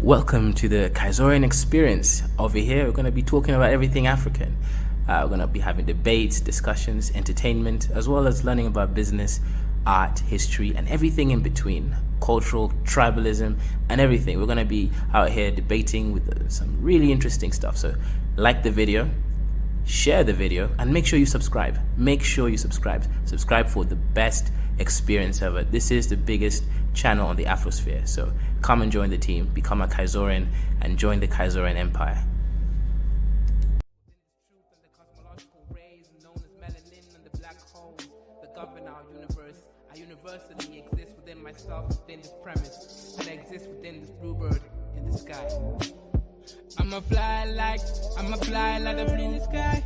Welcome to the Kaizorian experience. Over here, we're going to be talking about everything African. We're going to be having debates, discussions, entertainment, as well as learning about business, art, history, and everything in between. Cultural, tribalism, and everything. We're going to be out here debating with some really interesting stuff. So, like the video, share the video, and make sure you subscribe. Make sure you subscribe. Subscribe for the best experience ever. This is the biggest channel on the Afrosphere. So come and join the team, become a Kaizorian, and join the Kaizorian Empire. Universally exist within myself, within this premise, and I exist within this bluebird in the sky. I'ma fly like the blue in the sky.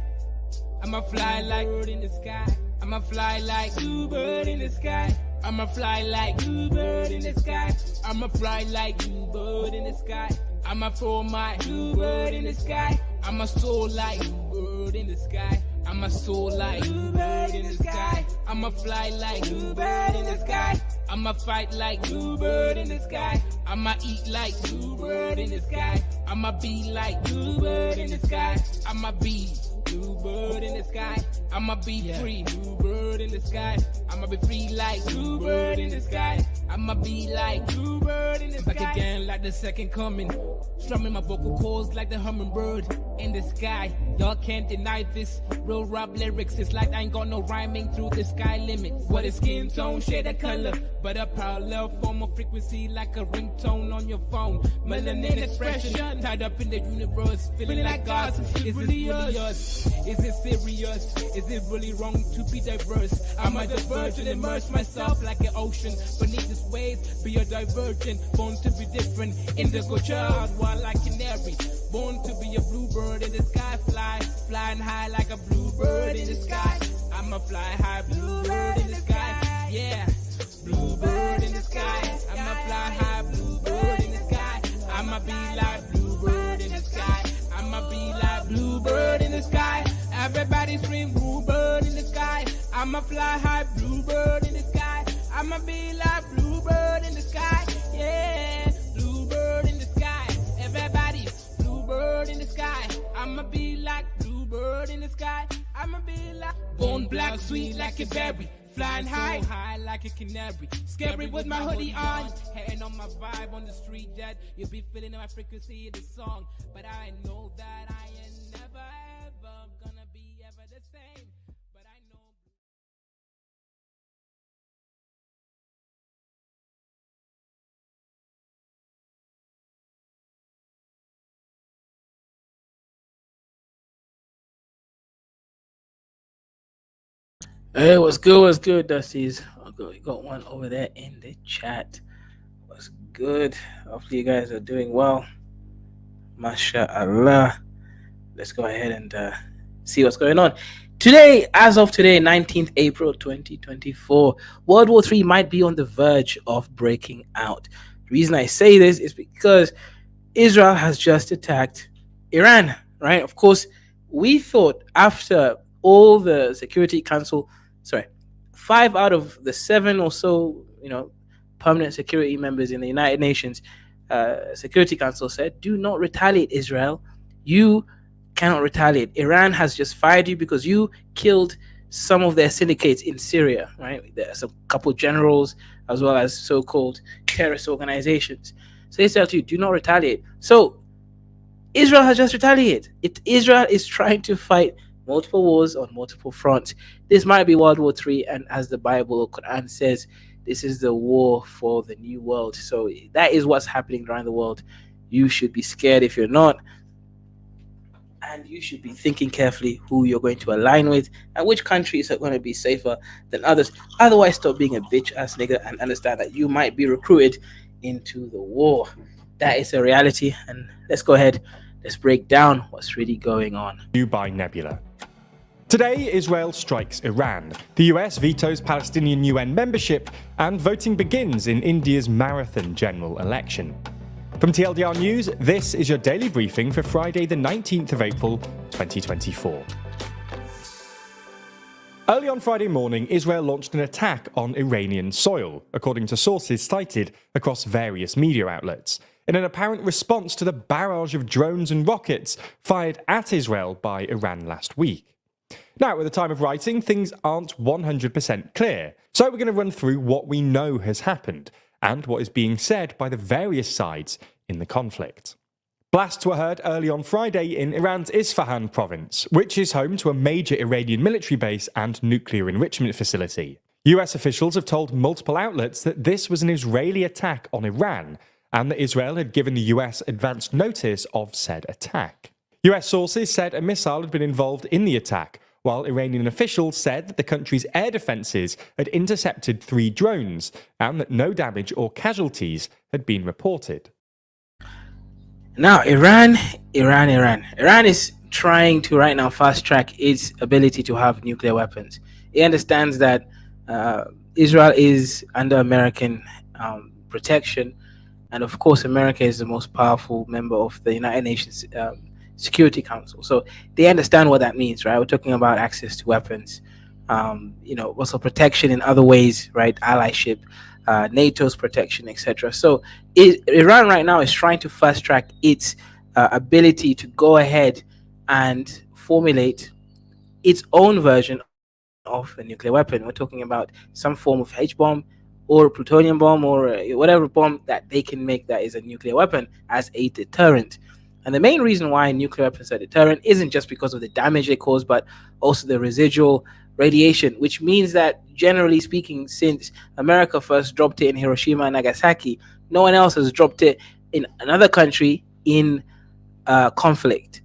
I'ma fly like bird in the sky. I'ma fly like bluebird in the sky. I'ma fly like bluebird in the sky. I'ma fly like bluebird in the sky. I'ma throw my bluebird in the sky. I'ma soar like bluebird in the sky. I'ma soar like bluebird in the sky. I'ma fly like bluebird in the sky. I'ma fight like bluebird in the sky. I'ma eat like bluebird in the sky. I'ma be like bluebird in the sky. I'ma be bluebird in the sky. I'ma be free, bluebird in the sky. I'ma be free like bluebird in the sky. I'ma be like bluebird in the sky. Back again like the second coming. Strumming my vocal cords like the hummingbird in the sky. Y'all can't deny this. Real rap lyrics, it's like I ain't got no rhyming through the sky limit. What is skin tone, shade of color, but a parallel form of frequency like a ringtone on your phone. Melanin expression tied up in the universe, feeling like God. Is this really us? Is it serious? Is it really wrong to be diverse? I'm a divergent, immerse myself like an ocean beneath its waves. Be a divergent, born to be different. Indigo child, wild like canary. Born to be a bluebird in the sky, flying high like a bluebird in the sky. I'ma fly high, bluebird in the sky. Yeah, bluebird in the sky. I'ma fly high, bluebird in the sky. I'ma be like bluebird in the sky. I'ma be like bluebird in the sky. Everybody scream bluebird in the sky. I'ma fly high, bluebird in the sky. I'ma be like bluebird in the sky. Yeah, bluebird in the sky. Everybody, bluebird in the sky. I'ma be like bluebird in the sky. I'ma be like born black, sweet like a berry. Flying high like a canary. Scary with my hoodie on. Hating on my vibe on the street that you'll be feeling my frequency in the song. But I know that I ain't never ever gonna be ever the same. But I know. Hey, what's good? What's good, Dusties? We got one over there in the chat. What's good? Hopefully, you guys are doing well. MashaAllah. Let's go ahead and see what's going on. Today, as of today, 19th April 2024, World War III might be on the verge of breaking out. The reason I say this is because Israel has just attacked Iran, right? Of course, we thought after all the Security Council, 5 out of the 7 or so, permanent security members in the United Nations Security Council said, do not retaliate, Israel. You cannot retaliate. Iran has just fired you because you killed some of their syndicates in Syria, right? There's a couple generals as well as so-called terrorist organizations. So they said to you, do not retaliate. So Israel has just retaliated. Israel is trying to fight multiple wars on multiple fronts. This might be World War III, and as the Bible or Quran says, this is the war for the new world. So that is what's happening around the world. You should be scared if you're not. And you should be thinking carefully who you're going to align with and which countries are going to be safer than others. Otherwise, stop being a bitch-ass nigga and understand that you might be recruited into the war. That is a reality. And let's go ahead. Let's break down what's really going on. By Nebula. Today, Israel strikes Iran. The US vetoes Palestinian UN membership, and voting begins in India's marathon general election. From TLDR News, this is your daily briefing for Friday, the 19th of April, 2024. Early on Friday morning, Israel launched an attack on Iranian soil, according to sources cited across various media outlets. in an apparent response to the barrage of drones and rockets fired at Israel by Iran last week. Now, at the time of writing, things aren't 100% clear, so we're going to run through what we know has happened and what is being said by the various sides in the conflict. Blasts were heard early on Friday in Iran's Isfahan province, which is home to a major Iranian military base and nuclear enrichment facility. US officials have told multiple outlets that this was an Israeli attack on Iran, and that Israel had given the US advance notice of said attack. US sources said a missile had been involved in the attack, while Iranian officials said that the country's air defences had intercepted 3 drones, and that no damage or casualties had been reported. Now, Iran is trying to right now fast track its ability to have nuclear weapons. It understands that Israel is under American protection, and of course, America is the most powerful member of the United Nations Security Council. So they understand what that means, right? We're talking about access to weapons, also protection in other ways, right? Allyship, NATO's protection, etc. So Iran right now is trying to fast track its ability to go ahead and formulate its own version of a nuclear weapon. We're talking about some form of H-bomb or plutonium bomb or whatever bomb that they can make that is a nuclear weapon as a deterrent. And the main reason why nuclear weapons are deterrent isn't just because of the damage they cause, but also the residual radiation, which means that, generally speaking, since America first dropped it in Hiroshima and Nagasaki, no one else has dropped it in another country in conflict,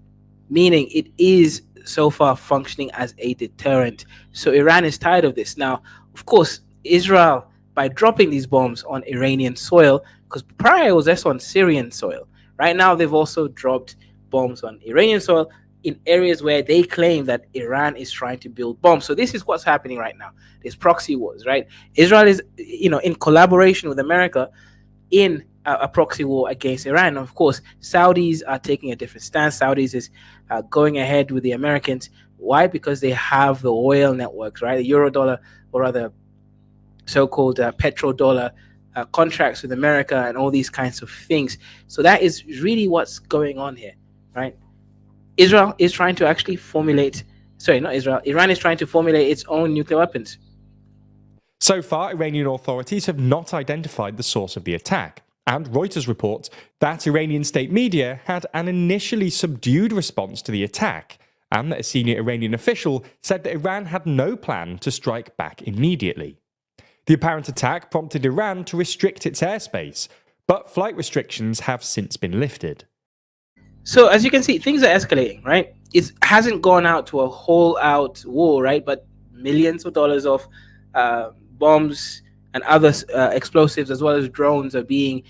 meaning it is so far functioning as a deterrent. So Iran is tired of this. Now, of course, Israel, by dropping these bombs on Iranian soil, because prior it was just on Syrian soil, right now they've also dropped bombs on Iranian soil in areas where they claim that Iran is trying to build bombs. So this is what's happening right now. There's proxy wars, right? Israel is, in collaboration with America in a proxy war against Iran. Of course, Saudis are taking a different stance. Saudis is going ahead with the Americans. Why? Because they have the oil networks, right? The Eurodollar, or rather so-called petrodollar contracts with America and all these kinds of things. So that is really what's going on here, right? Israel is trying to actually formulate, Iran is trying to formulate its own nuclear weapons. So far, Iranian authorities have not identified the source of the attack, and Reuters reports that Iranian state media had an initially subdued response to the attack, and that a senior Iranian official said that Iran had no plan to strike back immediately. The apparent attack prompted Iran to restrict its airspace, but flight restrictions have since been lifted. So as you can see, things are escalating, right? It hasn't gone out to a whole-out war, right? But millions of dollars of bombs and other explosives, as well as drones, are being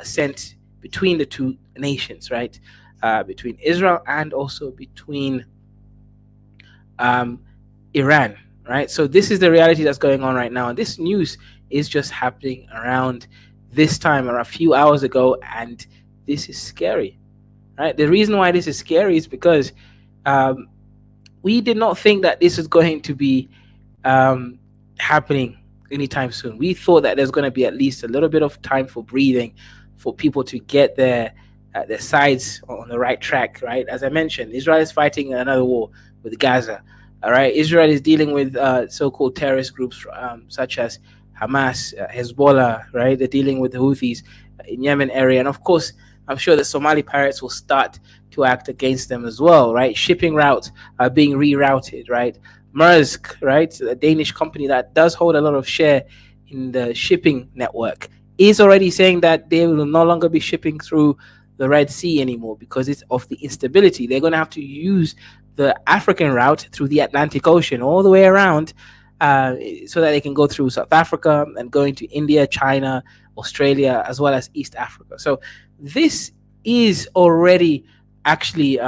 sent between the two nations, right? Between Israel and also between Iran, right? So this is the reality that's going on right now. And this news is just happening around this time, or a few hours ago, and this is scary, right? The reason why this is scary is because we did not think that this is going to be happening anytime soon. We thought that there's going to be at least a little bit of time for breathing, for people to get their sides on the right track, right? As I mentioned, Israel is fighting another war with Gaza. All right, Israel is dealing with so-called terrorist groups such as Hamas, Hezbollah, right? They're dealing with the Houthis in Yemen area, and of course, I'm sure the Somali pirates will start to act against them as well, right? Shipping routes are being rerouted, right? Maersk, right, a Danish company that does hold a lot of share in the shipping network, is already saying that they will no longer be shipping through the Red Sea anymore because it's of the instability. They're going to have to use the African route through the Atlantic Ocean all the way around so that they can go through South Africa and go into India, China, Australia, as well as East Africa. So this is already actually,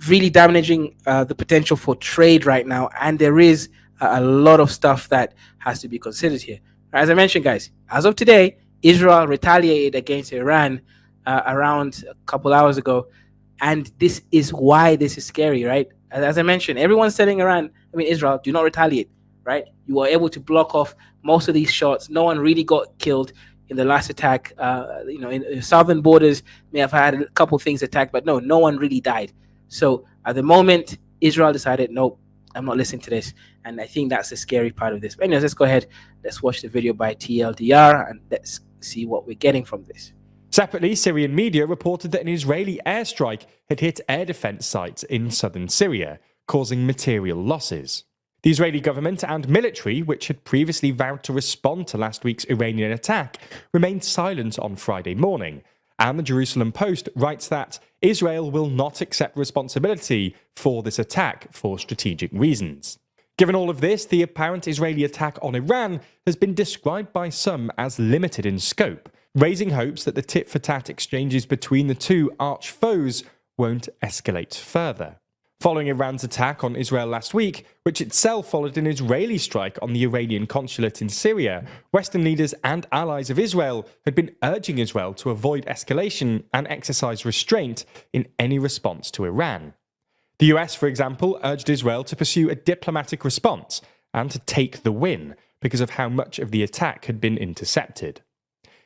really damaging the potential for trade right now. And there is a lot of stuff that has to be considered here. As I mentioned, guys, as of today, Israel retaliated against Iran around a couple hours ago. And this is why this is scary, right? As I mentioned, everyone's telling Israel, do not retaliate, right? You were able to block off most of these shots. No one really got killed in the last attack. In southern borders may have had a couple things attacked, but no one really died. So at the moment, Israel decided, nope, I'm not listening to this, and I think that's the scary part of this. But anyways, let's go ahead. Let's watch the video by TLDR, and let's see what we're getting from this. Separately, Syrian media reported that an Israeli airstrike had hit air defense sites in southern Syria, causing material losses. The Israeli government and military, which had previously vowed to respond to last week's Iranian attack, remained silent on Friday morning, and the Jerusalem Post writes that Israel will not accept responsibility for this attack for strategic reasons. Given all of this, the apparent Israeli attack on Iran has been described by some as limited in scope, raising hopes that the tit-for-tat exchanges between the two arch foes won't escalate further. Following Iran's attack on Israel last week, which itself followed an Israeli strike on the Iranian consulate in Syria, Western leaders and allies of Israel had been urging Israel to avoid escalation and exercise restraint in any response to Iran. The US, for example, urged Israel to pursue a diplomatic response and to take the win because of how much of the attack had been intercepted.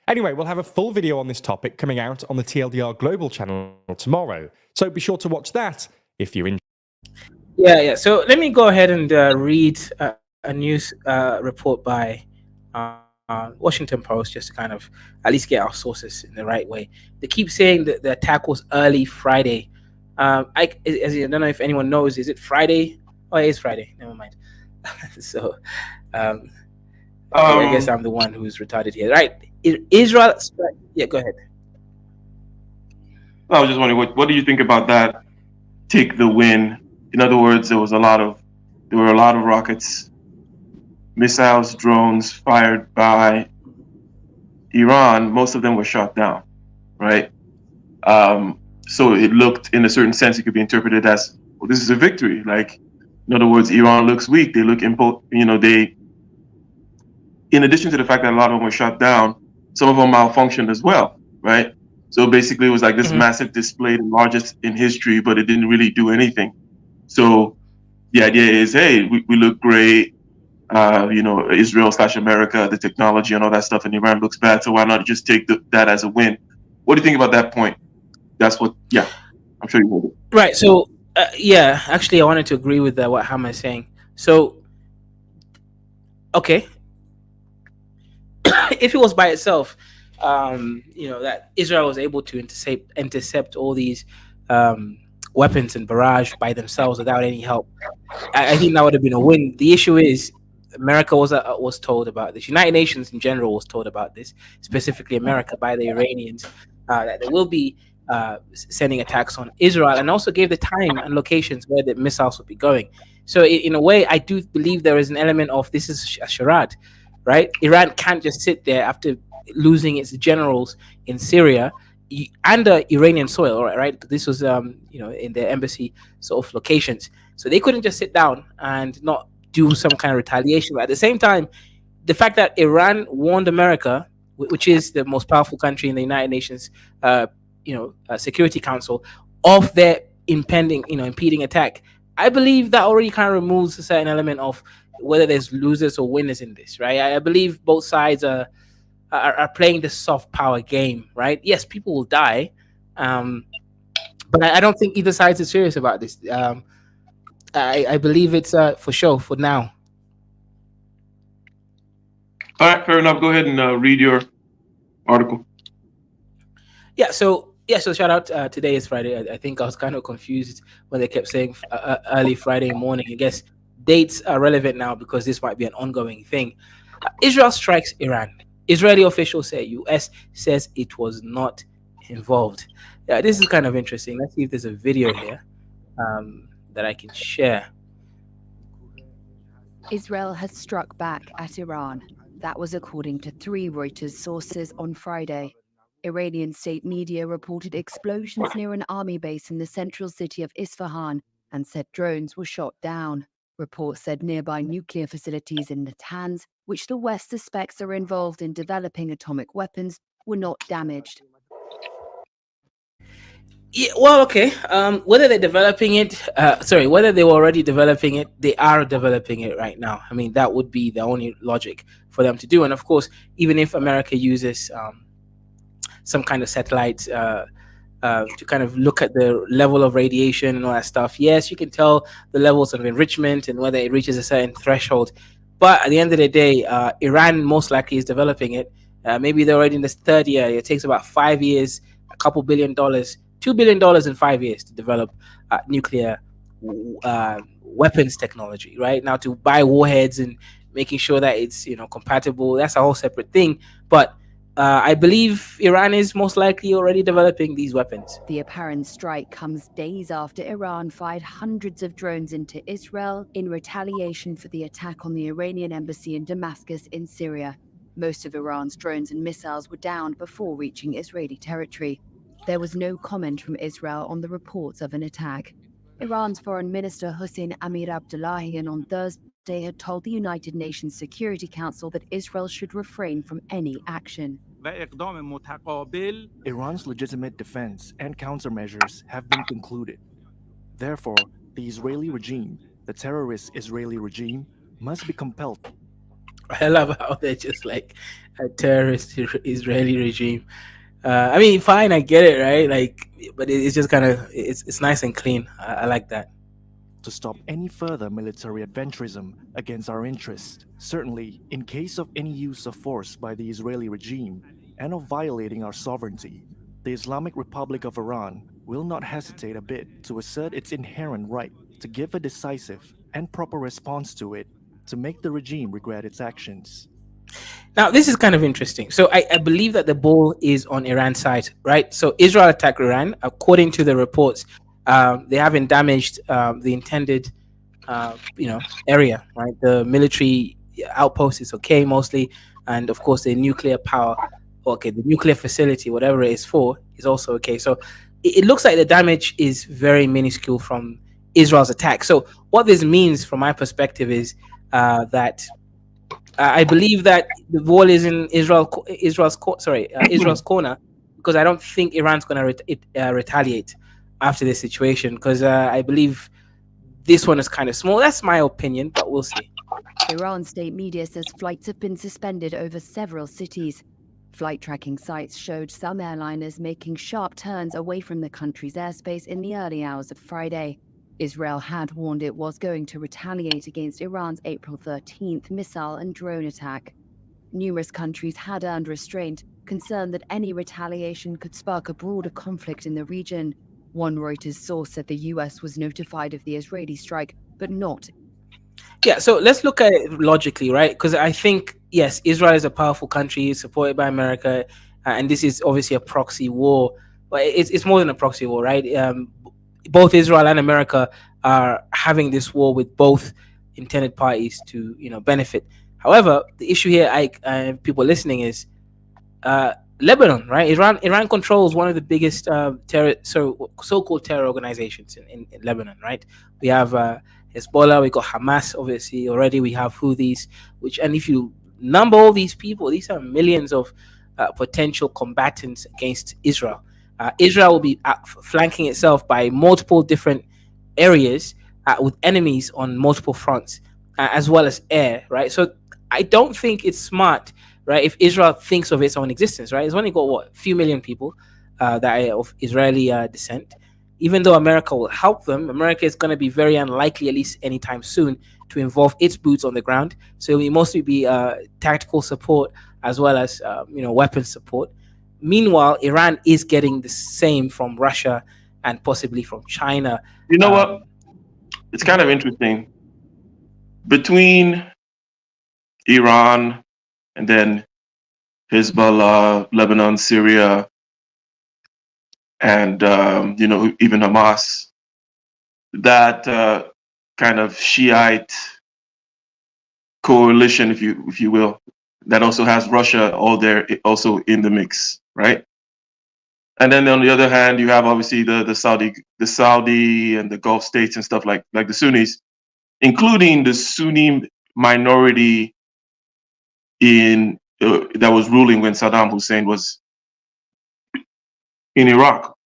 Anyway, we'll have a full video on this topic coming out on the TLDR Global channel tomorrow, so be sure to watch that if you're interested. Yeah. So let me go ahead and read a news report by Washington Post, just to kind of at least get our sources in the right way. They keep saying that the attack was early Friday. I don't know if anyone knows. Is it Friday? Oh, it is Friday. Never mind. So, I guess I'm the one who's retarded here, right? Israel. Yeah, go ahead. I was just wondering, what do you think about that? Take the win. In other words, there were a lot of rockets, missiles, drones fired by Iran. Most of them were shot down, right? So it looked, in a certain sense, it could be interpreted as, well, this is a victory. Like, in other words, Iran looks weak. They look, in addition to the fact that a lot of them were shot down, some of them malfunctioned as well, right? So basically, it was like this massive display, the largest in history, but it didn't really do anything. So the idea is, hey, we look great, Israel/America, the technology and all that stuff, and Iran looks bad. So why not just take that as a win? What do you think about that point? That's what, yeah, I'm sure you heard it. Right. So, actually, I wanted to agree with what Hammer is saying. So, okay, if it was by itself, that Israel was able to intercept all these weapons and barrage by themselves without any help, I think that would have been a win. The issue is America was told about this. United Nations in general was told about this, specifically America by the Iranians, that they will be sending attacks on Israel, and also gave the time and locations where the missiles would be going. So in a way, I do believe there is an element of this is a charade, right? Iran can't just sit there after losing its generals in Syria under Iranian soil, right? This was, in their embassy sort of locations. So they couldn't just sit down and not do some kind of retaliation. But at the same time, the fact that Iran warned America, which is the most powerful country in the United Nations, Security Council, of their impending attack, I believe that already kind of removes a certain element of whether there's losers or winners in this, right? I believe both sides are playing the soft power game, right? Yes, people will die, but I don't think either side is serious about this. I believe it's for show for now. All right, fair enough. Go ahead and read your article. So shout out. Today is Friday. I think I was kind of confused when they kept saying early Friday morning. I guess dates are relevant now because this might be an ongoing thing. Israel strikes Iran. Israeli officials say US says it was not involved. Yeah, this is kind of interesting. Let's see if there's a video here that I can share. Israel has struck back at Iran. That was according to 3 Reuters sources on Friday. Iranian state media reported explosions near an army base in the central city of Isfahan and said drones were shot down. Reports said nearby nuclear facilities in Natanz, which the West suspects are involved in developing atomic weapons, were not damaged. Yeah, well, okay. Whether they're developing it, sorry, whether they were already developing it, they are developing it right now. I mean, that would be the only logic for them to do. And of course, even if America uses some kind of satellite to kind of look at the level of radiation and all that stuff. Yes, you can tell the levels of enrichment and whether it reaches a certain threshold. But at the end of the day, Iran most likely is developing it. Maybe they're already in this third year. It takes about 5 years, a couple $1 billion, $2 billion in 5 years to develop nuclear weapons technology. Right now, to buy warheads and making sure that it's compatible, that's a whole separate thing. But I believe Iran is most likely already developing these weapons. The apparent strike comes days after Iran fired hundreds of drones into Israel in retaliation for the attack on the Iranian embassy in Damascus in Syria. Most of Iran's drones and missiles were downed before reaching Israeli territory. There was no comment from Israel on the reports of an attack. Iran's Foreign Minister Hossein Amir Abdullahian on Thursday had told the United Nations Security Council that Israel should refrain from any action. Iran's legitimate defense and countermeasures have been concluded. Therefore, the Israeli regime, the terrorist Israeli regime, must be compelled. I love how they're just like a terrorist Israeli regime. I mean, fine, I get it, right? Like, but it's just kind of it's nice and clean. I like that. To stop any further military adventurism against our interests. Certainly, in case of any use of force by the Israeli regime and of violating our sovereignty, the Islamic Republic of Iran will not hesitate a bit to assert its inherent right to give a decisive and proper response to it, to make the regime regret its actions. Now, this is kind of interesting. So, I believe that the ball is on Iran's side, right? So, Israel attacked Iran. According to the reports, they haven't damaged the intended, area, right? The military outpost is okay mostly, and of course, the nuclear power, okay, the nuclear facility, whatever it is for, is also okay. So, it looks like the damage is very minuscule from Israel's attack. So, what this means, from my perspective, is that I believe that the ball is in Israel's corner, because I don't think Iran's going to retaliate after this situation, because I believe this one is kind of small. That's my opinion, but we'll see. Iran state media says flights have been suspended over several cities. Flight tracking sites showed some airliners making sharp turns away from the country's airspace in the early hours of Friday. Israel had warned it was going to retaliate against Iran's April 13th missile and drone attack. Numerous countries had earned restraint, concerned that any retaliation could spark a broader conflict in the region. One Reuters source said the US was notified of the Israeli strike, but not. Yeah, so let's look at it logically, right? Because I think, yes, Israel is a powerful country supported by America, and this is obviously a proxy war. But it's more than a proxy war, right? Both Israel and America are having this war with both intended parties to benefit. However, the issue here, people listening, is Lebanon, right? Iran controls one of the biggest so-called terror organizations in Lebanon, right? We have Hezbollah, we got Hamas, obviously already. We have Houthis, and if you number all these people, these are millions of potential combatants against Israel. Israel will be flanking itself by multiple different areas with enemies on multiple fronts, as well as air, right? So I don't think it's smart, right, if Israel thinks of its own existence, right? It's only got what, a few million people that are of Israeli descent. Even though America will help them, America is going to be very unlikely, at least anytime soon, to involve its boots on the ground. So it will mostly be tactical support as well as weapons support. Meanwhile, Iran is getting the same from Russia and possibly from China. You know what? It's kind of interesting. Between Iran and then Hezbollah, Lebanon, Syria, and even Hamas, that kind of Shiite coalition, if you will, that also has Russia all there, also in the mix, right? And then on the other hand, you have obviously the Saudi and the Gulf states and stuff like the Sunnis, including the Sunni minority in that was ruling when Saddam Hussein was in Iraq.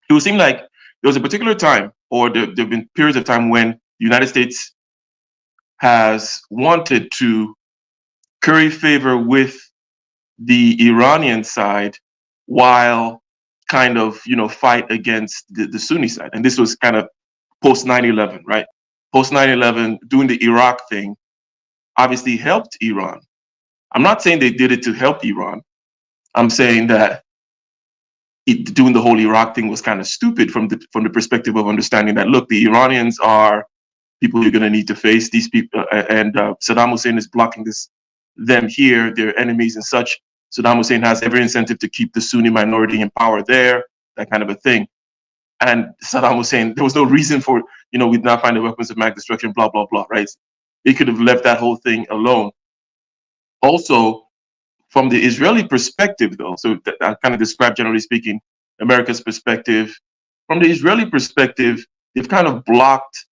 it would seem like there was a particular time, or there have been periods of time when the United States has wanted to curry favor with the Iranian side while kind of, fight against the Sunni side. And this was kind of post 9/11, right? Post 9/11, doing the Iraq thing obviously helped Iran. I'm not saying they did it to help Iran. I'm saying that doing the whole Iraq thing was kind of stupid from the perspective of understanding that, look, the Iranians are people you're going to need to face. These people, and Saddam Hussein is blocking them here. They're enemies and such. Saddam Hussein has every incentive to keep the Sunni minority in power there, that kind of a thing. And Saddam Hussein, there was no reason for, we'd not find the weapons of mass destruction, blah, blah, blah, right? They could have left that whole thing alone. Also, from the Israeli perspective, though, so I kind of described, generally speaking, America's perspective. From the Israeli perspective, they've kind of blocked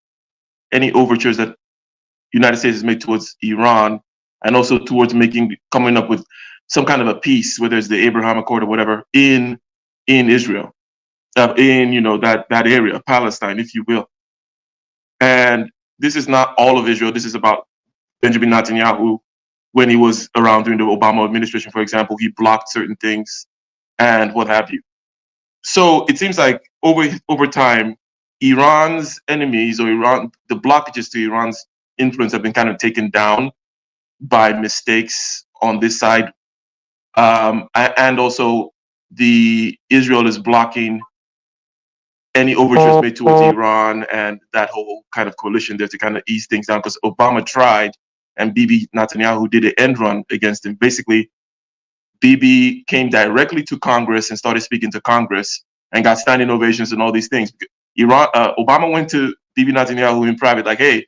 any overtures that United States has made towards Iran, and also towards coming up with some kind of a peace, whether it's the Abraham Accord or whatever, in Israel, in that area, Palestine, if you will. And this is not all of Israel. This is about Benjamin Netanyahu. When he was around during the Obama administration, for example, he blocked certain things and what have you. So it seems like over time, Iran's enemies, or the blockages to Iran's influence, have been kind of taken down by mistakes on this side. And also Israel is blocking any overtures made towards Iran and that whole kind of coalition there to kind of ease things down, because Obama tried, and Bibi Netanyahu did an end run against him. Basically, Bibi came directly to Congress and started speaking to Congress and got standing ovations and all these things. Obama went to Bibi Netanyahu in private, like, hey,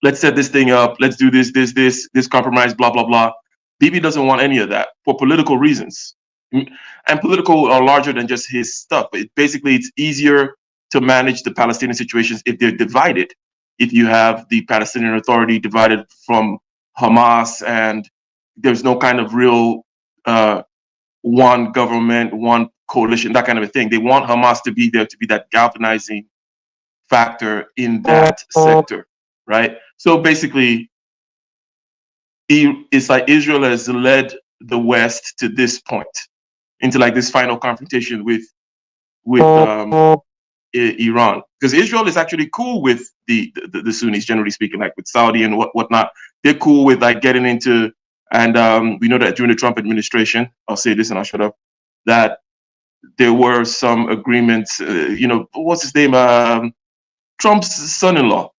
let's set this thing up. Let's do this compromise, blah, blah, blah. Bibi doesn't want any of that for political reasons. And political are larger than just his stuff. Basically, it's easier to manage the Palestinian situations if they're divided. If you have the Palestinian Authority divided from Hamas, and there's no kind of real one government, one coalition, that kind of a thing. They want Hamas to be there, to be that galvanizing factor in that sector, right? So basically, it's like Israel has led the West to this point, into like this final confrontation with Iran, because Israel is actually cool with the Sunnis, generally speaking, like with Saudi and whatnot. They're cool with like getting into, and we know that during the Trump administration, I'll say this and I'll shut up, that there were some agreements. What's his name? Trump's son-in-law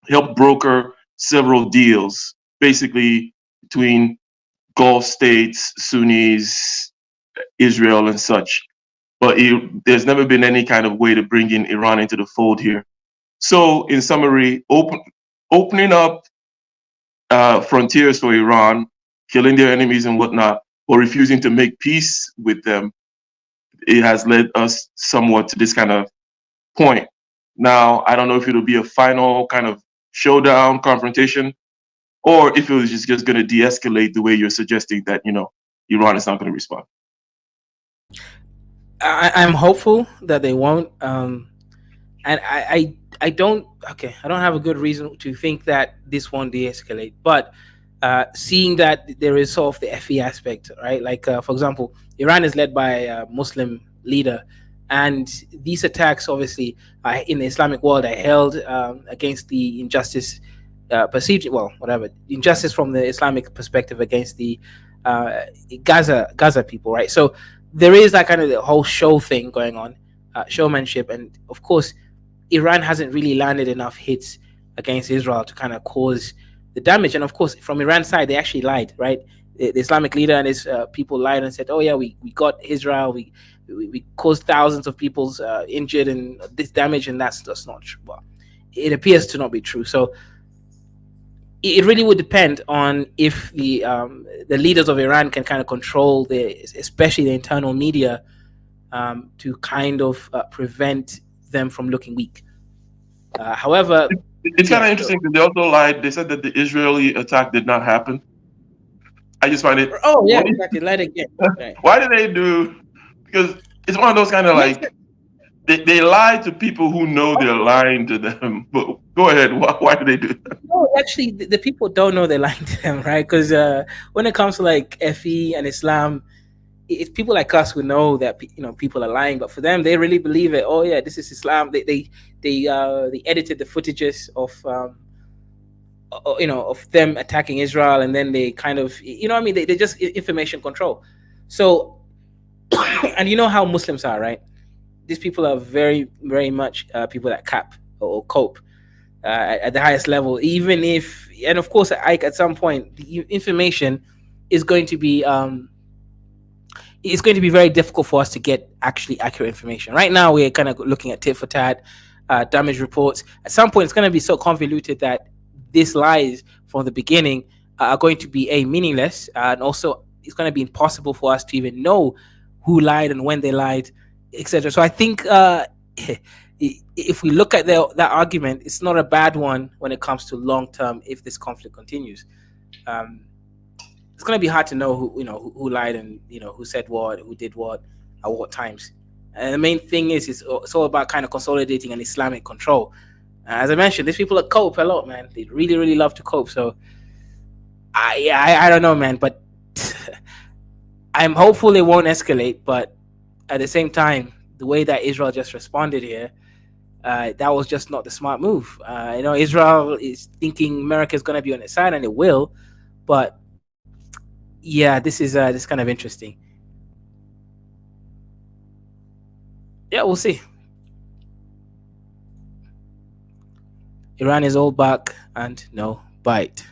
helped broker several deals, basically between Gulf states, Sunnis, Israel, and such. But there's never been any kind of way to bring in Iran into the fold here. So, in summary, opening up frontiers for Iran, killing their enemies and whatnot, or refusing to make peace with them, it has led us somewhat to this kind of point. Now, I don't know if it'll be a final kind of showdown confrontation, or if it was just going to de-escalate the way you're suggesting that, Iran is not going to respond. I'm hopeful that they won't. And I don't have a good reason to think that this won't de-escalate. But seeing that there is sort of the FE aspect, right? Like, for example, Iran is led by a Muslim leader, and these attacks, obviously, in the Islamic world, are held against the injustice injustice from the Islamic perspective against the Gaza people, right? So there is that kind of the whole show thing going on, showmanship, and of course, Iran hasn't really landed enough hits against Israel to kind of cause the damage. And of course, from Iran's side, they actually lied, right? The Islamic leader and his people lied and said, "Oh yeah, we got Israel, we caused thousands of people's injured and this damage," and that's not true. Well, it appears to not be true. So it really would depend on if the leaders of Iran can kind of control especially the internal media, to kind of prevent them from looking weak. However, it's kind of interesting because they also lied. They said that the Israeli attack did not happen. I just find it. Oh yeah, exactly. Lied again. Right. Why did they do? Because it's one of those kind of like they lie to people who know they're lying to them. But go ahead. Why do they do that? No, actually, the people don't know they're lying to them, right? Because when it comes to like FE and Islam, it's people like us who know that people are lying, but for them, they really believe it. Oh yeah, this is Islam. They edited the footages of of them attacking Israel, and then they kind of what I mean. They just information control. So, and you know how Muslims are, right? These people are very very much people that cap or cope at the highest level, even if, and of course, at some point, the information is going to be it's going to be very difficult for us to get actually accurate information. Right now, we're kind of looking at tit for tat, damage reports. At some point, it's going to be so convoluted that these lies from the beginning are going to be meaningless, and also it's going to be impossible for us to even know who lied and when they lied, etc. So I think if we look at that argument, it's not a bad one when it comes to long term. If this conflict continues, it's going to be hard to know who lied and who said what, who did what, at what times. And the main thing is it's all about kind of consolidating an Islamic control. As I mentioned, these people cope a lot, man. They really really love to cope. So I don't know, man, but I'm hopeful it won't escalate. But at the same time, the way that Israel just responded here, that was just not the smart move. Israel is thinking America is going to be on its side, and it will. But yeah, this kind of interesting. Yeah, we'll see. Iran is all back and no bite.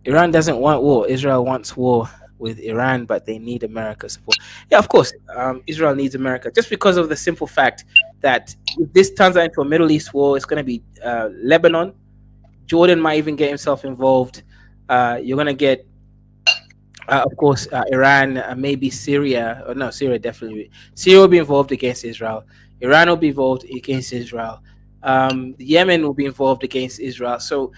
Iran doesn't want war. Israel wants war with Iran, but they need America's support. Yeah, of course, Israel needs America just because of the simple fact that if this turns out into a Middle East war, it's going to be Lebanon. Jordan might even get himself involved. You're going to get, of course, Iran, maybe Syria. Or no, Syria definitely. Syria will be involved against Israel. Iran will be involved against Israel. Yemen will be involved against Israel. So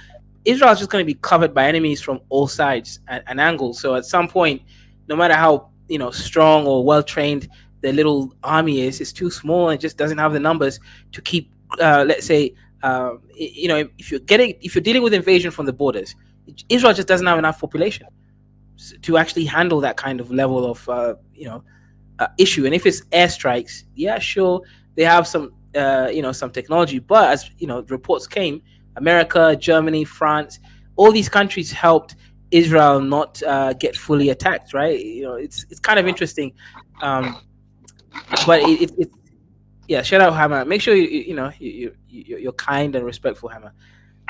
Israel is just going to be covered by enemies from all sides and angles. So at some point, no matter how strong or well trained the little army is, it's too small and just doesn't have the numbers to keep. Let's say, if you're dealing with invasion from the borders, Israel just doesn't have enough population to actually handle that kind of level of issue. And if it's airstrikes, yeah, sure, they have some some technology, but as reports came, America, Germany, France, all these countries helped Israel not get fully attacked, right? It's kind of interesting, but it yeah. Shout out Hammer. Make sure you're kind and respectful, Hammer.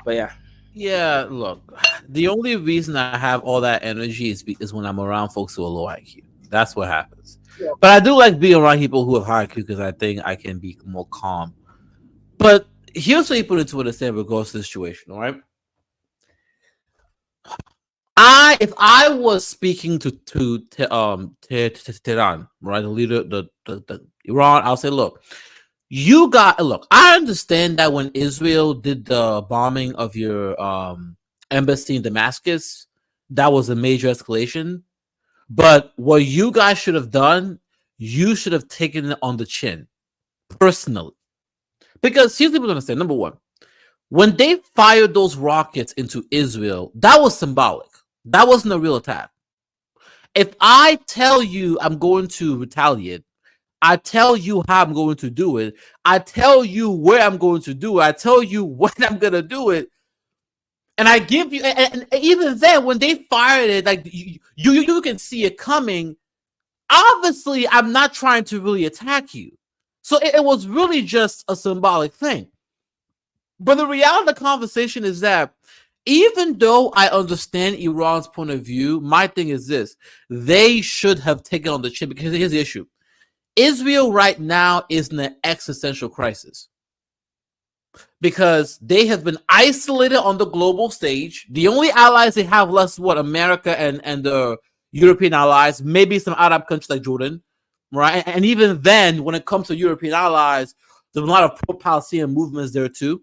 But yeah. Yeah, look, the only reason I have all that energy is when I'm around folks who are low IQ. That's what happens. Yeah. But I do like being around people who have high IQ because I think I can be more calm. But here's what you put into it in regards to the situation, all right? If I was speaking to Tehran, right, the leader, the Iran, I'll say, look, I understand that when Israel did the bombing of your embassy in Damascus, that was a major escalation. But what you guys should have done, you should have taken it on the chin, personally. Because here's what people understand. Number one, when they fired those rockets into Israel, that was symbolic. That wasn't a real attack. If I tell you I'm going to retaliate, I tell you how I'm going to do it. I tell you where I'm going to do it. I tell you when I'm going to do it. And I give you, and even then, when they fired it, like you can see it coming. Obviously, I'm not trying to really attack you. So it was really just a symbolic thing. But the reality of the conversation is that even though I understand Iran's point of view, my thing is this. They should have taken on the chin, because here's the issue. Israel right now is in an existential crisis because they have been isolated on the global stage. The only allies they have left is what, America and the European allies, maybe some Arab countries like Jordan, right? And even then, when it comes to European allies, there's a lot of pro-Palestinian movements there too.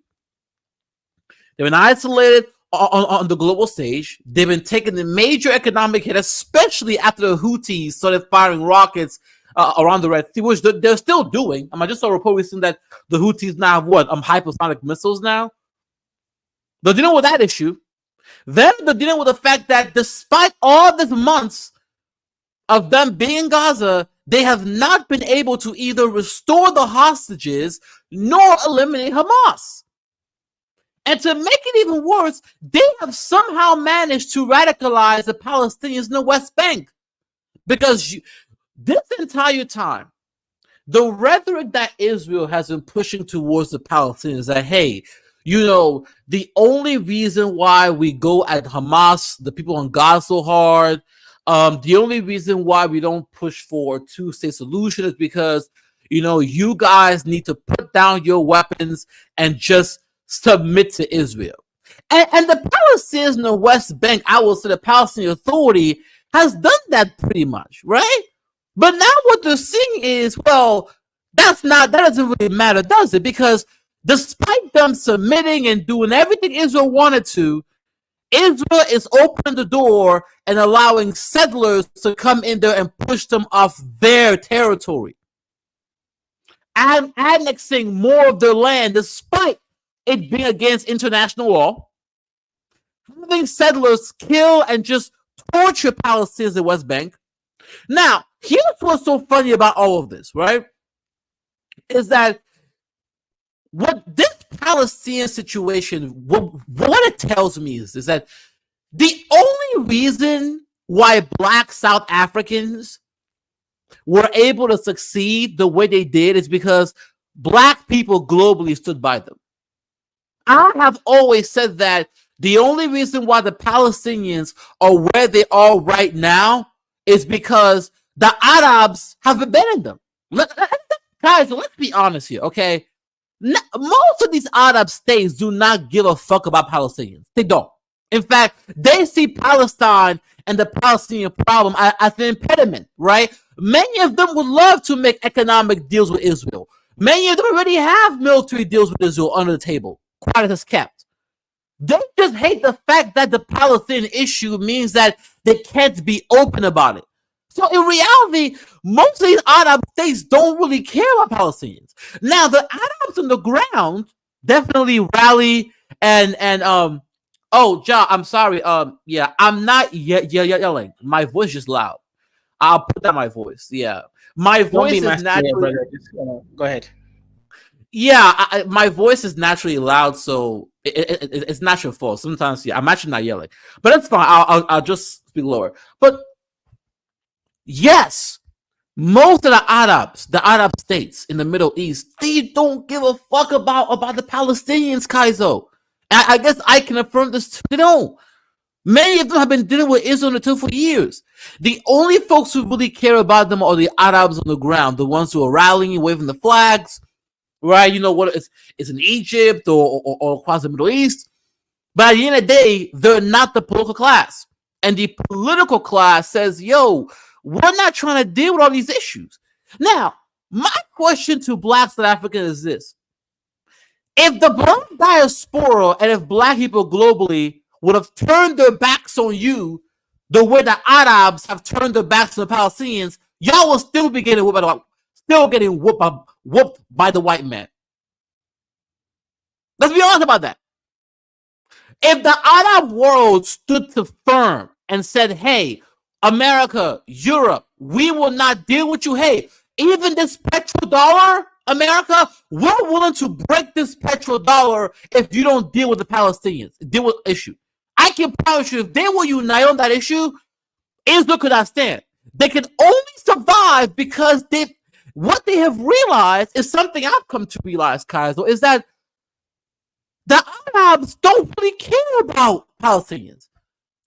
They've been isolated on the global stage. They've been taking the major economic hit, especially after the Houthis started firing rockets around the Red Sea, which they're still doing. I just saw a report recently that the Houthis now have what hypersonic missiles now. They're dealing with that issue. Then they're dealing with the fact that despite all these months of them being in Gaza, they have not been able to either restore the hostages nor eliminate Hamas. And to make it even worse, they have somehow managed to radicalize the Palestinians in the West Bank. Because this entire time, the rhetoric that Israel has been pushing towards the Palestinians is that, hey, the only reason why we go at Hamas, the people on Gaza so hard, the only reason why we don't push for a two-state solution is because, you guys need to put down your weapons and just submit to Israel. And the Palestinians in the West Bank, I will say the Palestinian Authority, has done that pretty much, right? But now what they're seeing is, well, that doesn't really matter, does it? Because despite them submitting and doing everything Israel wanted to, Israel is opening the door and allowing settlers to come in there and push them off their territory. And annexing more of their land despite it being against international law. Having settlers kill and just torture Palestinians in the West Bank. Now, here's what's so funny about all of this, right? Is that what this Palestinian situation, what it tells me is that the only reason why Black South Africans were able to succeed the way they did is because Black people globally stood by them. I have always said that the only reason why the Palestinians are where they are right now is because the Arabs have abandoned them. Guys, let's be honest here, okay? Most of these Arab states do not give a fuck about Palestinians. They don't. In fact, they see Palestine and the Palestinian problem as an impediment, right? Many of them would love to make economic deals with Israel. Many of them already have military deals with Israel under the table, quiet as kept. They just hate the fact that the Palestinian issue means that they can't be open about it. So in reality, most of these Arab states don't really care about Palestinians. Now, the Arabs on the ground definitely rally and oh, Ja, I'm sorry. Yeah, I'm not yelling. My voice is just loud. I'll put down my voice. Yeah, my voice is naturally. Just, go ahead. Yeah, my voice is naturally loud, so it's not your fault. Sometimes, yeah, I'm actually not yelling, but that's fine. I'll just speak lower. But yes, most of the Arab states in the Middle East, they don't give a fuck about the Palestinians, Kaizo. I guess I can affirm this too. They don't. Many of them have been dealing with Israel for years. The only folks who really care about them are the Arabs on the ground, the ones who are rallying, waving the flags, right? You know what? It's in Egypt or across the Middle East. But at the end of the day, they're not the political class. And the political class says, yo, we're not trying to deal with all these issues. Now, my question to Black South Africans is this. If the Black diaspora and if Black people globally would have turned their backs on you the way the Arabs have turned their backs on the Palestinians, y'all will still be getting whooped by the white man. Let's be honest about that. If the Arab world stood to firm and said, hey, America, Europe, we will not deal with you. Hey, even this petrodollar, America, we're willing to break this petrodollar if you don't deal with the Palestinians, deal with the issue. I can promise you, if they will unite on that issue, Israel could not stand. They can only survive because what they have realized is something I've come to realize, Kaiser, is that the Arabs don't really care about Palestinians.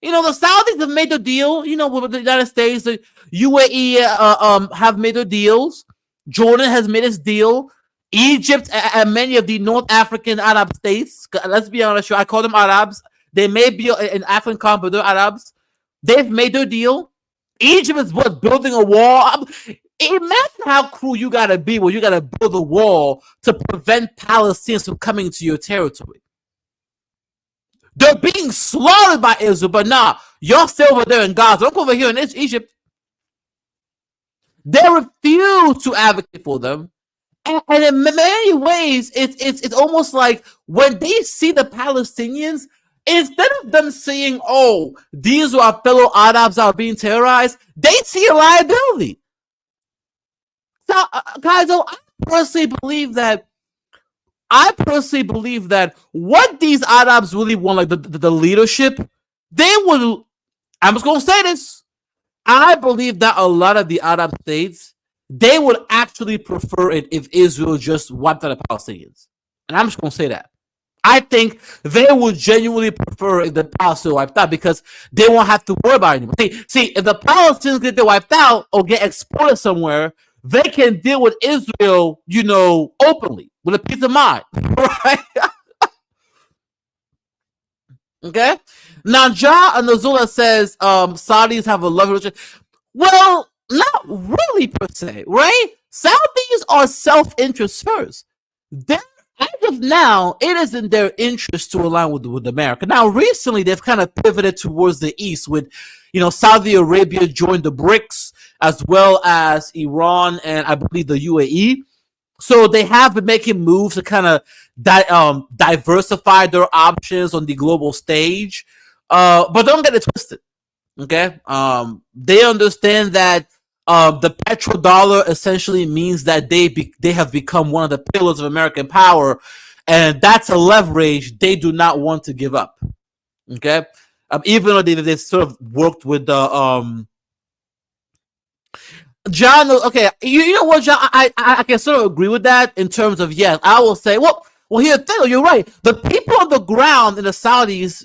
You know, the Saudis have made their deal, with the United States. The UAE have made their deals. Jordan has made its deal. Egypt and many of the North African Arab states, let's be honest, I call them Arabs. They may be in African, but they're Arabs. They've made their deal. Egypt is building a wall. Imagine how cruel you gotta be when you gotta build a wall to prevent Palestinians from coming to your territory. They're being slaughtered by Israel, but nah, y'all stay over there in Gaza. Don't come over here in Egypt. They refuse to advocate for them. And in many ways, it's almost like when they see the Palestinians, instead of them saying, "Oh, these are our fellow Arabs that are being terrorized," they see a liability. So, guys, I personally believe that. I personally believe that what these Arabs really want, like the leadership, they would. I'm just gonna say this. I believe that a lot of the Arab states, they would actually prefer it if Israel just wiped out the Palestinians. And I'm just going to say that. I think they would genuinely prefer if the Palestinians wiped out because they won't have to worry about it anymore. See, if the Palestinians get wiped out or get exported somewhere, they can deal with Israel, openly with a peace of mind, right? Okay. Now, Ja Anazula says Saudis have a love relationship. Well, not really per se, right? Saudis are self-interest first. They're, as of now, it is in their interest to align with America. Now, recently, they've kind of pivoted towards the east with, Saudi Arabia joined the BRICS as well as Iran and I believe the UAE. So they have been making moves to kind of diversify their options on the global stage. But don't get it twisted. Okay. They understand that the petrodollar essentially means that they have become one of the pillars of American power, and that's a leverage they do not want to give up. Okay. Even though they sort of worked with the John, okay, you know what, John? I can sort of agree with that in terms of, yes, I will say, well, here's the thing, you're right. The people on the ground in the Saudis,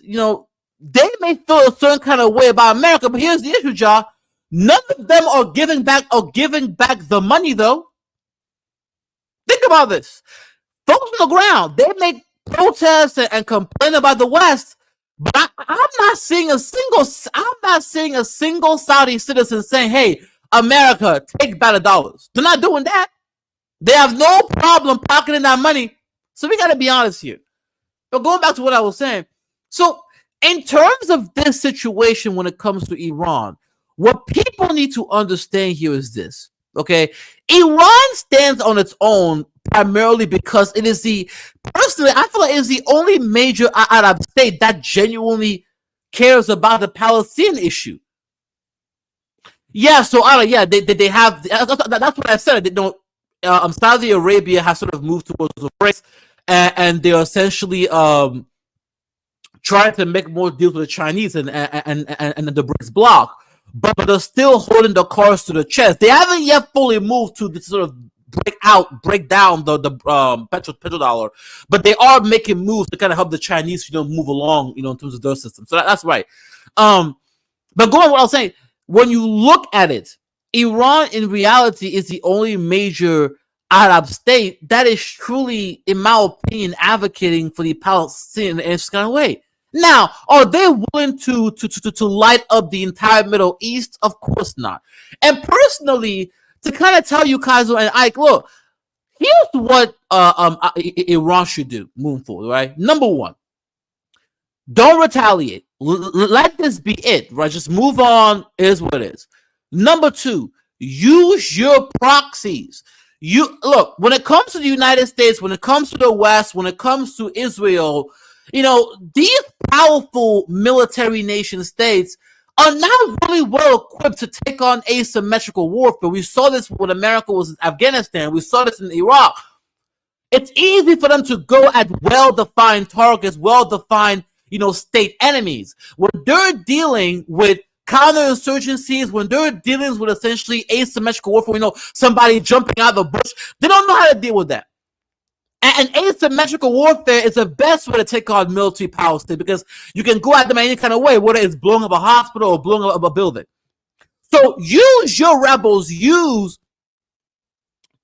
they may feel a certain kind of way about America, but here's the issue, John. None of them are giving back the money, though. Think about this. Folks on the ground, they make protests and complain about the West, but I'm not seeing a single Saudi citizen saying, "Hey, America, take back the dollars." They're not doing that. They have no problem pocketing that money. So we got to be honest here. But going back to what I was saying, so in terms of this situation when it comes to Iran, what people need to understand here is this. Okay, Iran stands on its own primarily because it is personally, I feel like it is the only major Arab state that genuinely cares about the Palestinian issue. Yeah, so they have. That's what I said. They don't. Saudi Arabia has sort of moved towards the BRICS, and they're essentially trying to make more deals with the Chinese and the BRICS bloc, but they're still holding the cards to the chest. They haven't yet fully moved to the sort of break down the petrodollar, but they are making moves to kind of help the Chinese move along in terms of their system. So that's right. But going on what I was saying, when you look at it, Iran in reality is the only major Arab state that is truly, in my opinion, advocating for the Palestinian in this kind of way. Now, are they willing to light up the entire Middle East? Of course not. And personally, to kind of tell you, Kaiser and Ike, look, here's what Iran should do moving forward, right? Number one, don't retaliate. Let this be it, right? Just move on. It is what it is. Number two, use your proxies. You look, when it comes to the United States, when it comes to the West, when it comes to Israel, these powerful military nation states are not really well equipped to take on asymmetrical warfare. We saw this when America was in Afghanistan. We saw this in Iraq. It's easy for them to go at well-defined targets, well-defined, state enemies. When they're dealing with counterinsurgencies, when they're dealing with essentially asymmetrical warfare, somebody jumping out of the bush, they don't know how to deal with that. And asymmetrical warfare is the best way to take on military power state because you can go at them any kind of way, whether it's blowing up a hospital or blowing up a building. So use your rebels, use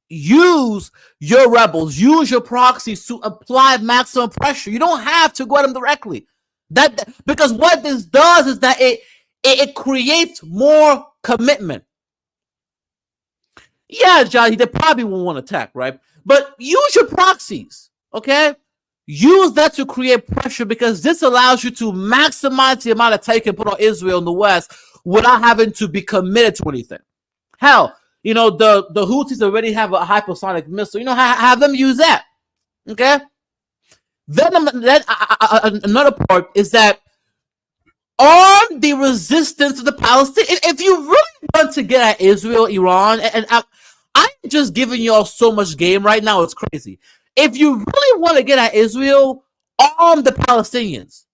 your rebels, use your proxies to apply maximum pressure. You don't have to go at them directly. That because what this does is that it creates more commitment. Yeah, Johnny, they probably won't want to attack, right? But use your proxies, okay? Use that to create pressure because this allows you to maximize the amount of attack you can put on Israel in the West without having to be committed to anything. Hell, the Houthis already have a hypersonic missile. Have them use that. Okay. Then another part is that arm the resistance of the Palestinians. If you really want to get at Israel, Iran, and I'm just giving y'all so much game right now, it's crazy. If you really want to get at Israel, arm the Palestinians.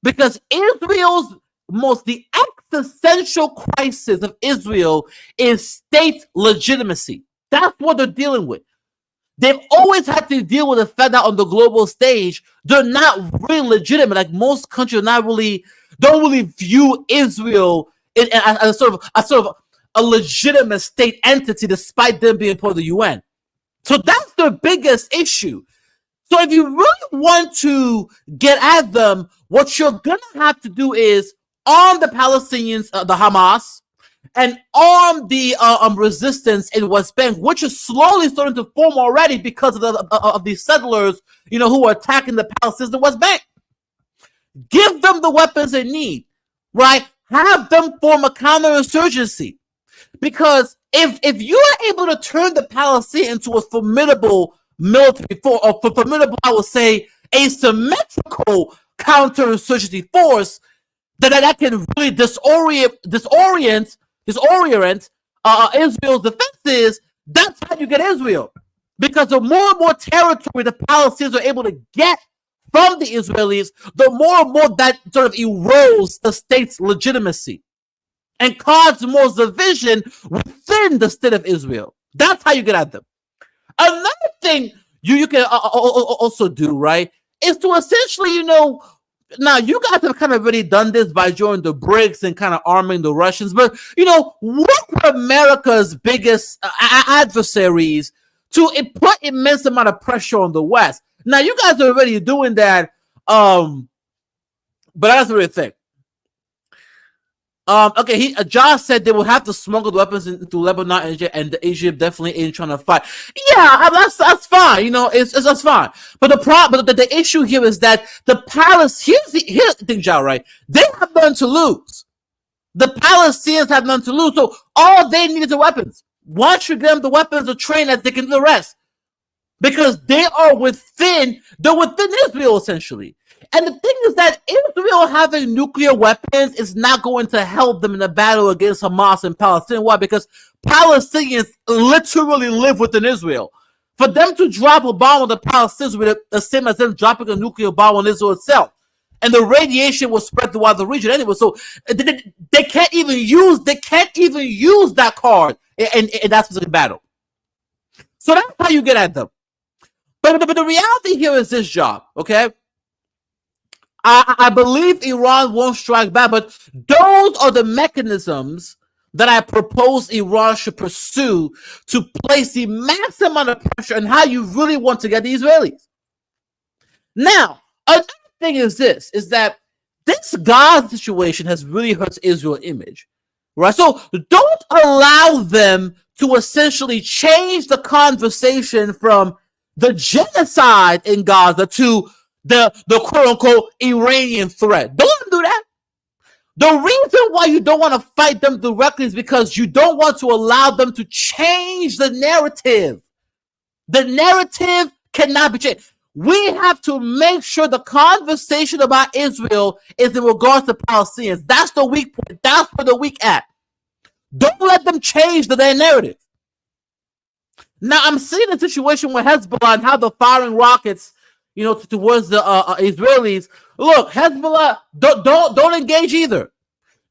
Because the existential crisis of Israel is state legitimacy. That's what they're dealing with. They've always had to deal with the fact that on the global stage, they're not really legitimate. Like most countries don't really view Israel as sort of a legitimate state entity, despite them being part of the UN. So that's their biggest issue. So if you really want to get at them, what you're gonna have to do is arm the Palestinians, the Hamas, and arm the resistance in West Bank, which is slowly starting to form already because of the settlers, who are attacking the Palestinians in the West Bank. Give them the weapons they need, right? Have them form a counterinsurgency. Because if you are able to turn the Palestinians into a formidable military force, or formidable, I would say, asymmetrical counterinsurgency force, that can really disorient Israel's defenses, that's how you get Israel. Because the more and more territory the Palestinians are able to get from the Israelis, the more and more that sort of erodes the state's legitimacy and causes more division within the state of Israel. That's how you get at them. Another thing you can also do, right, is to essentially, now you guys have kind of already done this by joining the BRICS and kind of arming the Russians, but what were America's biggest adversaries to put immense amount of pressure on the West? Now you guys are already doing that, but that's the real thing. Okay, Josh said they will have to smuggle the weapons into Lebanon, and Egypt definitely ain't trying to fight. Yeah, that's fine. That's fine. But the issue here is that the Palestinians. Here's the thing, Josh, right? They have nothing to lose. The Palestinians have nothing to lose, so all they need is the weapons. Once you give them the weapons, the train, that they can do the rest, because they're within Israel essentially. And the thing is that Israel having nuclear weapons is not going to help them in the battle against Hamas and Palestine. Why? Because Palestinians literally live within Israel. For them to drop a bomb on the Palestinians would be the same as them dropping a nuclear bomb on Israel itself. And the radiation will spread throughout the region anyway. So they can't even use that card in that specific battle. So that's how you get at them. But the reality here is this, job, okay? I believe Iran won't strike back, but those are the mechanisms that I propose Iran should pursue to place the maximum amount of pressure on how you really want to get the Israelis. Now, another thing is that this Gaza situation has really hurt Israel's image, right? So don't allow them to essentially change the conversation from the genocide in Gaza to the quote-unquote Iranian threat. Don't do that. The reason why you don't want to fight them directly is because you don't want to allow them to change the narrative. The narrative cannot be changed. We have to make sure the conversation about Israel is in regards to Palestinians. That's the weak point. That's where they're weak at. Don't let them change their narrative. Now, I'm seeing a situation with Hezbollah and how they're firing rockets, towards the Israelis. Look, Hezbollah, don't engage either.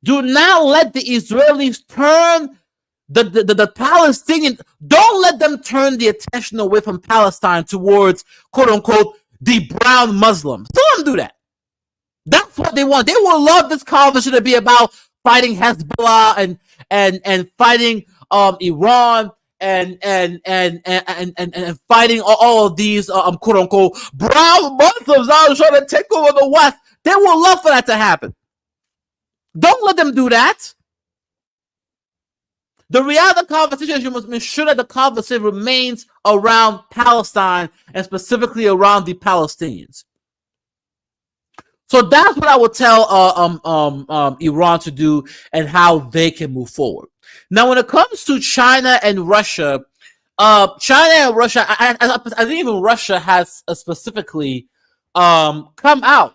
Do not let the Israelis turn the Palestinian. Don't let them turn the attention away from Palestine towards quote unquote the brown Muslims. Don't do that. That's what they want. They will love this conversation to be about fighting Hezbollah and fighting Iran. And fighting all of these quote unquote brown Muslims out trying to take over the West. They would love for that to happen. Don't let them do that. The reality of the conversation is you must make sure that the conversation remains around Palestine and specifically around the Palestinians. So that's what I would tell Iran to do and how they can move forward. Now, when it comes to China and Russia, China and Russia, I think even Russia has specifically come out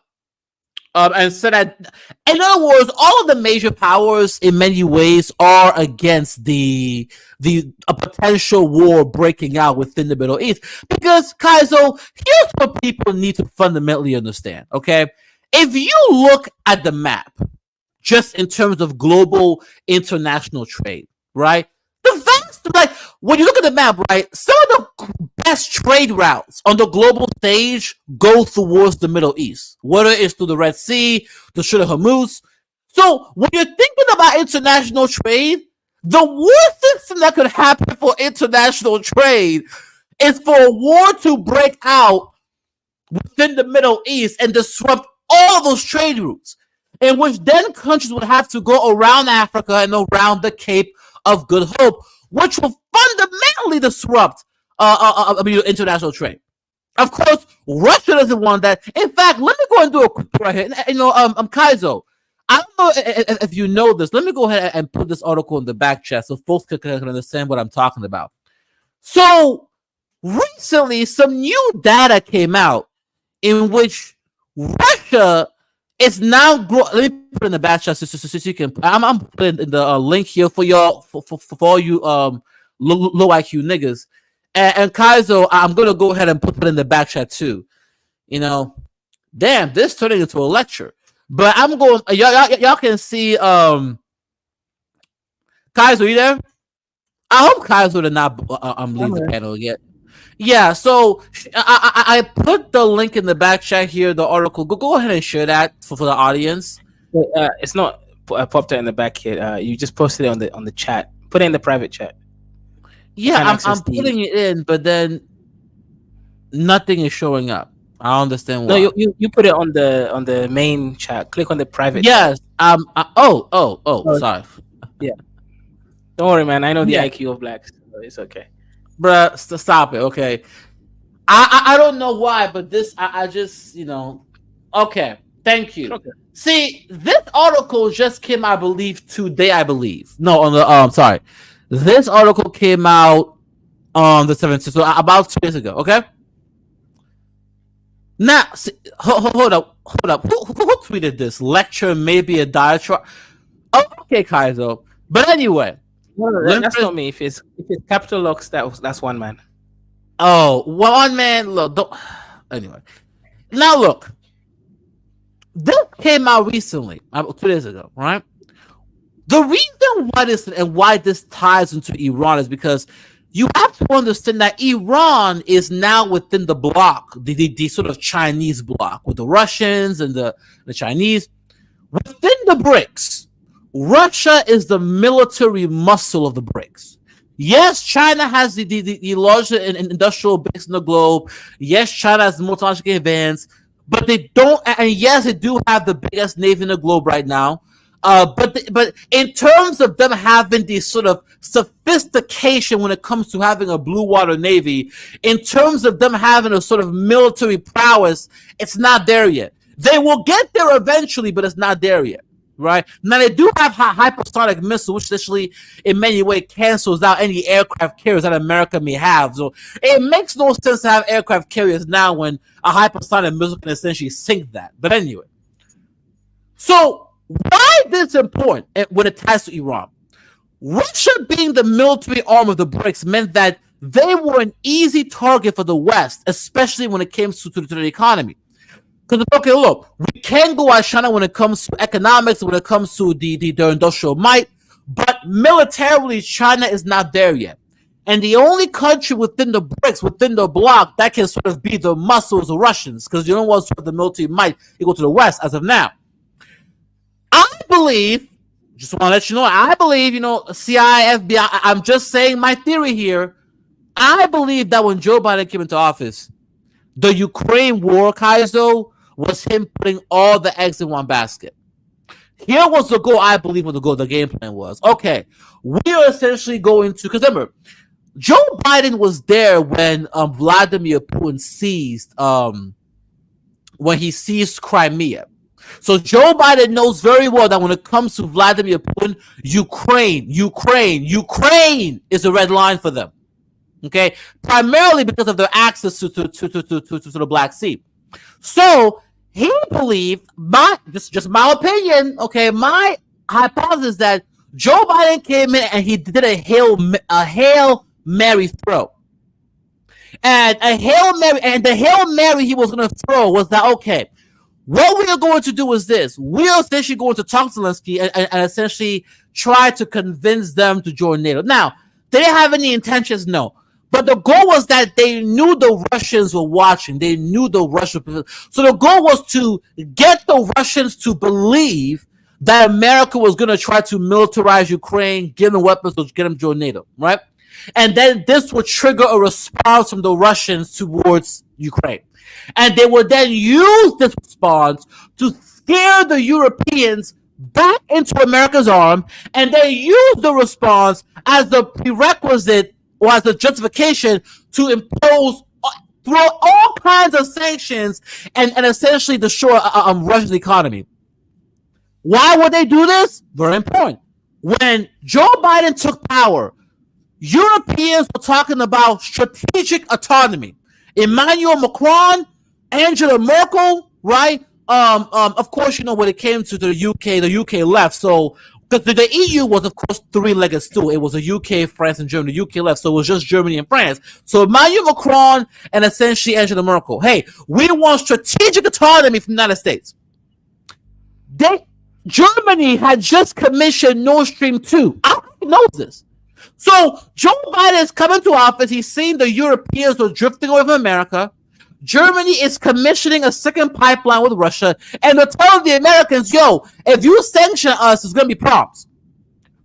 and said that, in other words, all of the major powers in many ways are against the a potential war breaking out within the Middle East. Because Kaizo, here's what people need to fundamentally understand. Okay, if you look at the map, just in terms of global international trade, right? The vast, like, when you look at the map, right, some of the best trade routes on the global stage go towards the Middle East, whether it's through the Red Sea, the Strait of Hormuz. So when you're thinking about international trade, the worst thing that could happen for international trade is for a war to break out within the Middle East and disrupt all those trade routes, in which then countries would have to go around Africa and around the Cape of Good Hope, which will fundamentally disrupt international trade. Of course, Russia doesn't want that. In fact, let me go and do a quick right here. Kaizo, I don't know if you know this. Let me go ahead and put this article in the back chat so folks can understand what I'm talking about. So recently, some new data came out in which Russia is now growing. Let me put it in the back chat so you can. I'm putting in the link here for y'all for all you low IQ niggas. And Kaizo, I'm gonna go ahead and put it in the back chat too. You know, damn, this turning into a lecture. But I'm going. Y'all can see. Kaizo, you there? I hope Kaizo did not leave the panel yet. Yeah, so I put the link in the back chat here, the article. Go ahead and share that for the audience. It's not popped out in the back here. You just posted it on the chat. Put it in the private chat. Yeah, I'm putting it in, but then nothing is showing up. I don't understand why. No, you put it on the main chat. Click on the private. Yes. Sorry. Yeah. Don't worry, man. I know the IQ of blacks, so it's okay. Bruh, stop it. Okay. I don't know why, but this I just Okay. Thank you. Okay. See, this article just came, I believe, today. I believe no on the sorry. This article came out on the 17th, so about 2 days ago. Okay. Now, see, hold up. Who tweeted this? Lecture, maybe a diatribe. Oh, okay, Kaizo. But anyway, no, that's not me. If it's Capital Locks, that's one man. Oh, one man. Look, anyway. Now look, this came out recently, 2 days ago, right? The reason why this ties into Iran is because you have to understand that Iran is now within the bloc, the sort of Chinese bloc, with the Russians and the Chinese. Within the BRICS, Russia is the military muscle of the BRICS. Yes, China has the largest industrial base in the globe. Yes, China has the most technologically advanced, but they don't. And yes, they do have the biggest navy in the globe right now. But in terms of them having this sort of sophistication when it comes to having a blue water navy, in terms of them having a sort of military prowess, it's not there yet. They will get there eventually, but it's not there yet. Right now, they do have hypersonic missiles, which actually, in many ways, cancels out any aircraft carriers that America may have. So it makes no sense to have aircraft carriers now when a hypersonic missile can essentially sink that. But anyway, so why this is important when it ties to Iran? Russia being the military arm of the BRICS meant that they were an easy target for the West, especially when it came to the economy. Because, okay, look, we can go at China when it comes to economics, when it comes to their industrial might, but militarily, China is not there yet. And the only country within the BRICS, within the bloc, that can sort of be the muscles, the Russians, because you don't want to the military might equal to the West as of now. I believe, just want to let you know, I believe, CIA, FBI, I'm just saying my theory here. I believe that when Joe Biden came into office, the Ukraine war, Kaizo, was him putting all the eggs in one basket. Here was the goal, I believe, what the game plan was. Okay, we are essentially going to, because remember, Joe Biden was there when Vladimir Putin seized Crimea. So Joe Biden knows very well that when it comes to Vladimir Putin, Ukraine is a red line for them. Okay, primarily because of their access to the Black Sea. So he believed, just my opinion, okay, my hypothesis that Joe Biden came in and he did a Hail Mary throw. And the Hail Mary he was going to throw was that, okay, what we are going to do is this. We are essentially going to talk to Zelensky and essentially try to convince them to join NATO. Now, did they have any intentions? No. But the goal was that they knew the Russians were watching. They knew the Russians. So the goal was to get the Russians to believe that America was going to try to militarize Ukraine, give them weapons to get them to join NATO, right? And then this would trigger a response from the Russians towards Ukraine. And they would then use this response to scare the Europeans back into America's arm, and they use the response as the prerequisite or as a justification to impose, throw all kinds of sanctions and essentially destroy Russia's economy. Why would they do this? Very important. When Joe Biden took power, Europeans were talking about strategic autonomy. Emmanuel Macron, Angela Merkel, right? Of course, when it came to the UK left. So, because the EU was, of course, three-legged stool. It was the UK, France, and Germany. The UK left, so it was just Germany and France. So Emmanuel Macron and essentially Angela Merkel. Hey, we want strategic autonomy from the United States. Germany had just commissioned Nord Stream 2. I know this. So Joe Biden is coming to office. He's seeing the Europeans were drifting away from America. Germany is commissioning a second pipeline with Russia, and they're telling the Americans, yo, if you sanction us, it's going to be problems.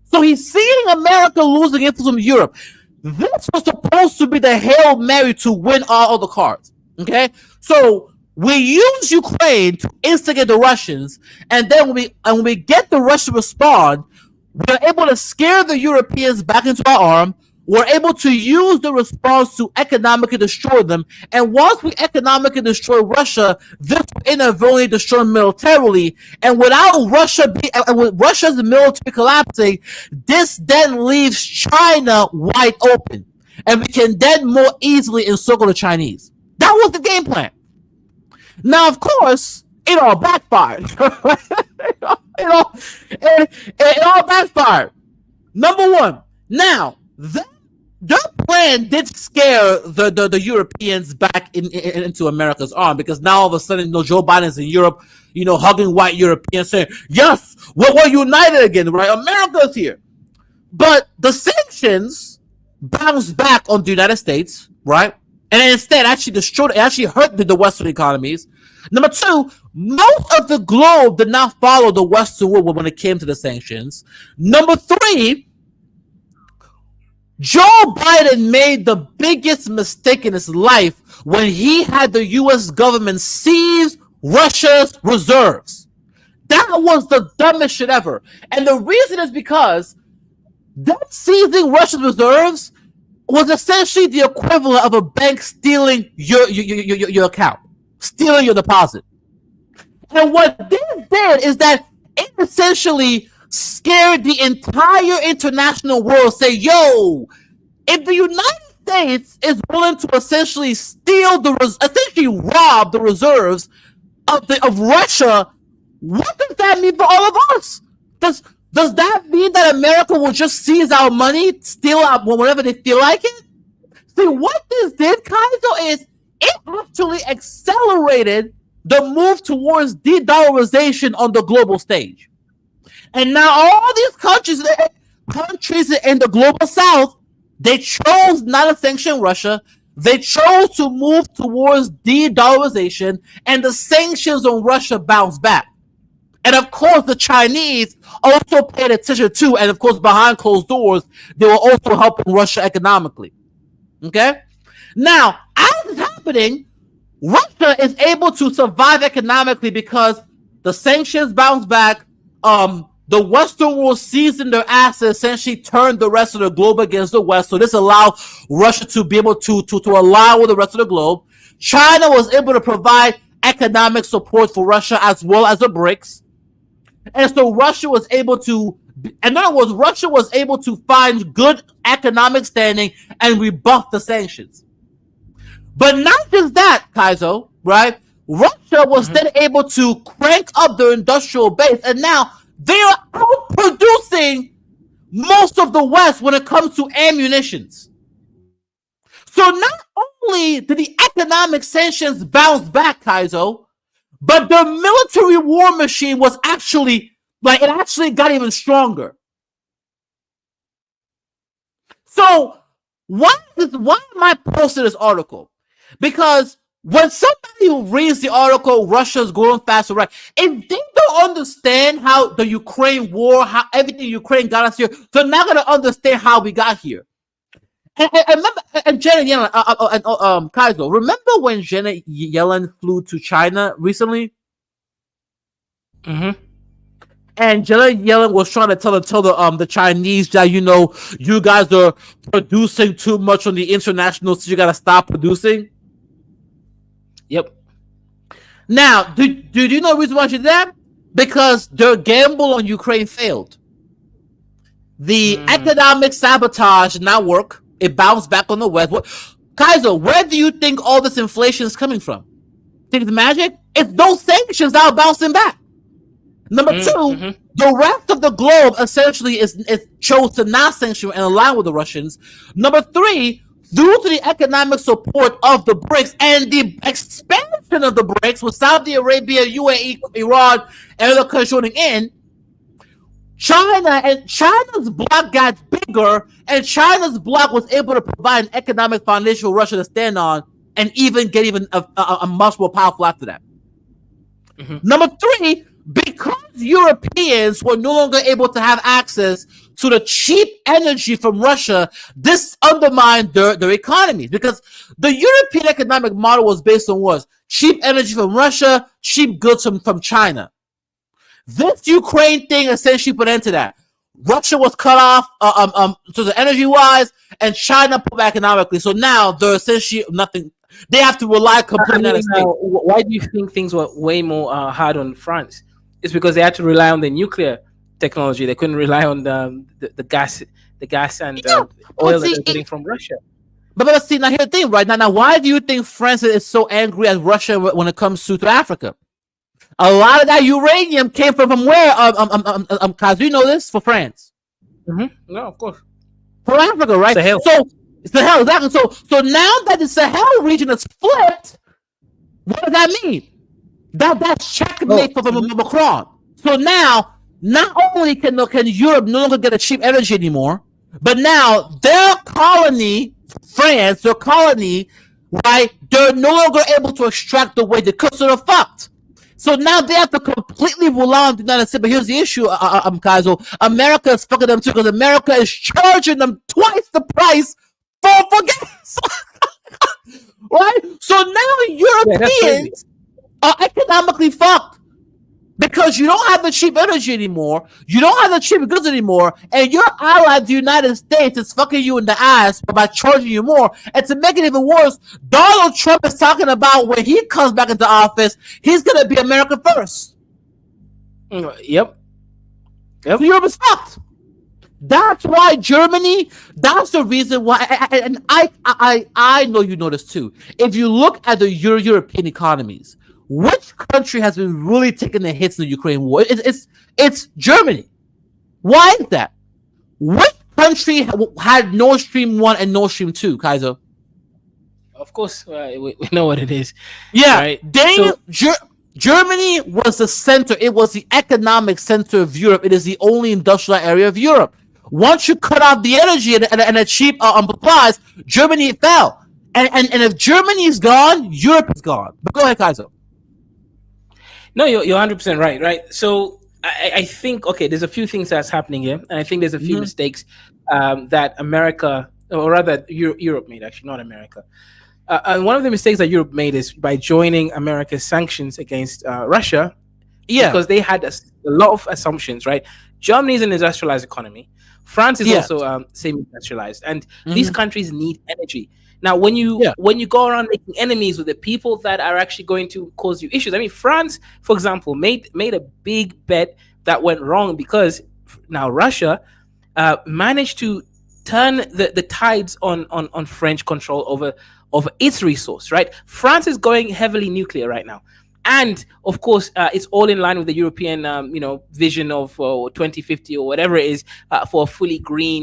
So he's seeing America losing influence from Europe. This was supposed to be the Hail Mary to win all the cards. Okay? So we use Ukraine to instigate the Russians, and then when we get the Russians to respond, we're able to scare the Europeans back into our arm. We're able to use the response to economically destroy them. And once we economically destroy Russia, this will inadvertently destroy them militarily. And without with Russia's military collapsing, this then leaves China wide open. And we can then more easily encircle the Chinese. That was the game plan. Now, of course, it all backfired. it all backfired. Number one, now, their plan did scare the Europeans back into America's arm, because now all of a sudden, Joe Biden's in Europe, hugging white Europeans, saying, yes, we're united again, right? America's here. But the sanctions bounced back on the United States, right? And instead actually hurt the Western economies. Number two, most of the globe did not follow the Western world when it came to the sanctions. Number three, Joe Biden made the biggest mistake in his life when he had the U.S. government seize Russia's reserves. That was the dumbest shit ever. And the reason is because that seizing Russia's reserves was essentially the equivalent of a bank stealing your account, stealing your deposit. And what this did is that it essentially scared the entire international world. Say, yo, if the United States is willing to essentially essentially rob the reserves of Russia, what does that mean for all of us? Does that mean that America will just seize our money, steal out whenever they feel like it? See, what this did, Kaizo, is it actually accelerated the move towards de-dollarization on the global stage. And now all these countries in the global south, they chose not to sanction Russia. They chose to move towards de-dollarization, and the sanctions on Russia bounced back. And of course, the Chinese also paid attention too. And of course, behind closed doors, they were also helping Russia economically. Okay? Now, as it's happening, Russia is able to survive economically because the sanctions bounce back. The Western world seizing their assets essentially turned the rest of the globe against the West. So this allowed Russia to be able to align with the rest of the globe. China was able to provide economic support for Russia as well as the BRICS. And so Russia was able to, in other words, Russia was able to find good economic standing and rebuff the sanctions. But not just that, Kaizo, right? Russia was then able to crank up their industrial base, and now they are outproducing most of the West when it comes to ammunitions. So not only did the economic sanctions bounce back, Kaizo, but the military war machine was actually, like, it actually got even stronger. So why am I posting this article? Because when somebody reads the article, Russia's going faster, right? If they don't understand how the Ukraine war, how everything Ukraine got us here, they're not going to understand how we got here. And remember, and Janet Yellen, Kaizo, remember when Janet Yellen flew to China recently? And Janet Yellen was trying to tell the Chinese that, you know, you guys are producing too much on the international, so you got to stop producing. Yep. Now, do you know the reason why she did that? Because their gamble on Ukraine failed. The economic sabotage did not work. It bounced back on the West. Kaiser, where do you think all this inflation is coming from? Think it's magic? It's those sanctions that are bouncing back. Number two, the rest of the globe essentially is chose to not sanction and align with the Russians. Number three, due to the economic support of the BRICS and the expansion of the BRICS with Saudi Arabia, UAE, Iran, and other countries joining in, China's bloc got bigger, and China's bloc was able to provide an economic foundation for Russia to stand on, and even get a much more powerful after that. Number three, because Europeans were no longer able to have access to the cheap energy from Russia, this undermined their economies, because the European economic model was based on what? Cheap energy from Russia, cheap goods from China. This Ukraine thing essentially put an end to that. Russia was cut off to the energy wise, and China pulled back economically. So now they're essentially nothing. They have to rely completely on why do you think things were way more hard on France? It's because they had to rely on the nuclear technology. They couldn't rely on the gas and oil that they're getting from Russia. But see, now here's the thing, right? Now, why do you think France is so angry at Russia when it comes to Africa? A lot of that uranium came from where? Cause you know this, for France. No, of course. For Africa, right? Sahel. So Sahel, exactly. So now that the Sahel region is flipped, what does that mean? That's checkmate for Macron. So now, not only can Europe no longer get a cheap energy anymore, but now their colony, France, their colony, right? They're no longer able to extract the way they could, so they're fucked. So now they have to completely rely on the United States. But here's the issue, Kaizo. America is fucking them too, because America is charging them twice the price for gas. Right? So now Europeans are economically fucked, because you don't have the cheap energy anymore, you don't have the cheap goods anymore, and your ally, the United States, is fucking you in the ass by charging you more. And to make it even worse, Donald Trump is talking about when he comes back into office, he's gonna be America first. Yep. So Europe is fucked. That's why Germany. That's the reason why. And I know you know this too. If you look at the European economies, which country has been really taking the hits in the Ukraine war? It's Germany. Why is that? Which country had Nord Stream 1 and Nord Stream 2, Kaiser? Of course, we know what it is. Yeah, right? Germany was the center. It was the economic center of Europe. It is the only industrial area of Europe. Once you cut off the energy and the cheap supplies, Germany fell. And if Germany is gone, Europe is gone. But go ahead, Kaiser. No, you're 100% right. Right. So I think, okay, there's a few things that's happening here, and I think there's a few mistakes that America, or rather Europe made, actually, not America. And one of the mistakes that Europe made is by joining America's sanctions against Russia, because they had a lot of assumptions, right? Germany is an industrialized economy. France is Yes. also semi-industrialized, and these Mhm. countries need energy. Now, when you Yeah. go around making enemies with the people that are actually going to cause you issues, I mean, France, for example, made a big bet that went wrong because now Russia managed to turn the tides on French control over its resource. Right, France is going heavily nuclear right now, and of course, it's all in line with the European, vision of 2050 or whatever it is, for a fully green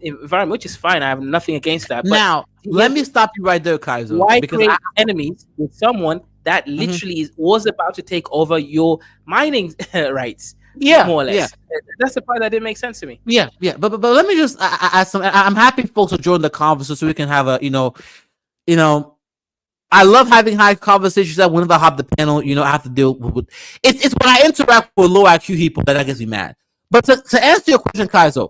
environment, which is fine. I have nothing against that. But Now, let here's me stop you right there, Kaiser, why because I. create enemies with someone that Mhm. literally was about to take over your mining rights, Yeah, more or yeah. less. That's the part that didn't make sense to me. Yeah, yeah, but let me just ask some. I'm happy folks are joining the conversation so we can have a you know I love having high conversations. That whenever I hop the panel, I have to deal with it's when I interact with low IQ people that gets me mad. But to answer your question, Kaizo,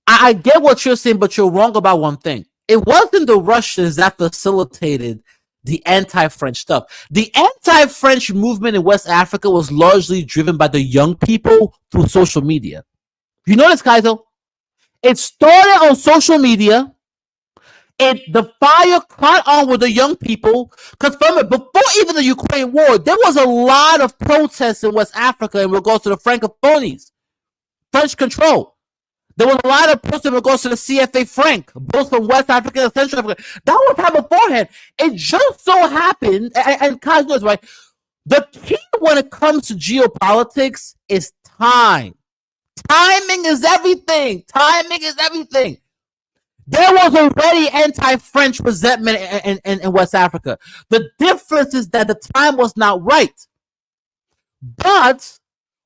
I get what you're saying, but you're wrong about one thing. It wasn't the Russians that facilitated the anti-French stuff. The anti-French movement in West Africa was largely driven by the young people through social media. You notice, Kaizo? It started on social media. The fire caught on with the young people because from it before even the Ukraine war, there was a lot of protests in West Africa in regards to the Francophonies, French control. There was a lot of protests in regards to the CFA franc, both from West Africa and Central Africa. That was happened beforehand. It just so happened, and Kyle knows, right? The key when it comes to geopolitics is time. Timing is everything. Timing is everything. There was already anti-French resentment in West Africa. The difference is that the time was not right. But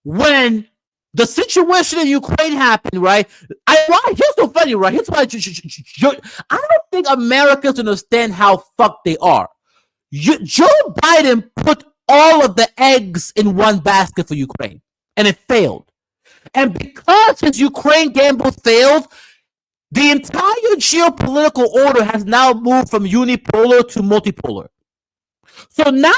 when the situation in Ukraine happened, right? Here's so funny, right? Here's why I don't think Americans understand how fucked they are. Joe Biden put all of the eggs in one basket for Ukraine, and it failed. And because his Ukraine gamble failed, the entire geopolitical order has now moved from unipolar to multipolar. So now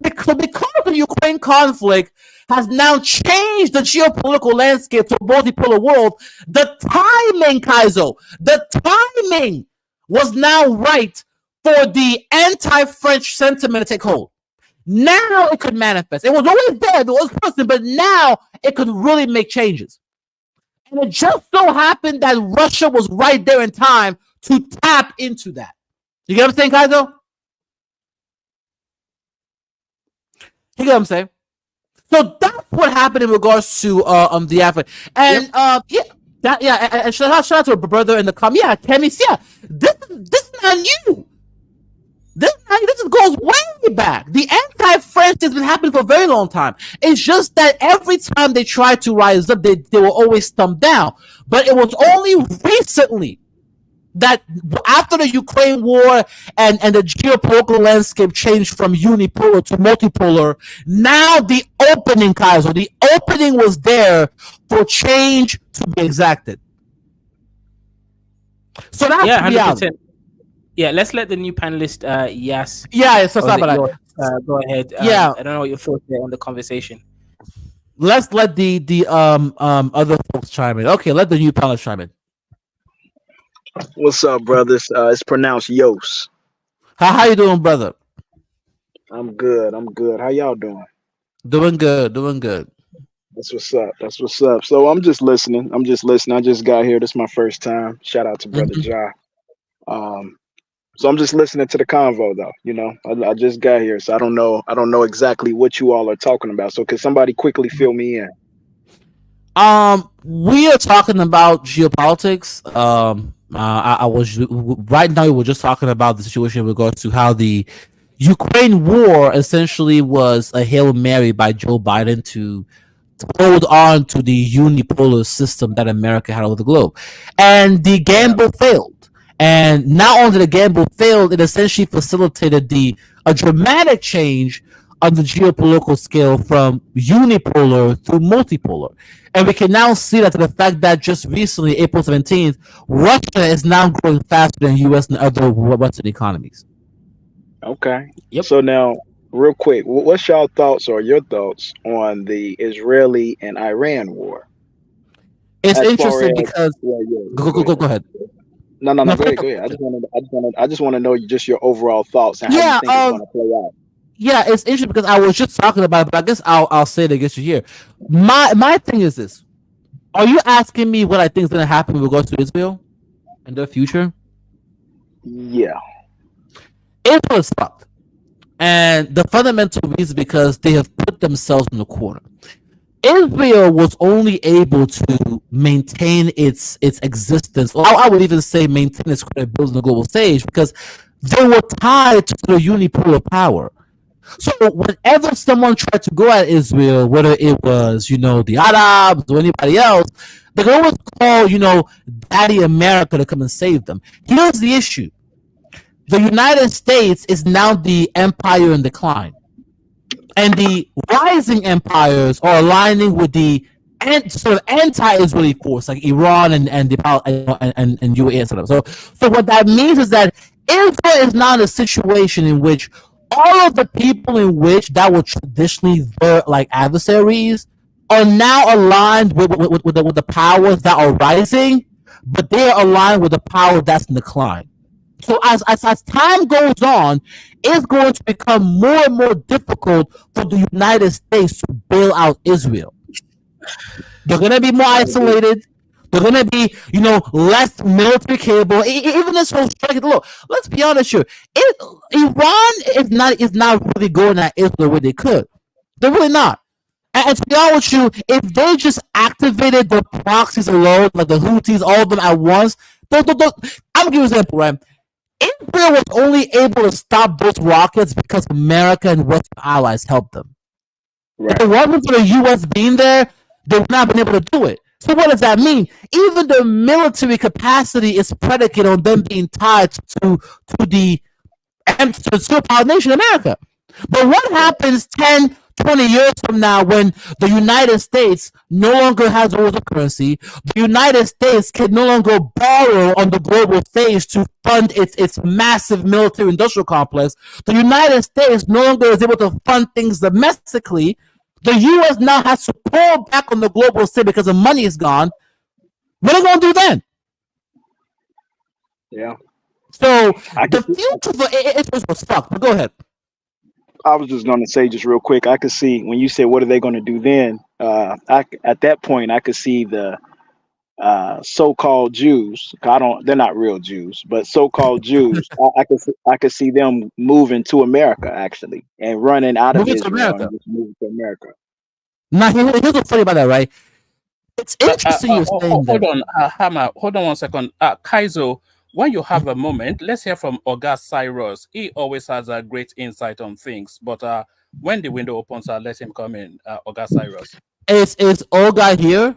because the Ukraine conflict has now changed the geopolitical landscape to a multipolar world, the timing, Kaizo, the timing was now right for the anti-French sentiment to take hold. Now it could manifest. It was always there, it was person, but now it could really make changes. And it just so happened that Russia was right there in time to tap into that. You get what I'm saying, Kaizo? You get what I'm saying? So that's what happened in regards to the Africa. And and shout out to a brother in the comment. Yeah, Kemi, yeah, this is not new. This goes way back. The anti-French has been happening for a very long time. It's just that every time they tried to rise up, they were always stumped down. But it was only recently that after the Ukraine war and the geopolitical landscape changed from unipolar to multipolar, now the opening, Kaiser, the opening was there for change to be exacted. So that's Yeah, reality. 100%. Yeah, let's let the new panelist, Yas, Yeah, so or is stop it about yours, that. go ahead. Yeah, I don't know what your thoughts are on the conversation. let's let the other folks chime in. Okay, let the new panelists chime in. What's up, brothers? It's pronounced Yos. How you doing, brother? I'm good. I'm good. How y'all doing? Doing good, doing good. That's what's up. That's what's up. So I'm just listening. I'm just listening. I just got here. This is my first time. Shout out to Brother Mhm. Ja. Um, so I'm just listening to the convo, though. I just got here, so I don't know. I don't know exactly what you all are talking about. So can somebody quickly fill me in? We are talking about geopolitics. I was right now. We were just talking about the situation in regards to how the Ukraine war essentially was a hail mary by Joe Biden to hold on to the unipolar system that America had over the globe, and the Yeah. gamble failed. And not only did the gamble fail, it essentially facilitated a dramatic change on the geopolitical scale from unipolar to multipolar. And we can now see that to the fact that just recently, April 17th, Russia is now growing faster than US and other Western economies. Okay. Yep. So now, real quick, what's y'all thoughts or your thoughts on the Israeli and Iran war? It's as far interesting as because yeah, yeah, yeah, go go go go ahead. go ahead. No, no, no. No, Go finish ahead, go up. ahead. I just want to know just your overall thoughts and how you Yeah, think it's going to play out. yeah, it's interesting because I was just talking about it, but I guess I'll say it against you here. My thing is this: are you asking me what I think is going to happen with regards to Israel and their future? Yeah, Israel is fucked, and the fundamental reason because they have put themselves in the corner. Israel was only able to maintain its existence, or I would even say maintain its credibility on the global stage because they were tied to the unipolar power. So whenever someone tried to go at Israel, whether it was, the Arabs or anybody else, they could always call, Daddy America to come and save them. Here's the issue. The United States is now the empire in decline. And the rising empires are aligning with the sort of anti-Israeli force like Iran and the and UAE and sort of. So what that means is that Israel is now in a situation in which all of the people in which that were traditionally their like adversaries are now aligned with the powers that are rising, but they are aligned with the power that's in decline. So as time goes on, it's going to become more and more difficult for the United States to bail out Israel. They're going to be more I agree. isolated. They're going to be, less military capable. Even this whole strike. Look, let's be honest here. Iran is not really going at Israel the way they could. They're really not. And to be honest with you, if they just activated the proxies alone, like the Houthis, all of them at once, I'm gonna give you an example, right? Israel was only able to stop those rockets because America and Western allies helped them. If it Right. wasn't for the U.S. being there, they would not have been able to do it. So what does that mean? Even the military capacity is predicated on them being tied to the to the superpower nation America. But what Right. happens 10, 20 years from now when the United States no longer has world currency? The United States can no longer borrow on the global stage to fund its massive military industrial complex. The United States no longer is able to fund things domestically. The U.S. now has to pull back on the global stage because the money is gone. What are they going to do then? Yeah. So I could the see, future for it was fucked. But go ahead. I was just going to say just real quick. I could see when you said what are they going to do then. At that point I could see the so-called Jews. I don't. They're not real Jews, but so-called Jews. I could see them moving to America actually and running out of Moving to Israel and America. just moving to America. Now, here's what's funny about that, right? It's interesting you're saying Hold that. on, Hammer. Hold on 1 second. Kaizo, when you have a moment, let's hear from Oga Cyrus. He always has a great insight on things. But when the window opens, let him come in. Oga Cyrus. Is Olga here?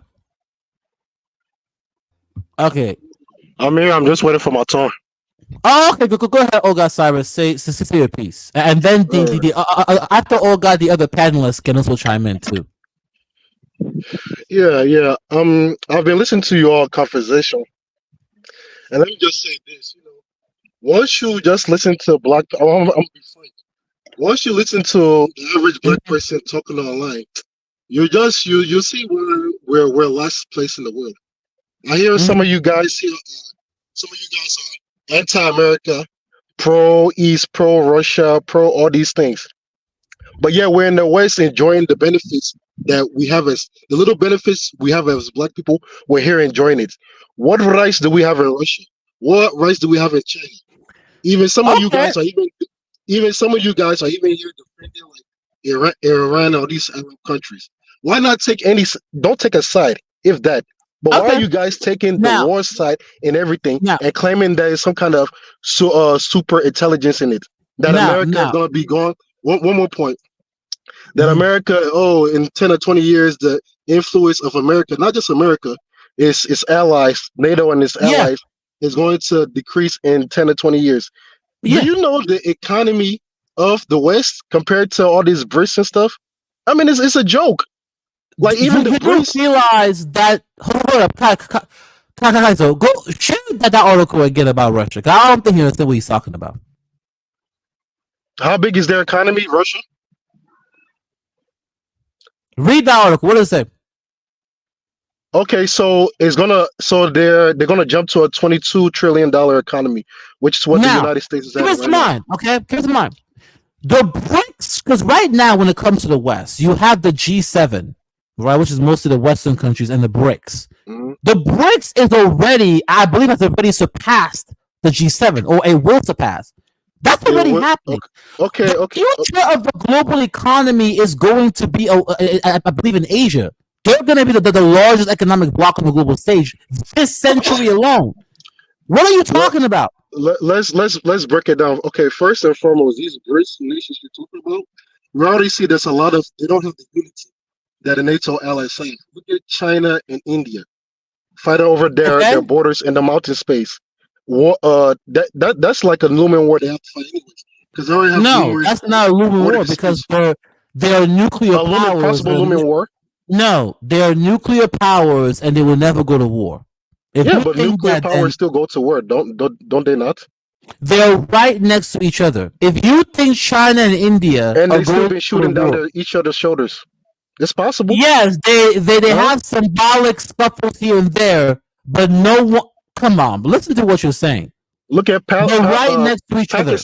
Okay. I'm here. I'm just waiting for my turn. Oh, okay, go ahead, Olga Cyrus. Say your piece. And then after Olga, the other panelists can also chime in too. Yeah, yeah. I've been listening to your conversation, and let me just say this. Once you just listen to black, I'm be frank. Once you listen to the average black person talking online, you see we're last place in the world. I hear some of you guys here. Some of you guys are anti-America, pro East, pro Russia, pro all these things. But yeah, we're in the West enjoying the benefits that we have as the little benefits we have as black people. We're here enjoying it. What rights do we have in Russia? What rights do we have in China? Even some of you Okay. guys are even some of you guys are even here defending like Iran or these Arab countries. Why not take any? Don't take a side, if that. But why are Okay. you guys taking the Now, war side in everything now, and claiming there is some kind of super intelligence in it? That now, America is now. gonna be gone. One more point that Mhm. America, in 10 or 20 years, the influence of America, not just America, its allies, NATO and its Yeah, allies, is going to decrease in 10 or 20 years. Do yeah. you know the economy of the West compared to all these BRICS and stuff? I mean, it's a joke. Like You, even the you do BRICS, realize that hold up, so go share that article again about Russia. 'Cause I don't think you understand what he's talking about. how big is their economy, Russia? Read the article. What does it say? Okay, they're gonna jump to a $22 trillion economy, which is what the Now, United States is keep at this in right now. mind, okay? Keep this in mind. The BRICS, because right now, when it comes to the West, you have the G7, right, which is mostly the Western countries, and the BRICS. Hmm. The BRICS is already, I believe, has already surpassed the G7, or it will surpass. That's It already will, happening. okay, The okay, future of the global economy is going to be, I believe, in Asia. They're going to be the largest economic bloc on the global stage this century alone. What are you let, talking about? let's break it down. Okay, first and foremost, these BRICS nations you're talking about, we already see there's a lot of they don't have the unity that the NATO allies have. Look at China and India fighting over their Okay? borders in the mountain space. War, that's like a looming war they have to fight anyways, because they already have No, numerous that's not a looming border war because disputes. they're nuclear A looming, powers. possible looming war. No, they're nuclear powers and they will never go to war. If Yeah, you but think nuclear that, then powers still go to war, don't they not? they're right next to each other. If you think China and India And are they still going been to go to shooting down war, each other's shoulders. It's possible. yes, they Huh? have symbolic scuffles here and there, but no one. Come on, listen to what you're saying. Look at They're right next to each other.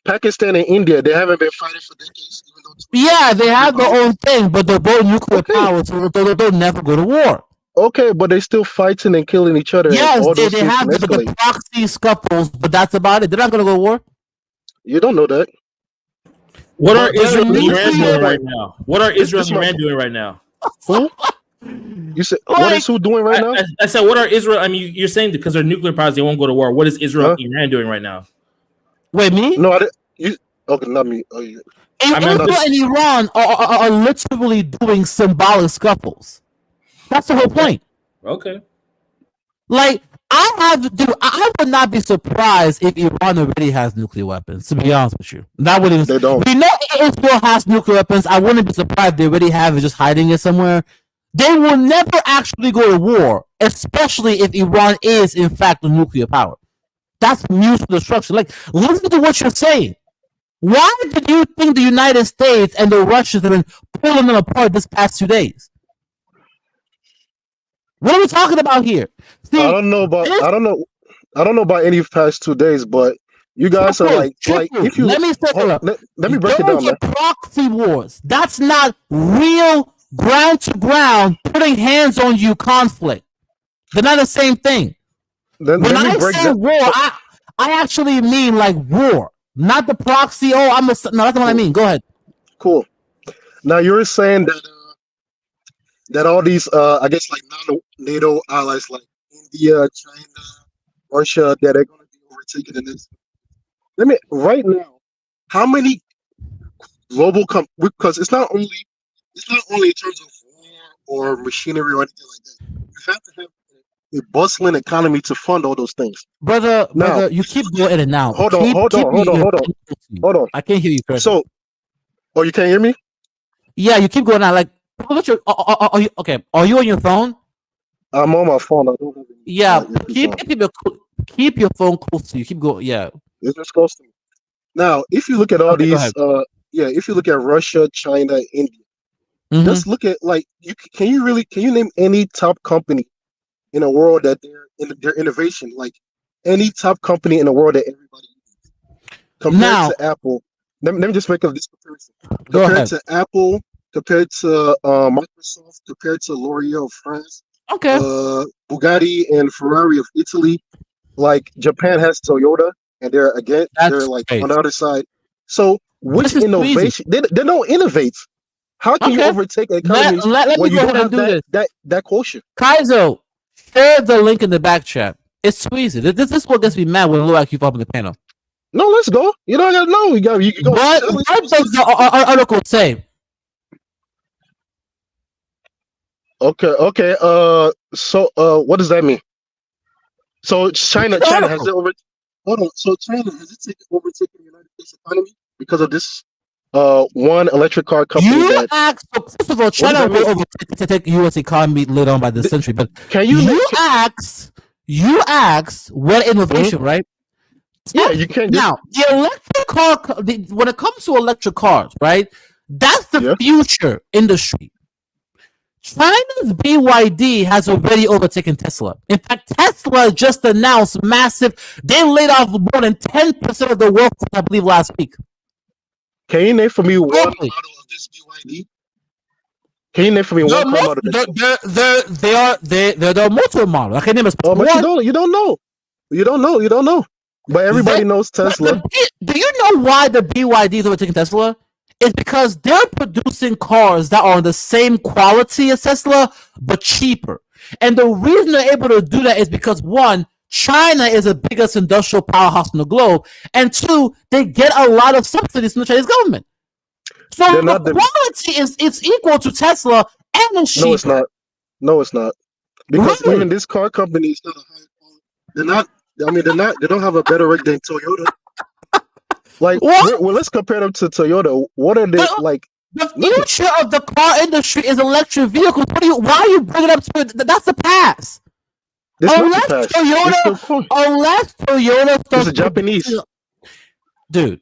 Pakistan and India. They haven't been fighting for decades, even though Yeah, they have their own thing, but they're both nuclear Okay, powers, so they'll never go to war. okay, but they still fighting and killing each other, and Yes, all they those things have can the escalate. proxy scuffles, but that's about it. They're not going to go to war. You don't know that. What are But they're Israel and this Iran is my doing right point. now? What are This Israel is and my Iran doing right now? who? You said what Like, is who doing right now? I said, what are Israel? I mean, you're saying because they're nuclear powers, they won't go to war. What is Israel Huh? and Iran doing right now? wait, me? No, I didn't. You okay? Not me. Oh, yeah. I mean, Israel and Iran are literally doing symbolic scuffles. That's the whole point. okay. Like, I would not be surprised if Iran already has nuclear weapons, to be honest with you. That wouldn't. They don't. We know Israel has nuclear weapons. I wouldn't be surprised if they already have it, just hiding it somewhere. They will never actually go to war, especially if Iran is, in fact, a nuclear power. That's mutual destruction. Like, listen to what you're saying. Why did you think the United States and the Russians have been pulling them apart this past 2 days? What are we talking about here? See, I don't know about. this I don't know. I don't know about any past 2 days, but you guys are like if you let me set it up. let me break it down, Those man. are proxy wars. That's not real ground to ground, putting hands on you conflict. They're not the same thing. Then When let me I break say that. war, I actually mean like war, not the proxy. Oh, no, that's not what I mean. Go ahead. Cool. Now you're saying that all these I guess like non-NATO allies like India, China, Russia, that are going to be overtaken in this. Let me right now. How many global because it's not only in terms of war or machinery or anything like that. You have to have a bustling economy to fund all those things. Brother, Now, you keep going in and out. hold on. Hold on. I can't hear you correctly. So, oh, you can't hear me? Yeah, you keep going out. Like, what's your, are you okay? Are you on your phone? I'm on my phone. I don't have any, Yeah, earpiece on. keep your phone close to you. Keep going. Yeah. It's just close to me. Now, if you look at all Okay, go these, ahead. if you look at Russia, China, India, Mhm. just look at like can you name any top company in the world that their innovation, like any top company in the world that everybody uses, compared Now, to Apple? Let me just make this comparison. go Compared ahead. to Apple, compared to Microsoft, compared to L'Oreal of France, Okay. Bugatti and Ferrari of Italy, like Japan has Toyota, and they're That's like great. on the other side. So which This is too easy. innovation? They don't innovate. How can you Okay. overtake economies Let me when you go don't ahead and have do this. that quotient? Kaizo, share the link in the back chat. It's too easy. This is what gets me mad when Loak keep up in the panel. No, let's go. You don't gotta know. You go. What does the article say? Okay. So what does that mean? So China has it over. Hold on. So China has it overtaken the United States economy because of this one electric car company You that. asked. First of all, What does China that will mean? overtake U.S. economy later on by this century. But Can you? you asked what innovation, right? Yeah, you can't just. Now, the electric car, when it comes to electric cars, right? That's the Yeah. future industry. China's BYD has already overtaken Tesla. In fact, Tesla just announced massive. They laid off more than 10% of the workforce, I believe, last week. Can you name for me one Globally. model of this BYD? Can you name for me one car model? They're multiple model. I can name a Oh, but one. you don't know. But everybody knows Tesla. Do you know why the BYD is overtaking Tesla? It's because they're producing cars that are the same quality as Tesla, but cheaper. And the reason they're able to do that is because one, China is the biggest industrial powerhouse in the globe, and two, they get a lot of subsidies from the Chinese government. So the quality is equal to Tesla, and it's cheaper. No, it's not. No, it's not. Because Really? even this car company is not a high quality. They're not. I mean, they're not. They don't have a better rate than Toyota. Like, well, let's compare them to Toyota. What are they like? The future of the car industry is electric vehicles. Why are you bringing up to it? That's the past. Unless Toyota it's a Japanese. Dude,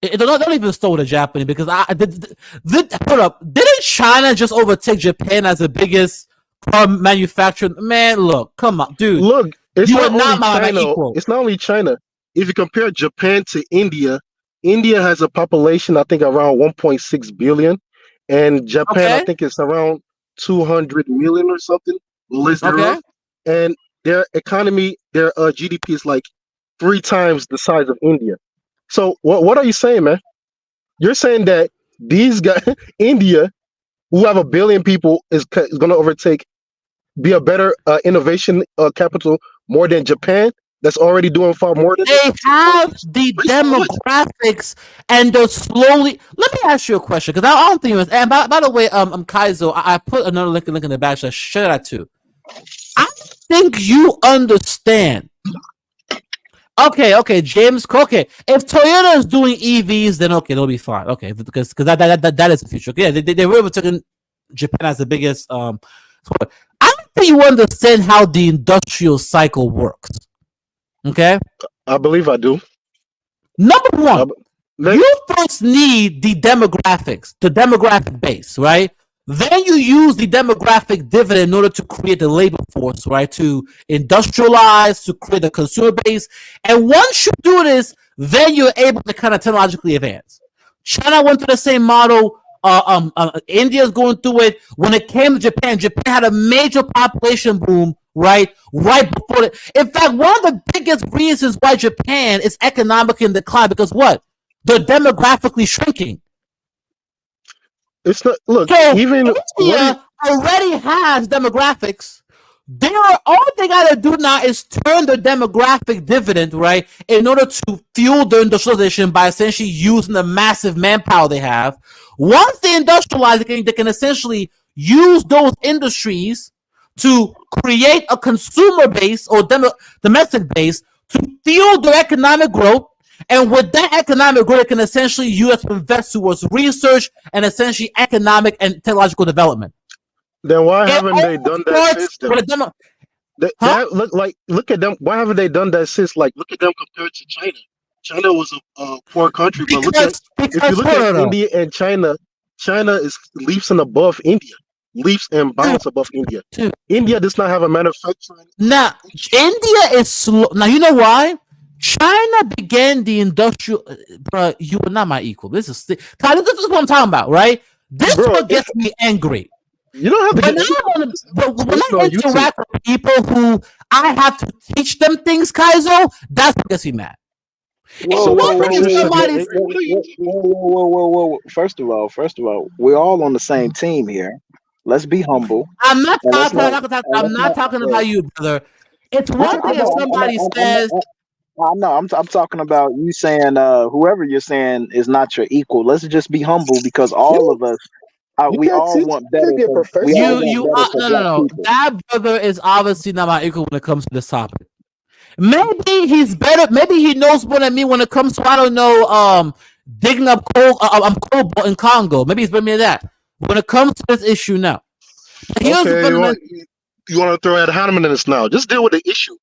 don't even stole the Japanese because hold up. Didn't China just overtake Japan as the biggest car manufacturer? Man, look, come on, dude. Look, it's you not are only China. It's not only China. If you compare Japan to India, India has a population, I think, around 1.6 billion, and Japan, I think, it's around 200 million or something, less thereof. And their economy, their GDP is like 3 times the size of India. So what are you saying, man? You're saying that these guys, India, who have 1 billion people, is going to overtake, be a better innovation capital more than Japan? That's already doing far more than they have the demographics, and they're slowly. Let me ask you a question, because I don't think it was. And by the way, Kaizo, I put another link in the back. So share that too. I think you understand. Okay, James. Okay, if Toyota is doing EVs, then okay, they'll be fine. Okay, because that is the future. Yeah, they were taking Japan as the biggest. I don't think you understand how the industrial cycle works. Okay, I believe I do. Number one, you first need the demographics, the demographic base, right? Then you use the demographic dividend in order to create the labor force, right? To industrialize, to create a consumer base. And once you do this, then you're able to kind of technologically advance. China went through the same model. India's going through it. When it came to Japan, Japan had a major population boom, right before it. In fact, one of the biggest reasons why Japan is economically in decline, because what? They're demographically shrinking. It's not. Look, so even India already has demographics. All they gotta do now is turn the demographic dividend, right, in order to fuel the industrialization by essentially using the massive manpower they have. Once they industrialize, they can essentially use those industries to create a consumer base or domestic base to fuel their economic growth. And with that economic growth, it can essentially use to invest towards research and essentially economic and technological development. Then why haven't they done that since then? Look at them. Why haven't they done that since? Like, look at them compared to China. China was a poor country, but if you look at India and China, China is leaps and above India. Leaps and bounds above India. India does not have a manufacturing. Now, India is slow. Now, you know why? China began the industrial. Bro, you are not my equal. This is what I'm talking about, right? This is what gets me angry. You don't have to. When I interact with people who I have to teach them things, Kaizo, that's what gets me mad. Whoa. First of all, we're all on the same team here. Let's be humble. I'm not talking about you, brother. It's one thing if somebody says. I'm talking about you saying whoever you're saying is not your equal. Let's just be humble because all of us, we all want better. No. That brother is obviously not my equal when it comes to this topic. Maybe he's better. Maybe he knows more than me when it comes to, I don't know, digging up cobalt in Congo. Maybe he's better than that. When it comes to this issue now, you want to throw at Hanneman in this now? Just deal with the issue.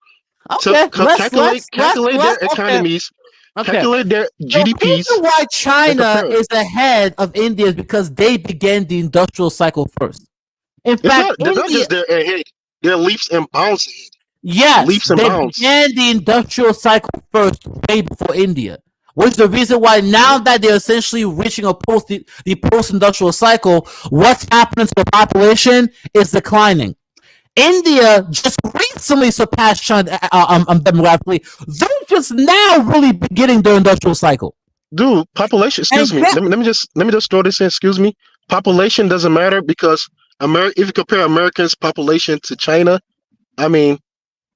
Okay, calculate their economies. Okay. Calculate their GDPs. The reason why China is ahead of India is because they began the industrial cycle first. In It's fact, not. They're not India, just there ahead. They're leaps and bounds ahead. yes, Leaps and they bounds. began the industrial cycle first, way before India. Which is the reason why now that they're essentially reaching the post-industrial cycle, what's happening to the population is declining. India just recently surpassed China demographically. They're just now really beginning their industrial cycle. Dude, population. Excuse And me. get, Let me just throw this in. Excuse me. Population doesn't matter because If you compare Americans' population to China, I mean,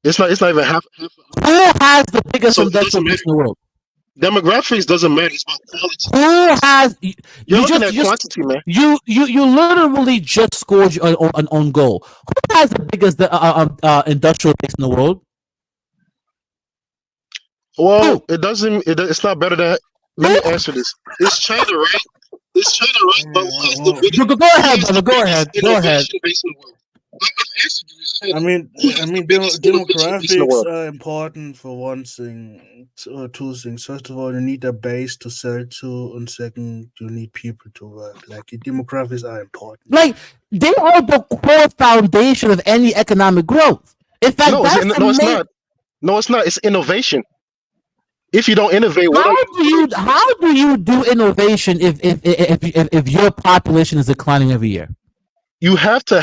it's not even half. who has the biggest So it industrial doesn't base matter. in the world? Demographics doesn't matter. It's about quality. Who has You're looking at quantity, man. you literally just scored an own goal. Who has the biggest industrial base in the world? Well, Who? it doesn't. It's not better than. Let me answer this. It's China, right? It's China, right? But who has the biggest? Go Who ahead, has the brother. Go biggest ahead. Go ahead. innovation base in the world? I've answered you. It's China. I mean, Who has the biggest innovation base in the demographics world? are important for one thing, or two things. First of all, you need a base to sell to, and second, you need people to work. Like your demographics are important. Like they are the core foundation of any economic growth. In fact, No, that's the no, it's main. not. No, it's not. It's innovation. If you don't innovate, what are How do you do innovation if your population is declining every year? you have to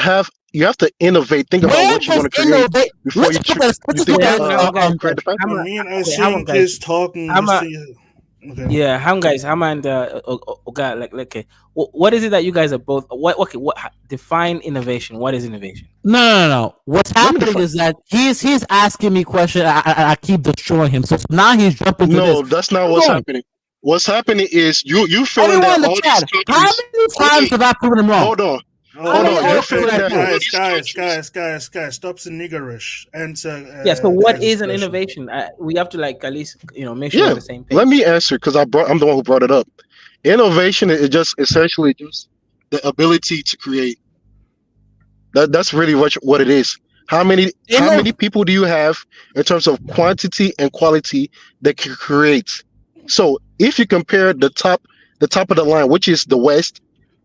innovate. Think about Where what you does want to create innovate? before Let's you look at you let's think look Yeah, at no, guys, create the fact. I Hama, mean, I okay, Hama, think guys, he's talking. Hama, Okay. yeah, Hama and Oga, like, okay, what is it that you guys are both? Okay, define innovation? What is innovation? No. What's Let me happening define. is that he's asking me questions. I keep destroying him. So now he's jumping to this. No, that's not Keep what's going. happening. What's happening is you feeling Everyone that in the all these chat. How companies. many times have I proven him wrong? Hold on. Oh, Hold many on. other You're people feeling that that all did? these countries. guys, stop the niggerish. Answer. Yeah. So, what Kaiser's is an question. innovation? We have to like at least make sure we're Yeah. on the same page. Let me answer because I'm the one who brought it up. Innovation is just essentially just the ability to create. That's really what it is. How many people do you have in terms of quantity and quality that can create? So if you compare the top of the line, which is the West,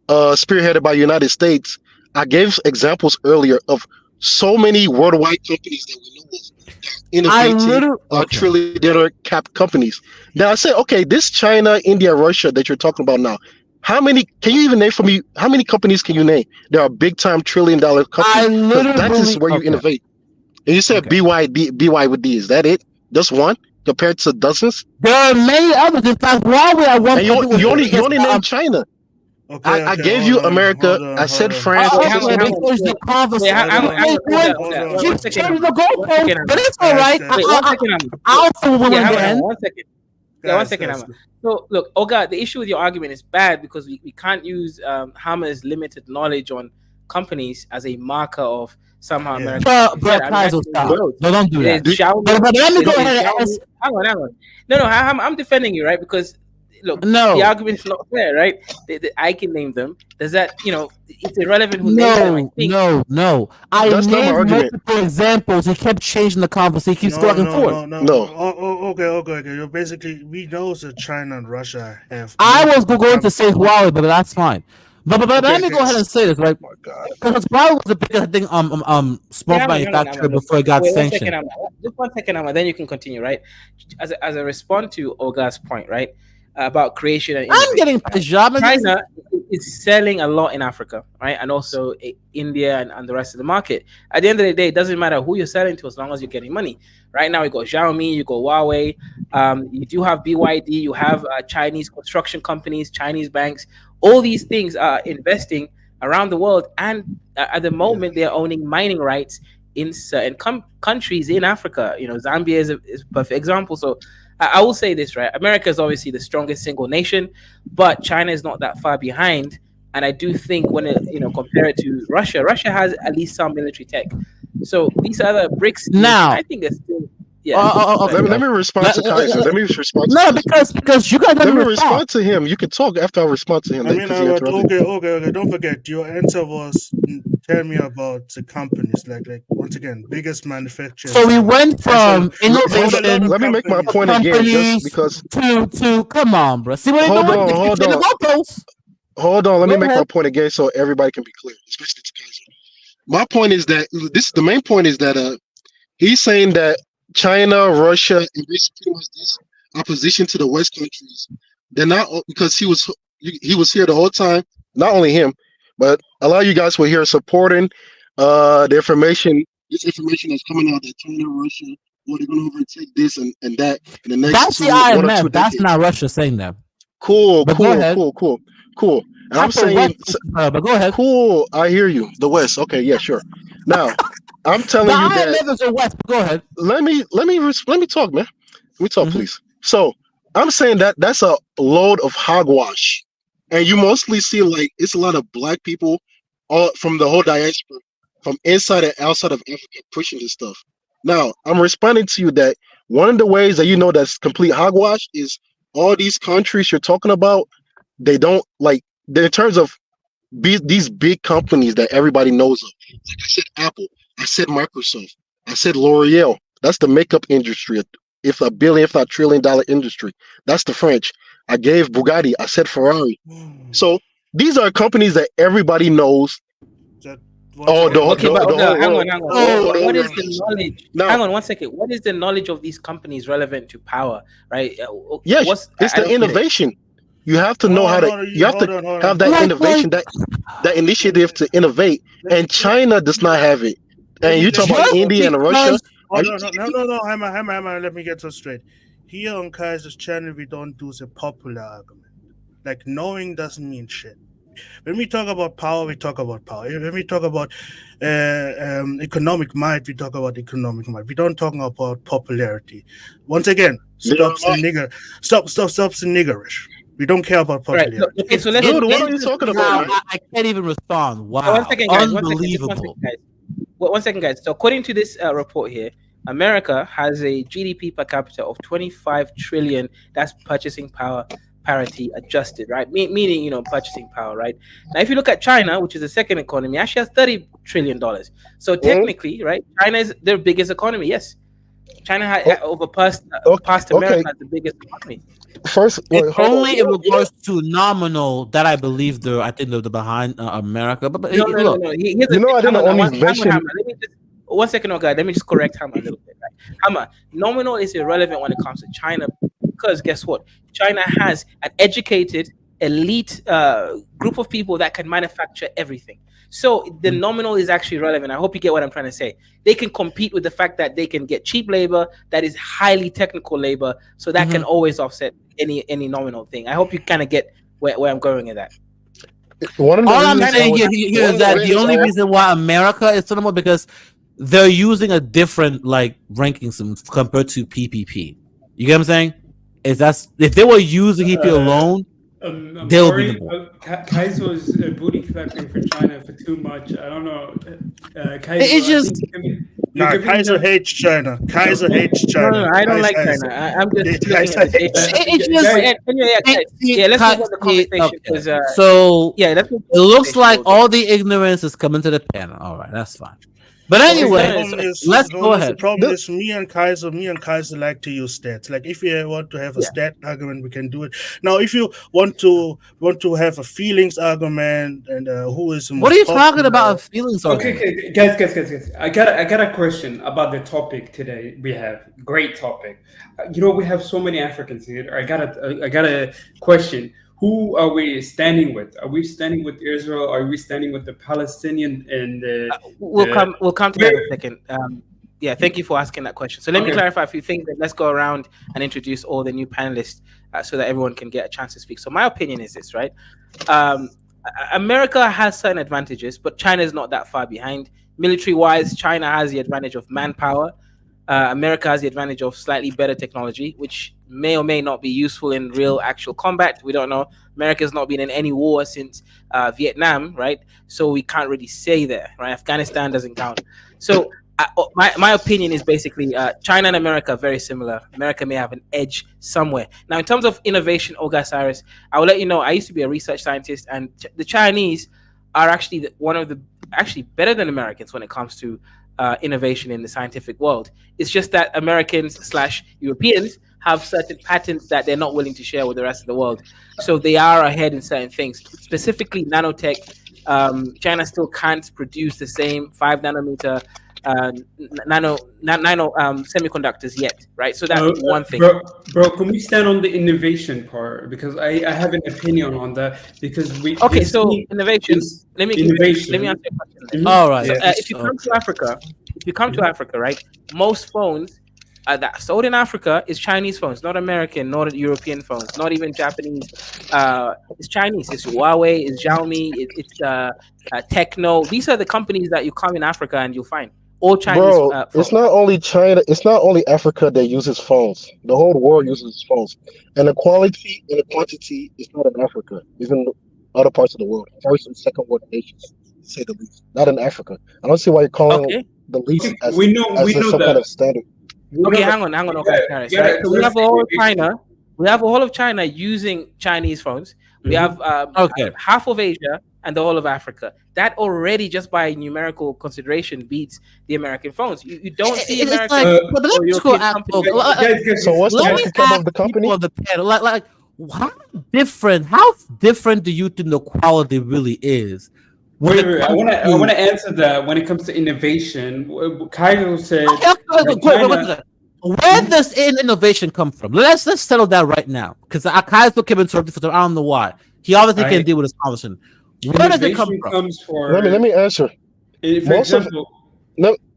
spearheaded by United States, I gave examples earlier of so many worldwide companies that we know of that are innovating, Okay. trillion-dollar cap companies. Now I say, okay, this China, India, Russia that you're talking about now, how many can you even name for me? How many companies can you name? There are big time $1 trillion companies because that is where you innovate. And you said BYD, is that it? Just one compared to dozens? There are many others. In fact, Huawei at one And point you only named China. I gave you America. I said France. Okay, I said because the conversation. You one second, changed the one goalpost, second, but it's all right. Wait, 1 second, I'll fool one yeah, Hama, again. 1 second. Yeah, 1 second, Hama. So look, Oga, the issue with your argument is bad because we can't use Hama's limited knowledge on companies as a marker of somehow America. But Kaiser, stop. No, don't do that. But let me go ahead and ask. Hang on. No, I'm defending you, right? Because look, No. the argument is not fair, right? I can name them. Does that, it's irrelevant who names them, I think. No. I That's not my named argument. multiple examples. He kept changing the conversation. He keeps going forward. No. Okay. You're basically, we know that China and Russia have. I was going to say Huawei, but that's fine. But let me go ahead and say this, right? Because Huawei was the biggest thing smartphone manufacturer before it got sanctioned. Just 1 second, Amma, then you can continue, right? As a response to Olga's point, right? About creation and innovation. I'm getting pissed, job. China is selling a lot in Africa, right? And also India and the rest of the market. At the end of the day, it doesn't matter who you're selling to as long as you're getting money. Right now, you got Xiaomi, you got Huawei, you do have BYD, you have Chinese construction companies, Chinese banks. All these things are investing around the world, and at the moment, they're owning mining rights in certain countries in Africa. Zambia is a perfect example. So I will say this, right? America is obviously the strongest single nation, but China is not that far behind. And I do think when compare it to Russia has at least some military tech. So these other BRICS, now I think they're still. Yeah. Let me respond to Kaiser. Let me respond. No, because you guys let me respond to him. You can talk after I respond to him. I mean, okay. Don't forget, your answer was tell me about the companies. Like once again, biggest manufacturers. So we went from innovation. Let me make my point again, just because. To come on, bro. See what you're doing? Hold on. Let me make my point again so everybody can be clear, especially to Kaiser. My point is that this the main point is that he's saying that China, Russia, and this pretty much this opposition to the West countries, they're not because he was here the whole time. Not only him, but a lot of you guys were here supporting the information. This information that's coming out that China, Russia, they're going to overtake this and that in the next That's the one or two IMF. That's decades. not Russia saying that. Cool, But go cool, ahead. cool. And I'm That's the saying, West, but go ahead. cool. I hear you. The West. Okay, yeah, sure. Now, I'm The telling you that. IMF is the West. But go ahead. Let me talk, man. Let me talk, Mhm. please. So I'm saying that that's a load of hogwash, and you mostly see like it's a lot of black people, all from the whole diaspora, from inside and outside of Africa, pushing this stuff. Now I'm responding to you that one of the ways that you know that's complete hogwash is all these countries you're talking about. They don't like in terms of these big companies that everybody knows of. Like I said, Apple. I said Microsoft. I said L'Oreal. That's the makeup industry. If a billion, if not $1 trillion industry. That's the French. I gave Bugatti. I said Ferrari. So these are companies that everybody knows. That Oh, the, Okay, but the whole hang world. on. The What whole is world the knows. knowledge? Now, Hang on 1 second. What is the knowledge of these companies relevant to power? Right? yes, What's it's I the don't get it. innovation. You have to know how to. You have to hold have on. that Like, innovation, that initiative to innovate. And China does not have it. And you talk about just India and Russia. because Are Hold you on, no, Hammer, let me get this straight. Here on Kaiser's channel, we don't do the popular argument. Like, knowing doesn't mean shit. When we talk about power, we talk about power. When we talk about economic might, we talk about economic might. We don't talk about popularity. Once again, stop the niggerish. We don't care about Right. popularity. Okay, so it's let's Dude, what are let's you just talking put it about, this wow, way. man? I can't even respond. One Wow, second, guys. 1 second. Just 1 unbelievable. second, guys. 1 second, guys. So according to this report here, America has a GDP per capita of 25 trillion. That's purchasing power parity adjusted, right? Meaning, purchasing power, right? Now, if you look at China, which is the second economy, actually has $30 trillion. So technically, right, China is their biggest economy. Yes, China over past America Okay. as the biggest economy. First, It's hold on. only in regards to nominal that I believe I think they're behind America. But No. look, Here's the thing. I didn't only mention. Hammer. Let me just 1 second, okay. Let me just correct Hammer a little bit. Right? Hammer, nominal is irrelevant when it comes to China because guess what? China has an educated, elite group of people that can manufacture everything. So the nominal is actually relevant. I hope you get what I'm trying to say. They can compete with the fact that they can get cheap labor that is highly technical labor, so that can always offset any nominal thing. I hope you kind of get where I'm going with that. One of the all I'm reasons I saying was- here one is of that the reasons only I was- reason why America is cinema because they're using a different ranking system compared to PPP. You get what I'm saying? If they were using PPP alone, I'm they'll be sorry, number one. Kaizo is booty clapping for China for too much. I don't know. Kaizo, It's just Kaiser hates China. Kaiser hates China. No, I don't like Kaiser- China. I'm just Kaiser looking at the hates data. It's just Let's move on the conversation okay. because So let's move it on the looks conversation a like little all the ignorance is coming to the panel. All right, that's fine. But anyway, let's go ahead. The problem is me and Kaiser like to use stats. Like if you want to have a stat argument, we can do it. Now, if you want to have a feelings argument and who is the What most are you popular- talking about? Feelings argument? Okay, guys. I got a question about the topic today. We have great topic. We have so many Africans here. I got a question. Who are we standing with? Are we standing with Israel? Are we standing with the Palestinian and we'll come to that in a second. Thank you for asking that question. So let me clarify a few things. And let's go around and introduce all the new panelists so that everyone can get a chance to speak. So my opinion is this, right? America has certain advantages, but China is not that far behind. Military-wise, China has the advantage of manpower. America has the advantage of slightly better technology, which may or may not be useful in real actual combat. We don't know. America's not been in any war since Vietnam, right? So we can't really say that, right? Afghanistan doesn't count. So my opinion is basically China and America are very similar. America may have an edge somewhere. Now, in terms of innovation, Olga Cyrus, I will let you know, I used to be a research scientist, and the Chinese are actually actually better than Americans when it comes to innovation in the scientific world. It's just that Americans/Europeans have certain patents that they're not willing to share with the rest of the world. So they are ahead in certain things, specifically nanotech, China still can't produce the same 5 nanometer nano semiconductors yet, right? So that's one thing. Bro, can we stand on the innovation part? Because I have an opinion on that. Because Okay, so innovation. Let me answer your question. Then. All right. So, if you come to Africa, right? Most phones that sold in Africa is Chinese phones, not American, not European phones, not even Japanese. It's Chinese. It's Huawei, it's Xiaomi, it's Techno. These are the companies that you come in Africa and you'll find all Chinese. Bro, Phones. it's not only China. It's not only Africa that uses phones. The whole world uses phones, and the quality and the quantity is not in Africa. It's in other parts of the world, first and second world nations, to say the least. Not in Africa. I don't see why you're calling the least as some kind of standard. Okay, hang on, okay, right? So we have a whole of China. We have a whole of China using Chinese phones. We have half of Asia and the whole of Africa. That already, just by numerical consideration, beats the American phones. You don't see American or European companies. So what's the market cap of the company? How different do you think the quality really is? Wait, I want to answer that when it comes to innovation. Kaido said, where does innovation come from? Let's settle that right now, because Kaido came into it. I don't know why. He obviously can't deal with this conversation. Where does it come from? Let me answer. Let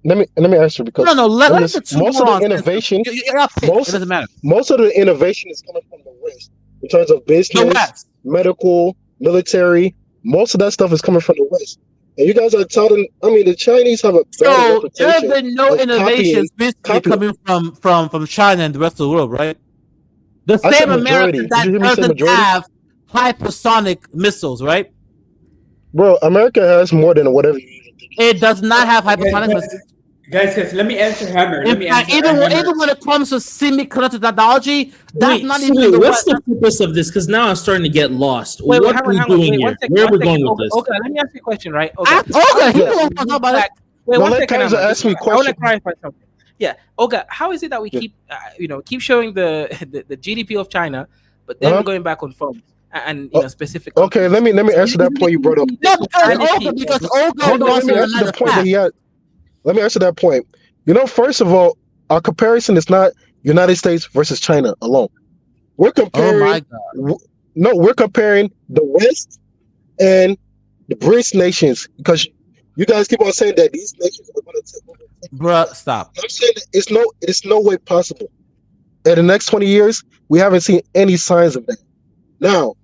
me answer because most of the innovation, it doesn't matter. Most of the innovation is coming from the West in terms of business, medical, military. Most of that stuff is coming from the West. And you guys are telling, the Chinese have a better reputation. There have been no innovations coming from China and the rest of the world, right? The same America that doesn't have hypersonic missiles, right? Bro, America has more than whatever you even think. It does not have hypersonic missiles. Guys, let me answer Hammer. Even when it comes to semiconductor technology, that's not even what's the purpose of this? Because now I'm starting to get lost. What are we doing here? Where are we going with this? Okay, let me ask you a question, right? Okay, he won't talk about it. Wait, one second. Ask me a question. I want to clarify something. Yeah, Olga, how is it that we keep showing the GDP of China, but then we're going back on phones and specific? Okay, let me answer that point you brought up. Because Olga let me answer the point that he had. Let me answer that point. First of all, our comparison is not United States versus China alone. We're comparing. Oh my God. No, we're comparing the West and the BRICS nations because you guys keep on saying that these nations are going to take over. Bruh, stop. I'm saying that it's no way possible. In the next 20 years, we haven't seen any signs of that. Now,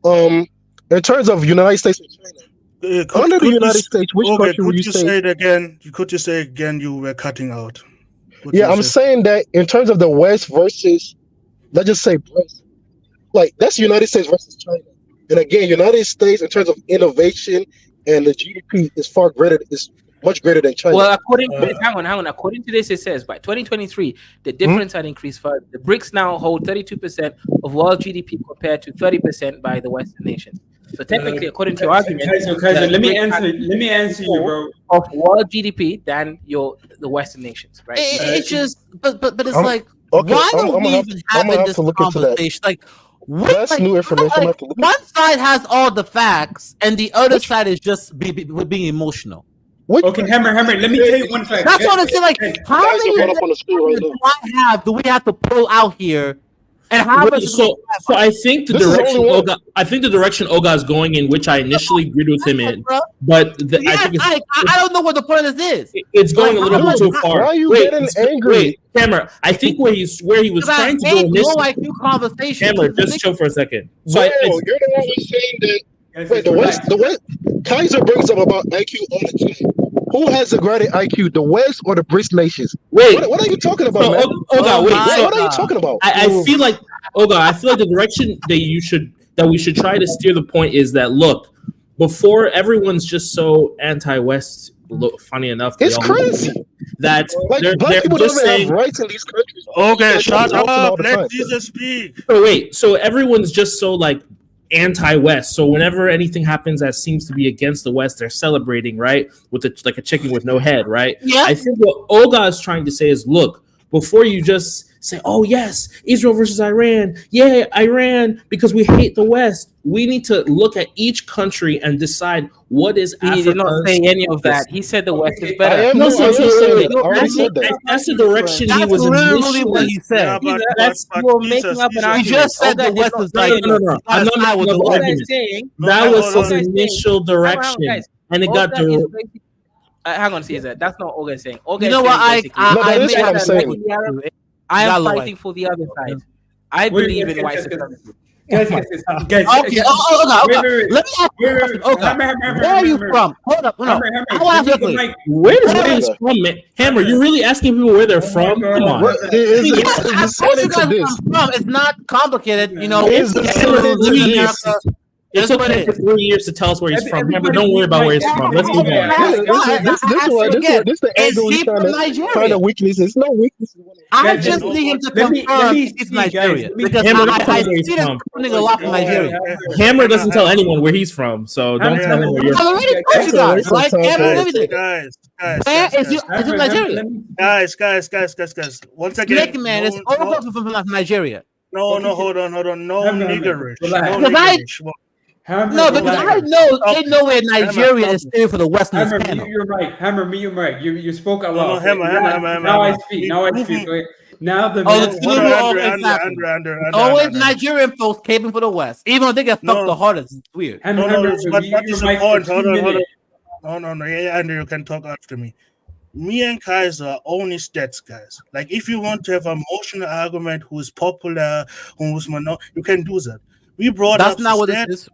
in terms of United States and China. Under the United States, which country would you say? Say it again? Could you say again? You were cutting out. I'm saying that in terms of the West versus, let's just say, like that's United States versus China. And again, United States in terms of innovation and the GDP is much greater than China. Well, according to this, it says by 2023 the difference had increased further. The BRICS now hold 32% of world GDP compared to 30% by the Western nations. So technically, according to your argument, Kaiser, let me answer you, bro. Of world GDP than the Western nations, right? It's just, but it's like, why don't we even have this conversation? Like, that's new information. One side has all the facts, and the other side is just being emotional. Okay, Hammer, let me tell you one fact. That's what I'm saying. Like, how many do we have to pull out here? And how so I think the direction Olga is going in, which I initially agreed with him in, but I don't know what the point of this is. It's going a little bit too far. Why are you getting angry? Wait, Cameron, I think where he was trying to go initially. Conversation. Cameron, just chill for a second. So you're the one who's saying that. Wait, the West. Kaiser brings up about IQ all the time. Who has a greater IQ, the West or the BRICS nations? Wait, what are you talking about, man? Olga, what are you talking about? I feel like the direction that we should try to steer the point is that look, before everyone's just so anti-West. Look, funny enough, it's crazy that black people don't have rights in these countries. Okay, shut up. Let Jesus speak. So everyone's just so like anti-West. So whenever anything happens that seems to be against the West, they're celebrating, right? With like a chicken with no head, right? Yeah. I think what Olga is trying to say is, look, before you just say, "Oh yes, Israel versus Iran. Yeah, Iran because we hate the West." We need to look at each country and decide what is He did not say Africa's any of that. interest. He said the West is I better. am No, no, I am saying that. I already said that. that's the direction he That's was literally what initially. he said. Yeah, That's You're making up an He argument. just said Olga the is West not is No, like saying no, no, it. no. not I'm as not high making with up the an Olga West. is argument. saying. That no, was hold his on. initial Hang on, direction, guys. and it got Olga is the. basically. Hang on, Caesar. That's not Olga is saying. Olga You is know what? saying basically. No, that I is may what have I'm to saying. agree with you. I am Got low fighting for the other side. Yeah. I Wait, believe guys, in white guys, supremacy. guys, Okay. Oh, wait, okay. wait, Let me ask you a wait, question. wait, Okay. Hammer, Where are you hammer, from? Hold up. No. hammer, I want to ask you give me the quickly. mic. Where Where is is Okay. from, man? Hammer, you're really asking people where they're Oh my from? Come on. God. What is it? Yes, I Just told get you into guys where this. I'm from. It's not complicated. You know, Is Hammer, just Canada get lives into in this. America. It's That's what okay it for is. 3 years to tell us where he's from. Hammer, Everybody don't worry mute about Mike. where he's from. Let's move on. This is why this the Is angle he's he trying from to find Nigeria? a weakness. It's no weakness. I Guys, just no, need him to let me confirm see, he's guys. Nigeria Let me because Hammer, don't tell I us where see he's this from. sounding a lot from Nigeria. Hammer doesn't tell anyone where he's from, so don't tell him where you're I've from. already told you That's guys, like Sometimes Hammer and Guys, everything. Where is you? Is it Nigeria? guys. Once again, Snake man, it's all from Nigeria. no, Okay, hold on. No Hammer, niggerish. relax. No Because I niggerish. Hammer, no, because I relax. know Stop ain't no way Nigeria Hammer, is staying for the Western Hammer, panel. mute your mic. Hammer, mute your mic. You spoke a No, lot. Hammer. Now I speak. Now I speak. Okay. Now the Oh, man. the Hold on, Tinubu, Andrew, exactly. Andrew. Always Nigerian folks caping for the West, even though they get fucked the No, hardest. It's weird. Hammer, no, Hammer, but mute that your is the mic for point. 2 Hold on. minutes. No. Yeah, Andrew, you can talk after me. Me and Kaiser are only stats guys. Like, if you want to have an emotional argument, who's popular, who's you can do that. We brought That's up the not what this stats. is.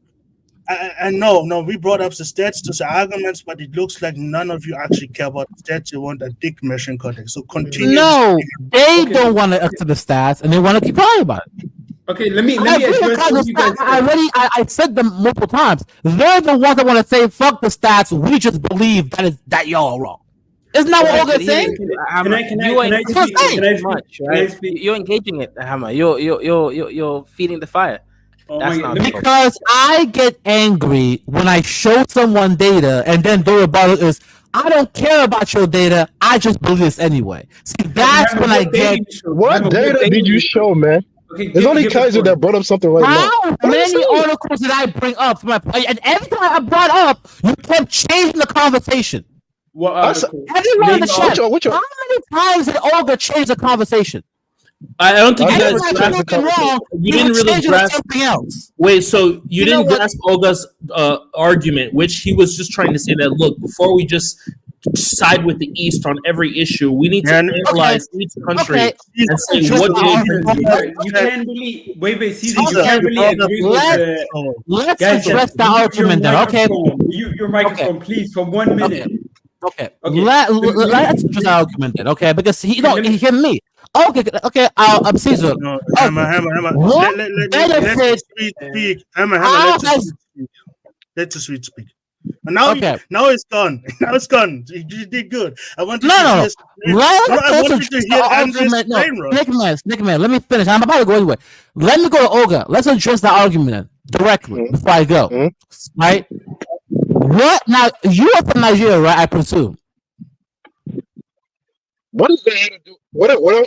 And no, we brought up the stats to the arguments, but it looks like none of you actually care about the stats. You want a dick meshing context. So continue. No, they Okay. don't want to accept the stats, and they want to keep quiet about it. Okay, let me I agree with address what the you guys stats. I said. already, I said them multiple times. They're the ones that want to say, "Fuck the stats. We just believe that y'all are wrong." Isn't that what Olga's saying? Hammer, Can you I ain't speak? saying. Can I too speak? much, Can I right? speak? You're engaging it, Hammer. You're feeding the fire. Oh That's my not God. Let me, Because I get angry when I show someone data, and then their rebuttal is, "I don't care about your data. I just believe this anyway." See, that's Hammer, when I what data get. you showed? What Hammer, data data did you show, man? Okay, It's only give it Kaiser for that me. brought up something right now. How What are you many saying? articles did I bring up? And every time I brought up, you kept changing the conversation. What I said, article? Everyone in Name the all. chat, which one? how many times did Olga change the conversation? I don't think I you never guys Anytime changed she the was wrong, conversation. you you didn't would really change it to grasp. something else. Wait, so you You know didn't what? grasp Olga's argument, which he was just trying to say that look, before we just side with the East on every issue, we need to And analyze each country Okay. and say Just what the they argument. agree. You can't really wait, Caesar. You Caesar, can't really agree with the Let's guys. address the Mute argument then. Okay. your microphone, please, for 1 minute. Okay. Okay. Let's address the argument then. Okay, because he hear me. Okay. Caesar. no, Okay. Hammer. What Let the benefit? sweet speak. Hammer, How let the has sweet speak. Let the sweet speak. And now, okay? now it's gone. Now it's gone. You did good. I want you No, to no. hear. I want you to hear Andrew's brain rot. Snake man. Let me finish. I'm about to go anyway. Let me go to Olga. Let's address the argument then directly before I go. Right? What now? You are from Nigeria, right? I presume. What does that have to do? What I'm from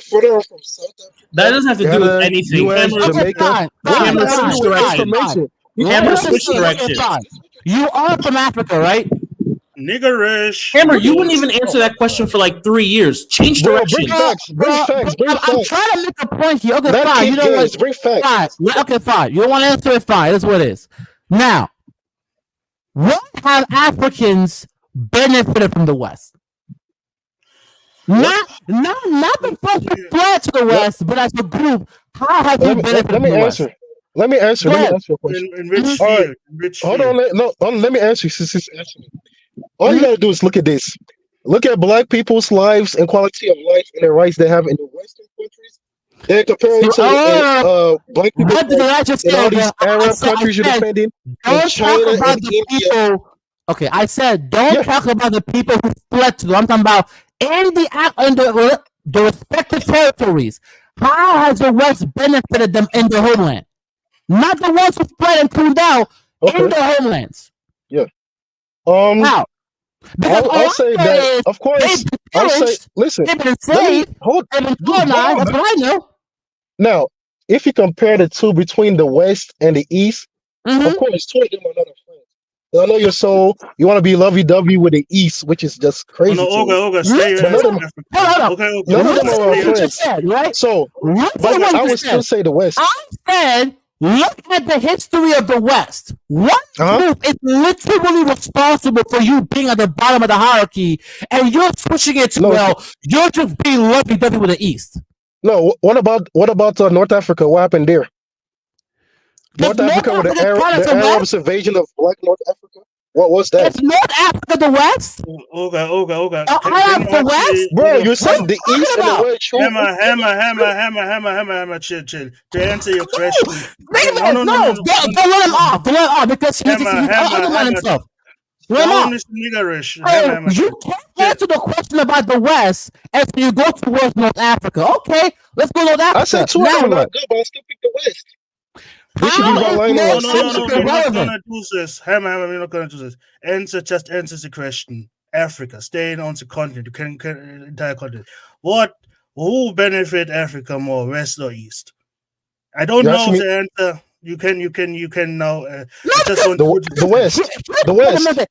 South Africa? That doesn't have to do with Ghana, anything. US, Hammer, Jamaica. Hammer What does that have to switch do with direction. information? Hammer switch direction. You are from Africa, right? Niggerish. Hammer, you wouldn't even answer that question for like 3 years. Change Bro, direction. bring facts. Bring facts. Bring I'm facts. trying to make a point here. Okay, Not fine. keep You know games. what? Bring facts. Fine. Okay, fine. You don't want to answer it. Fine. That's what it is. Now, what have Africans benefited from the West? Not the folks who fled to the West, but as a group, how have you benefited from the West? Let me answer. Go Let me ahead. answer your question. In which All field? right. In which Hold field? on. Let me answer you. Answer me. All you gotta do is look at this. Look at black people's lives and quality of life and the rights they have in the Western countries. They're comparing to black people What did I just in say? all these Arab I countries you're said, defending, in don't China talk about and the India. people. Okay, I said don't talk about the people who fled to them. I'm talking about in the respective territories. How has the West benefited them in their homeland? Not the ones who fled and tuned out in their homelands. Yeah. How? Because I'll say that. Of course, I'll say. Listen. they've been enslaved. They've been colonized. That's what I know. Now, if you compare the two between the West and the East, Mm-hmm. of course, two of them are not friends. I know you want to be lovey-dovey with the East, which is just Oh crazy no, to me. Olga, stay your But ass none in of them, Africa. Hold on. Okay, none of them Listen are to our what you friends. just said, right? So, Listen but to what I you would just still said. say the West. I said, look at the history of the West. One Uh-huh. group is literally responsible for you being at the bottom of the hierarchy, and you're switching it to, No, well, you're just being lovey-dovey with the East. no. What about North Africa? What happened there? Does North Africa with Africa count as the the West? Arabs' invasion of Black North Africa. What was that? Is North Africa the West? Olga. Can Arabs you the actually, West? Bro, Olga, you What are said you the talking East and the about? West. Hammer, chill. To answer your question, Wait a no, minute, no, don't let him off. Don't let him off because he's undermining himself. Let him off. Down is niggerish. Hey, Hammer, you chill. can't answer the question about the West and so you go towards North Africa. Okay, let's go North I Africa. said two of Now them are what? not good, but I still pick the West. We should be How is relying on No, North ourselves. Africa we're not relevant? gonna do this. Hammer, we're not gonna do this. Just answers the question. Africa, staying on the continent, entire continent. Who benefit Africa more, West or East? I don't You know asking me the answer. You can now. No, I just want you to the West, the wait a West, minute.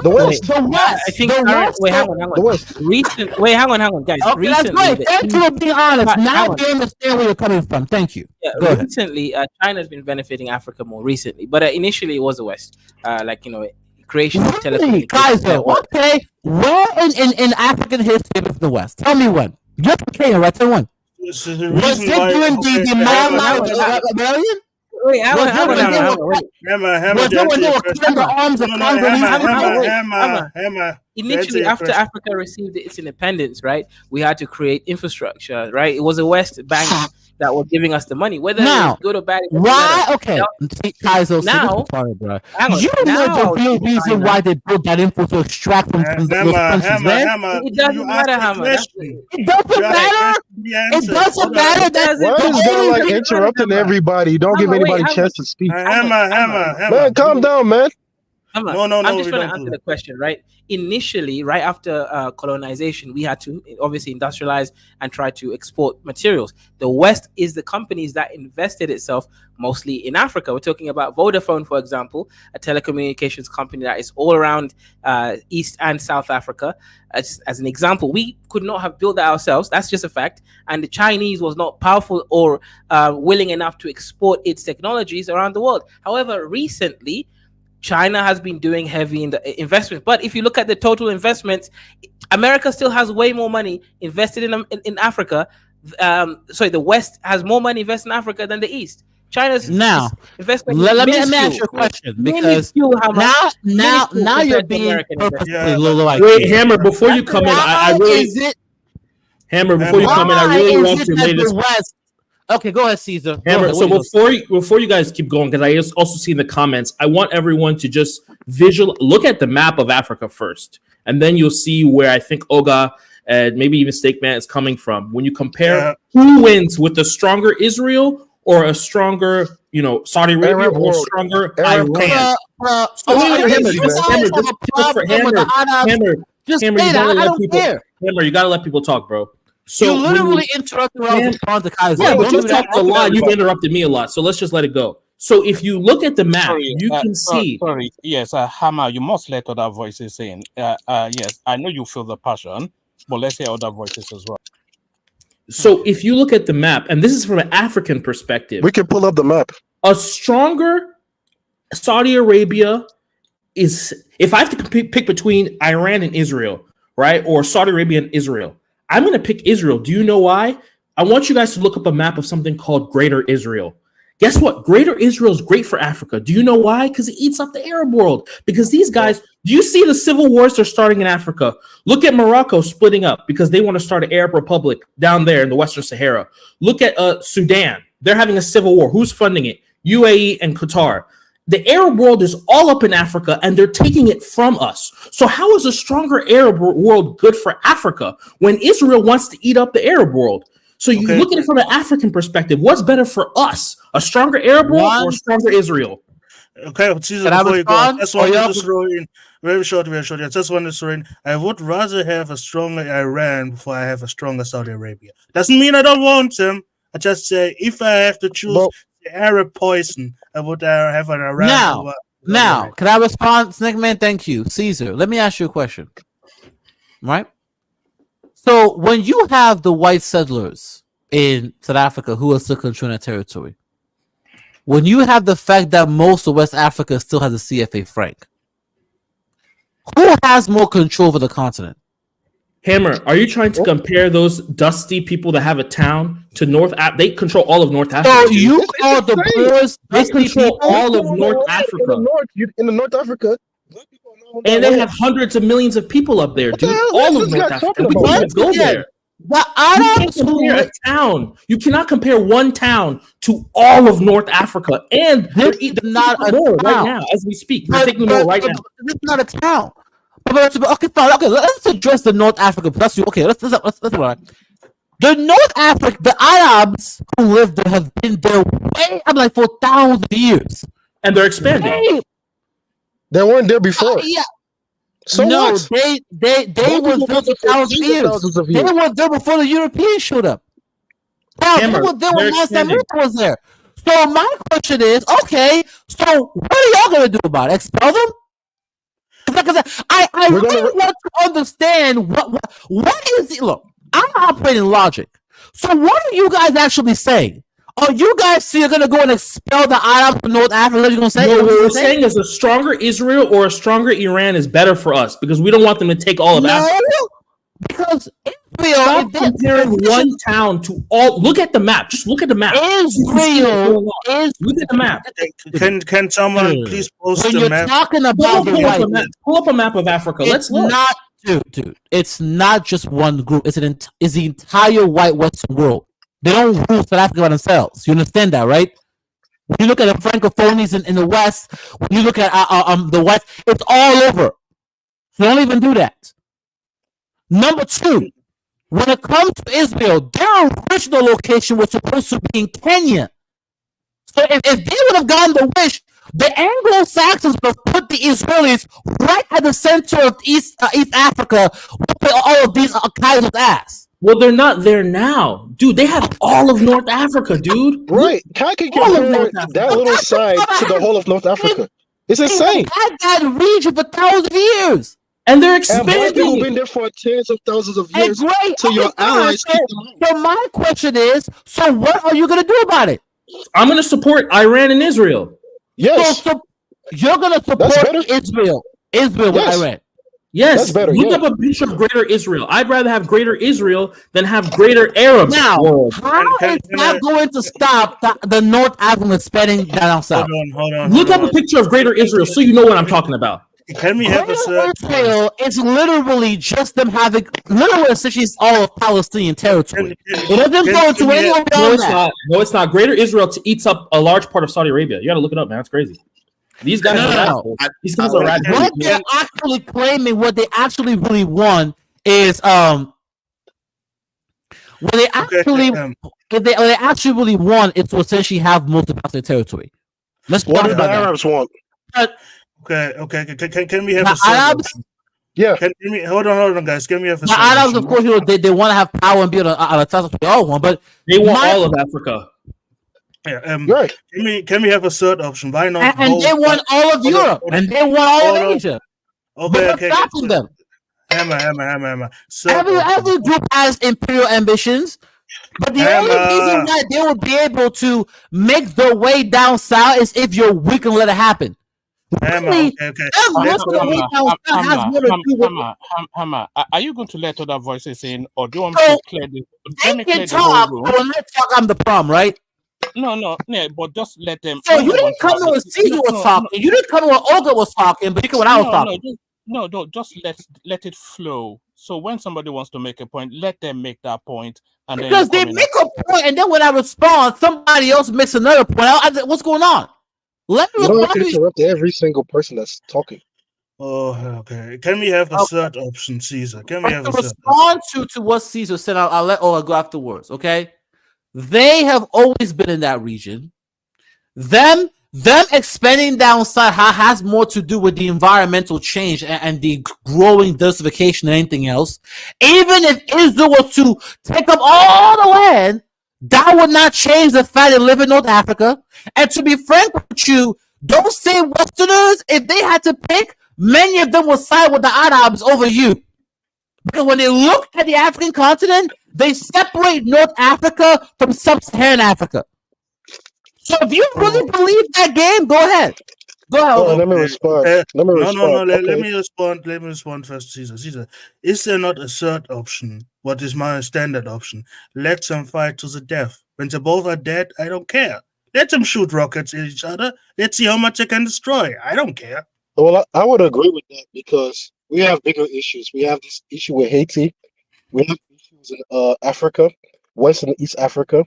the Wait, West, The I West, think the current. West. Wait, hang on. the West. Hang on, guys. Okay, that's Recently, great. the Thank you East. for being honest. Hang Now on. we understand where you're coming from. Thank you. Yeah, Go ahead. recently, China's been benefiting Africa more recently, but initially it was the West. Creation of Really, telecommunications Kaiser. network. Okay, where in African history was the West? Tell me when. You're from Kenya, right? Tell me when. This is the Was reason it why. during Okay, the Hang on, Mama rebellion? wait, hang Was on, it hang on, when hang they on, were hang on, wait. Hammer, was to it when answer they your were question. cutting the arms No, of no, Congolese? Hammer. To answer Initially, your after question. Africa received its independence, right, we had to create infrastructure, right? It was the West banks that were giving us the money, whether it was Now, good or bad. It doesn't why? matter. Okay, see, Kaiser, see, this is Now, funny, bro. hang on. You know Now, the real reason China, why they built that info to extract from those countries, man. it You doesn't asked matter, a Hammer. question. It doesn't You asked a matter. question. Be It answered. doesn't Hold on. matter. It That doesn't. Why the is this guy only like It doesn't matter, interrupting Hammer. everybody? Don't give Hammer, wait, anybody a Hammer. chance to speak. Hammer. Man, calm down, man. No, I'm just we trying don't to answer do the question, right? Initially, right after colonization, we had to obviously industrialize and try to export materials. The West is the companies that invested itself mostly in Africa. We're talking about Vodafone, for example, a telecommunications company that is all around East and South Africa. As an example, we could not have built that ourselves. That's just a fact. And the Chinese was not powerful or willing enough to export its technologies around the world. However, recently, China has been doing heavy in the investment, but if you look at the total investments, America still has way more money invested in Africa. The West has more money invested in Africa than the East. China's now investment let me is ask you a question because minuscule, Hammer. now Minuscule you're compared to being American purposely investment. low IQ. Wait, Hammer, before you come in, I Why really is it? Hammer, before you come in, I Why really is want it to that lay this the West? Okay, go ahead, Caesar. Go Hammer. ahead. So What are you before you guys keep going, because I also see in the comments, I want everyone to just look at the map of Africa first, and then you'll see where I think Oga and maybe even Steakman is coming from. When you compare who wins with a stronger Israel or a stronger, Saudi Arabia Arab or world, stronger Arab Iran. So Okay, Hammer, you just guys have a problem with the Arabs. Hammer, Just Hammer, say you that. gotta I let don't people. care. Hammer, you gotta let people talk, bro. You So when literally interrupted when I was responding to Kaiser. yeah, but Don't you do that. talked a lot. You've interrupted me a lot. So let's just let it go. So if you look at the map, you can see. Sorry. Yes, Hammer, you must let other voices in. Yes, I know you feel the passion, but let's hear other voices as well. So if you look at the map, and this is from an African perspective, we can pull up the map. A stronger Saudi Arabia is, if I have to pick between Iran and Israel, right, or Saudi Arabia and Israel, I'm going to pick Israel. Do you know why? I want you guys to look up a map of something called Greater Israel. Guess what? Greater Israel is great for Africa. Do you know why? Because it eats up the Arab world. Because these guys, do you see the civil wars they're starting in Africa? Look at Morocco splitting up because they want to start an Arab republic down there in the Western Sahara. Look at Sudan. They're having a civil war. Who's funding it? UAE and Qatar. The Arab world is all up in Africa and they're taking it from us. So how is a stronger Arab world good for Africa when Israel wants to eat up the Arab world? So you look at it from an African perspective. What's better for us? A stronger Arab world or a stronger Israel? Okay, Caesar, before you go, I just want to throw in very short. I just want to throw in. I would rather have a stronger Iran before I have a stronger Saudi Arabia. Doesn't mean I don't want them. I just say if I have to choose Well, the Arab poison, I would have an Iran Now, over now, Iran. can I respond, Snake Man? Thank you, Caesar. Let me ask you a question. Right. So when you have the white settlers in South Africa who are still controlling that territory, when you have the fact that most of West Africa still has a CFA franc, who has more control over the continent? Hammer, are you trying to compare those dusty people that have a town to They control all of North So Africa. Dude. you call the insane. Boers They dusty control people? all of In North the Africa. north, in the North Africa, black people are not on And that they land. have hundreds of millions of people up there, What the dude. hell All is of this North guy Africa. talking We about, can't man? even go Again, there. the You can't Arabs who compare a live town. You cannot compare one town to all of North Africa. And this they're is they're not taking a more right town. now as we speak. They're taking more right now. This is not a town. Okay, fine. Okay, let's address the North Africa. That's okay. Let's right. The North Africa, the Arabs who live there have been there way, I'm like, for thousands of years. And they're expanding. Way, They weren't there before. yeah. So No, what? they Black were people there been there for for thousands of tens of years. thousands of They years. were there before the Europeans showed up. Now, they Hammer, were there they're when Master expanding. America was there. So my question is, okay, so what are y'all gonna do about it? Expel them? Because I We're gonna really want to understand what is it. Look, I'm operating logic. So what are you guys actually saying? Are you guys still gonna go and expel the Arabs from North Africa? What are you gonna say? No, You know what what we're I'm saying? saying is a stronger Israel or a stronger Iran is better for us because we don't want them to take all of Africa. No, because Israel, Stop if they- comparing one town to all. Look at the map. Just look at the map. Israel is Look at the map. Can someone please post when the you're map? talking about the white man. Pull up a map of Africa. It's Let's look. not, dude. It's not just one group. It's it's the entire white Western world. They don't rule South Africa by themselves. You understand that, right? When you look at the Francophonies in the West, when you look at the West, it's all over. So don't even do that. Number two, when it comes to Israel, their original location was supposed to be in Kenya. So if they would have gotten the wish, the Anglo-Saxons would have put the Israelis right at the center of East Africa, whooping all of these Kaiser's ass. Well, they're not there now, dude. They have all of North Africa, dude. Right. How can you all of compare North Africa. that little side to the whole of North Africa? It's insane. Had that region for thousands of years. And they're And black people expanding. been there for tens of thousands of And years great. till your allies so, kick them out. so my question is, so what are you going to do about it? I'm going to support Iran and Israel. Yes. So you're going to That's support better. Israel with Yes. Iran. Yes, That's better, look yeah. up a picture of Greater Israel. I'd rather have Greater Israel than have Greater Arab Now, world. how is that going to stop the North African spending down south? Hold on. Look up a picture of Greater Israel so you know what I'm talking about. Can we have a Greater search? Israel is literally just them having, literally essentially all of Palestinian territory. It doesn't go to anywhere No, beyond it's that. not. No, it's not. Greater Israel eats up a large part of Saudi Arabia. You got to look it up, man. That's crazy. These guys are radicals. These guys are radicals. What they're actually claiming, what they actually really want is what they actually what they actually really want is to essentially have most of their territory. Let's What talk do the about that. Arabs want? Okay. Can we have The a search? Arabs, Yeah. Hold on, guys. Can we have a the search? Arabs, of course, they want to have power and be on a task we all want, but They want my- all of Africa. Yeah, Right. Can we have a third option? Why not? and they want all of Europe, and they want all Hold of on. Asia. Okay, But okay. what's stopping them? Hammer. Every group has imperial ambitions, but the only reason why they will be able to make their way down south is if you're weak and let it happen. Really, okay. most of the way down south has more to do with Hammer, are you going to let other voices in, or do you want So, me to clear this? Let me they clear can the whole talk, room. but when I talk, I'm the problem, right? No, but just let them. So you didn't come to when Caesar was talking. You didn't come to when Olga was talking, but you came when I was talking. No, just let it flow. So when somebody wants to make a point, let them make that point, and then Because they make a point, and then when I respond, somebody else makes another point. What's going on? Let me You don't have to respond. interrupt every single person that's talking. Oh, okay. Can we have a third option, Caesar? Can we have To a third? respond to what Caesar said, I'll let Olga go afterwards. Okay, they have always been in that region. Them expanding down south has more to do with the environmental change and the growing desertification than anything else. Even if Israel was to take up all the land, That would not change the fact they live in North Africa. And to be frank with you, those same Westerners, if they had to pick, many of them would side with the Arabs over you. Because when they look at the African continent, they separate North Africa from sub-Saharan Africa. So if you really believe that game, go ahead. Go ahead. Let me respond. Let me No. respond. Let Okay. me respond. Let me respond first, Caesar. Caesar, is there not a third option? What is my standard option? Let them fight to the death. When they both are dead, I don't care. Let them shoot rockets at each other. Let's see how much they can destroy. I don't care. Well, I would agree with that because we have bigger issues. We have this issue with Haiti. We have issues in Africa, West and East Africa,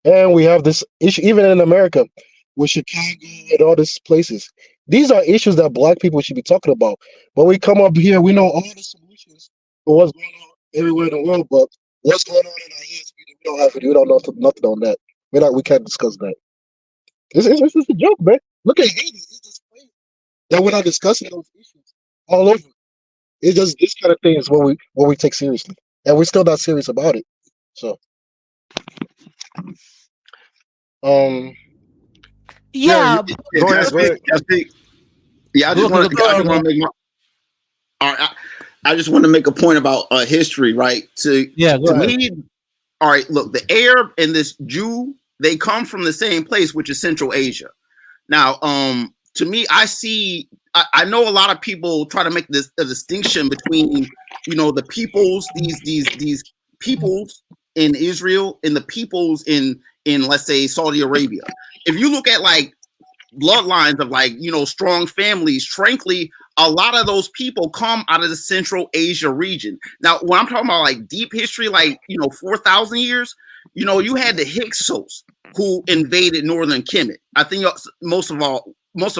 and we have this issue even in America with Chicago and all these places. These are issues that Black people should be talking about. When we come up here, we know all the solutions for what's going on everywhere in the world, but what's going on in our heads, we don't have it. We don't know nothing on that. We can't discuss that. It's just a joke, man. Look at Haiti. It's just crazy that we're not discussing those issues all over. It's just this kind of thing is what we take seriously, and we're still not serious about it. So, Yeah, go ahead. Yeah, I just want to make my. All right, I just want to make a point about history, right? To me, all right. Look, the Arab and this Jew, they come from the same place, which is Central Asia. Now, to me, I know a lot of people try to make a distinction between, the peoples, these peoples in Israel and the peoples in let's say Saudi Arabia. If you look at like bloodlines of strong families, frankly, a lot of those people come out of the Central Asia region. Now, when I'm talking about like deep history, 4,000 years, you had the Hyksos who invaded northern Kemet. I think most of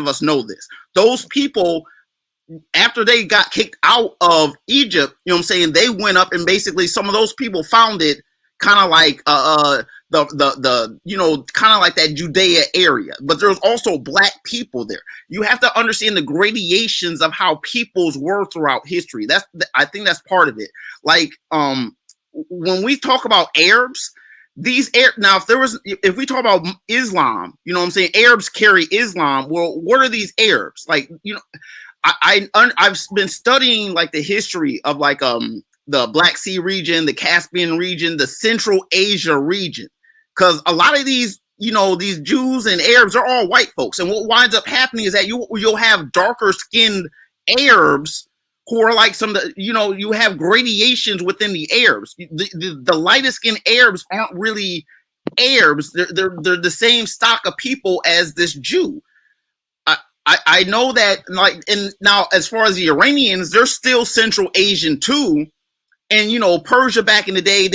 us know this. Those people, after they got kicked out of Egypt, they went up and basically some of those people founded kind of like kind of like that Judea area. But there's also Black people there. You have to understand the gradations of how peoples were throughout history. I think that's part of it. When we talk about Arabs, now if we talk about Islam, Arabs carry Islam. Well, what are these Arabs? I've been studying the history of the Black Sea region, the Caspian region, the Central Asia region, because a lot of these these Jews and Arabs are all white folks, and what winds up happening is that you'll have darker skinned Arabs who are like you have gradations within the Arabs. The lightest skinned Arabs aren't really Arabs. They're the same stock of people as this Jew. I know that, and now as far as the Iranians, they're still Central Asian too. And Persia back in the day,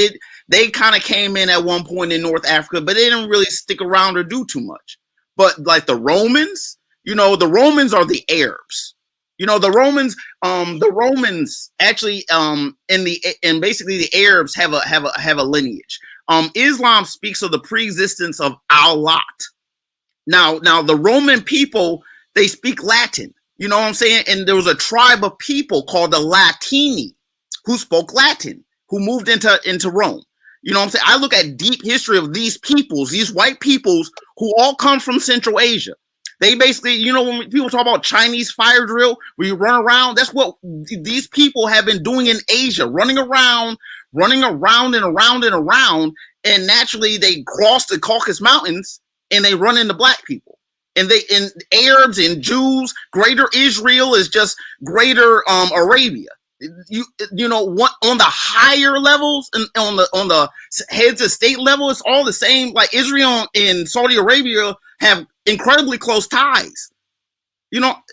they kind of came in at one point in North Africa, but they didn't really stick around or do too much. But like the Romans, the Romans are the Arabs. The Romans actually and basically the Arabs have a lineage. Islam speaks of the preexistence of Allah. Now the Roman people, they speak Latin. You know what I'm saying? And there was a tribe of people called the Latini who spoke Latin, who moved into Rome. You know what I'm saying? I look at deep history of these peoples, these white peoples who all come from Central Asia. They basically, when people talk about Chinese fire drill, where you run around, that's what these people have been doing in Asia, running around and around and around. And naturally, they cross the Caucasus Mountains and they run into Black people. And Arabs and Jews, Greater Israel is just Greater Arabia. What on the higher levels and on the heads of state level, it's all the same. Like Israel and Saudi Arabia have incredibly close ties,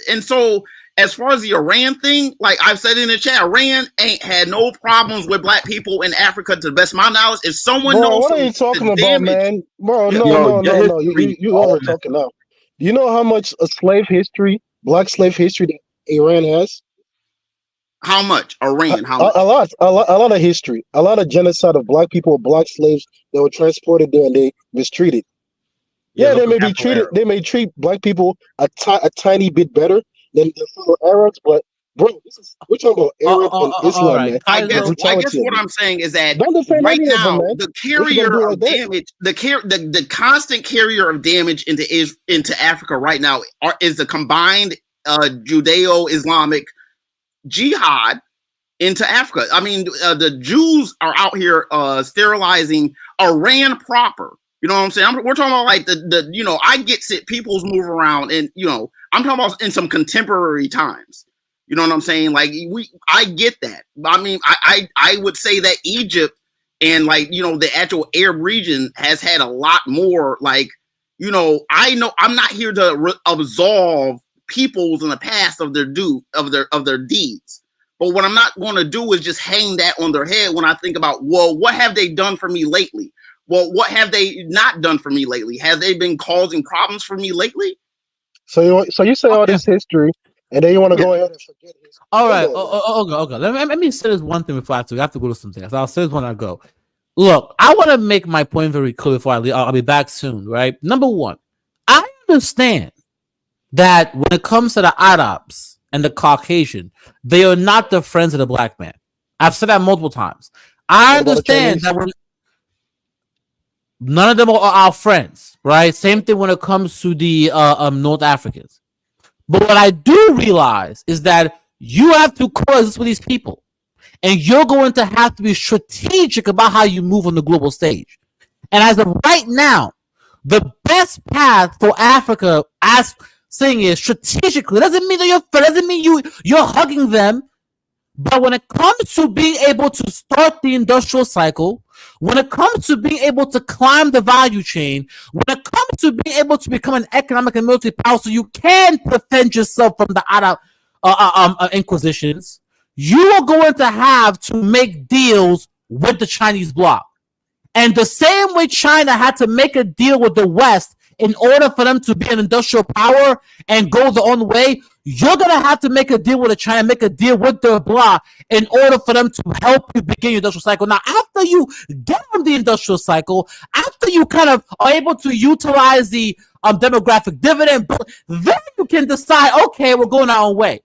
and so as far as the Iran thing, like I've said in the chat, Iran ain't had no problems with Black people in Africa to the best of my knowledge. If someone knows What are you talking about, damage, man? Bro, no. You over talking now. Do you know how much Black slave history that Iran has? How much? Iran? How much? A lot of history. A lot of genocide of Black people, Black slaves that were transported there and they mistreated. Yeah, they may be treated. They may treat Black people a tiny bit better than the fellow Arabs, but bro. We're talking about Arab and All Islam, right, man. I The guess Kaizo. what brutality of I'm it. saying is that Don't defend right any of them, now man. the If you're gonna carrier do it like of that, damage, the constant carrier of damage into Africa right now is the combined Judeo-Islamic jihad into Africa. I mean, the Jews are out here sterilizing Iran proper. You know what I'm saying? We're talking about like the I get it. People's move around, and I'm talking about in some contemporary times. You know what I'm saying? Like I get that. I mean, I would say that Egypt and like the actual Arab region has had a lot more like I know I'm not here to absolve peoples in the past of their deeds. But what I'm not going to do is just hang that on their head when I think about, well, what have they done for me lately? Well, what have they not done for me lately? Have they been causing problems for me lately? so you say all Okay. this history, and then you want to Yeah. go ahead and forget history. All Come right. on, man. Okay. Let me say this one thing before I have to go to something else. I'll say this when I go. Look, I want to make my point very clear before I leave. I'll be back soon, right? Number one, I understand that when it comes to the Arabs and the Caucasian, they are not the friends of the black man. I've said that multiple times. I What about the understand Chinese? that none of them are our friends, right? Same thing when it comes to the North Africans. But what I do realize is that you have to coexist with these people, and you're going to have to be strategic about how you move on the global stage. And as of right now, the best path for Africa, as saying is strategically, doesn't mean that you're hugging them. But when it comes to being able to start the industrial cycle, when it comes to being able to climb the value chain, when it comes to being able to become an economic and military power, so you can defend yourself from the Arab inquisitions, you are going to have to make deals with the Chinese bloc. And the same way China had to make a deal with the West in order for them to be an industrial power and go their own way, you're going to have to make a deal with China, make a deal with the bloc in order for them to help you begin your industrial cycle. Now, after you get on the industrial cycle, after you kind of are able to utilize the demographic dividend, then you can decide, okay, we're going our own way.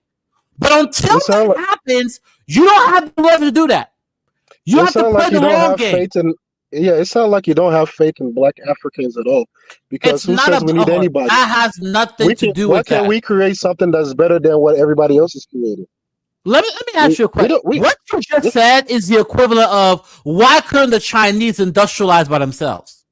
But until It sound that like happens, you don't have the leverage to do that. You it have to sound play like you the don't long have game. faith in. Yeah, it sounds like you don't have faith in Black Africans at all. Because It's who not says we need anybody? that has nothing to do Why with can't that. we create something that's better than what everybody else is creating? Let me ask you a We question. don't. We What you just this, said is the equivalent of why couldn't the Chinese industrialize by themselves?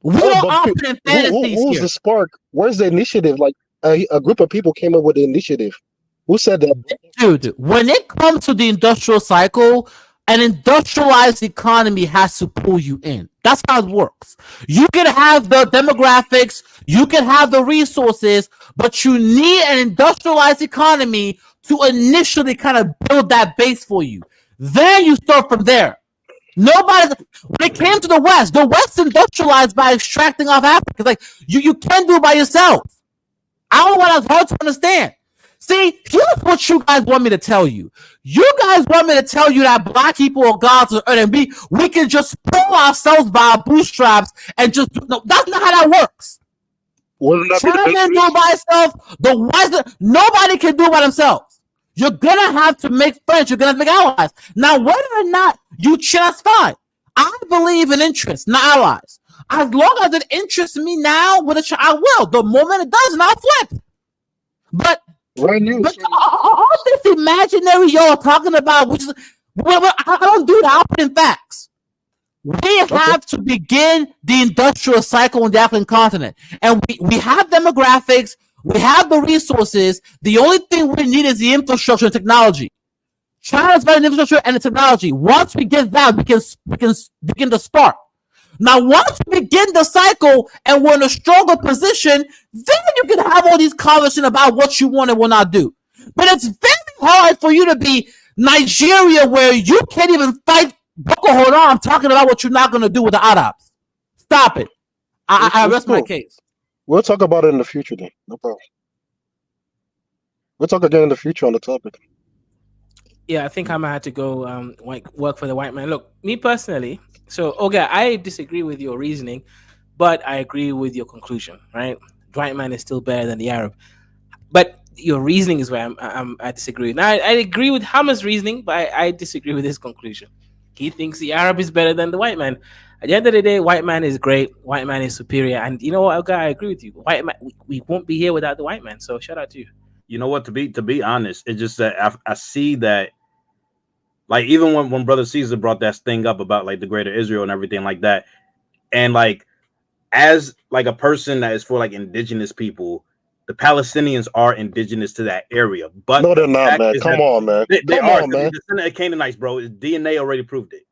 We no, don't but operate in fantasies who's here. the spark? Where's the initiative? Like a group of people came up with the initiative. Who said that? Dude, when it comes to the industrial cycle, an industrialized economy has to pull you in. That's how it works. You can have the demographics, you can have the resources, but you need an industrialized economy to initially kind of build that base for you. Then you start from there. Nobody, when it came to the West industrialized by extracting off Africa. Like you can't do it by yourself. I don't know what else hard to understand. See, here's what you guys want me to tell you. You guys want me to tell you that black people are gods on earth and we can just pull ourselves by our bootstraps and just no, that's not how that works. Wouldn't that be the China best can do it by itself. The West, nobody can do it by themselves. You're gonna have to make friends. You're gonna have to make allies. Now, whether or not you choose, that's fine. I believe in interests, not allies. As long as it interests me now, with I will. The moment it doesn't, I'll flip. But all this imaginary y'all talking about, which is, I don't do that. I put in facts. We have to begin the industrial cycle on the African continent. And we have demographics, we have the resources. The only thing we need is the infrastructure and technology. China's got an infrastructure and the technology. Once we get that, we can begin to spark. Now, once we begin the cycle and we're in a stronger position, then you can have all these conversations about what you want and will not do. But it's very hard for you to be Nigeria where you can't even fight Boko Haram talking about what you're not going to do with the Arabs. Stop it. I rest my case. We'll talk about it in the future then. No problem. We'll talk again in the future on the topic. Yeah, I think I might have to go work for the white man. Look, me personally, so okay, I disagree with your reasoning, but I agree with your conclusion, right? The white man is still better than the Arab. But your reasoning is where I disagree. Now I agree with Hammer's reasoning, but I disagree with his conclusion. He thinks the Arab is better than the white man. At the end of the day, white man is great. White man is superior. And you know what, okay, I agree with you. White man, we won't be here without the white man. So shout out to you. You know what? To be honest, it's just that I see that, like, even when Brother Caesar brought that thing up about like the greater Israel and everything like that, and like as like a person that is for like indigenous people, the Palestinians are indigenous to that area. But No, they're the not, fact man. is Come that on, man. they Come are on, man. descendant of Canaanites, bro. DNA already proved it.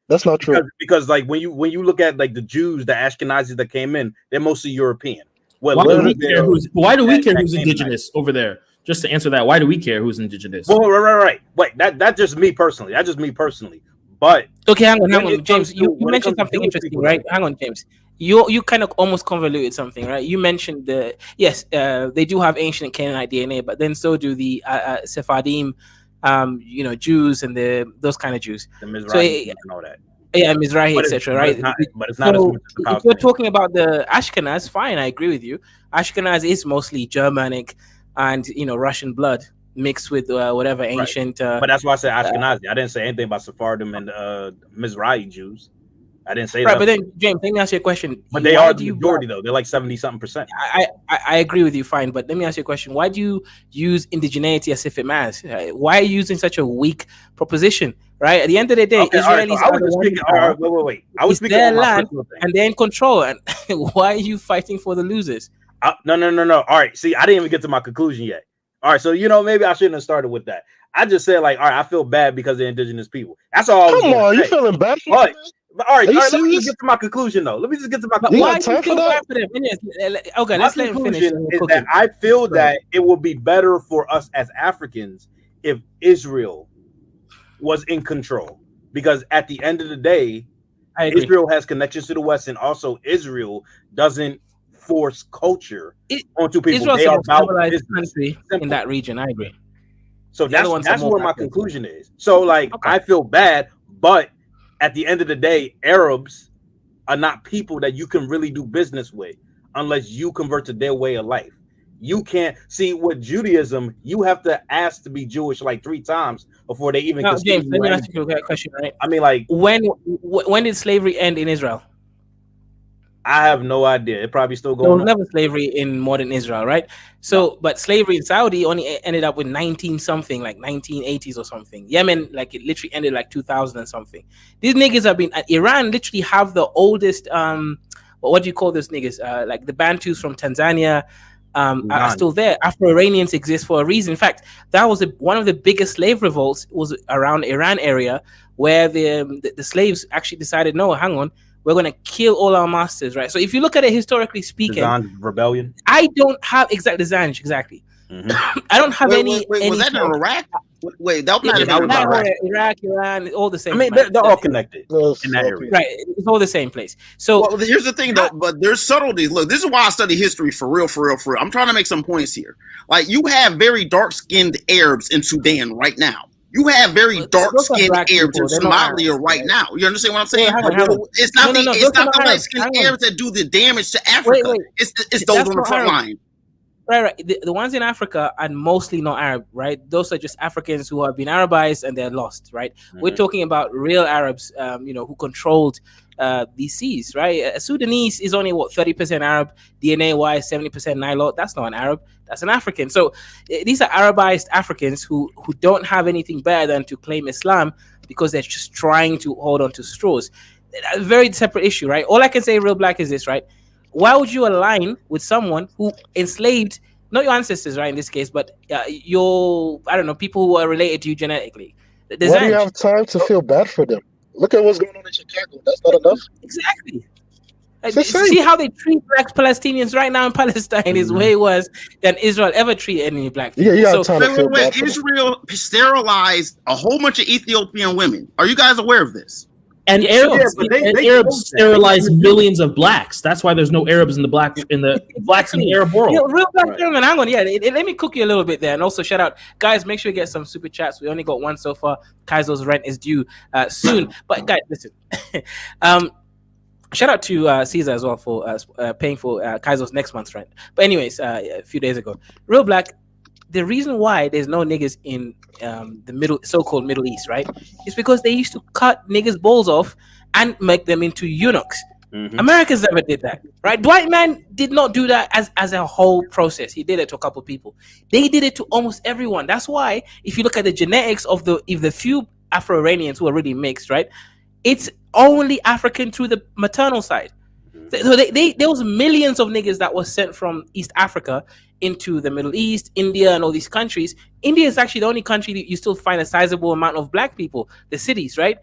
That's not true. Because like when you look at like the Jews, the Ashkenazis that came in, they're mostly European. What Why do little we bit care of why do we that, care that who's Canaanite. indigenous over there? Just to answer that, why do we care who's indigenous? Well, right. Wait, that's just me personally. That's just me personally. But Okay, hang when on, it James. comes to You mentioned something Jewish interesting, people, right? though, Hang on, James. You kind of almost convoluted something, right? You mentioned they do have ancient Canaanite DNA, but then so do the Sephardim, Jews and those kind of Jews. the So Mizrahi and all that. yeah, Mizrahi, But it's etc. Right? not as So much as the if you're Palestinians. talking about the Ashkenaz, fine, I agree with you. Ashkenaz is mostly Germanic and Russian blood mixed with whatever Right. ancient. But that's why I said Ashkenazi. I didn't say anything about Sephardim and Mizrahi Jews. I didn't say Right, that. but then James, let me ask you a question. But they Why are do the you majority though. They're like 70-something%. I agree with you, fine, but let me ask you a question. Why do you use indigeneity as if it matters? Why are you using such a weak proposition? Right? At the end of the day, Okay, all right, Israelis so I are was the just ones speaking. in power. Wait. I was It's speaking their on my land, personal thing. and they're in control. And why are you fighting for the losers? No. All right, see, I didn't even get to my conclusion yet. All right, so maybe I shouldn't have started with that. I just said like, all right, I feel bad because they're indigenous people. That's all I was Come going on, to you say. feeling bad for them? But all right, Are you let me just serious? get to my conclusion though. Let me just get to my But You conclusion. why got do you time for feel that? bad for them? Okay, My let's let him finish. conclusion is that I feel that it will be better for us as Africans if Israel was in control, because at the end of the day, I agree. Israel has connections to the West, and also Israel doesn't force culture onto people. Israel's They the are most about civilized business. country in Simple. that region. I agree. So The other ones are that's more where my backward. conclusion is. So like I feel bad, but at the end of the day, Arabs are not people that you can really do business with unless you convert to their way of life. You can't see with Judaism, you have to ask to be Jewish like 3 times before they even Now, consider James, you let me ask anything. you a question, right? I mean, like, when did slavery end in Israel? I have no idea. It probably still There going was on. never slavery in modern Israel, right? So, but slavery in Saudi only ended up with 19 something, like 1980s or something. Yemen, like it literally ended like 2000 and something. These niggas have been Iran literally have the oldest what do you call those niggas? Like the Bantus from Tanzania are still there. Afro-Iranians exist for a reason. In fact, that was one of the biggest slave revolts was around Iran area, where the slaves actually decided, no, hang on, we're going to kill all our masters, right? So if you look at it historically speaking, Zanj rebellion. I don't have Zanj exactly. Mm-hmm. I don't have any. Was that in Iraq? Wait, that might have been in Iraq. Iraq, Iran, all the same. I mean, they're all connected in that area, right? It's all the same place. So well, here's the thing, though. But there's subtleties. Look, this is why I study history for real. I'm trying to make some points here. Like you have very dark-skinned Arabs in Sudan right now. You have very dark-skinned Arabs in Somalia right now. You understand what I'm saying? It's not the light-skinned Arabs that do the damage to Africa. It's those on the front line. Right. The ones in Africa are mostly not Arab, right? Those are just Africans who have been Arabized and they're lost, right? Mm-hmm. We're talking about real Arabs, who controlled these seas, right? A Sudanese is only 30% Arab, DNA-wise, 70% Nilot. That's not an Arab, that's an African. So these are Arabized Africans who don't have anything better than to claim Islam because they're just trying to hold on to straws. A very separate issue, right? All I can say, Real Black, is this, right? Why would you align with someone who enslaved, not your ancestors, right, in this case, but people who are related to you genetically? Why do you have time to feel bad for them? Look at what's going on in Chicago. That's not enough? Exactly. See how they treat black Palestinians right now in Palestine is way worse than Israel ever treated any black people. Yeah, you have time to feel bad for them. Israel sterilized a whole bunch of Ethiopian women. Are you guys aware of this? And Arabs, Arabs sterilize millions of blacks. That's why there's no Arabs in the blacks in the Arab world. Real Black German. Hang on, let me cook you a little bit there, and also shout out, guys. Make sure you get some super chats. We only got one so far. Kaizo's rent is due soon, but guys, listen. Shout out to Caesar as well for paying for Kaizo's next month's rent. But anyways, a few days ago, Real Black. the reason why there's no niggas in the so-called Middle East, right, is because they used to cut niggas' balls off and make them into eunuchs. Mhm. Americans never did that, right? Dwight Mann did not do that as a whole process. He did it to a couple of people. They did it to almost everyone. That's why if you look at the genetics of the few Afro-Iranians who are really mixed, right, it's only African through the maternal side. So there was millions of niggas that was sent from East Africa into the Middle East, India, and all these countries. India is actually the only country that you still find a sizable amount of black people. The cities, right?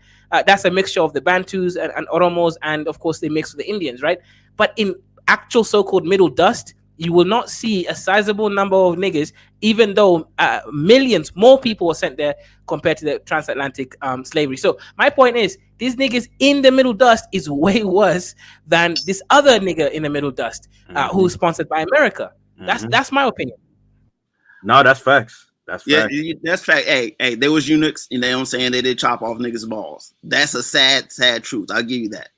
That's a mixture of the Bantus and Oromos, and of course they mix with the Indians, right? But in actual so-called Middle Dust, you will not see a sizable number of niggas, even though millions more people were sent there compared to the transatlantic slavery. So my point is, these niggas in the Middle Dust is way worse than this other nigga in the Middle Dust who's sponsored by America. That's my opinion. No, that's facts. That's Yeah, facts. that's fact. Hey, they was eunuchs, and they don't saying they did chop off niggas' balls. That's a sad truth. I'll give you that.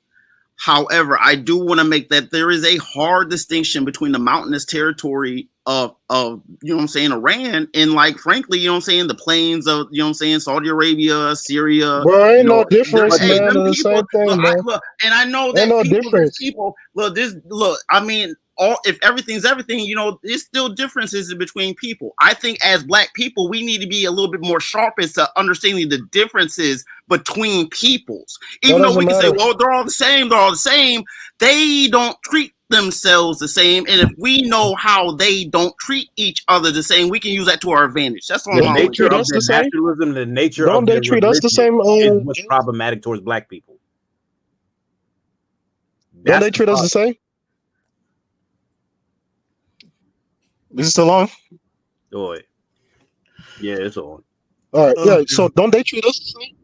However, I do want to make that there is a hard distinction between the mountainous territory of you know what I'm saying, Iran, and like frankly, you know what I'm saying, the plains of, you know what I'm saying, Saudi Arabia, Syria. Bro, You ain't no know, difference, hey, man. them It's the people. same thing, man. Look, and I know Ain't that no there's difference. people. Look. I mean, if everything's everything, you know, there's still differences between people. I think as black people, we need to be a little bit more sharp as to understanding the differences between peoples. That Even though doesn't we can say, matter. well, they're all the same, they don't treat themselves the same. And if we know how they don't treat each other the same, we can use that to our advantage. That's all The I'm Don't they nature treat of us their the same? nationalism, the nature Don't of they their treat us the religion same? is what's problematic towards black people. Don't That's they the treat us the problem. same? Is it still on? Oh, yeah, it's on. All right, yeah. Okay. So don't they treat us the same?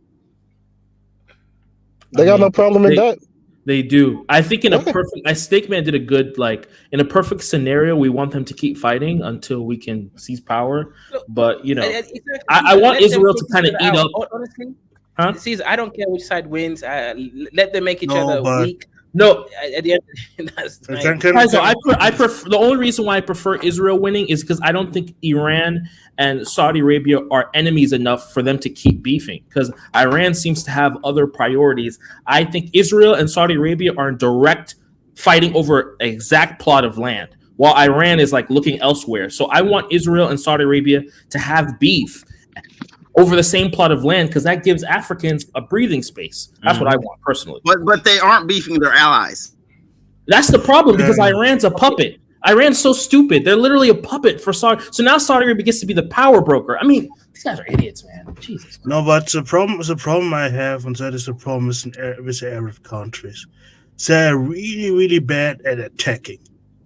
I They got no mean, problem in that. they do. I think in a Okay. perfect, Snakeman did a good, like, in a perfect scenario, we want them to keep fighting until we can seize power. But, you know, Exactly. I want Let them Israel take to each kind of other eat out. up. Honestly, Huh? Caesar, I don't care which side wins. Let them make each No, other but weak. No, At the end, that's can, my. can, So can, I prefer, the only reason why I prefer Israel winning is because I don't think Iran and Saudi Arabia are enemies enough for them to keep beefing. Because Iran seems to have other priorities. I think Israel and Saudi Arabia are in direct fighting over an exact plot of land, while Iran is like looking elsewhere. So I want Israel and Saudi Arabia to have beef over the same plot of land because that gives Africans a breathing space. That's what I want personally. But they aren't beefing their allies. That's the problem because Yeah. Iran's a puppet. Iran's so stupid. They're literally a puppet for Saudi. So now Saudi Arabia gets to be the power broker. I mean, these guys are idiots, man. Jesus. No, but the problem I have, and that is the problem with the Arab countries. They're really, really bad at attacking,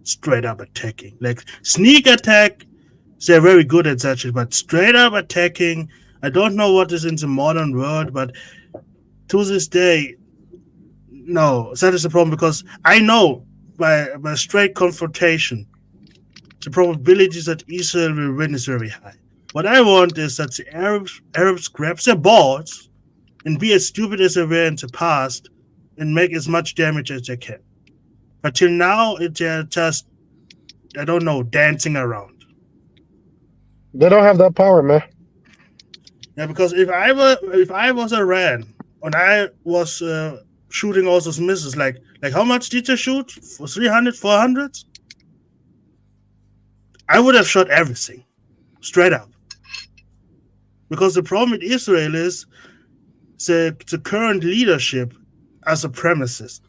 straight up attacking. Like sneak attack, they're very good at that shit. But straight up attacking, I don't know what is in the modern world, but to this day, no, that is the problem because I know by straight confrontation, the probabilities that Israel will win is very high. What I want is that the Arabs grab their balls and be as stupid as they were in the past and make as much damage as they can. But till now, they're just, I don't know, dancing around. They don't have that power, man. Yeah, because if I was Iran and I was shooting all those missiles, like how much did they shoot? For 300, 400? I would have shot everything, straight up. Because the problem with Israel is the current leadership are supremacists.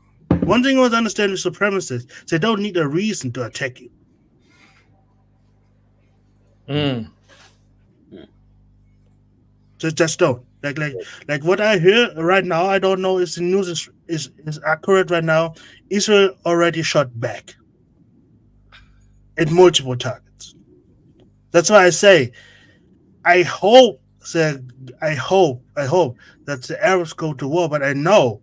One thing I want to understand with supremacists, they don't need a reason to attack you. They just don't. Like what I hear right now, I don't know if the news is accurate right now. Israel already shot back at multiple targets. That's why I say I hope that the Arabs go to war, but I know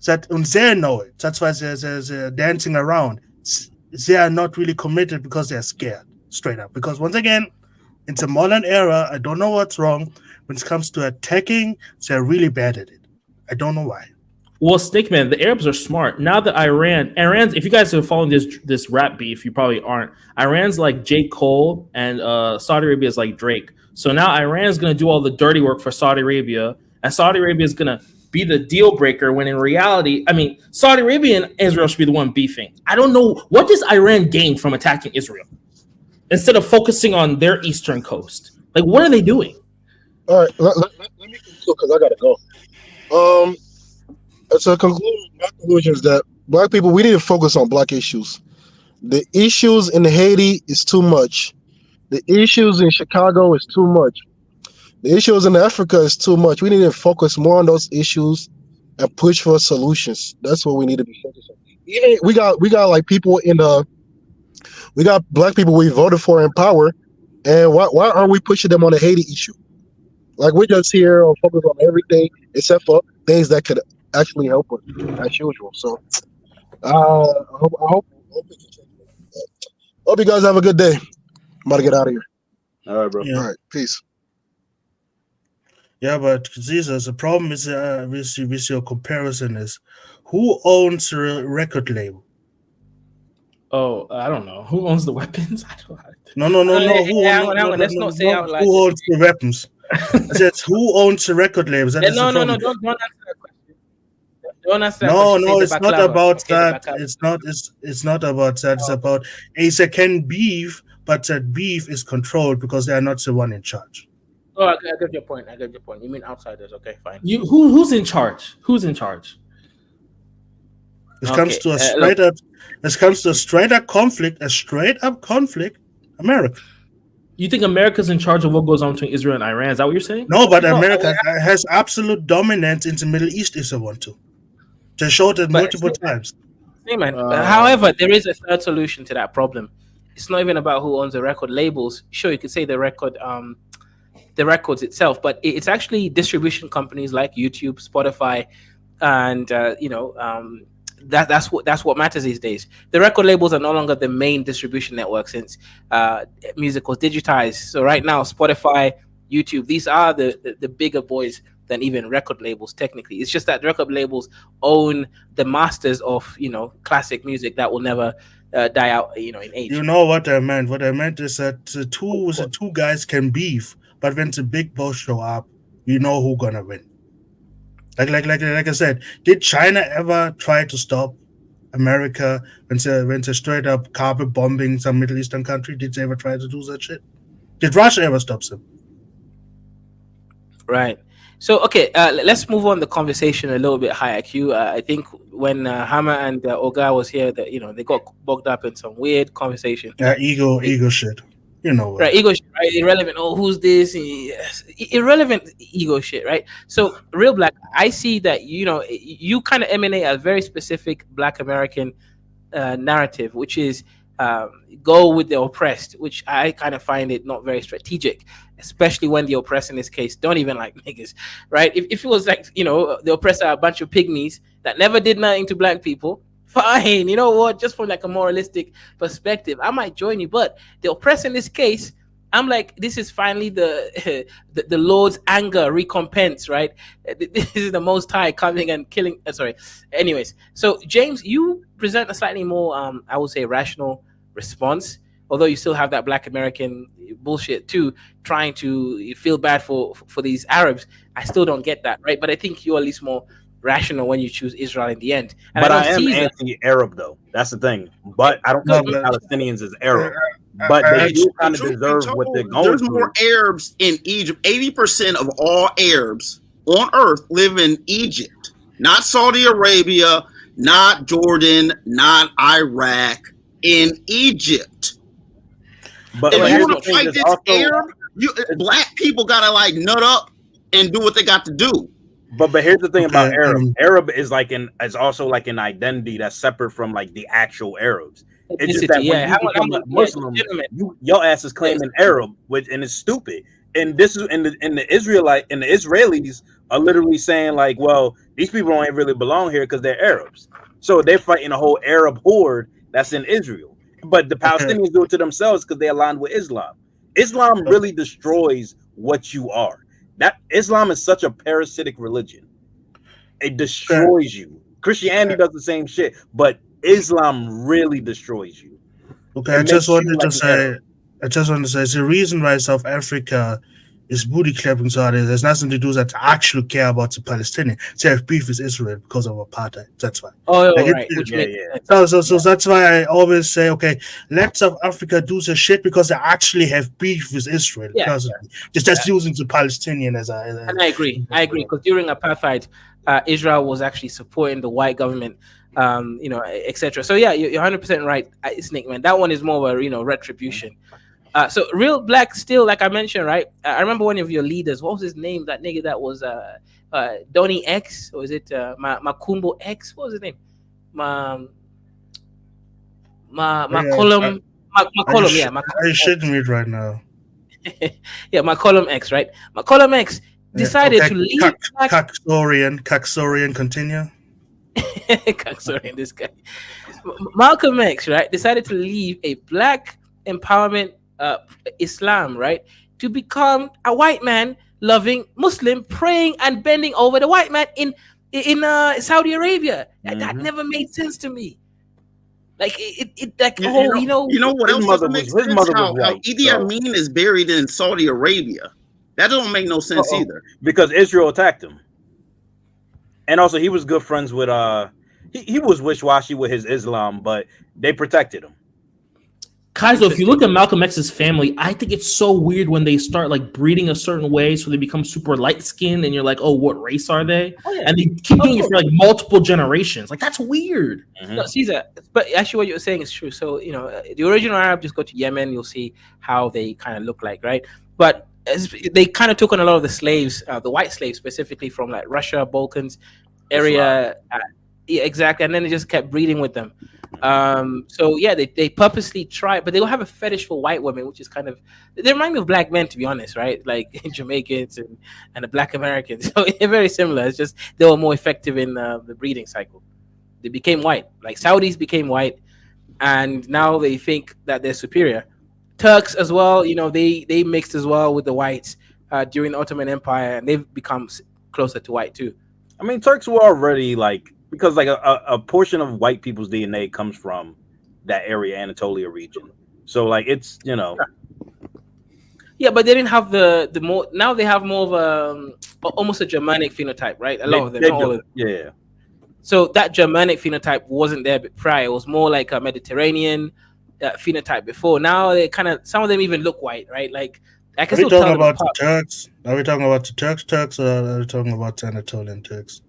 that and they know it. That's why they're dancing around. They are not really committed because they're scared, straight up. Because once again, in the modern era, I don't know what's wrong. When it comes to attacking, they're really bad at it. I don't know why. Well, Snake Man, the Arabs are smart. Now that Iran's, if you guys are following this rap beef, you probably aren't. Iran's like J. Cole and Saudi Arabia is like Drake. So now Iran's gonna do all the dirty work for Saudi Arabia, and Saudi Arabia is gonna be the deal breaker when in reality, I mean, Saudi Arabia and Israel should be the one beefing. I don't know what does Iran gain from attacking Israel instead of focusing on their eastern coast. Like, what are they doing? All right, let me conclude because I gotta go. So conclusion, my conclusion is that black people, we need to focus on black issues. The issues in Haiti is too much. The issues in Chicago is too much. The issues in Africa is too much. We need to focus more on those issues and push for solutions. That's what we need to be focused on. Even we got like people we got black people we voted for in power, and why aren't we pushing them on the Haiti issue? Like we're just here on focus on everything except for things that could actually help us as usual. So I hope you guys have a good day. I'm about to get out of here. All right, bro. Yeah. All right, peace. Yeah, but Jesus, the problem is with your comparison is who owns the record label? Oh, I don't know. Who owns the weapons? I don't know. No. Hang on. Let's not say out loud. Who owns the weapons? I said, who owns the record labels? That is the No. problem. Don't answer that question. Don't answer that No, question. Say it's the not baklava. about Okay, the that. baklava. It's not about that. It's about it's a can beef, but that beef is controlled because they are not the one in charge. Oh, I get your point. You mean outsiders? Okay, fine. Who's in charge? Who's in charge? This comes to a straight up conflict. America. You think America's in charge of what goes on between Israel and Iran? Is that what you're saying? No, but America has absolute dominance in the Middle East if they want to. They showed it multiple times. Hey, man. However, there is a third solution to that problem. It's not even about who owns the record labels. Sure, you could say the records itself, but it's actually distribution companies like YouTube, Spotify, and that's what matters these days. The record labels are no longer the main distribution network since music was digitized. So right now, Spotify, YouTube, these are the bigger boys than even record labels. Technically, it's just that record labels own the masters of classic music that will never die out in age. You know what I meant? What I meant is that the two guys can beef, but when the big boss show up, you know who's gonna win. Like I said, did China ever try to stop America when they straight up carpet bombing some Middle Eastern country? Did they ever try to do that shit? Did Russia ever stop them? Right. So okay, let's move on the conversation a little bit higher. Q. I think when Hammer and Oga was here, that they got bogged up in some weird conversation. Ego shit. You know what? Right, ego shit, right? Irrelevant. Oh, who's this? Yes. Irrelevant ego shit, right? So, Real Black, I see that you kind of emanate a very specific Black American narrative, which is go with the oppressed, which I kind of find it not very strategic, especially when the oppressed in this case don't even like niggas, right? If it was like the oppressed are a bunch of pygmies that never did nothing to Black people, fine, you know what? Just from like a moralistic perspective, I might join you. But the oppressed in this case, I'm like, this is finally the Lord's anger recompense, right? This is the Most High coming and killing. Sorry. Anyways, so James, you present a slightly more, I would say, rational response. Although you still have that Black American bullshit too, trying to feel bad for these Arabs. I still don't get that, right? But I think you're at least more rational when you choose Israel in the end. And but I am anti-Arab though. That's the thing. But I don't see the Palestinians as Arab. But they do kind of deserve what they're going There's through. more Arabs in Egypt. 80% of all Arabs on earth live in Egypt. Not Saudi Arabia, not Jordan, not Iraq. In Egypt. But if you want to fight this Arab, Black people gotta like nut up and do what they got to do. But here's the thing about Arab. Arab is also like an identity that's separate from like the actual Arabs. It's just that when you become a Muslim, your ass is claiming Arab, and it's stupid. And this is and the Israelis are literally saying like, well, these people don't really belong here because they're Arabs. So they're fighting a whole Arab horde that's in Israel. But the Palestinians do it to themselves because they aligned with Islam. Islam really destroys what you are. That Islam is such a parasitic religion. it destroys you. Christianity does the same shit, but Islam really destroys you. Okay, It makes you like an Arab. I just want to say, it's the reason why South Africa is booty clapping so hard. It has nothing to do with that to actually care about the Palestinian. They have beef with Israel because of apartheid. That's why. Oh, Like right. Which makes sense. so that's why I always say, okay, let South Africa do the shit because they actually have beef with Israel. Yeah. Because just using the Palestinian as And I agree because during apartheid, Israel was actually supporting the white government, etc. So yeah, you're 100% right, Snake Man. That one is more of a retribution. So real black still, like I mentioned, right? I remember one of your leaders. What was his name? That nigga that was Donny X, or is it Makumbo X? What was his name? McCollum. Yeah, Are you shitting me right now? Yeah, McCollum X, right? McCollum X decided to leave. Caxorian, continue. Caxorian, this guy. Malcolm X, right, decided to leave a black empowerment Islam, right, to become a white man loving Muslim, praying and bending over the white man in Saudi Arabia. That never made sense to me. Like you know what else doesn't make sense? How Idi Amin is buried in Saudi Arabia. That don't make no sense either. Because Israel attacked him, and also he was good friends with he was wish-washy with his Islam, but they protected him. Kaizo, if you look at Malcolm X's family, I think it's so weird when they start like breeding a certain way, so they become super light skinned, and you're like, oh, what race are they? And they keep doing it for like multiple generations. Like that's weird. No, Caesar, but actually, what you're saying is true. So the original Arab, just go to Yemen, you'll see how they kind of look like, right? But they kind of took on a lot of the slaves, the white slaves specifically from like Russia, Balkans area. Yeah, exactly, and then they just kept breeding with them. So yeah, they purposely try, but they will have a fetish for white women, which is kind of, they remind me of black men, to be honest, right? Like Jamaicans and the black Americans. So they're very similar. It's just they were more effective in the breeding cycle. They became white, like Saudis became white, and now they think that they're superior. Turks as well, they mixed as well with the whites during the Ottoman Empire, and they've become closer to white too. I mean, Turks were already like, because like a portion of white people's DNA comes from that area, Anatolia region. So like it's Yeah, but they didn't have the more. Now they have more of almost a Germanic phenotype, right? A lot of them, not all of them. Yeah. So that Germanic phenotype wasn't there prior. It was more like a Mediterranean phenotype before. Now they kind of, some of them even look white, right? Like I can still tell them apart. Turks? Are we talking about the Turks, or are we talking about Anatolian Turks?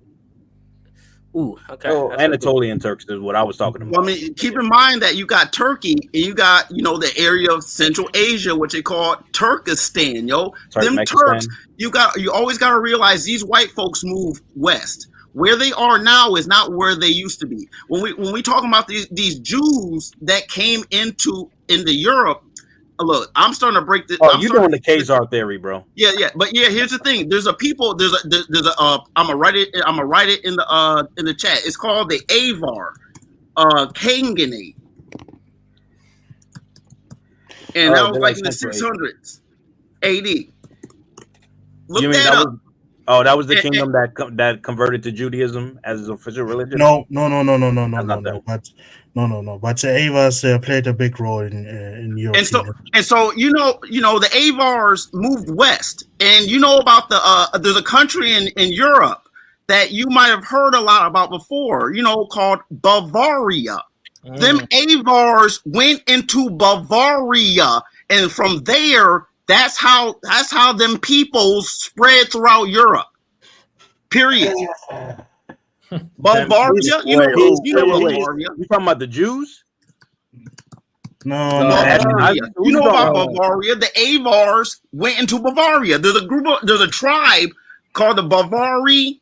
Ooh, okay. Oh, Anatolian Turks is what I was talking about. Well, I mean, keep in mind that you got Turkey and you got, the area of Central Asia, which they call Turkestan, Them Turks, you always got to realize these white folks move west. Where they are now is not where they used to be. When we talking about these Jews that came into Europe, look, I'm starting to break this. Oh, you're doing the Khazar theory, bro. Yeah. But yeah, here's the thing. There's a I'm gonna write it in the chat. It's called the Avar Kangane. And that was like in the 600s AD. Look that up. That was the kingdom that converted to Judaism as its official religion. No. But the Avars played a big role in Europe. And so the Avars moved west, and about there's a country in Europe that you might have heard a lot about before. Called Bavaria. Them Avars went into Bavaria, and from there, that's how them peoples spread throughout Europe. Period. Bavaria, Bavaria. You talking about the Jews? No. You know about Bavaria? The Avars went into Bavaria. There's a tribe called the Bavari.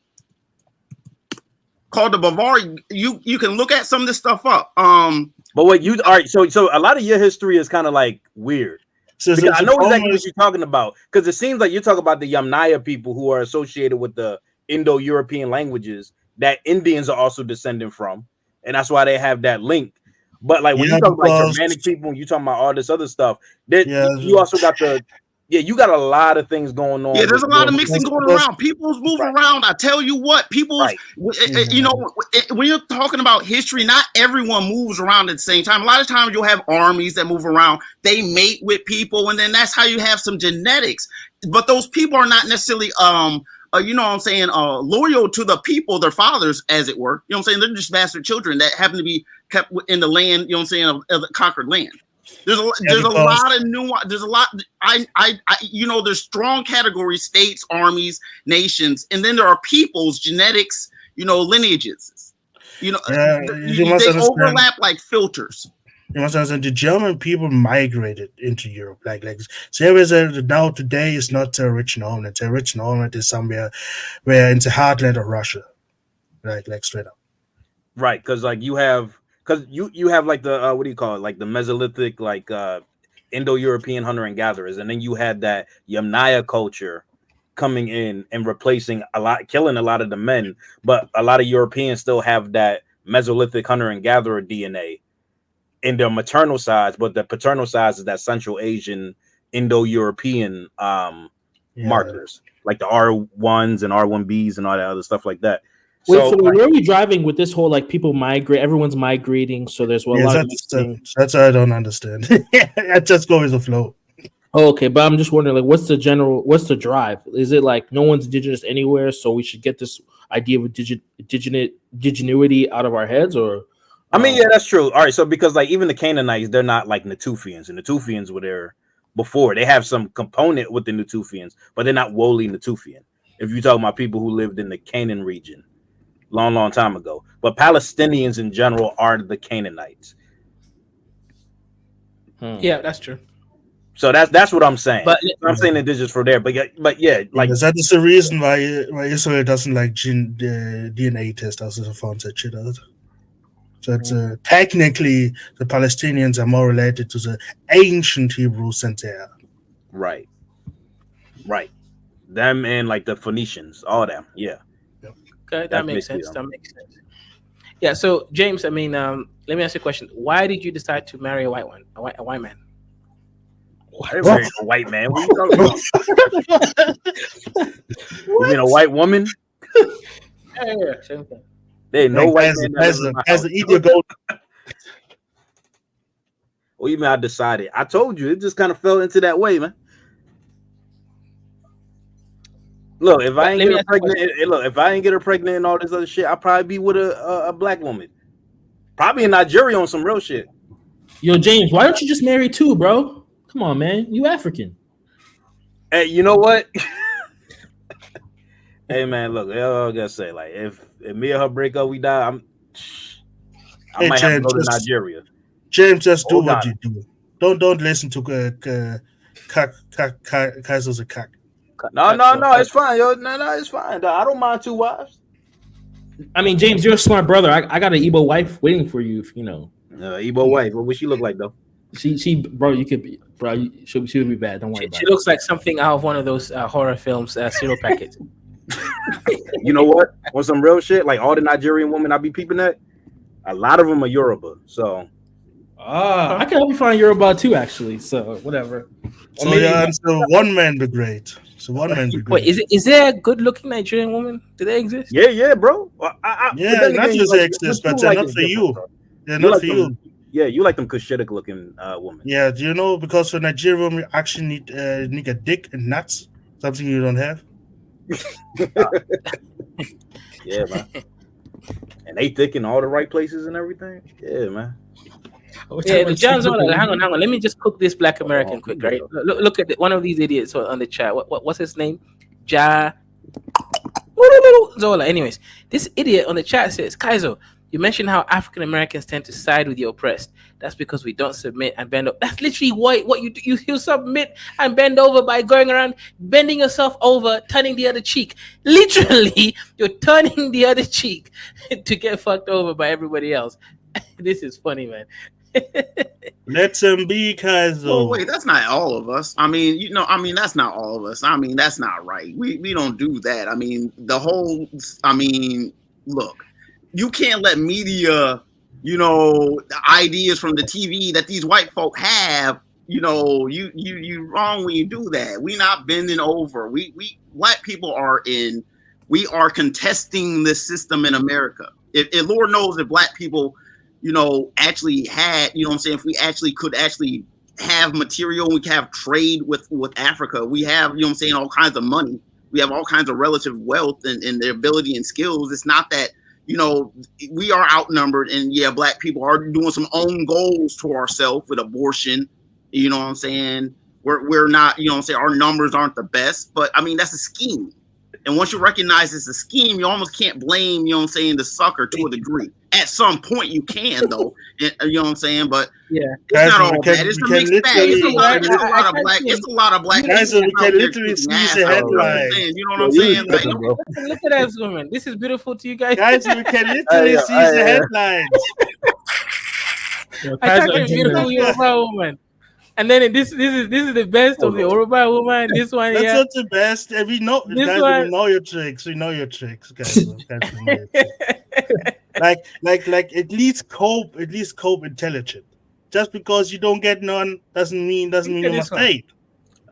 You can look at some of this stuff up. But what you all right? So a lot of your history is kind of like weird. I know exactly what you're talking about, because it seems like you're talking about the Yamnaya people who are associated with the Indo-European languages that Indians are also descending from, and that's why they have that link. But like when you talk about Germanic people, you talking about all this other stuff. You also got the Yeah, you got a lot of things going on. Yeah, there's a with lot of your- mixing going around. People's move around. I tell you what, people's, you know, when you're talking about history, not everyone moves around at the same time. A lot of times you'll have armies that move around. They mate with people, and then that's how you have some genetics. But those people are not necessarily, you know what I'm saying, loyal to the people, their fathers, as it were. You know what I'm saying? They're just bastard children that happen to be kept in the land, you know what I'm saying, of the conquered land. There's a lot of nuance. There's a lot. I you know, there's strong categories: states, armies, nations, and then there are peoples, genetics, you know, lineages. You know, you must they understand. overlap like filters. You must understand the German people migrated into Europe. Like so there is now today is not the original homeland. The original homeland is somewhere where in the heartland of Russia. Like straight up. Right, because like you have like the what do you call it, like the Mesolithic, like Indo-European hunter and gatherers, and then you had that Yamnaya culture coming in and replacing killing a lot of the men, but a lot of Europeans still have that Mesolithic hunter and gatherer DNA in their maternal sides, but the paternal sides is that Central Asian Indo-European markers, like the R1s and R1Bs and all that other stuff like that. Wait, so where are we driving with this whole like people migrate? Everyone's migrating, so there's a lot of mixing. That's what I don't understand. I just go with the flow. Oh, okay, but I'm just wondering, like, what's the drive? Is it like no one's indigenous anywhere, so we should get this idea of indigenuity out of our heads, or? I mean, yeah, that's true. All right, so because like even the Canaanites, they're not like Natufians, and Natufians were there before. They have some component with the Natufians, but they're not wholly Natufian. If you're talking about people who lived in the Canaan region. Long time ago, but Palestinians in general are the Canaanites. Yeah, that's true. So that's what I'm saying. But I'm saying that this is for there. But yeah, like that is the reason why Israel doesn't like DNA test after they found that shit out. So it's, technically the Palestinians are more related to the ancient Hebrews than they are. Right. Them and like the Phoenicians, all them. Yeah. Okay, that makes sense. Yeah. So James, I mean, let me ask you a question. Why did you decide to marry a white man? I didn't marry a white man. What are you talking about? You mean a white woman? Yeah, same thing. There ain't no white man. As an eat your gold. Well, you mean I decided? I told you, it just kind of fell into that way, man. Look, if I ain't get her pregnant, and all this other shit, I'll probably be with a black woman, probably in Nigeria on some real shit. Yo, James, why don't you just marry two, bro? Come on, man, you African. Hey, you know what? Hey, man, look, I gotta say, like, if me and her break up, we die. I might have to go to Nigeria. James, just do what you do. Don't listen to Kaiser's a cock. No, it's fine, yo. No, it's fine. I don't mind two wives. I mean, James, you're a smart brother. I got an Igbo wife waiting for you, if you know. Igbo wife. What would she look like, though? She, bro, you could be, bro. She would be bad. Don't worry about it. She looks like something out of one of those horror films, cereal packets. You know what? On some real shit, like all the Nigerian women I be peeping at, a lot of them are Yoruba. So. I can help you find Yoruba too, actually. So whatever. So so one man be great. So one man be great. Wait, is there a good-looking Nigerian woman? Do they exist? Yeah, bro. Yeah, not just they exist, but they're not for you. They're not for you. Yeah, you like them Cushitic looking women. Yeah, do you know because for Nigerian women you actually need a dick and nuts, something you don't have. Yeah, man. And they thick in all the right places and everything. Yeah, man. Yeah, John's hang on. Let me just cook this black American quick, right? Look at one of these idiots on the chat. What's his name? Zola. Anyways, this idiot on the chat says, Kaizo, you mentioned how African Americans tend to side with the oppressed. That's because we don't submit and bend over. That's literally what you do. You submit and bend over by going around, bending yourself over, turning the other cheek. Literally, you're turning the other cheek to get fucked over by everybody else. This is funny, man. Let him be, Kaizo. Oh wait, that's not all of us. I mean, that's not all of us. I mean, that's not right. We don't do that. I mean, look, you can't let media, the ideas from the TV that these white folk have you wrong when you do that. We not bending over. We black people we are contesting this system in America. If Lord knows if black people, actually had, what I'm saying, if we actually could actually have material, we can have trade with Africa. We have, what I'm saying, all kinds of money. We have all kinds of relative wealth and their ability and skills. It's not that, we are outnumbered, and yeah, black people are doing some own goals to ourselves with abortion. You know what I'm saying? We're not, what I'm saying, our numbers aren't the best, but I mean, that's a scheme. And once you recognize it's a scheme, you almost can't blame, what I'm saying, the sucker to a degree. At some point you can though, you know what I'm saying? But yeah, it's not all bad. It's a mixed bag. It's a lot of black. Guys, we can literally squeeze a headline. You know what I'm saying? Like, look at us, woman. This is beautiful to you guys. Guys, we can literally seize the headlines. I type in beautiful Yoruba woman. And then this is the best of the Yoruba woman. This one, that's yeah. not the best. And we know, guys, we know your tricks. We know your tricks, guys. like at least cope intelligent. Just because you don't get none doesn't mean you must hate.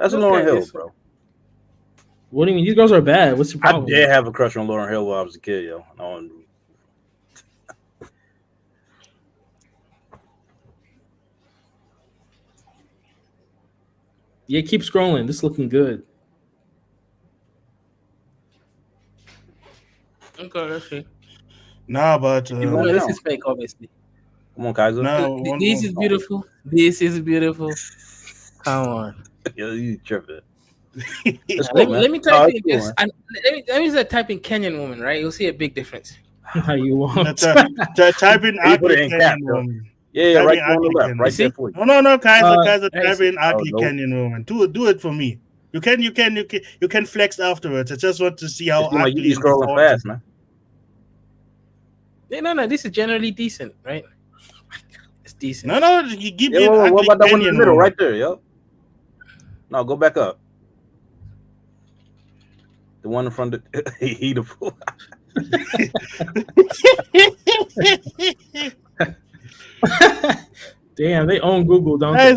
That's Lauryn Hill, bro. What do you mean? These girls are bad. What's the problem? I did have a crush on Lauryn Hill while I was a kid, yo. Yeah, keep scrolling. This is looking good. Okay, let's see. Nah, but this is fake, obviously. Come on, Kaiser. No, this is beautiful. This is beautiful. Come on. Yo, you tripping. Let me type in this. Let me just type in Kenyan woman, right? You'll see a big difference. How you want? Type in ugly Kenyan woman. Yeah, right on the left, right there for you. No, Kaiser, type in ugly Kenyan woman. Do it for me. You can flex afterwards. I just want to see how ugly. You scrolling fast, man. Yeah, no, this is generally decent, right? It's decent. No, you give me what about that one in the middle, right there, yo? No, go back up. The one in front of he the fool. Damn, they own Google, don't they?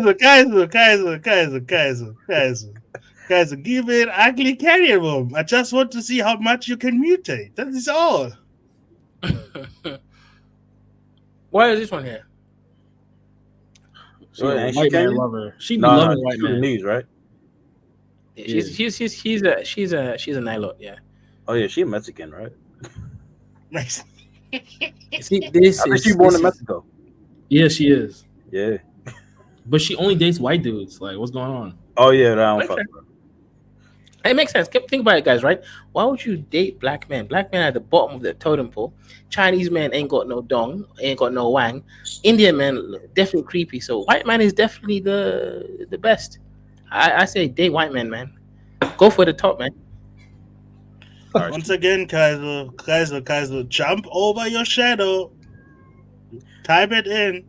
Kaiser, give me an ugly Kenyan woman. I just want to see how much you can mutate. That is all. Why is this one here? White man lover. She be loving white man. Knees, right? She's a Nilot, yeah. Oh yeah, she Mexican, right? Nice. See, this is she born in Mexico? Yeah, she is. Yeah. But she only dates white dudes. Like, what's going on? Oh yeah, that don't fuck. It makes sense. Think about it, guys, right? Why would you date black men? Black men are at the bottom of the totem pole. Chinese men ain't got no dong, ain't got no wang. Indian men definitely creepy. So white man is definitely the best. I say date white men, man. Go for the top, man. Once again, Kaiser, jump over your shadow. Type it in.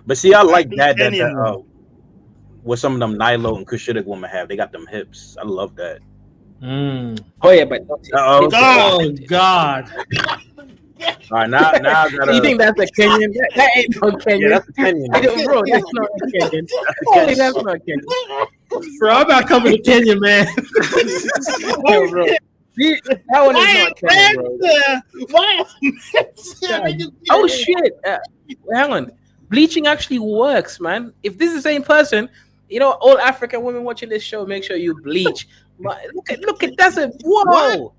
But see, I like that what some of them Nilo and Cushitic women have. They got them hips. I love that. Oh yeah, but oh God. All right, now I gotta. You think that's a Kenyan? That ain't no Kenyan. Yeah, that's a Kenyan. Bro, that's not a Kenyan. That's not Kenyan. Bro, I'm not coming to Kenya, man. Yo, bro. That one is not Kenyan, bro. Oh shit! Hang on. Bleaching actually works, man. If this is the same person, all African women watching this show, make sure you bleach. Look at that's a whoa.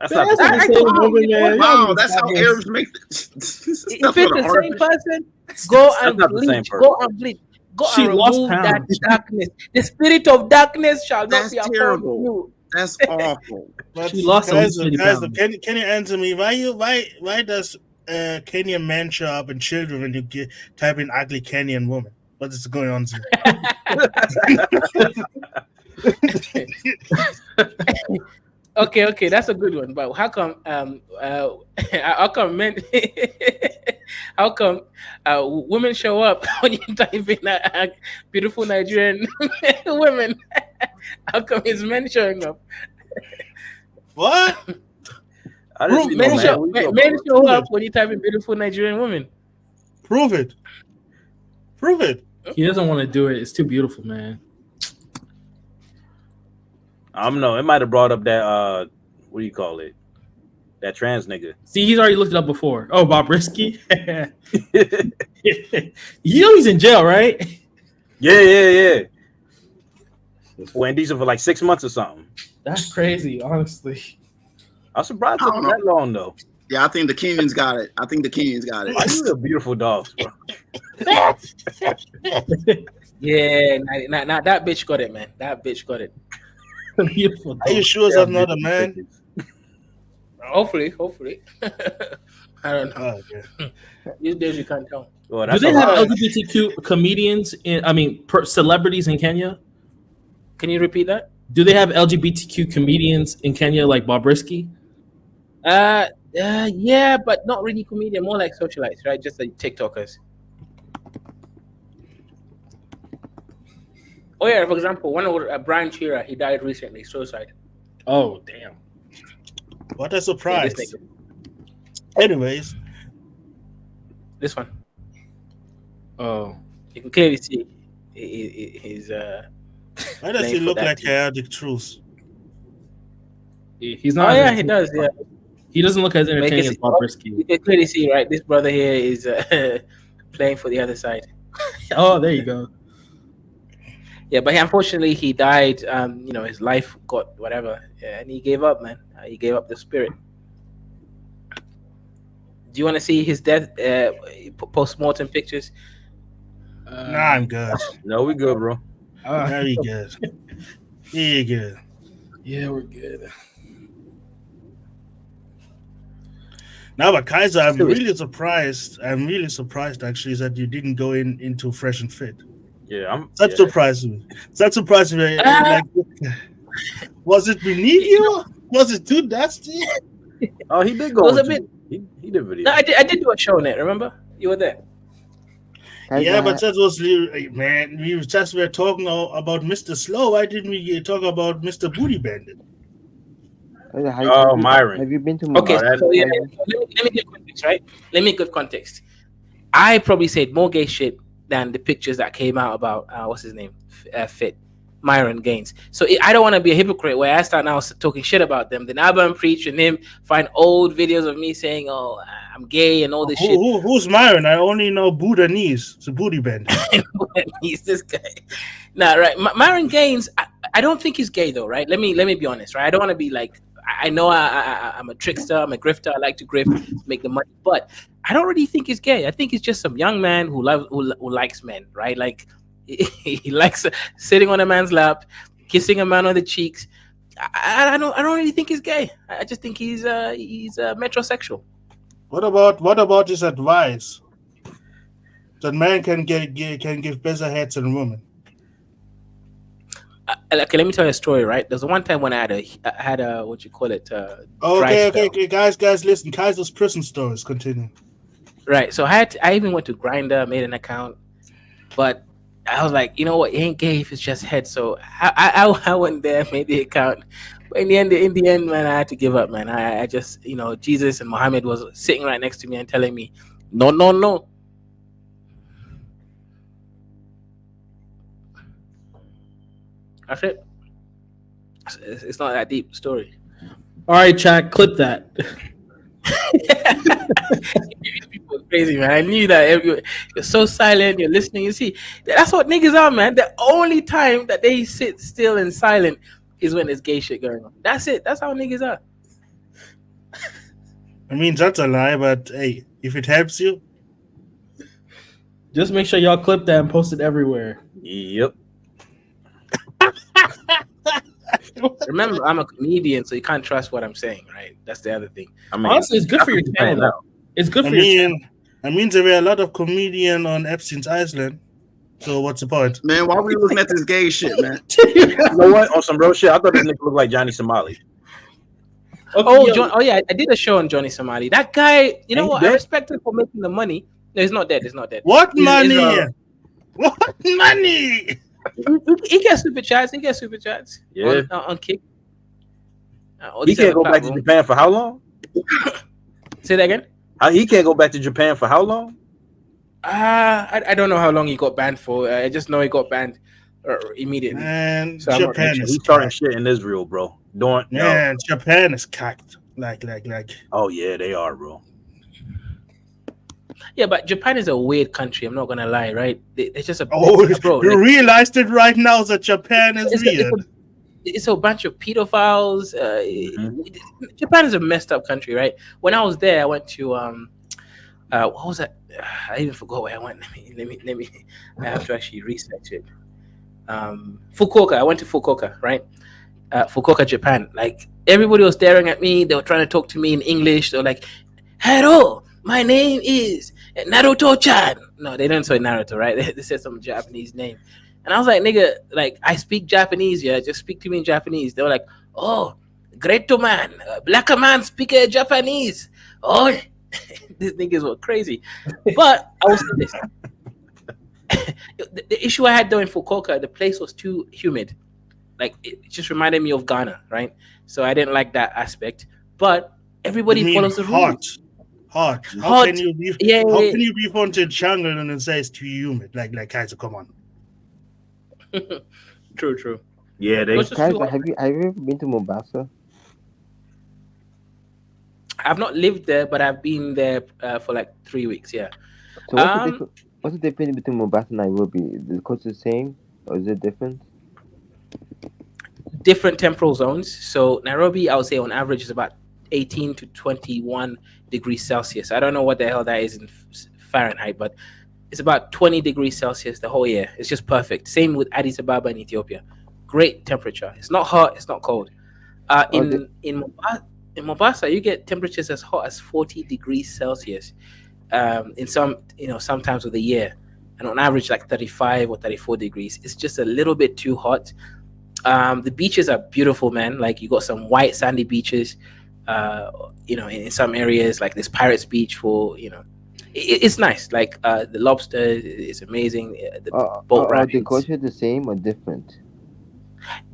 That's not the same woman, man. Wow, that's how Arabs make this. If it's the same person, go and bleach. Go and bleach. Go and remove that darkness. The spirit of darkness shall not be upon you. That's awful. But she lost guys, can you answer me? Why does Kenyan man show up in children when you type in ugly Kenyan woman? What is going on here? Okay, that's a good one. But how come men how come women show up when you type in beautiful Nigerian women? How come it's men showing up? What? Men show up when you type in beautiful Nigerian women. Prove it. He doesn't want to do it. It's too beautiful, man. I don't know. It might have brought up that what do you call it? That trans nigga. See, he's already looked it up before. Oh, Bob Risky. You know he's in jail, right? Yeah. Well, indecent for like 6 months or something. That's crazy, honestly. I'm surprised it I took don't that long though. Yeah, I think the Kenyans got it. Why you a beautiful dog, bro? Yeah, now that bitch got it, man. That bitch got it. Beautiful. Are you sure that's not a man? Hopefully. I don't know. Oh, okay. These days you can't tell. Well, Do that's they a have lot. LGBTQ comedians celebrities in Kenya? Can you repeat that? Do they have LGBTQ comedians in Kenya like Bob Risky? Yeah, but not really comedian, more like socialites, right? Just like TikTokers. Oh yeah, for example, one of Brian Chira, he died recently, suicide. Oh damn! What a Yeah, surprise. this nigga. Anyways, This one. Oh, You can clearly see he's why does he playing for look that like team. chaotic truth? he's not. Oh yeah, he does. Yeah, He doesn't look as but you entertaining can, as Bob Risky. you can clearly see, right? This brother here is playing for the other side. Oh, there you go. Yeah, but unfortunately he died. His life got whatever, and he gave up, man. He gave up the spirit. Do you want to see his death post-mortem pictures? Nah, I'm good. No, we good, bro. Very good. Very good. Yeah, we're good. Now, but Kaiser, I'm really surprised actually that you didn't go into Fresh and Fit. Yeah, That surprised me. That surprised me. Like, was it beneath you? Was it too dusty? Oh, he did It go. was a into- bit. He did video. No, I did do a show on it. Remember, you were there. Yeah, but that was man. We just were talking about Mr. Slow. Why didn't we talk about Mr. Booty Bandit? Oh, Myron. Have you been to Okay, that- so yeah, let me give context, right? Let me give context. I probably said more gay shit than the pictures that came out about what's his name, Fit, Myron Gaines. So I don't want to be a hypocrite where I start now talking shit about them. Then Abba preach and him find old videos of me saying, "Oh, I'm gay" and all this shit. Who's Myron? I only know Buddha Knees. It's a booty bandit. He's this guy. Nah, right. Myron Gaines, I don't think he's gay though, right? Let me be honest, right? I don't want to be like, I know I'm a trickster, I'm a grifter, I like to grift, make the money, but I don't really think he's gay. I think he's just some young man who likes men, right? Like he likes sitting on a man's lap, kissing a man on the cheeks. I don't really think he's gay. I just think he's metrosexual. What about his advice? That man can give better heads than women. Okay, let me tell you a story, right? There's one time when I had a what you call it, Okay, guys, listen. Kaiser's prison stories. Continue. Right. So I even went to Grindr, made an account, but I was like, you know what? It ain't gay if it's just head. So I went there, made the account. But in the end, man, I had to give up, man. I just, Jesus and Muhammad was sitting right next to me and telling me, no. That's it. It's not that deep story. All right, chat, clip that. People are crazy, man. I knew that. You're so silent. You're listening. You see, that's what niggas are, man. The only time that they sit still and silent is when there's gay shit going on. That's it. That's how niggas are. I mean, that's a lie, but hey, if it helps you, just make sure y'all clip that and post it everywhere. Yep. Remember, I'm a comedian, so you can't trust what I'm saying, right? That's the other thing. I mean, honestly, it's good for your channel, though. It's good for your channel. I mean, there were a lot of comedians on Epstein's Island. So what's the point? Man, why are we looking at this gay shit, man? You know what? On some real shit, I thought this nigga looked like Johnny Somali. Okay, yeah, I did a show on Johnny Somali. That guy, you know what? I respect him for making the money. No, he's not dead. He's not dead. What money? What money? He gets super chats. Yeah. On Kick. He can't go back to Japan for how long? Say that again. He can't go back to Japan for how long? I don't know how long he got banned for. I just know he got banned immediately. Man, So I'm not Japan He's is starting cacked. shit in Israel, bro. Don't no. Man, Japan is cacked. Like. Oh yeah, they are, bro. Yeah, but Japan is a weird country. I'm not gonna lie, right? It's just Oh, bro. you Like realized it right now that Japan is it's a, it's weird. a it's a bunch of pedophiles. Mhm. Japan is a messed up country, right? When I was there, I went to what was that? I even forgot where I went. Let me. I have to actually research it. Fukuoka. I went to Fukuoka, right? Fukuoka, Japan. Like everybody was staring at me. They were trying to talk to me in English. They were like, "Hello, my name is Naruto-chan." No, they didn't say Naruto, right? They said some Japanese name, and I was like, "Nigga, like I speak Japanese. Yeah, just speak to me in Japanese." They were like, "Oh, great man, black man speak Japanese." Oh, these niggas were crazy. But I will say this: the issue I had though in Fukuoka, the place was too humid. Like it just reminded me of Ghana, right? So I didn't like that aspect. But You everybody mean follows the rules. hot? How Hot, can you be? yeah, How yeah, can you be from the jungle and then say it's too humid? Like, guys, come on. yeah. True, true. Yeah, It was they. just too Guys, hot. have you ever been to Mombasa? I've not lived there, but I've been there for like 3 weeks. Yeah. So Um, what's the difference between Mombasa and Nairobi? Is the culture the same or is it different? different temporal zones. So Nairobi, I would say on average is about 18 to 21 degrees Celsius. I don't know what the hell that is in Fahrenheit, but it's about 20 degrees Celsius the whole year. It's just perfect. Same with Addis Ababa in Ethiopia. Great temperature. It's not hot. It's not cold. Uh, Oh, the, in in Mombasa, in Mombasa, you get temperatures as hot as 40 degrees Celsius. In some, sometimes of the year, and on average like 35 or 34 degrees. It's just a little bit too hot. The beaches are beautiful, man. Like you got some white sandy beaches. Uh, in some areas like this Pirates Beach for it's nice. Like the lobster is amazing. The boat are the rides, culture the same or different?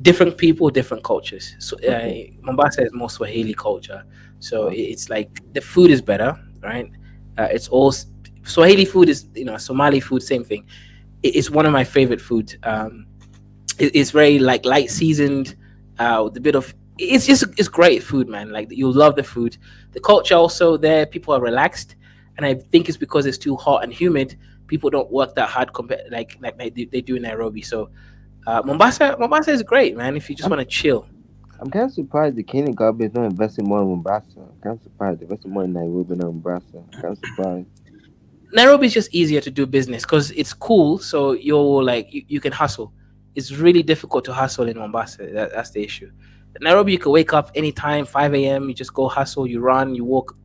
different people, different cultures. So Okay. Mombasa is more Swahili culture, so Okay. it's like the food is better, right? It's all Swahili food is Somali food, same thing. It's one of my favorite foods. It's very like light seasoned, with a bit of it's great food, man. Like you'll love the food. The culture also there, people are relaxed, and I think it's because it's too hot and humid. People don't work that hard compared like they do in Nairobi. So Mombasa is great, man. If you just I'm want to chill. I'm kind of surprised the Kenyan government is not investing more in Mombasa. I'm kind of surprised they're investing more in Nairobi than Mombasa. I'm kind of surprised. Nairobi is just easier to do business because it's cool. So you're like you can hustle. It's really difficult to hustle in Mombasa. That's the issue. Nairobi, you can wake up anytime, 5 a.m. You just go hustle. You run. You walk.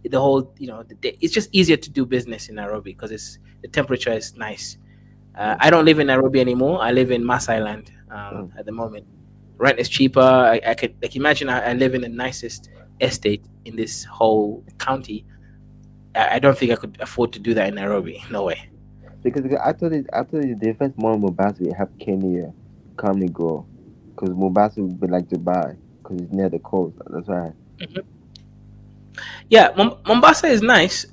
The whole the day. It's just easier to do business in Nairobi because the temperature is nice. Oh, I don't live in Nairobi anymore. I live in Maas Island oh. at the moment. Rent is cheaper. I could like imagine I live in the nicest estate in this whole county. I don't think I could afford to do that in Nairobi. No way. Because I thought they invest more in Mombasa to help Kenya come and grow. Because Mombasa would be like Dubai because it's near the coast. That's why. Yeah, Mombasa is nice.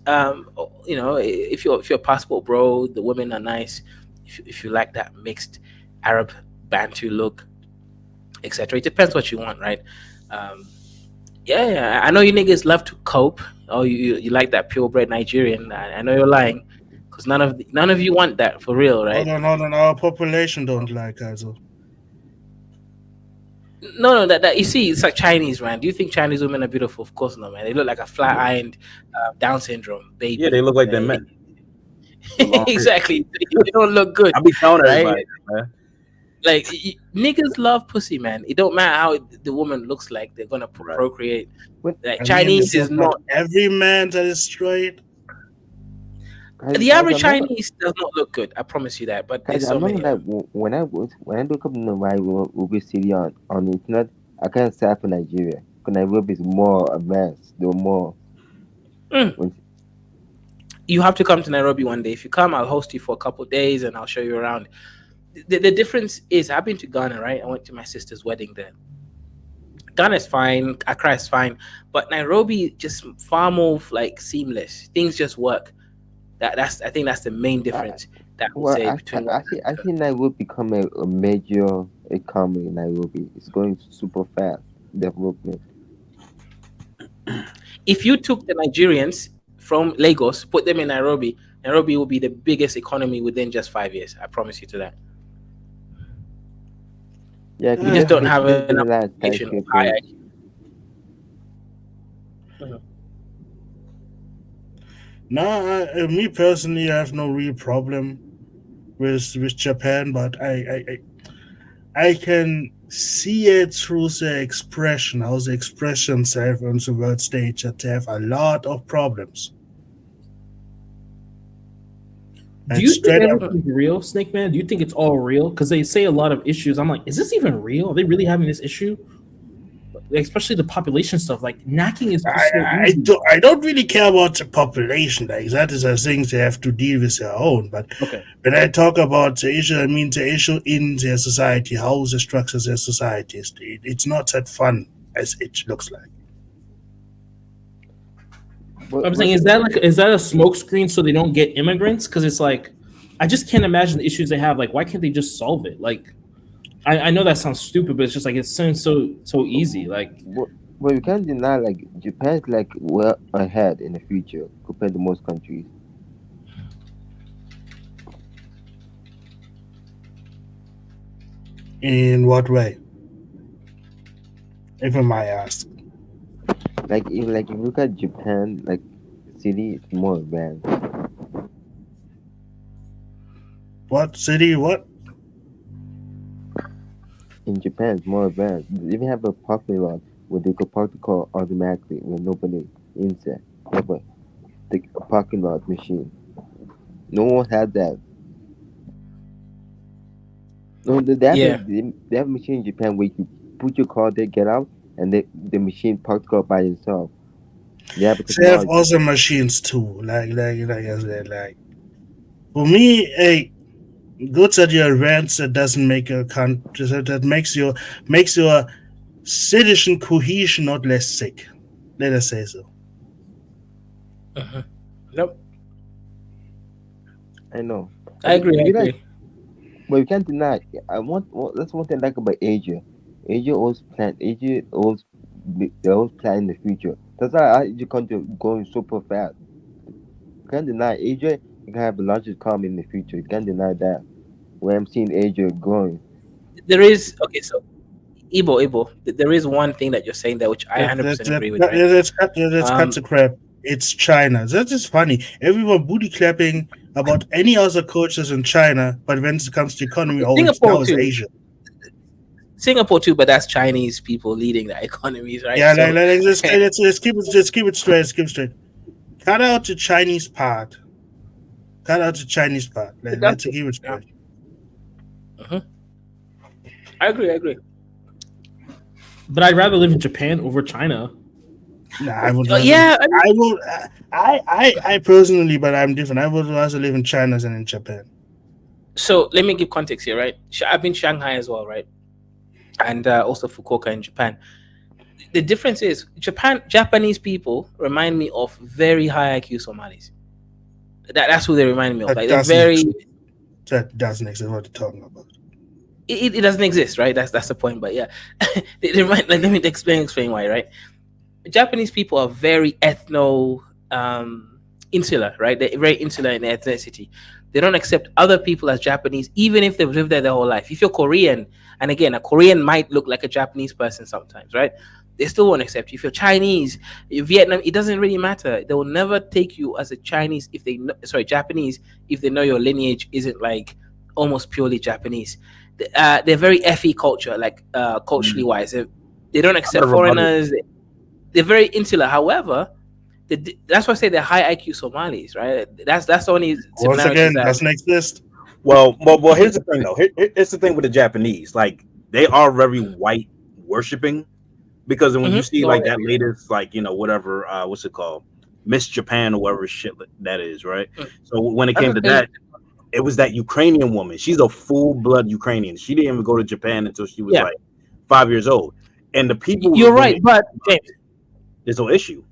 If you're a passport bro, the women are nice. If you like that mixed Arab Bantu look, etc. It depends what you want, right? Um, yeah, I know you niggas love to cope. Oh, you like that purebred Nigerian. I know you're lying, because none of you want that for real, Hold right? on, hold on. Our population don't like us. No, that you see, it's like Chinese, man. Do you think Chinese women are beautiful? Of course not, man. They look like a flat ironed Down syndrome Yeah, they baby. look like they're men with long hair. Exactly. They don't look good, I be telling right? everybody, man. Like niggas love pussy, man. It don't matter how the woman looks like. They're gonna Right. procreate. When Like I mean, Chinese it's is not not. every man that is straight. The guys, average Chinese does not look good. I promise you that. But there's so I'm not many gonna of lie. them. When I look up Nairobi city on the internet, I can't say for Nigeria. Because Nairobi is more advanced. There were more. Mm. When You have to come to Nairobi one day. If you come, I'll host you for a couple of days and I'll show you around. The difference is I've been to Ghana, right? I went to my sister's wedding there. Ghana is fine, Accra is fine, but Nairobi just far more like seamless. Things just work. I think that's the main I, difference that I would well, say between one and I the other. think Nairobi become a major economy. Nairobi, it's going super fast development. If you took the Nigerians from Lagos, put them in Nairobi, Nairobi will be the biggest economy within just 5 years. I promise you to that. Yeah, We because just they're, don't they're have enough building a lot of population of high skyscrapers. IQ. Mhm. Nah, me personally, I have no real problem with Japan, but I can see it through the expression, how the expressions have on the world stage that they have a lot of problems. Do And you think straight up, everything's real, Snake Man? Do you think it's all real? Because they say a lot of issues. I'm like, is this even real? Are they really having this issue? Especially the population stuff. Like knacking is just so easy. I don't really care about the population. Like that is a thing they have to deal with their own. But Okay. when I talk about the issue, I mean the issue in their society, how they structure their societies. It's not that fun as it looks like. I'm But saying, is that a smokescreen so they don't get immigrants? Because it's like, I just can't imagine the issues they have. Like, why can't they just solve it? Like, I know that sounds stupid, but it's just like it sounds so easy. Like, but you can't deny like Japan's like well ahead in the future compared to most countries. In what way? If I might ask. Like if you look at Japan, like city, it's more advanced. What city? What? In Japan, it's more advanced. They even have a parking lot where they could park the car automatically with nobody inside. They have a parking lot machine. No one had that. No, Yeah. they have a machine in Japan where you put your car there, get out, and the machine parks the car by itself. They have a They have technology. awesome machines too. Like I said, like for me, a goods at your advance that doesn't make your country that makes your citizen cohesion not less sick. Let us say so. Mhm. Nope. I know. I agree. I You like, agree. but you can't deny. That's one thing I like about Asia. Asia always they always plan in the future. That's why our Asia country going super fast. You can't deny Asia. You can have the largest economy in the future. You can't deny that. Where I'm seeing Asia growing. There is okay. So Ibo, there is one thing that you're saying there, which I Let, let, 100% let, agree with. let, Right. let's cut Um. the crap. It's China. That is funny. Everyone booty clapping about any other cultures in China, but when it comes to economy, always Singapore now is too. Asia. Singapore too, but that's Chinese people leading the economies, right? Yeah, So let's keep it straight. Let's keep it straight. Cut out the Chinese part. Cut out the Chinese part. Let's exactly. keep it Yeah. straight. Mhm. I agree. I agree. but I'd rather live in Japan over China. Nah, I would rather. Yeah. I will. I personally, but I'm different. I would rather live in China than in Japan. So let me give context here, right? I've been Shanghai as well, right? And also Fukuoka in Japan. The difference is Japanese people remind me of very high IQ Somalis. That's who they remind me of. That Like they're doesn't very. exist. That doesn't exist. What you're talking about? It doesn't exist, right? That's the point. But yeah, they remind. Like, let me explain why, right? Japanese people are very insular, right? They're very insular in their ethnicity. They don't accept other people as Japanese, even if they've lived there their whole life. If you're Korean, and again, a Korean might look like a Japanese person sometimes, right? They still won't accept you. If you're Chinese, you're Vietnam, it doesn't really matter. They will never take you as a Chinese if they Japanese if they know your lineage isn't like almost purely Japanese. They're very FE culture, like culturally wise. They don't I got accept a rebuttal. foreigners. They're very insular. However, that's why I say they're high IQ Somalis, right? That's the only Once similarities again, that. doesn't exist. Well. Here's the thing, though. Here's the thing with the Japanese. Like they are very white worshiping because when you see No, I like that agree. latest, like whatever, what's it called, Miss Japan or whatever shit that is, right? So when it That's came a to crazy. that, it was that Ukrainian woman. She's a full blood Ukrainian. She didn't even go to Japan until she was Yeah, like 5 years old. And the people you're when right, they but James, there's no issue.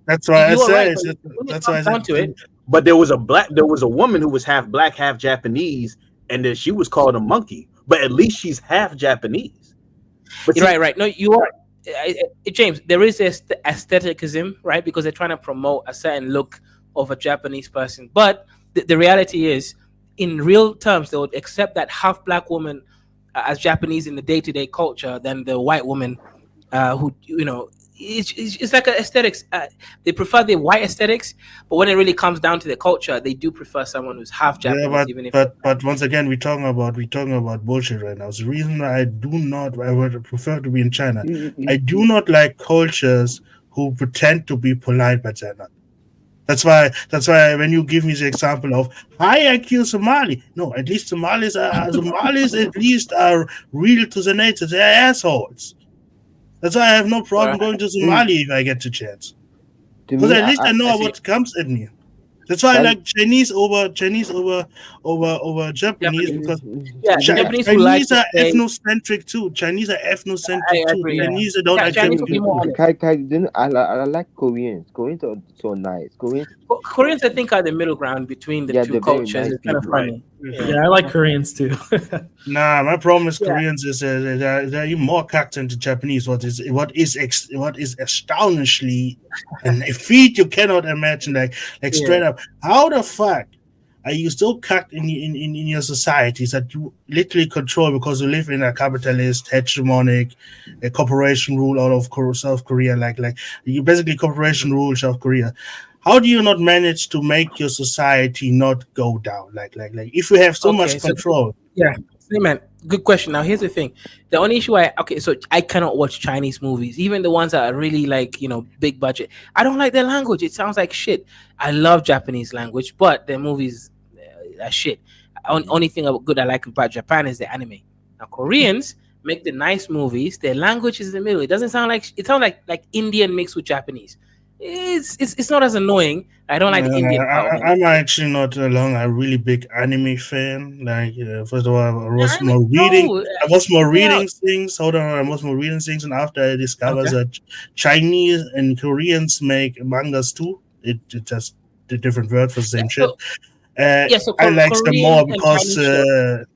That's why I you are right. say. But when it That's why comes I down said to it, But there was a woman who was half black, half Japanese, and then she was called a monkey. But at least she's half Japanese. But see, Right. No, you are. James, there is aestheticism, right? Because they're trying to promote a certain look of a Japanese person. But the reality is, in real terms, they would accept that half black woman as Japanese in the day to day culture than the white woman who, it's like a aesthetics. They prefer the white aesthetics, but when it really comes down to the culture, they do prefer someone who's half Yeah, Japanese, even if. but once again, we're talking about bullshit right now. The reason I would prefer to be in China. I do not like cultures who pretend to be polite, but they're not. That's why when you give me the example of high IQ Somali, no, at least Somalis at least are real to the nature. They're assholes. That's why I have no problem going to Somali if I get the chance. To Because me, at least I know I see. what comes at me. That's why I that like Chinese over Japanese, because Yeah, the Japanese would like Chinese to are say. ethnocentric too. Chinese are ethnocentric I too. agree. Yeah, Chinese don't Chinese accept would be people. more honest. I like Koreans. Koreans are so nice. Koreans, Koreans, I think, are the middle ground between the yeah, two they're very cultures. nice It's kind of people. funny. Yeah. Yeah, I like Koreans too. Nah, my problem with Yeah. Koreans is they're even more cocked than the Japanese. What is astonishingly and a feat you cannot imagine. Like Yeah. straight up, how the fuck are you so cocked in your societies that you literally control because you live in a capitalist hegemonic corporation rule out of South Korea? Like you basically corporation rule South Korea. How do you not manage to make your society not go down? Like if you have so Okay. much So control. yeah, hey, man, good question. Now here's the thing: the only issue so I cannot watch Chinese movies, even the ones that are really like big budget. I don't like their language. It sounds like shit. I love Japanese language, but their movies are shit. Only thing good I like about Japan is the anime. Now Koreans make the nice movies. Their language is in the middle. It doesn't sound like it sounds like Indian mixed with Japanese. It's not as annoying. I don't like the Indian part of it. I'm actually not a really big anime fan. Like, first of all, I was Anime, more reading. no, I was more hear me out. reading things. Hold on, I was more reading things, and after I discovered Okay. that Chinese and Koreans make mangas too, it just a different word for the Yeah, same shit. so yeah, so I like them Korean more and because Chinese shows.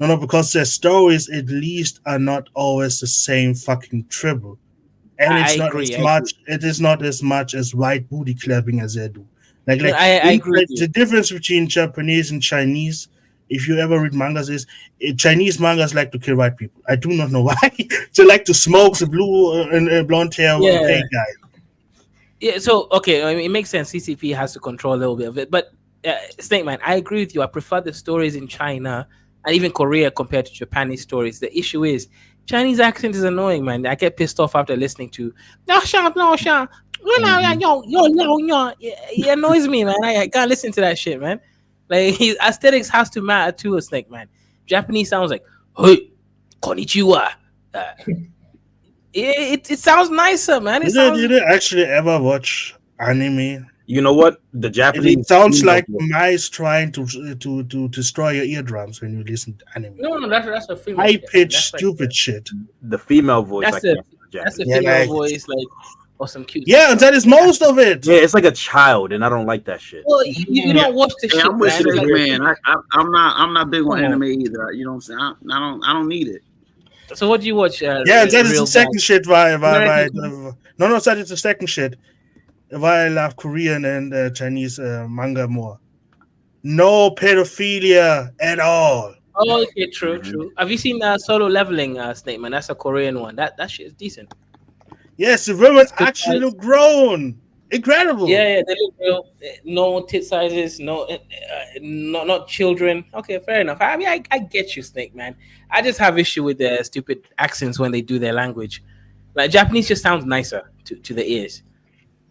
no, because their stories at least are not always the same fucking triple. And I it's not as agree. I agree. much. It is not as much as white booty clapping as they do. Like No, like I agree with the you. difference between Japanese and Chinese, if you ever read mangas, is Chinese mangas like to kill white people. I do not know why. They like to smoke the blue and blonde hair Yeah, pale guy. yeah. So okay, I mean, it makes sense. CCP has to control a little bit of it, but Snake Man, I agree with you. I prefer the stories in China and even Korea compared to Japanese stories. The issue is Chinese accent is annoying, man. I get pissed off after listening to no Sean, no Sean. Mhm. It annoys me, man. I can't listen to that shit, man. Like his aesthetics has to matter too, a Snake Man. Japanese sounds like hey, konnichiwa. Uh, it sounds nicer, man. It Did sounds you actually ever watch anime? you know what? The It Japanese sounds female like voice. mice trying to destroy your eardrums when you listen to anime. no, that's a female High shit, man. pitched, That's like stupid shit. The female voice I that's the can't stand the that's the Japanese. Yeah, female like voice, like or some cutesy yeah, and stuff. that is most of it. Yeah, it's like a child, and I don't like that shit. Well, you Yeah, don't watch the hey, shit, I'm That with man. shit is Like Snake weird. Man. I'm not big on come on. anime either. You know what I'm saying? I don't need it. So what do you watch? Yeah, that is the Real guy. second shit. American. No, that is the second shit. Why I love Korean and Chinese manga more. No pedophilia at all. Oh, okay, true, Mhm. true. Have you seen Solo Leveling, Snake Man? That's a Korean one. That shit is decent. Yes, the women It's good actually fights. look grown. Incredible. Yeah, they look real. No tit sizes, not children. Okay, fair enough. I mean, I get you, Snake Man. I just have issue with their stupid accents when they do their language. Like Japanese just sounds nicer to the ears.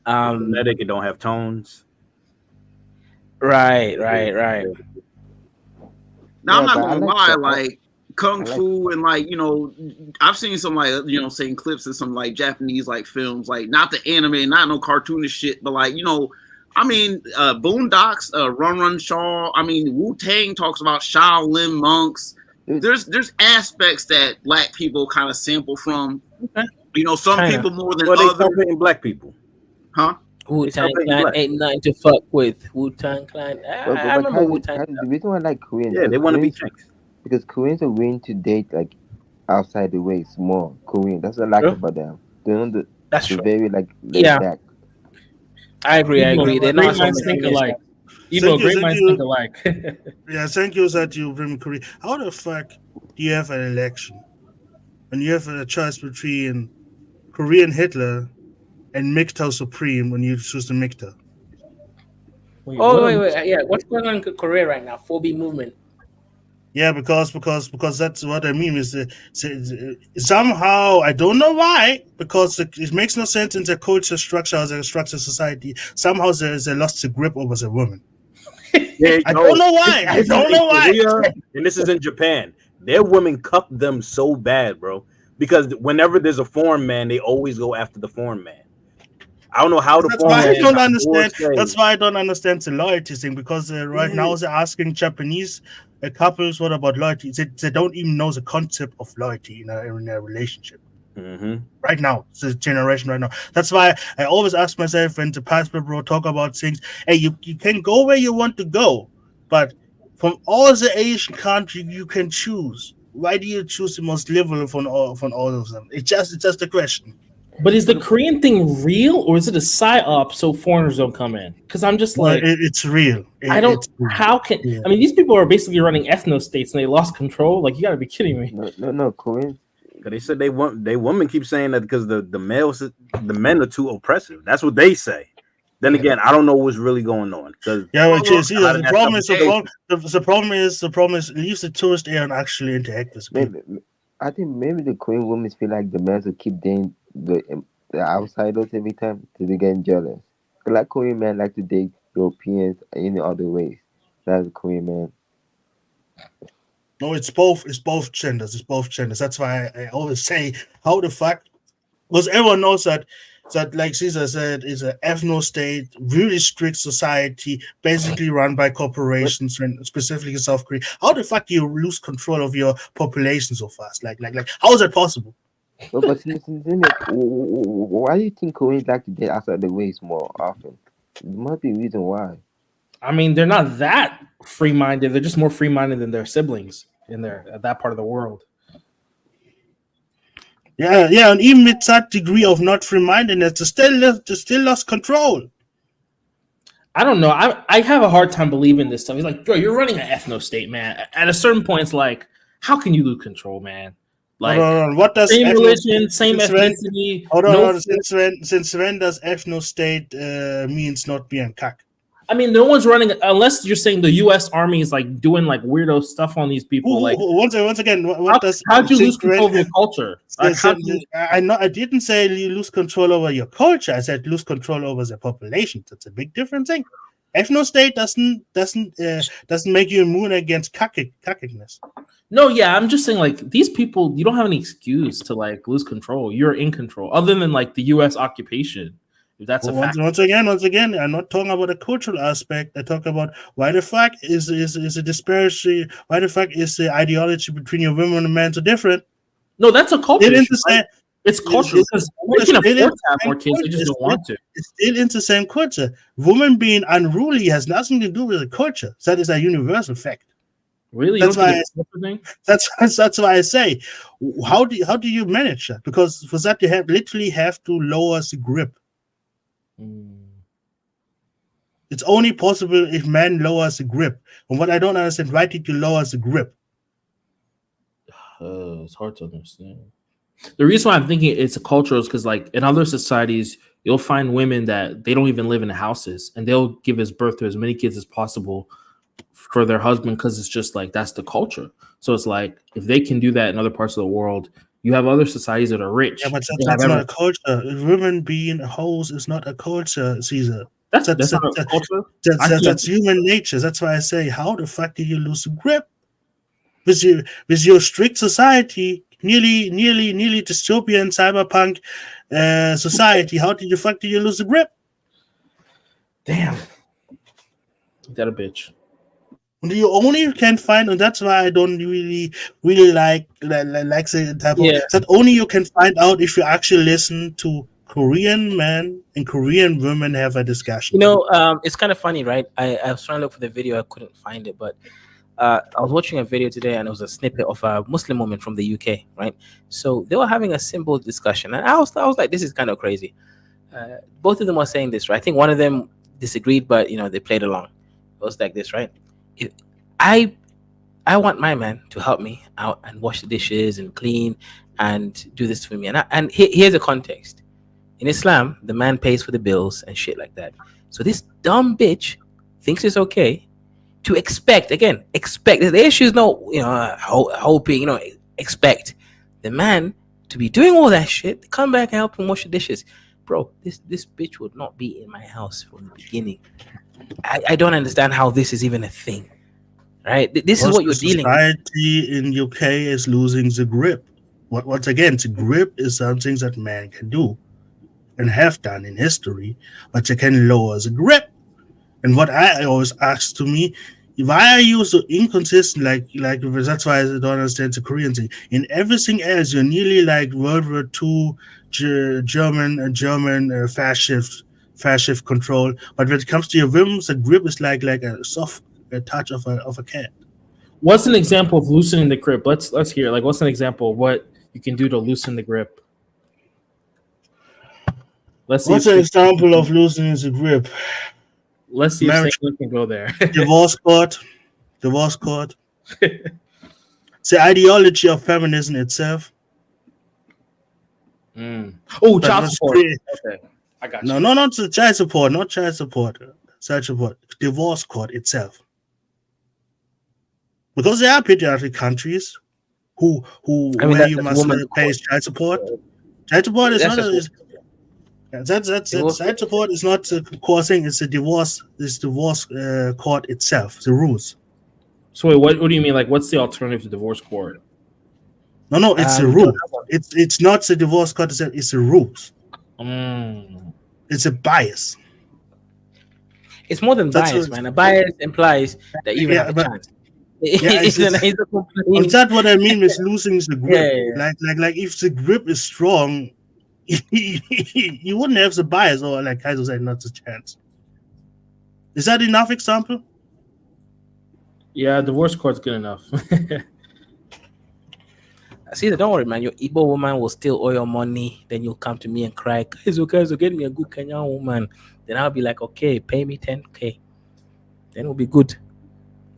It's Um, phonetic. It don't have tones. right, right, right. Now I'm Yeah, not but I gonna like lie, the like I kung like fu and like I've seen some like saying clips of some like Japanese like films, like not the anime, not no cartoonish shit, but like I mean Boondocks, Run Run Shaw. I mean Wu Tang talks about Shaolin monks. it, There's aspects that black people kind of sample from. Okay. Some China. people more than Well, they others, celebrating black people. huh? Wu They sell Tang fake Clan black. ain't nothing to fuck with. Wu Tang Clan. I But remember Wu Kaiser, Tang. Kaiser, the reason why I like Koreans, Yeah, they want to be chinks. Because Koreans are willing to date like outside the race more. Korean, that's what I like True. about them. They're the That's they're true. very like laid Yeah, back. I agree. I Igbo, agree. They're great not so minds think miscellaneous. alike. Thank Igbo, you, great thank minds think you. alike. Yeah, thank you that you bring Korea. How the fuck do you have an election when you have a choice between Korean Hitler and MGTOW Supreme when you choose the MGTOW? Wait, Oh what? wait. Yeah, what's going on in Korea right now? 4B movement. Yeah, because that's what I mean is somehow I don't know why, because it makes no sense in the culture structure as a structured society. Somehow they lost the grip over the woman. Yeah, I don't know this, why. I this is don't in know why. Korea and this is in Japan. Their women cup them so bad, bro. Because whenever there's a foreign man, they always go after the foreign man. I don't know how the That's foreign why I man don't got more understand. say. That's why I don't understand the loyalty thing, because right Yeah. now they're asking Japanese couples what about loyalty. They don't even know the concept of loyalty in a relationship. Mm-hmm. Right now, it's the generation right now. That's why I always ask myself when the passport bro talk about things. Hey, you can go where you want to go, but from all the Asian countries you can choose. Why do you choose the most liberal from all of them? It's just a question. But is the But Korean thing real or is it a psyop so foreigners don't come in? Because I'm just Well, like, it's real. I don't. It's real. How can Yeah. I mean? These people are basically running ethno states and they lost control. Like you got to be kidding me. no, Koreans. Cause they said they women keep saying that because the men are too oppressive. That's what they say. Then Yeah. again, I don't know what's really going on because Yeah, but you see, a lot of the that problem stuff is is fake. the problem is leave the tourist area and actually interact with people. Maybe I think maybe the Korean women feel like the men will keep dating the outsiders every time, so they getting jealous. 'Cause like Korean men like to date Europeans in other ways. That's a Korean man. No, it's both. It's both genders. It's both genders. That's why I always say, how the fuck? Because everyone knows that like Caesar said, is an ethno state, really strict society, basically run by corporations, and specifically in South Korea. How the fuck do you lose control of your population so fast? Like how is that possible? But why do you think Koreans like to date outside the race more often? There must be a reason why. I mean, they're not that free minded. They're just more free minded than their siblings in that part of the world. Yeah, and even with that degree of not free-mindedness, they still lost control. I don't know. I have a hard time believing this stuff. He's like, bro, you're running an ethno state, man. At a certain point, it's like, how can you lose control, man? Like, Hold on. What does same ethno religion, same since when? ethnicity. Hold No, on. Since when does ethno state means not being cuck? I mean, no one's running unless you're saying the U.S. Army is like doing like weirdo stuff on these people. Like, Once again, what does how'd you lose since when- control of your culture? Like, how'd you, I didn't say you lose control over your culture. I said lose control over the population. That's a big different thing. Ethno state doesn't make you immune against cuckiness. No, yeah, I'm just saying like these people, you don't have any excuse to like lose control. You're in control, other than like the U.S. occupation. If that's a fact. Once again, I'm not talking about the cultural aspect. I talk about why the fuck is a disparity? Why the fuck is the ideology between your women and men so different? No, that's a culture issue. Right? It's cultural because they can afford to have more kids. They just don't want to. It's still in the same culture. Women being unruly has nothing to do with the culture. That is a universal fact. Really, that's why. That's why I say, how do you manage that? Because for that you literally have to lower the grip. It's only possible if man lowers the grip. And what I don't understand, why did you lower the grip? It's hard to understand. The reason why I'm thinking it's a cultural is because, like, in other societies, you'll find women that they don't even live in houses, and they'll give birth to as many kids as possible for their husband because it's just like that's the culture. So it's like if they can do that in other parts of the world, you have other societies that are rich. Yeah, but that's not a culture. Women being hoes is not a culture, Caesar. That's not a culture. That's human nature. That's why I say, how the fuck do you lose the grip with your strict society, nearly dystopian cyberpunk society? How the fuck do you lose the grip? Damn, that a bitch. You only can find, and that's why I don't really like the type of that only you can find out if you actually listen to Korean men and Korean women have a discussion. It's kind of funny, right? I was trying to look for the video, I couldn't find it, but I was watching a video today, and it was a snippet of a Muslim woman from the UK, right? So they were having a simple discussion, and I was like, this is kind of crazy. Both of them were saying this, right? I think one of them disagreed, but they played along. It was like this, right? If I I want my man to help me out and wash the dishes and clean and do this for me. And here's the context. In Islam, the man pays for the bills and shit like that. So this dumb bitch thinks it's okay to expect the issue is not hoping expect the man to be doing all that shit, come back and help him wash the dishes. Bro, this bitch would not be in my house from the beginning. I don't understand how this is even a thing, right? This is what you're dealing with. Society in UK is losing the grip. Once again, the grip is something that man can do and have done in history, but you can lower the grip. And what I always ask to me, why are you so inconsistent? Like that's why I don't understand the Korean thing. In everything else, you're nearly like World War II German fascist control. But when it comes to your whims, the grip is like a soft touch of a cat. What's an example of loosening the grip? Let's hear. Like, what's an example of what you can do to loosen the grip? Let's see. What's an example of loosening the grip? Let's see if we can go there. Divorce court. It's the ideology of feminism itself. Oh, child support. Okay, I got you. No, not child support. Not child support. Child support. Divorce court itself. Because there are patriarchal countries where you must pay child support. Child support is not. Child support is not causing. It's a divorce. It's divorce court itself. The rules. So wait, what do you mean? Like, what's the alternative to divorce court? No, it's the rule. It's not the divorce court itself. It's the rules. It's a bias. It's more than bias, man. A bias implies that you have a chance. Is that what I mean with losing the grip? Like if the grip is strong, you wouldn't have the bias, or like Kaiser said, not the chance. Is that enough example? Yeah, divorce court's good enough. See, don't worry, man. Your Igbo woman will steal all your money. Then you'll come to me and cry, Kaiser, get me a good Kenyan woman. Then I'll be like, okay, pay me 10K. Then it'll be good.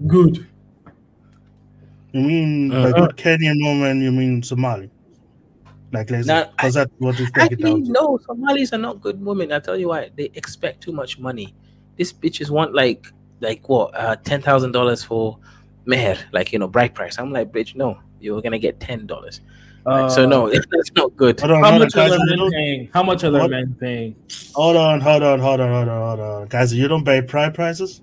Good. You mean by good Kenyan woman, you mean Somali? Because that's what you break it down to. No, Somalis are not good women. I'll tell you why. They expect too much money. These bitches want like what, $10,000 for meher, bride price. I'm like, bitch, no, you're gonna get $10. So no, that's not good. How much are their men paying? Hold on, guys. You don't pay bride prices?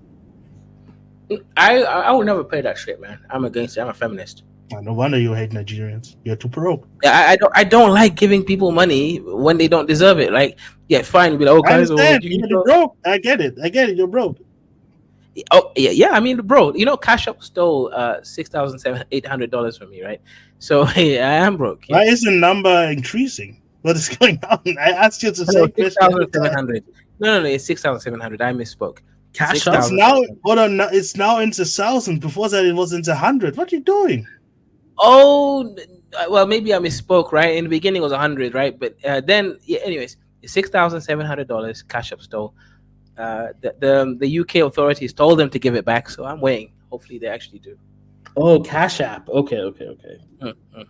I would never pay that shit, man. I'm against it. I'm a feminist. No wonder you hate Nigerians. You're too broke. Yeah, I don't like giving people money when they don't deserve it. Like, yeah, fine. Be like, I understand. You're broke. I get it. You're broke. Oh yeah. I mean, bro, Cash App stole $6,800 from me, right? So hey, I am broke. Why is the number increasing? What is going on? I asked you to say 6,700. No, it's 6,700. I misspoke. Cash App. It's now into thousand. Before that, it was into 100. What are you doing? Oh, well, maybe I misspoke, right? In the beginning, it was 100, right? But then, yeah. Anyways, $6,700 Cash App stole. The UK authorities told them to give it back, so I'm waiting. Hopefully, they actually do. Oh, Cash App. Okay. Mm-hmm.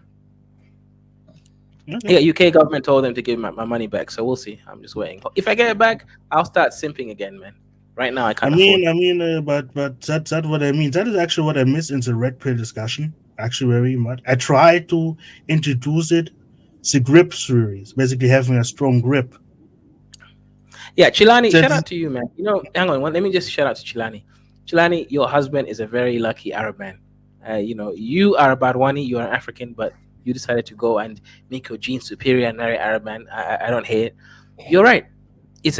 Yeah, UK government told them to give my money back, so we'll see. I'm just waiting. If I get it back, I'll start simping again, man. Right now, I can't. But that's what I mean. That is actually what I missed in the red pill discussion. Actually, very much. I tried to introduce it. The grip series, basically having a strong grip. Yeah, Chilani, shout out to you, man. Hang on, let me just shout out to Chilani. Chilani, your husband is a very lucky Arab man. You are a Badwani, you are an African, but you decided to go and make your genes superior and marry Arab man. I don't hate it. You're right. It's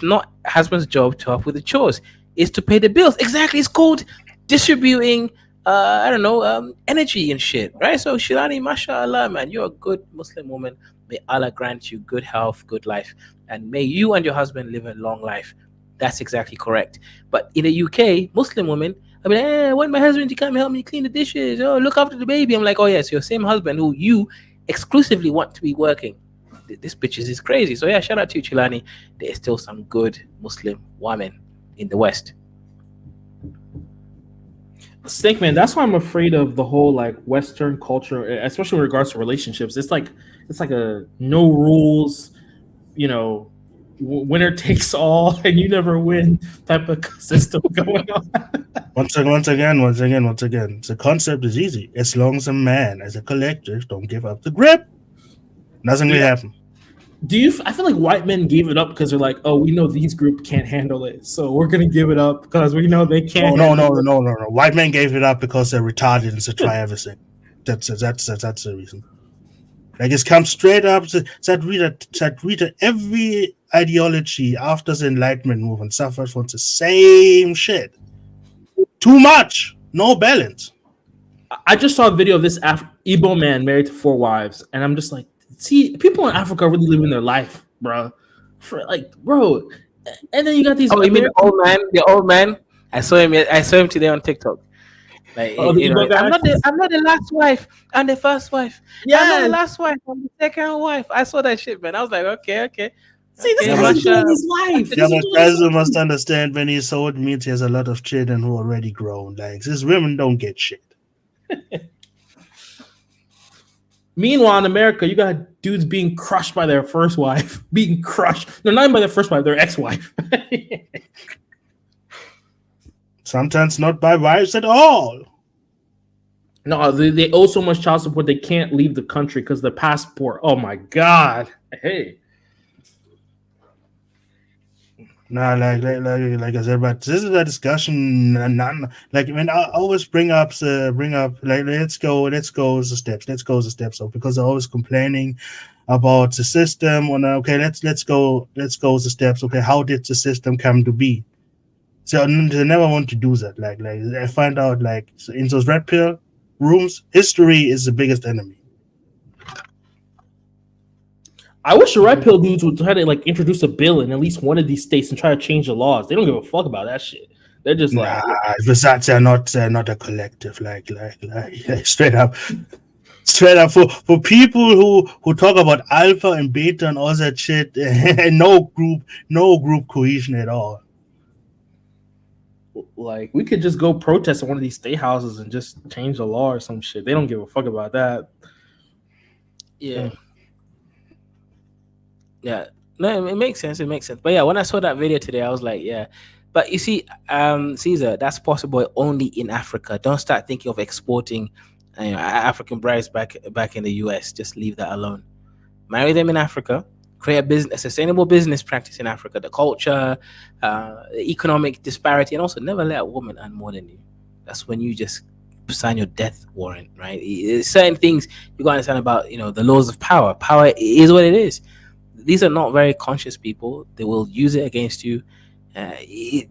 not a husband's job to help with the chores. It's to pay the bills. Exactly. It's called distributing energy and shit, right? So Shilani, mashallah, man, you're a good Muslim woman. May Allah grant you good health, good life, and may you and your husband live a long life. That's exactly correct. But in the UK, Muslim women, I mean, when my husband to come help me clean the dishes, oh, look after the baby. I'm like, oh yes, your same husband who you exclusively want to be working. This bitch is crazy. So yeah, shout out to you, Chilani. There's still some good Muslim women in the West. Snake man, that's why I'm afraid of the whole like Western culture, especially in regards to relationships. It's like a no rules, you know, winner takes all, and you never win type of system going on. Once again, the concept is easy. As long as a man, as a collective, don't give up the grip, nothing will happen. Do you? I feel like white men gave it up because they're like, oh, we know these group can't handle it, so we're gonna give it up because we know they can't. No. White men gave it up because they're retarded and to try everything. That's the reason. Like it's come straight up. That read every ideology after the Enlightenment movement suffered from the same shit. Too much, no balance. I just saw a video of this Igbo man married to 4 wives, and I'm just like, see, people in Africa are really living their life, bro. Bro. And then you got these. Oh, you mean the old man? The old man. I saw him today on TikTok. Like, I'm not the last wife. I'm the first wife. Yeah, I'm not the last wife. I'm the second wife. I saw that shit, man. I was like, okay. See, this guy's doing his life. Yeah, but guys must understand when he sold meat, he has a lot of children who already grown. Like these women don't get shit. Meanwhile, in America, you got dudes being crushed by their first wife, being crushed. No, not even by their first wife, their ex-wife. Sometimes not by wives at all. No, they owe so much child support they can't leave the country because their passport. Oh my god! Hey. Nah, like I said, but this is a discussion. Like when I always bring up like let's go the steps. So because they're always complaining about the system. Or okay, let's go the steps. Okay, how did the system come to be? So they never want to do that. Like I find out like in those red pill rooms, history is the biggest enemy. I wish the red pill dudes would try to like introduce a bill in at least one of these states and try to change the laws. They don't give a fuck about that shit. They're just like, besides they're not a collective. Like straight up for people who talk about alpha and beta and all that shit. no group cohesion at all. Like we could just go protest at one of these state houses and just change the law or some shit. They don't give a fuck about that. Yeah. No, it makes sense. But yeah, when I saw that video today, I was like, yeah. But you see, Caesar, that's possible only in Africa. Don't start thinking of exporting African brides back in the US. Just leave that alone. Marry them in Africa. Create a sustainable business practice in Africa. The culture, economic disparity, and also never let a woman earn more than you. That's when you just sign your death warrant, right? Certain things you gotta understand about, the laws of power. Power is what it is. These are not very conscious people. They will use it against you.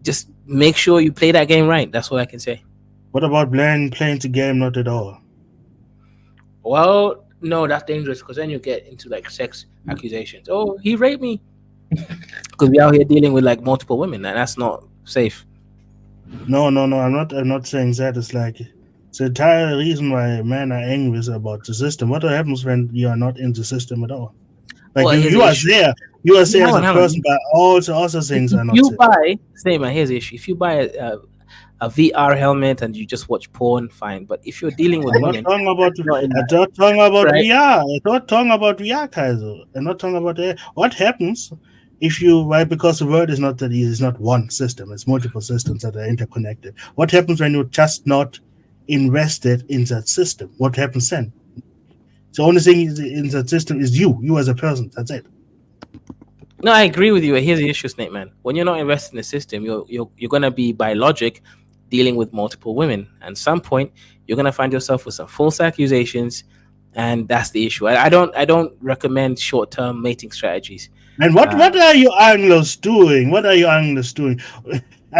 Just make sure you play that game right. That's what I can say. What about playing the game not at all? Well, no, that's dangerous because then you get into like sex accusations. Oh, he raped me. Because we out here dealing with like multiple women, and that's not safe. No. I'm not saying that. It's like the entire reason why men are angry is about the system. What happens when you are not in the system at all? Like you are there. You are there as a person, but also things are not. Here's the issue. If you buy a VR helmet and you just watch porn, fine. But if you're dealing with women, I'm not talking about right? VR. I'm not talking about VR, Kaiser. I'm not talking about that. What happens if you because the world is not that easy. It's not one system. It's multiple systems that are interconnected. What happens when you're just not invested in that system? What happens then? The only thing in that system is you as a person. That's it. No, I agree with you. Here's the issue, Snake Man. When you're not invested in the system, you're gonna be by logic dealing with multiple women. And at some point, you're gonna find yourself with some false accusations, and that's the issue. I don't recommend short-term mating strategies. And what are you Anglos doing?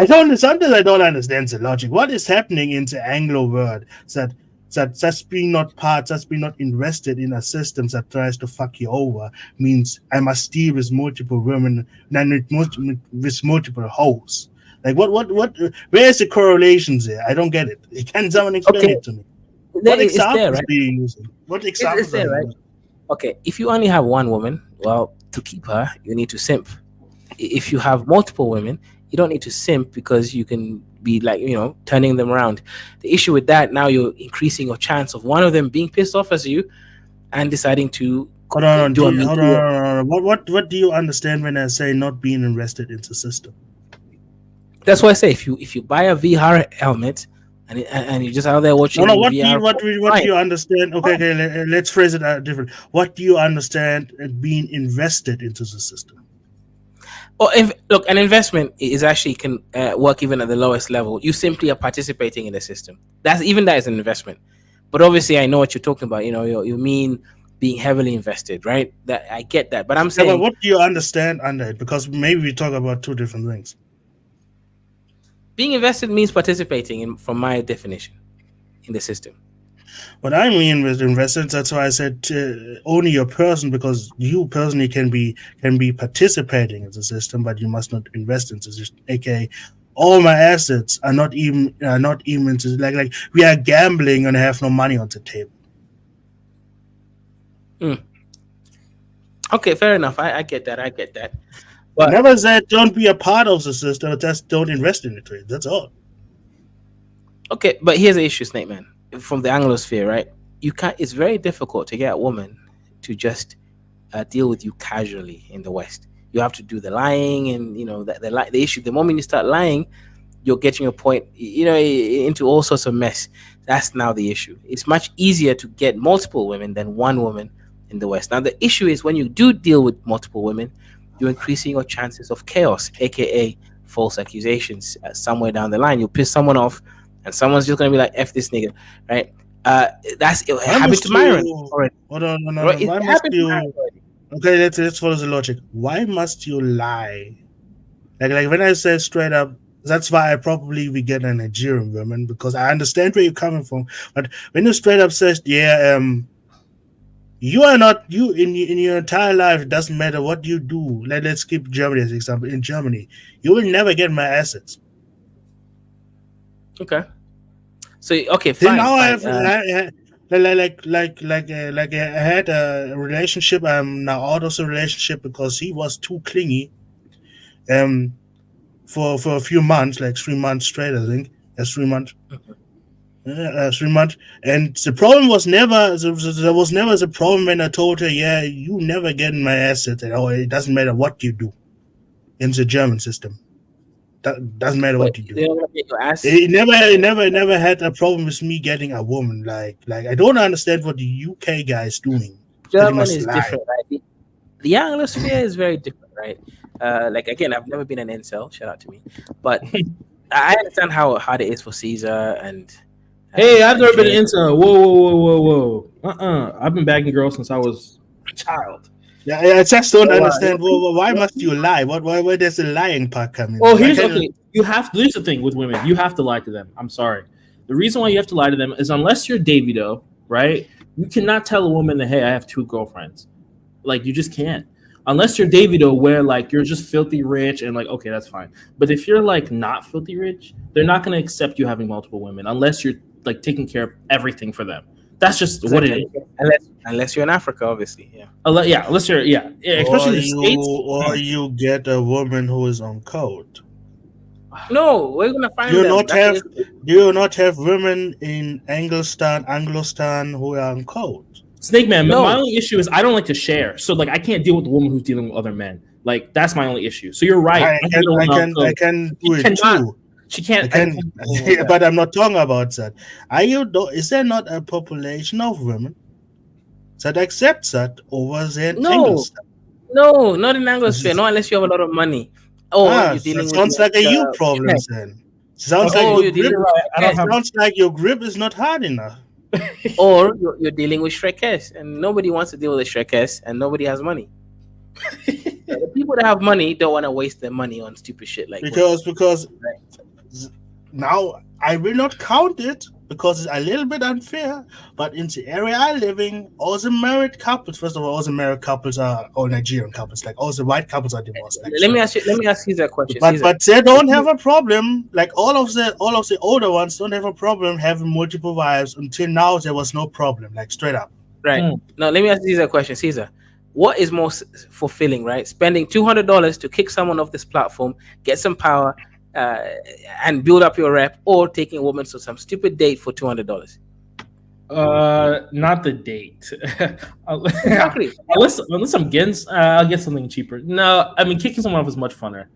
Sometimes I don't understand the logic. What is happening in the Anglo world that That's being not part, that's being not invested in a system that tries to fuck you over means I must deal with multiple women and with multiple hoes. Like what? Where's the correlations there? I don't get it. Can someone explain Okay, it to me? What it's there, examples right? are you using? What It's examples are there, you right? using? Okay, if you only have one woman, well, to keep her, you need to simp. If you have multiple women, you don't need to simp because you can be like, turning them around. The issue with that, now you're increasing your chance of one of them being pissed off as you and deciding to do a Hold media. on. What do you understand when I say not being invested into system? That's why I say if you buy a VR helmet and you're just out there No. watching VR, What do fine. you understand? Okay, let's phrase it different. What do you understand being invested into the system? Or look, an investment is actually can work even at the lowest level. You simply are participating in the system. That is an investment. But obviously, I know what you're talking about. You mean being heavily invested, right? That I get that, but I'm Yeah, but saying what do you understand under it? Because maybe we talk about two different things. being invested means participating in, from my definition, in the system. What I mean with investments, that's why I said only your person, because you personally can be participating in the system, but you must not invest in the system. AKA, all my assets are not even into like we are gambling and have no money on the table. Mm. Okay, fair enough. I get that. I get that. I But never said don't be a part of the system. Just don't invest in it. That's all. okay, but here's the issue, Snake Man. From the Anglosphere, right? You can't. It's very difficult to get a woman to just deal with you casually in the West. You have to do the lying, and the issue. The moment you start lying, you're getting a point, into all sorts of mess. That's now the issue. It's much easier to get multiple women than one woman in the West. Now the issue is when you do deal with multiple women, you're increasing your chances of chaos, aka false accusations. Somewhere down the line, you'll piss someone off, and someone's just gonna be like, "F this nigga," right? That's it Why happened must to Myron you? already. Hold on, no. Right? It Why must happened to Myron you? already. Okay, let's follow the logic. Why must you lie? Like when I say straight up, that's why I probably we get a Nigerian woman, because I understand where you're coming from. But when you straight up says, yeah, you are not you in your entire life. It doesn't matter what you do. Let's keep Germany as an example. In Germany, you will never get my assets. Okay. So okay, Till fine, now, I fine. have like I had a relationship. I'm now out of the relationship because he was too clingy. For a few months, like 3 months straight, I think. That's 3 months. 3 months. And the problem was never there was never the problem when I told her, yeah, you never get my assets at all. It doesn't matter what you do in the German system. That doesn't matter Wait, what you do. they're gonna get your ass. It never had a problem with me getting a woman. Like I don't understand what the UK guy is doing. That he German must is lie. different, right? The Anglosphere is very different, right? Like again, I've never been an incel. Shout out to me, but I understand how hard it is for Caesar and Hey, I've never been Jay. into. Whoa. I've been bagging girls since I was a child. Yeah, I just don't So, understand. Why must you lie? Why does the lying part come in? Oh, Why here's can't you? okay. You have to. Here's the thing with women. You have to lie to them. I'm sorry. The reason why you have to lie to them is unless you're Davido, right? You cannot tell a woman that hey, I have two girlfriends. Like you just can't. Unless you're Davido, where like you're just filthy rich and like okay, that's fine. But if you're like not filthy rich, they're not gonna accept you having multiple women unless you're like taking care of everything for them. That's just what it exactly. is. Unless you're in Africa, obviously, yeah. Unless you're especially Or in the you states. or you get a woman who is on code. No, we're gonna Do find you them. not That's the have issue. do you not have women in Anglostan who are on code? Snake Man, my No, only issue is I don't like to share. So like I can't deal with the woman who's dealing with other men. Like that's my only issue. So you're right. I I can can get a I woman on can I code. can She do it cannot. too. She I can't. I can, can't do all that. but I'm not talking about that. Is there not a population of women that accepts that over the no, Anglostan? not in Anglosphere. Not unless you have a lot of money, or you're That dealing with sounds like a like you problem Czech, then. Sounds like Okay, or your you're grip. dealing you're with right. I don't Czech, have. Sounds like your grip is not hard enough. or you're dealing with Shrekess, and nobody wants to deal with a Shrekess, and nobody has money. The people that have money don't want to waste their money on stupid shit like women. Because Right? now I will not count it, because it's a little bit unfair. But in the area I live in, all the married couples, first of all the married couples are all Nigerian couples. Like all the white couples are divorced. Like Let me ask you. Let me ask you that question. but Caesar. but they don't have a problem. Like all of the older ones don't have a problem having multiple wives. Until now, there was no problem. Like straight up. Right. Now, let me ask Caesar a question. Caesar, what is more fulfilling, right? Spending $200 to kick someone off this platform, get some power, and build up your rep, or taking a woman to some stupid date for $200? Not the date. Exactly. Unless I'm getting, I'll get something cheaper. No, I mean kicking someone off is much funner.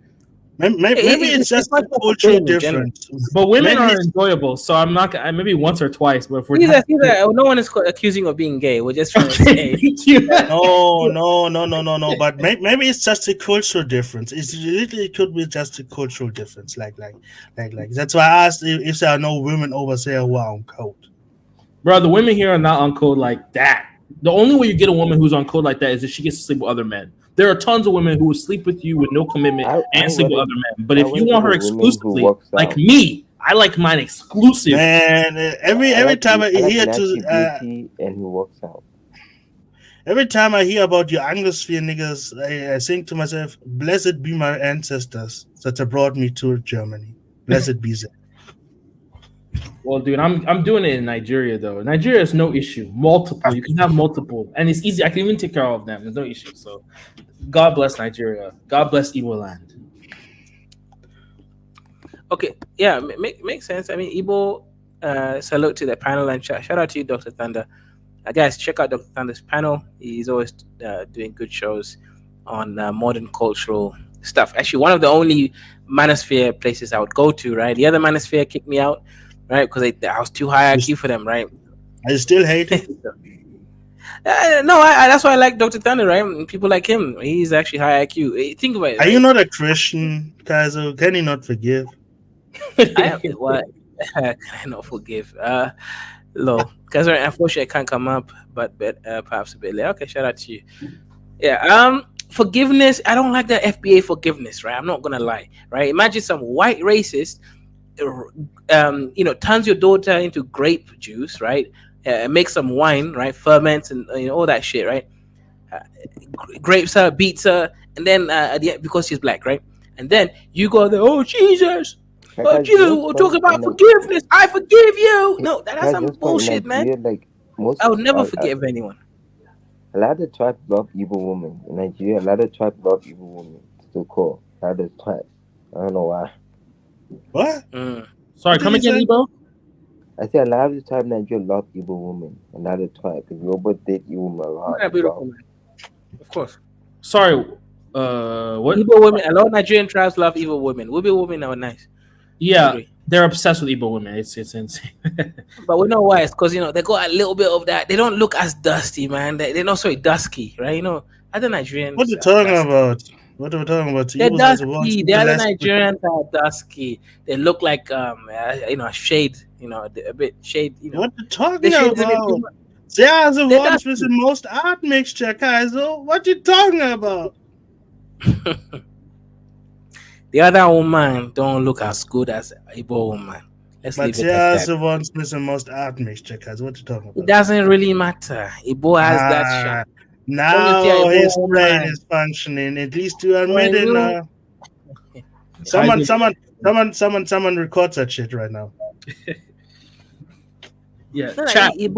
Maybe it's just a cultural difference. But women Maybe are it's- enjoyable, so I'm not. Maybe once or twice. But if we're Caesar, no one is accusing of being gay. We're just trying to say. No. But maybe it's just a cultural difference. It could be just a cultural difference. Like. That's why I asked if there are no women over there who are on code. Bro, the women here are not on code like that. The only way you get a woman who's on code like that is if she gets to sleep with other men. There are tons of women who will sleep with you with no commitment and sleep with other men. But if you want her exclusively, like me, I like mine exclusive. Man, every time I hear beauty and who works out. Every time I hear about your Anglosphere niggas, I think to myself, blessed be my ancestors that have brought me to Germany. Blessed be them. Well, dude, I'm doing it in Nigeria though. Nigeria is no issue. Multiple, you can have multiple, and it's easy. I can even take care of them. There's no issue. So, God bless Nigeria. God bless Igbo land. Okay, yeah, makes sense. I mean, Igbo, salute to the panel and shout out to you, Dr. Thunder. Guys, check out Dr. Thunder's panel. He's always doing good shows on modern cultural stuff. Actually, one of the only manosphere places I would go to, right? The other manosphere kicked me out, right? Because I was too high IQ for them, right? I still hate it. No, that's why I like Dr. Thunder, right? And people like him. He's actually high IQ. Think about it. Are you not a Christian, Kaiser? Can you not forgive? What? Can I not forgive? Low. Because unfortunately I can't come up, but perhaps a bit later. Okay, shout out to you. Yeah. Forgiveness. I don't like that FBA forgiveness, right? I'm not gonna lie, right? Imagine some white racist, turns your daughter into grape juice, right? Makes some wine, right? Ferments and all that shit, right? Grapes her, beats her, and then because she's black, right? And then you go there, oh Jesus. Oh, Jesus, we'll talk about forgiveness. I forgive you. No, that's some bullshit, man. Like I would never forgive anyone. A lot of tribes love evil women. In Nigeria, a lot of tribes love evil women. Still cool. A lot of tribes. I don't know why. What? Sorry, come again, Ebo? I say a lot of the tribes in Nigeria love evil women. A lot of tribes. Because Yoruba date evil women a lot. Yeah, beautiful, man. Of course. Sorry, what? Evil women. A lot of Nigerian tribes love evil women. Evil women are nice. Yeah, they're obsessed with Igbo women. It's insane. But we know why. It's because they got a little bit of that. They don't look as dusty, man. They're not so dusky, right? Other Nigerians. What are you talking about? What are we talking about? They're dusky. The other Nigerians are dusky. They look like a shade. A bit shade. What are you talking about? They are the ones with the most art mixture, Kaiser. What you talking about? The other woman don't look as good as Igbo woman. But they are the ones with the most art mixture, Kaiser. What you talking about? It doesn't really matter. Igbo has that shot. Now his brain is functioning. At least you admit it now. Someone records that shit right now. Yeah, chat. Clip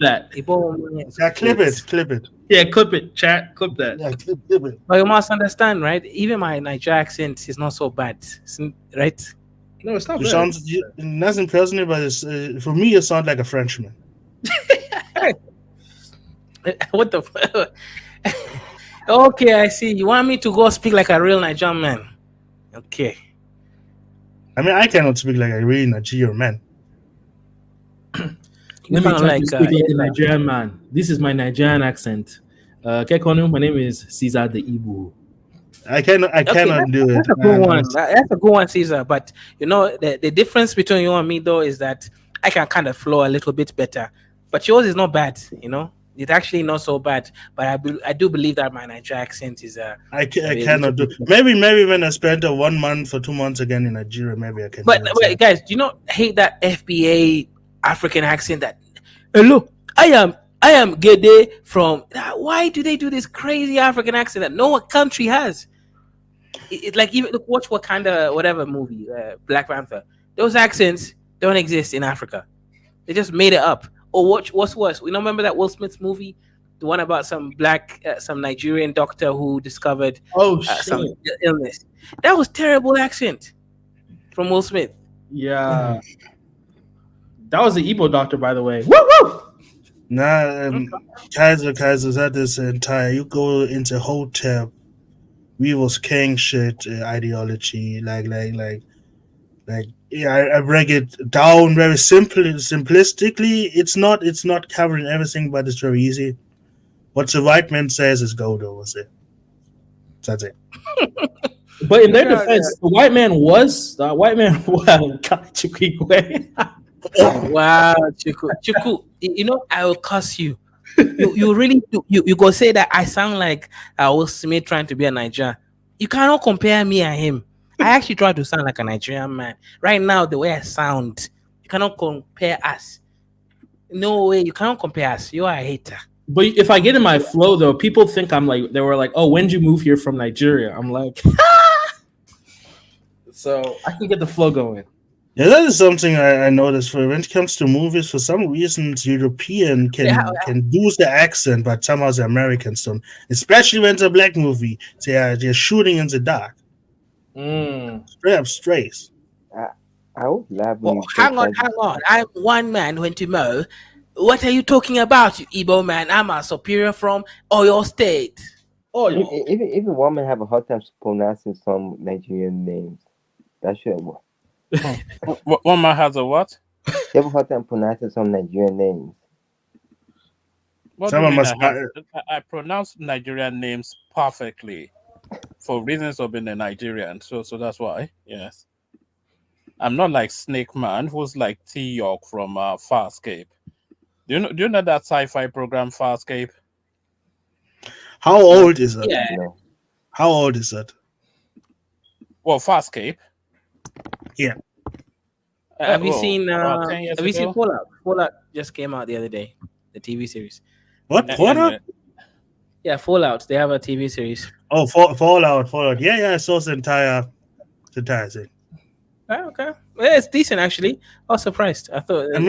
that. Yeah, clip it. Yeah, clip it. Chat, clip that. Yeah, clip it. But you must understand, right? Even my Niger accent is not so bad, right? No, it's not You bad. sound nothing personal, but for me, you sound like a Frenchman. What the fuck? Okay, I see. You want me to go speak like a real Nigerian man? Okay. I mean, I cannot speak like a real Nigerian man. Let me try to speak like a Nigerian man. This is my Nigerian accent. Kekonu, my name is Caesar the Igbo. I cannot do it. That's a good one. That's a good one, Caesar. But the difference between you and me though is that I can kind of flow a little bit better. But yours is not bad, It's actually not so bad. But I do believe that my Nigerian accent is I cannot do. Maybe when I spend 1 month or 2 months again in Nigeria, maybe I can. But guys, do you not hate that FBA African accent that, hello, I am Gede from. Why do they do this crazy African accent that no country has? It's like, even look, watch Wakanda, whatever movie, Black Panther. Those accents don't exist in Africa. They just made it up. Or watch what's worse. We remember that Will Smith movie, the one about some Nigerian doctor who discovered Oh some shit! illness. That was terrible accent from Will Smith. Yeah, that was the Igbo doctor, by the way. Woo woo! Nah, Kaiser's had this entire. You go into hotel, Weevil's king shit ideology, like. Yeah, I break it down very simplistically. It's not covering everything, but it's very easy. What the white man says is gold over it. That's it. But in their Yeah, defense, the white man well, God, Chukwu. Wow, Chiku, I will curse you. You really do. You go say that I sound like Will Smith trying to be a Nigerian. You cannot compare me and him. I actually try to sound like a Nigerian man. Right now, the way I sound, you cannot compare us. No way, you cannot compare us. You are a hater. But if I get in my flow, though, people think I'm like, they were like, oh, when did you move here from Nigeria? I'm like, so I can get the flow going. Yeah, that is something I noticed. For when it comes to movies, for some reasons, European can do the accent, but somehow the Americans don't. Especially when it's a black movie, they're shooting in the dark, straight up strays. I was laughing when Well, you said hang on. I'm one man went to Mo. What are you talking about, you Igbo man? I'm a superior from Oyo State. Oh, even women have a hard time pronouncing some Nigerian names. That should One man has a what? they have a hard time pronouncing some Nigerian names. What do you mean? I pronounce Nigerian names perfectly for reasons of being a Nigerian. So that's why. Yes. I'm not like Snake Man, who's like T York from Farscape. Do you know that sci-fi program Farscape? How old is it? Yeah. How old is it? Well, Farscape. Yeah. Have you seen? 10 years Have you seen ago? Fallout? Fallout just came out the other day, the TV series. What? Fallout? Yeah, Fallout. They have a TV series. Oh, Fallout. Yeah, I saw the entire thing. Oh, okay, yeah, it's decent actually. I was surprised. I thought. I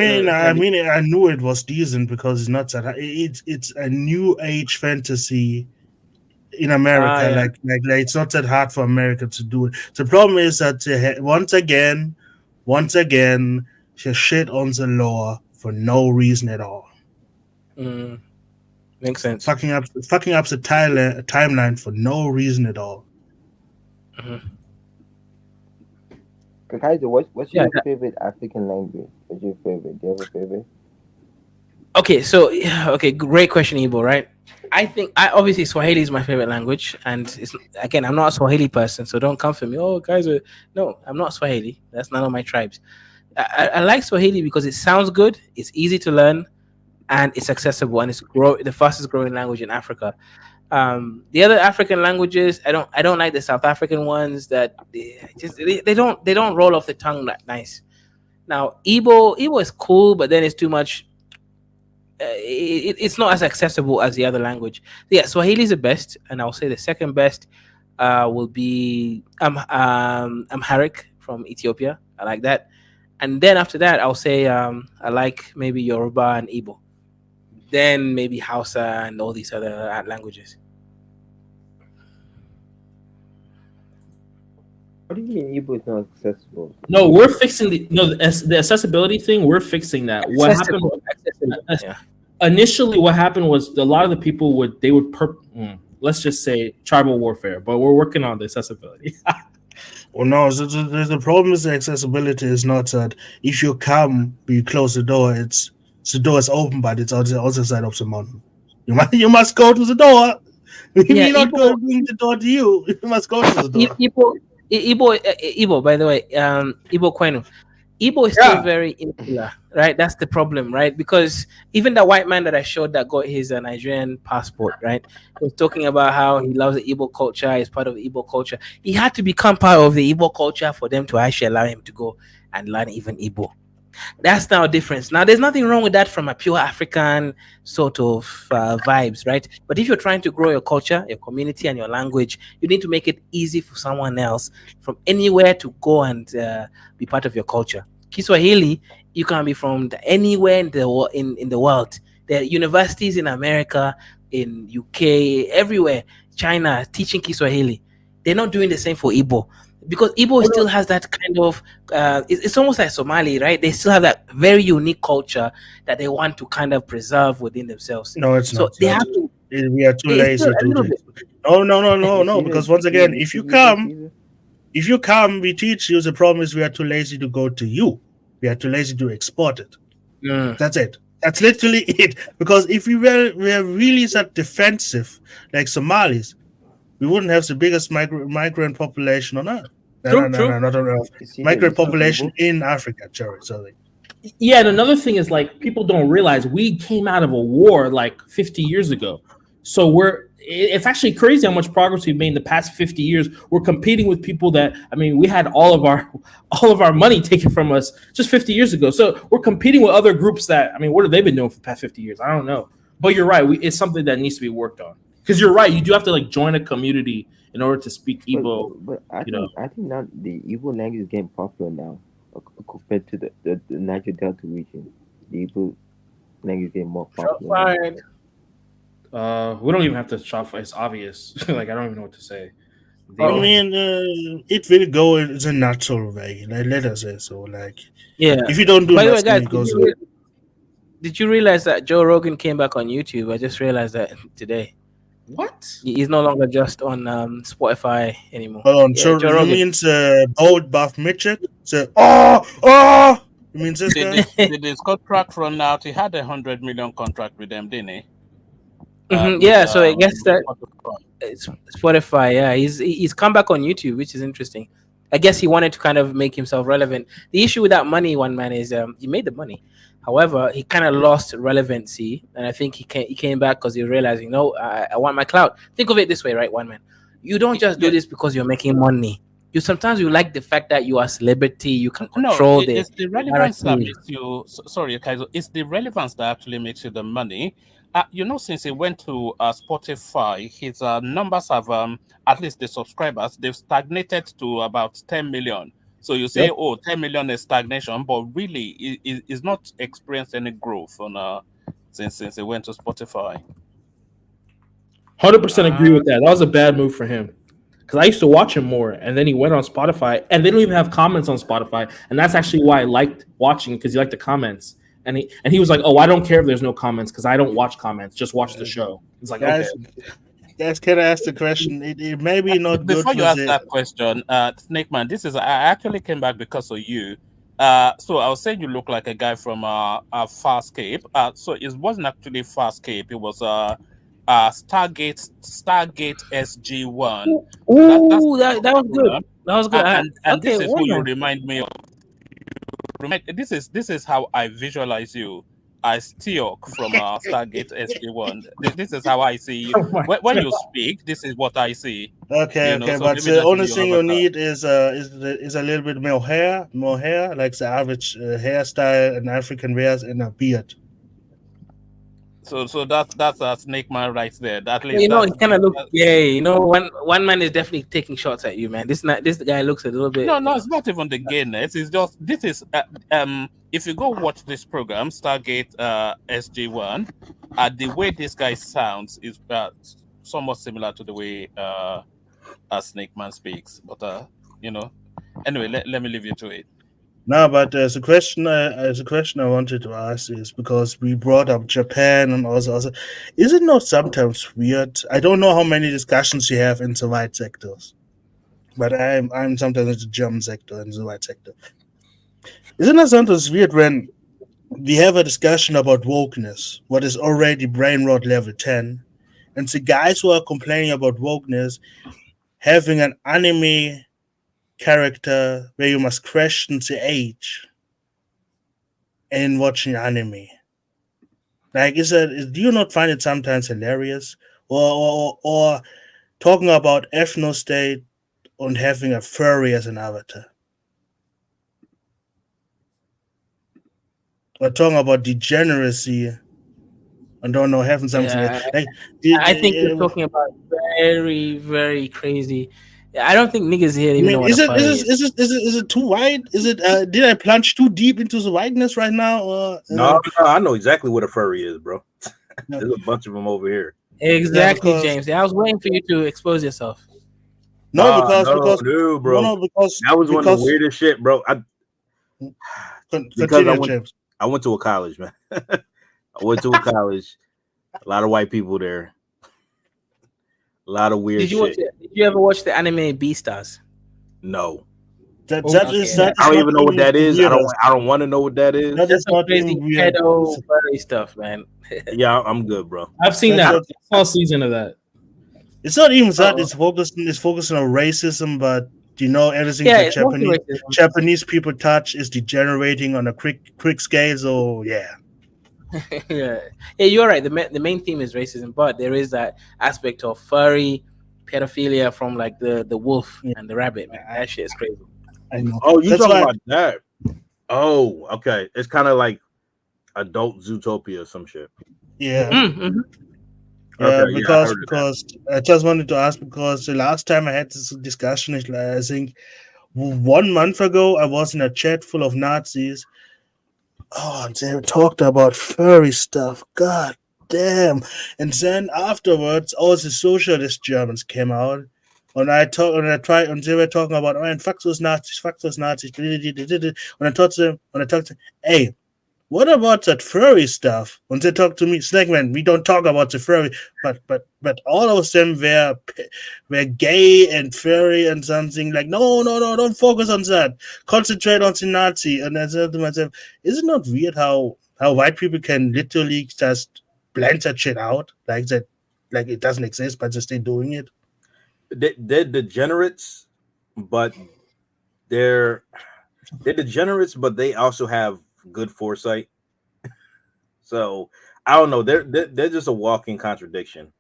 knew it was decent because it's not that. It's a new age fantasy in America. Yeah. Like it's not that hard for America to do it. The problem is that once again, she shit on the law for no reason at all. Makes sense. Fucking up the timeline for no reason at all. Kaiser, what's your favorite African language? What's your favorite? Do you have a favorite? Okay, great question, Ibo. Right? I think obviously Swahili is my favorite language, and again, I'm not a Swahili person, so don't come for me. Oh, guys, no, I'm not Swahili. That's none of my tribes. I like Swahili because it sounds good, it's easy to learn, and it's accessible, and it's the fastest growing language in Africa. The other African languages, I don't like the South African ones that they don't roll off the tongue that nice. Now Igbo is cool, but then it's too much. It's not as accessible as the other language. Yeah, Swahili is the best, and I'll say the second best will be Amharic from Ethiopia. I like that, and then after that, I'll say I like maybe Yoruba and Igbo. Then maybe Hausa and all these other languages. What do you mean Igbo is not accessible? No, we're fixing the accessibility thing. We're fixing that. What happened? Initially, what happened was a lot of the people would let's just say tribal warfare, but we're working on the accessibility. Well, no, the problem is the accessibility is not that if you come, you close the door. The door is open, but it's on the other side of the mountain. You must go to the door. We're not going to bring the door to you. You must go to the door. Igbo, by the way, Igbo Kwenu. Igbo is still very insular, right? That's the problem, right? Because even the white man that I showed that got his Nigerian passport, right? He was talking about how he loves the Igbo culture, he's part of the Igbo culture. He had to become part of the Igbo culture for them to actually allow him to go and learn even Igbo. That's now a difference. Now, there's nothing wrong with that from a pure African sort of vibes, right? But if you're trying to grow your culture, your community, and your language, you need to make it easy for someone else from anywhere to go and be part of your culture. Kiswahili, you can be from anywhere in in the world. There are universities in America, in UK, everywhere, China, teaching Kiswahili. They're not doing the same for Igbo because Igbo Oh, still has that kind of it's almost like Somali, right? They still have that very unique culture that they want to kind of preserve within themselves. No, it's So not they yet. have to. We are too It's still lazy a to little do bit. it. No, no, no, no, You no. see that? Because once again, You see that, Caesar? if you come, we teach you. The problem is we are too lazy to go to you. We are too lazy to export it. Mm. That's it. That's literally it. Because if we were really that defensive like Somalis, we wouldn't have the biggest migrant population on Earth. No, no, true, no, no, true. not on Earth. Caesar, you Migrant speak population Igbo? in Africa, sorry. Yeah, and another thing is like people don't realize we came out of a war like 50 years ago. So it's actually crazy how much progress we've made in the past 50 years. We're competing with people that I mean, we had all of our money taken from us just 50 years ago. So we're competing with other groups that I mean, what have they been doing for the past 50 years? I don't know. But you're right, it's something that needs to be worked on. Because you're right, you do have to like join a community in order to speak Igbo, But I you know. think now the Igbo language is getting popular now compared to the Niger Delta region. The Igbo language is getting more Shot popular now. fired. We don't even have to shop. It's obvious. Like I don't even know what to say. I The Oh, mean, it will go in the natural way. Like, let us say so. Like, yeah. if you don't do By the way, nothing, guys, it goes away. did you realize that Joe Rogan came back on YouTube? I just realized that today. what? He's no longer just on Spotify anymore. Hold on. Yeah, So Joe you Rogan. mean the old buff midget? The oh. You mean this Did guy? his contract run out? He had 100 million contract with them, didn't he? With Yeah, so I guess that Spotify. it's Spotify. Yeah, he's come back on YouTube, which is interesting. I guess he wanted to kind of make himself relevant. The issue with that money, one man, is he made the money. However, he kind of lost relevancy, and I think he came back because he realized, I want my clout. Think of it this way, right, one man. You don't just do Yeah, this because you're making money. You like the fact that you are celebrity. You can no, control the it's the relevance that narrative. makes you. Sorry, Kaizo. It's the relevance that actually makes you the money. Since he went to Spotify, his numbers have at least the subscribers they've stagnated to about 10 million. So you say, Yep. oh, 10 million is stagnation, but really, is not experienced any growth on since he went to Spotify. 100% agree Uh, with that. That was a bad move for him. Because I used to watch him more, and then he went on Spotify, and they don't even have comments on Spotify, and that's actually why I liked watching because he liked the comments, and he was like, "Oh, I don't care if there's no comments because I don't watch comments, just watch the show." It's like, okay, Guys, can I ask the question? It may be not good Before for you ask the. that question, Snake Man, I actually came back because of you. So I was saying you look like a guy from Farscape. So it wasn't actually Farscape. It was Stargate SG-1. So that's ooh, that was good. program. That was good. And Okay, this is one who you man. remind me of. This is how I visualize you. As Teok from Stargate SG-1. This is how I see you. oh my When god, you speak, this is what I see. Okay, So but maybe the that should only be your thing you avatar. need is a little bit more hair, like the average hairstyle an African wears, and a beard. So that's a Snake Man right there. At Yeah, least he kind of looks gay. One man is definitely taking shots at you, man. This guy looks a little bit, no, it's not even the gayness. It's just this is if you go watch this program, Stargate SG-1, the way this guy sounds is somewhat similar to the way Snake Man speaks. But you know, anyway, let me leave you to it. No, but as a question I wanted to ask is because we brought up Japan and also, is it not sometimes weird? I don't know how many discussions you have in the white sectors, but I'm sometimes in the German sector and the white sector. Isn't it sometimes weird when we have a discussion about wokeness, what is already brain rot level 10, and the guys who are complaining about wokeness having an anime character where you must question the age in watching anime. Like, do you not find it sometimes hilarious? Or talking about ethno state and having a furry as an avatar? we're talking about degeneracy. I don't know, having something Yeah, like I think you're talking about very, very crazy. I don't think niggas here I even know mean, what a furry is. is it too wide? Is it did I plunge too deep into the wideness right now? Or No, I know exactly what a furry is, bro. no. There's a bunch of them over here. Yeah, Exactly, because James. I was waiting for you to expose yourself. no, Nah, no, because dude, no, bro. no, That was one of the because weirdest shit, bro. Because continue, James. I went to a college, man. I went to a college. A lot of white people there. A lot of weird shit. Did you ever watch the anime Beastars? No, Okay, That I is don't not even know what even that the is. weirdest. I don't want to know what that is. That that's is some not crazy even weird. pedo furry stuff, man. Yeah, I'm good, bro. I've seen That's that. not. I saw a season of that. It's not even that. Oh, It's focusing on racism, but everything yeah, that it's mostly racism. Japanese people touch is degenerating on a quick scale. So yeah, Yeah, yeah, you're right. The main theme is racism, but there is that aspect of furry pedophilia from like the wolf yeah, and the rabbit. Man, I, that shit is crazy. I know. Oh, you That's talking why. about that? Oh, okay. It's kind of like adult Zootopia or some shit. Yeah, Mm-hmm. Okay, yeah. yeah, I heard of that. Because I just wanted to ask because the last time I had this discussion, I think 1 month ago, I was in a chat full of Nazis. Oh, and they talked about furry stuff. God damn. And then afterwards, all the socialist Germans came out. And they were talking about, man, fuck those Nazis. When I talked to them, hey, what about that furry stuff? When they talk to me, Snackman, we don't talk about the furry, but all of them were gay and furry and something like no, don't focus on that. Concentrate on the Nazi. And I said to myself, is it not weird how white people can literally just blend that shit out like that, like it doesn't exist, but they're still doing it? They're degenerates, but they're they're degenerates, but they also have good foresight. So I don't know. They're just a walking contradiction.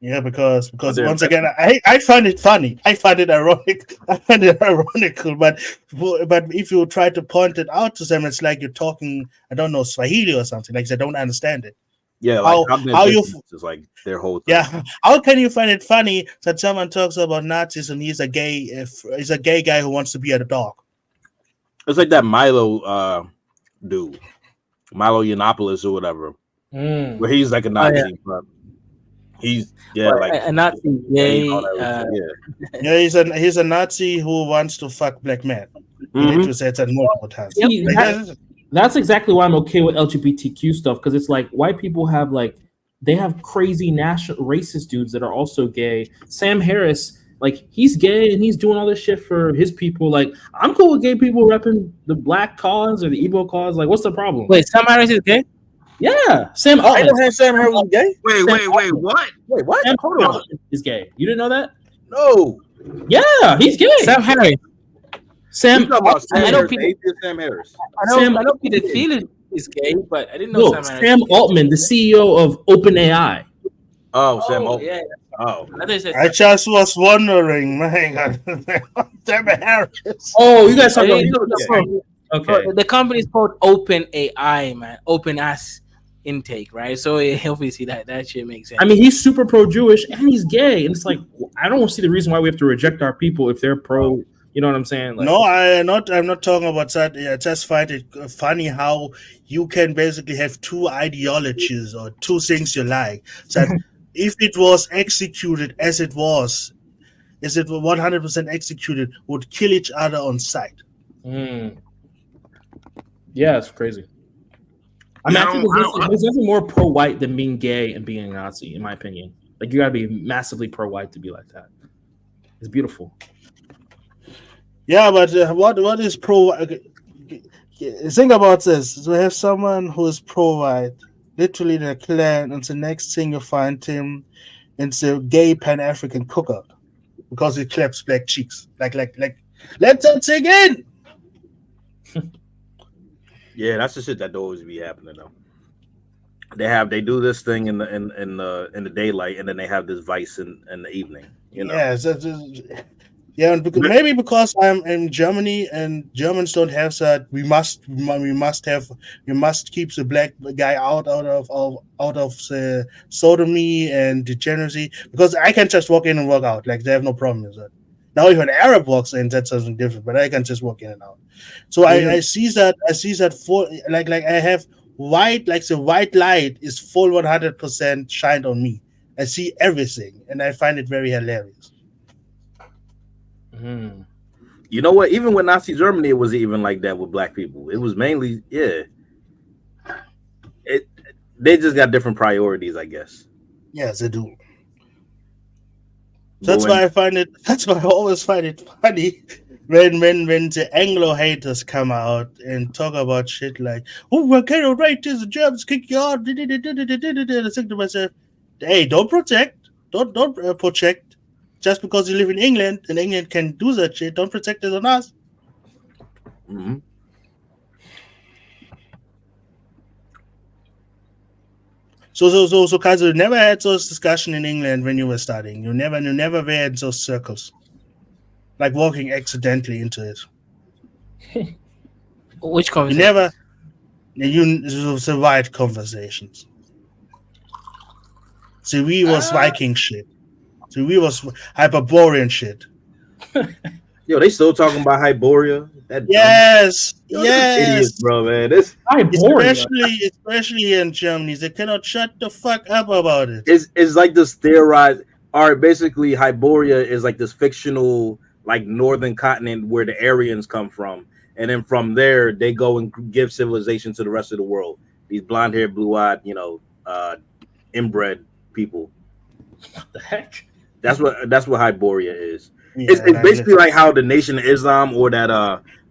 Yeah, because But they're once again, I find it funny. I find it ironic. I find it ironical. But if you try to point it out to them, it's like you're talking, I don't know, Swahili or something. Like they don't understand it. yeah, like How cognitive how you dissonance is like their whole thing. yeah? How can you find it funny that someone talks about Nazis and he's a gay guy who wants to be a dog? It's like that Milo dude, Milo Yiannopoulos or whatever, where he's like a Oh yeah, Nazi, but he's but like a Nazi gay and all gay. that shit. Yeah, he's a Nazi who wants to fuck black men. Yeah. He literally said that multiple times. See, Like, that's exactly why I'm okay with LGBTQ stuff because it's like white people have like they have crazy national racist dudes that are also gay. Sam Harris, like he's gay and he's doing all this shit for his people. Like I'm cool with gay people repping the black cause or the Igbo cause. Like, what's the problem? Wait, Sam Harris is gay? Yeah, Sam I Altman. don't have Sam Harris was gay. Wait, Sam wait, Altman. what? Wait, what? Sam Hold on. Altman is gay. You didn't know that? No. Yeah, he's gay. Sam Harris. Sam. You talking about Sam I know Harris? people. Atheist Sam Harris. I know Peter Thiel is gay, but I didn't know No, Sam Harris. Sam Altman, the CEO of OpenAI. Oh, Sam. Oh Oh, yeah. oh. I thought you said I just was wondering, man. Sam Harris. Oh, you guys talking Yeah, about okay. the company is called Open AI, man. Open ass intake, right? So obviously that shit makes sense. I mean, he's super pro-Jewish and he's gay, and it's like I don't see the reason why we have to reject our people if they're pro. You know what I'm saying? Like, No, I'm not talking about that. I just find it funny how you can basically have two ideologies or two things you like. That if it was executed as it was, is it 100% executed, would kill each other on sight. yeah, it's crazy. I mean, Yeah, I think there's nothing more pro-white than being gay and being a Nazi, in my opinion. Like, you gotta be massively pro-white to be like that. It's beautiful. Yeah, but what is pro? Think about this: so we have someone who is pro-white, literally in a clan, and the next thing you find him, it's a gay Pan-African cookout because he claps black cheeks. Like, let that sink in. Yeah, that's the shit that always be happening though. They do this thing in the daylight, and then they have this vice in the evening. You know. Yeah, Yeah, and maybe because I'm in Germany and Germans don't have that. We must keep the black guy out of the sodomy and degeneracy, because I can just walk in and walk out. Like they have no problem with that. Now if an Arab walks in, that's something different. But I can just walk in and out. So Yeah. I see that full, like I have white, like the white light is full 100% shined on me. I see everything, and I find it very hilarious. Mm. You know what? Even with Nazi Germany, it wasn't even like that with black people. It was mainly, yeah. It they just got different priorities, I guess. Yes, they do. But That's when why I find it. That's why I always find it funny when the Anglo haters come out and talk about shit like, "Oh, we cannot write this. The Germans kick you out." I think to myself, "Hey, don't protect. Just because you live in England and England can do that shit, don't protect it on us." hmm So, guys, you never had those discussion in England when you were studying. You never were in those circles, like walking accidentally into it. Which You conversation? never. You survived conversations. See, we was Viking shit. See, we was Hyperborean shit. yo, they still talking about Hyboria. That dumb. Yes, Yo, this is idiots, yes. bro, man. This Hyboria. Especially here in Germany, they cannot shut the fuck up about it. is like this theorized. All right, basically, Hyboria is like this fictional, like northern continent where the Aryans come from, and then from there they go and give civilization to the rest of the world. These blonde haired, blue eyed, inbred people. What the heck? That's what Hyboria is. It's, Yeah, it's basically like how the Nation of Islam or that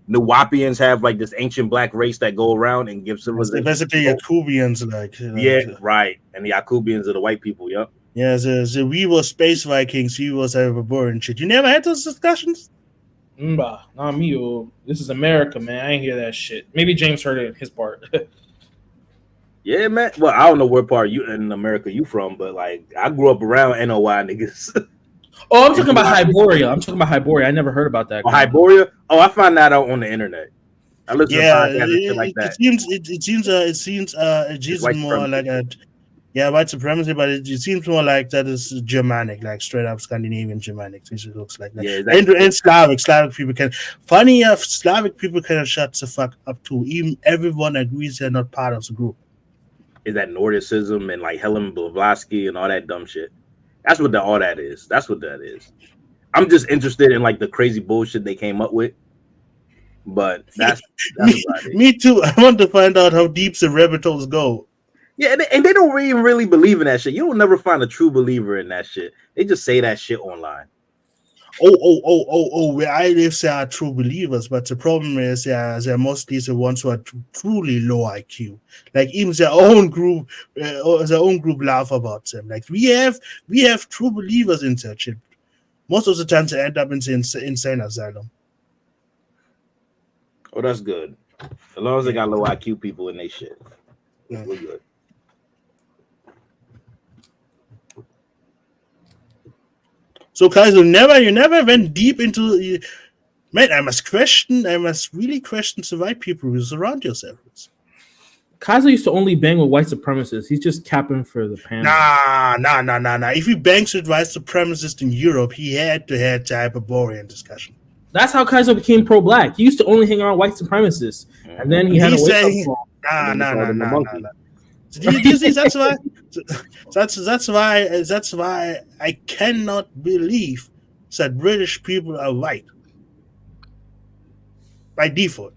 Nawapians have like this ancient black race that go around and give they're civilization to basically people. Yakubians, Yeah, right. And the Yakubians are the white people. Yep. yeah. We were space Vikings, we was Hyperborean shit. You never had those discussions? Nah, not me. This is America, man. I ain't hear that shit. Maybe James heard it in his part. Yeah, man. Well, I don't know where part you in America you from, but like I grew up around NOI niggas. Oh, I'm talking about Hyboria. I'm talking about Hyboria. I never heard about that. Oh, Hyboria? Oh, I found that out on the internet. I listen to Yeah, podcasts and shit like it that. seems white more like supremacy. white supremacy, but it seems more like that is Germanic, like straight up Scandinavian Germanic, which it looks like that. Yeah, And Slavic people can. Funny enough, Slavic people cannot shut the fuck up too. Even everyone agrees they're not part of the group. Is that Nordicism and like Helen Blavatsky and all that dumb shit. That's what all that is. That's what that is. I'm just interested in like the crazy bullshit they came up with. But that's me, about it. me too. I want to find out how deep the rabbit holes go. Yeah, and they don't even really believe in that shit. You will never find a true believer in that shit. They just say that shit online. Where I live, there are true believers, but the problem is, they're mostly the ones who are truly low IQ. Like even their own group, laugh about them. Like we have true believers in that shit. Most of the time, they end up in the insane asylum. Oh, that's good. As long as they got low IQ people in their shit, we're good. So, guys, you never went deep into. Man, I must really question the white people you surround yourself with. Kaiser used to only bang with white supremacists. He's just capping for the panel. Nah. If he bangs with white supremacists in Europe, he had to have the Hyperborean discussion. That's how Kaiser became pro-black. He used to only hang around white supremacists, and then he had a wake up call. Nah. Do you see? That's why. That's why I cannot believe that British people are white by default.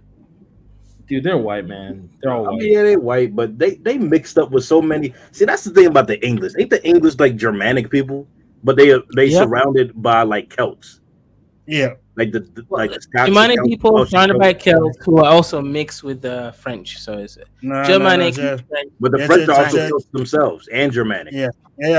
Dude, they're white, man. They're all white. I mean, yeah, they're white, but they mixed up with so many. See, that's the thing about the English. Ain't the English like Germanic people, but they surrounded by like Celts. Yeah, like the Scots. Germanic people surrounded by Celts who are also mixed with the French. So it's Germanic. But the French are also Celts themselves and Germanic. Yeah.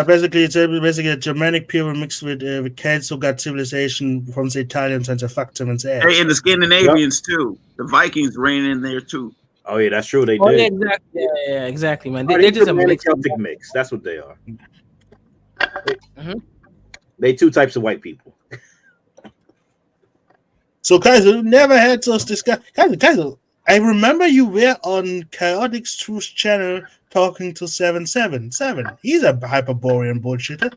Basically, it's basically Germanic people mixed with Celts who got civilization from the Italians and they fucked them in the ass. Hey, and the Scandinavians too. The Vikings reign in there too. Oh yeah, that's true. They did. Yeah, exactly. Yeah, exactly, man. They're just a mix. Celtic mix. That's what they are. They two types of white people. So, Kaiser, never had those discussions. Kaiser, I remember you were on Chaotic Truth channel talking to 777. He's a Hyperborean bullshitter.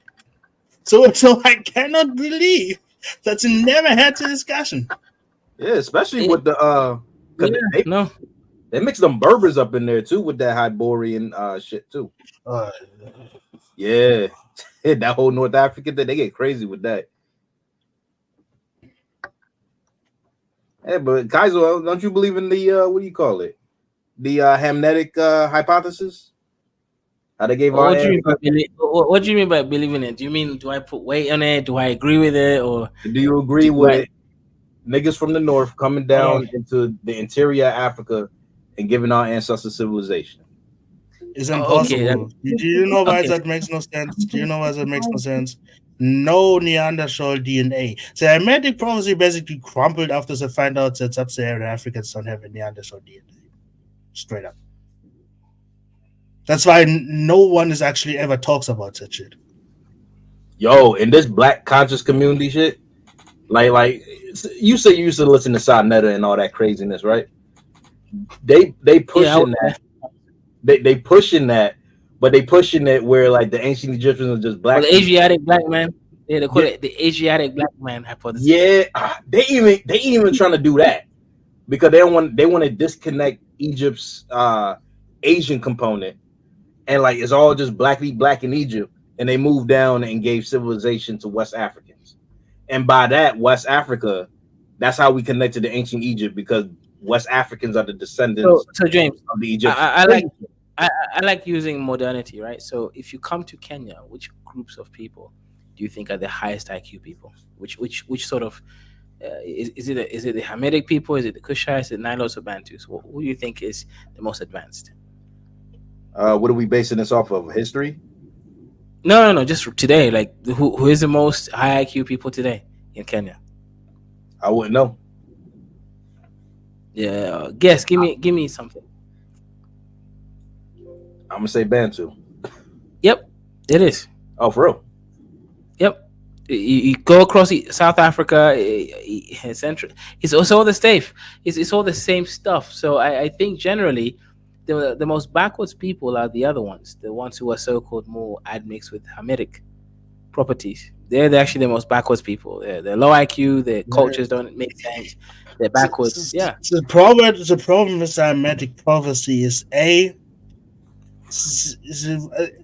So I cannot believe that you never had the discussion. Yeah, especially with the Yeah, 'cause they, no. they mix them Berbers up in there too with that Hyborian shit too. Uh, Yeah, that whole North African thing, they get crazy with that. Hey, but Kaiser, don't you believe in the what do you call it? The Hamnetic hypothesis? How they gave our What do you ass. mean by what do you mean by believing it? Do you mean do I put weight on it? Do I agree with it, or Do you agree do I? with niggas from the north coming down into the interior of Africa and giving our ancestors civilization? it's Okay, that, impossible. Do you know why okay. that makes no sense? Do you know why that makes no sense? No Neanderthal DNA. The Hermetic prophecy basically crumbled after they find out that sub-Saharan Africans don't have a Neanderthal DNA. Straight up. That's why no one is actually ever talks about that shit. Yo, in this black conscious community shit, like you say you used to listen to Sonetta and all that craziness, right? They Yeah, pushing yeah. that. They pushing that, but they pushing it where like the ancient Egyptians are just Or black the people. Asiatic black man. Yeah, they call Yeah, it the Asiatic black man hypothesis. yeah. They even trying to do that because they want to disconnect Egypt's Asian component and like it's all just black in Egypt, and they moved down and gave civilization to West Africans, and by that West Africa, that's how we connected to ancient Egypt because West Africans are the descendants So James, of the I, Egyptians. I I like I, I like using modernity, right? So if you come to Kenya, which groups of people do you think are the highest IQ people? Which sort of is it the Hamitic people? Is it the Kushites? Is it Nilotes or Bantus? Who do you think is the most advanced? What are we basing this off of? History? No. Just today. Like who is the most high IQ people today in Kenya? I wouldn't know. Yeah, guess. Give me something. I'm gonna say Bantu. Yep, it is. Oh, for real? Yep. You go across South Africa, Central. It's all the stuff. It's all the same stuff. So I think generally, the most backwards people are the other ones, the ones who are so called more admixed with Hamitic properties. They're actually the most backwards people. They're low IQ. Their cultures don't make sense. They're backwards. Yeah. The problem with Hermetic prophecy is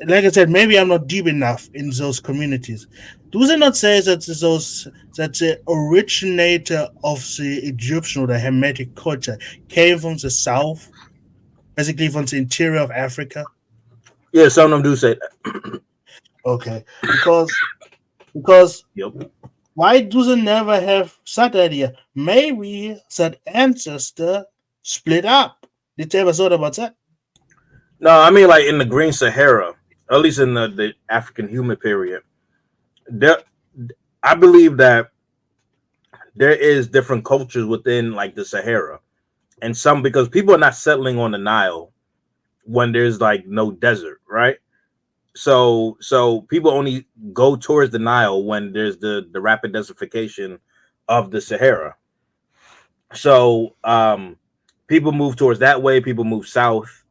like I said, maybe I'm not deep enough in those communities. Do they not say that the originator of the Egyptian or the Hamitic culture came from the south, basically from the interior of Africa? Yeah, some of them do say that. Okay, because Yep. why do they never have that idea? Maybe that ancestor split up. Did you ever thought about that? No, I mean like in the Green Sahara, at least in the African human period, there, I believe that there is different cultures within like the Sahara, and some because people are not settling on the Nile when there's like no desert, right? So people only go towards the Nile when there's the rapid desertification of the Sahara. So people move towards that way. People move south.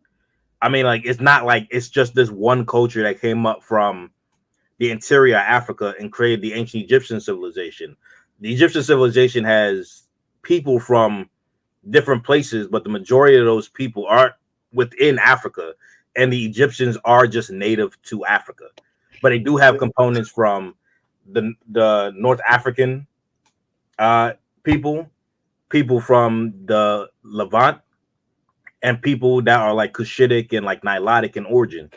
I mean, like it's not like it's just this one culture that came up from the interior of Africa and created the ancient Egyptian civilization. The Egyptian civilization has people from different places, but the majority of those people are within Africa, and the Egyptians are just native to Africa. But they do have components from the North African uh, people, people from the Levant, and people that are like Cushitic and like Nilotic in origin.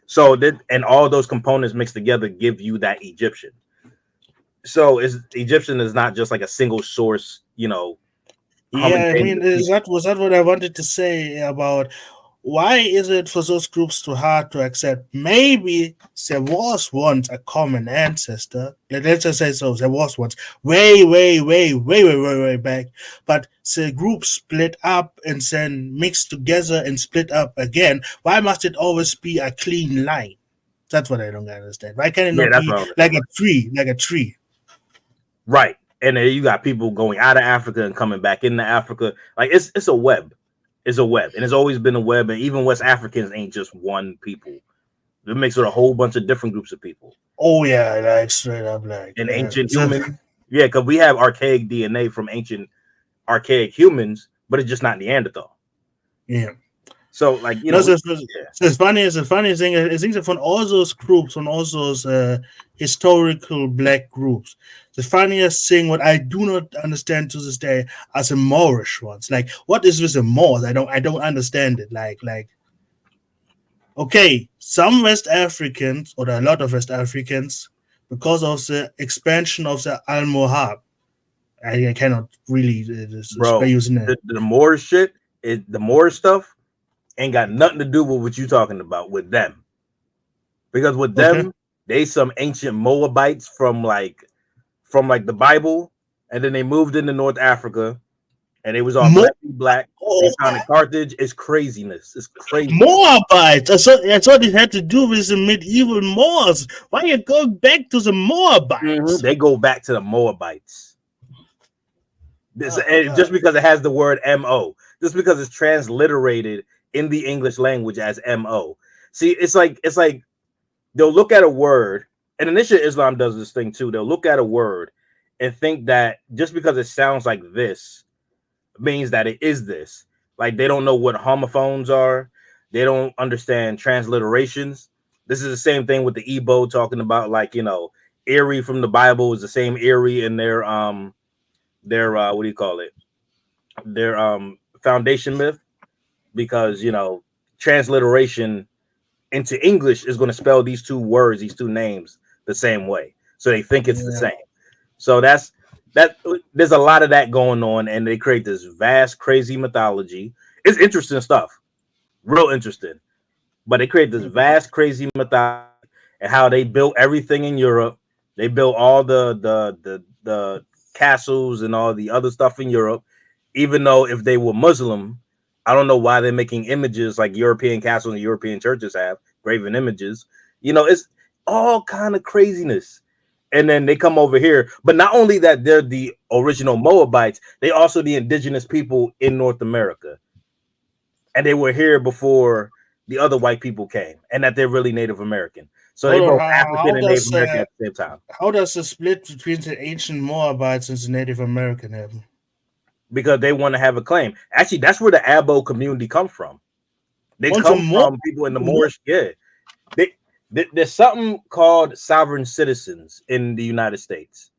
So that and all those components mixed together give you that Egyptian. So is Egyptian is not just like a single source, Yeah, I homogeneous. mean, was that what I wanted to say about why is it for those groups too hard to accept? Maybe there was once a common ancestor. Let's just say so. There was once, way back. But the group split up and then mixed together and split up again. Why must it always be a clean line? That's what I don't understand. Why can it Yeah, not that's be what I was like a tree, like a tree? right. and then you got people going out of Africa and coming back into Africa. Like it's a web. It's a web, and it's always been a web. And even West Africans ain't just one people. It makes it a whole bunch of different groups of people. Oh yeah, like straight up, like And ancient so. humans, yeah, because we have archaic DNA from ancient archaic humans, but it's just not Neanderthal. Yeah. So, like, you No, know, so, yeah. so it's funny. It's the funny thing. I think that from all those groups, from all those historical black groups, the funniest thing, what I do not understand to this day, are the Moorish ones. Like, what is with the Moors? I don't understand it. Like, okay, some West Africans, or a lot of West Africans, because of the expansion of the Almohad, I cannot really spell Bro, using it. the Moorish shit, the Moorish stuff ain't got nothing to do with what you talking about with them. Because with Okay. them, they some ancient Moabites from the Bible, and then they moved into North Africa, and it was all black. They Oh, founded Carthage. It's craziness. It's crazy. Moabites. I thought it had to do with the medieval Moors. Why are you going back to the Moabites? They go back to the Moabites. And just because it has the word "mo," just because it's transliterated in the English language as "mo." See, it's like they'll look at a word, and initial Islam does this thing too. They'll look at a word and think that just because it sounds like this means that it is this. Like they don't know what homophones are. They don't understand transliterations. This is the same thing with the Igbo talking about, like, you know, Erie from the Bible is the same Erie in their what do you call it? Their foundation myth, because, you know, transliteration into English is going to spell these two words, these two names the same way. So they think it's the Yeah. same. So that there's a lot of that going on, and they create this vast, crazy mythology. It's interesting stuff, real interesting. But they create this vast, crazy mythology and how they built everything in Europe. They built all the castles and all the other stuff in Europe, even though if they were Muslim, I don't know why they're making images like European castles and European churches have graven images. You know, it's all kind of craziness. And then they come over here, but not only that, they're the original Moabites, they also the indigenous people in North America, and they were here before the other white people came, and that they're really Native American. So they Hold on. both African and Native American at the same time. How does the split between the ancient Moabites and the Native American happen? Because they want to have a claim. Actually, that's where the Abo community come from. They On the come from people in the Moorish. Yeah, there's something called sovereign citizens in the United States,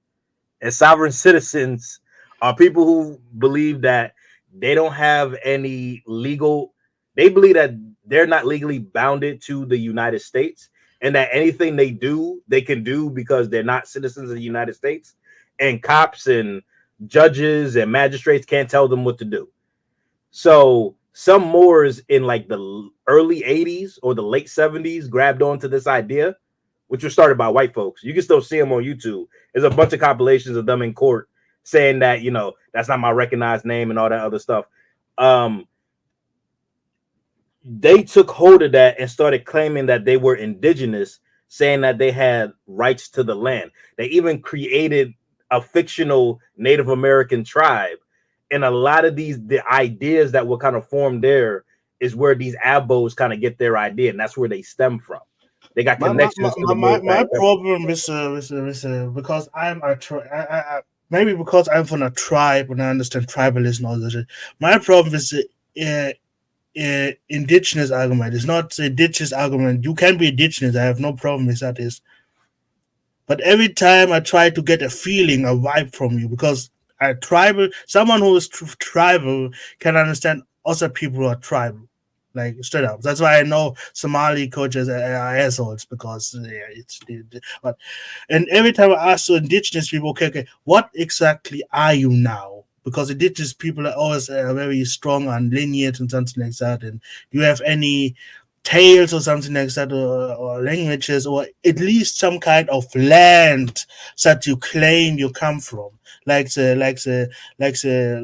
and sovereign citizens are people who believe that they don't have any legal. They believe that they're not legally bounded to the United States, and that anything they do, they can do because they're not citizens of the United States, and cops and judges and magistrates can't tell them what to do. So some Moors in like the early 80s or the late 70s grabbed onto this idea, which was started by white folks. You can still see them on YouTube. There's a bunch of compilations of them in court saying that, you know, that's not my recognized name and all that other stuff. They took hold of that and started claiming that they were indigenous, saying that they had rights to the land. They even created a fictional Native American tribe. And a lot of the ideas that were kind of formed there is where these Abos kind of get their idea, and that's where they stem from. They got connections to the My Moabite. problem with because I'm maybe because I'm from a tribe and I understand tribalism and all that shit. My problem is the indigenous argument. It's not the indigenous argument. You can be indigenous. I have no problem with that. But every time I try to get a feeling, a vibe from you, because someone who is tribal can understand other people who are tribal, like straight up. That's why I know Somali coaches are assholes, because but and every time I ask the indigenous people, okay, what exactly are you now? Because indigenous people are always very strong on lineage and something like that. And do you have any tales or something like that, or languages, or at least some kind of land that you claim you come from, like the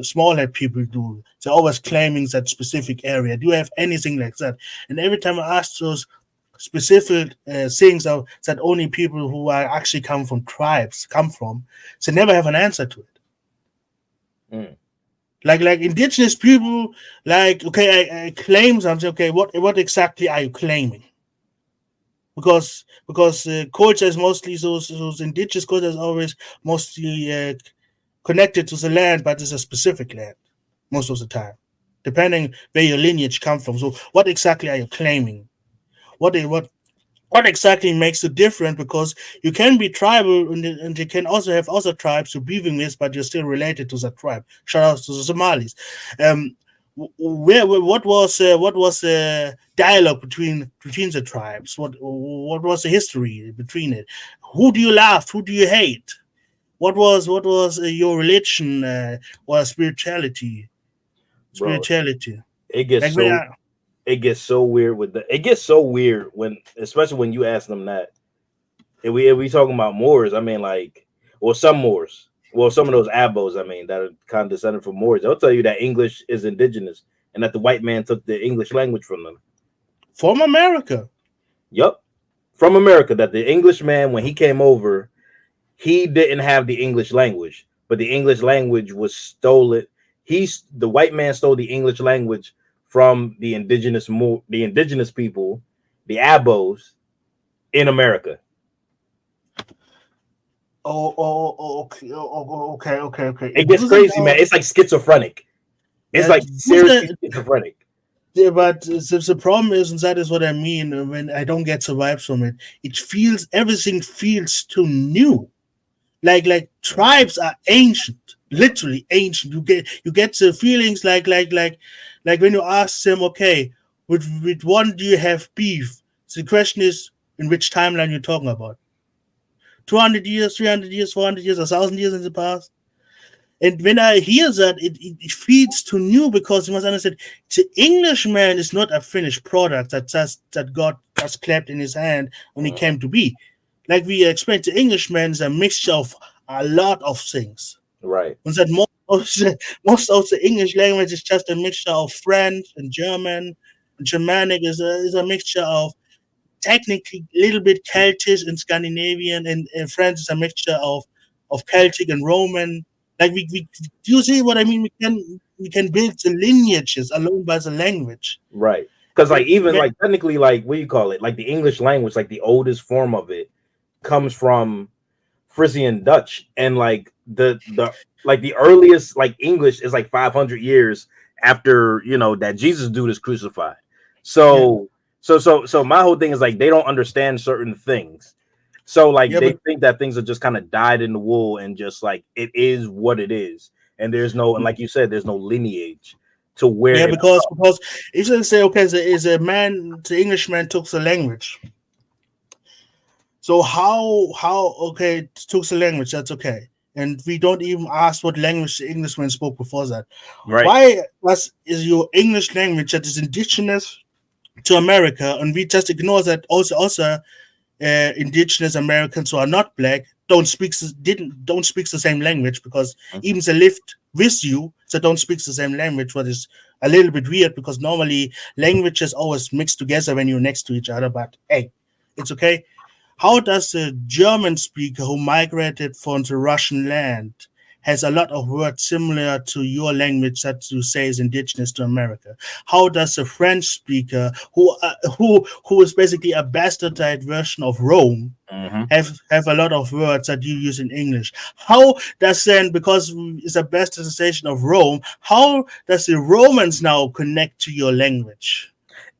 smaller people do. They're always claiming that specific area. Do you have anything like that? And every time I ask those specific things that only people who are actually come from tribes come from. So never have an answer to it. Mm. Like indigenous people, like okay, I claim something. Okay, what exactly are you claiming? Because culture is mostly those indigenous culture is always mostly connected to the land, but it's a specific land most of the time, depending where your lineage comes from. So, what exactly are you claiming? What exactly makes it different? Because you can be tribal and you can also have other tribes you're breathing with, but you're still related to that tribe. Shout out to the Somalis. What was the dialogue between the tribes? What was the history between it? Who do you love? Who do you hate? What was your religion or spirituality? Bro, Spirituality. it gets Like when so it gets so weird with the it gets so weird when, especially when you ask them that. If we talking about Moors, I mean, like, well, some Moors, well, some of those Abos, I mean, that are kind of descended from Moors, they'll tell you that English is indigenous and that the white man took the English language from them. from America. Yup, from America. That the English man, when he came over, he didn't have the English language, but the English language was stolen. The white man stole the English language from the indigenous people, the Abos in America. Okay. It gets Doesn't crazy, man. It's like schizophrenic. It's like seriously doesn't schizophrenic. yeah, but the problem is, and that is what I mean when I don't get the vibes from it. Everything feels too new. Like tribes are ancient, literally ancient. You get the feelings like when you ask them, okay, with one do you have beef? The question is, in which timeline you're talking about? 200 years, 300 years, 400 years, 1,000 years in the past. And when I hear that, it feels too new because you must understand the Englishman is not a finished product that God just clapped in his hand when he came to be. Like we explained, the Englishman is a mixture of a lot of things. Right. And that most of the English language is just a mixture of French and German. And Germanic is a mixture of technically a little bit Celtic and Scandinavian, and France is a mixture of Celtic and Roman. Like we do you see what I mean? We can build the lineages alone by the language. Right. Because like even When- like technically, like, what do you call it? Like the English language, like the oldest form of it comes from Frisian Dutch, and like the earliest like English is like 500 years after, that Jesus dude is crucified. Yeah, So my whole thing is like they don't understand certain things. So like yeah, they but think that things are just kind of dyed in the wool and just like it is what it is. And there's no, and like you said, there's no lineage to where yeah, it. because if you say okay, the Englishman took the language. So how okay took the language? That's okay, and we don't even ask what language the Englishman spoke before that. Right. Why is your English language that is indigenous to America, and we just ignore that also indigenous Americans who are not black don't speak the same language because even they lived with you, they don't speak the same language, what is a little bit weird because normally languages always mix together when you're next to each other. But hey, it's okay. How does the German speaker who migrated from the Russian land has a lot of words similar to your language that you say is indigenous to America? How does the French speaker who is basically a bastardized version of Rome Mhm. have a lot of words that you use in English? How does then, because it's a bastardization of Rome, how does the Romans now connect to your language?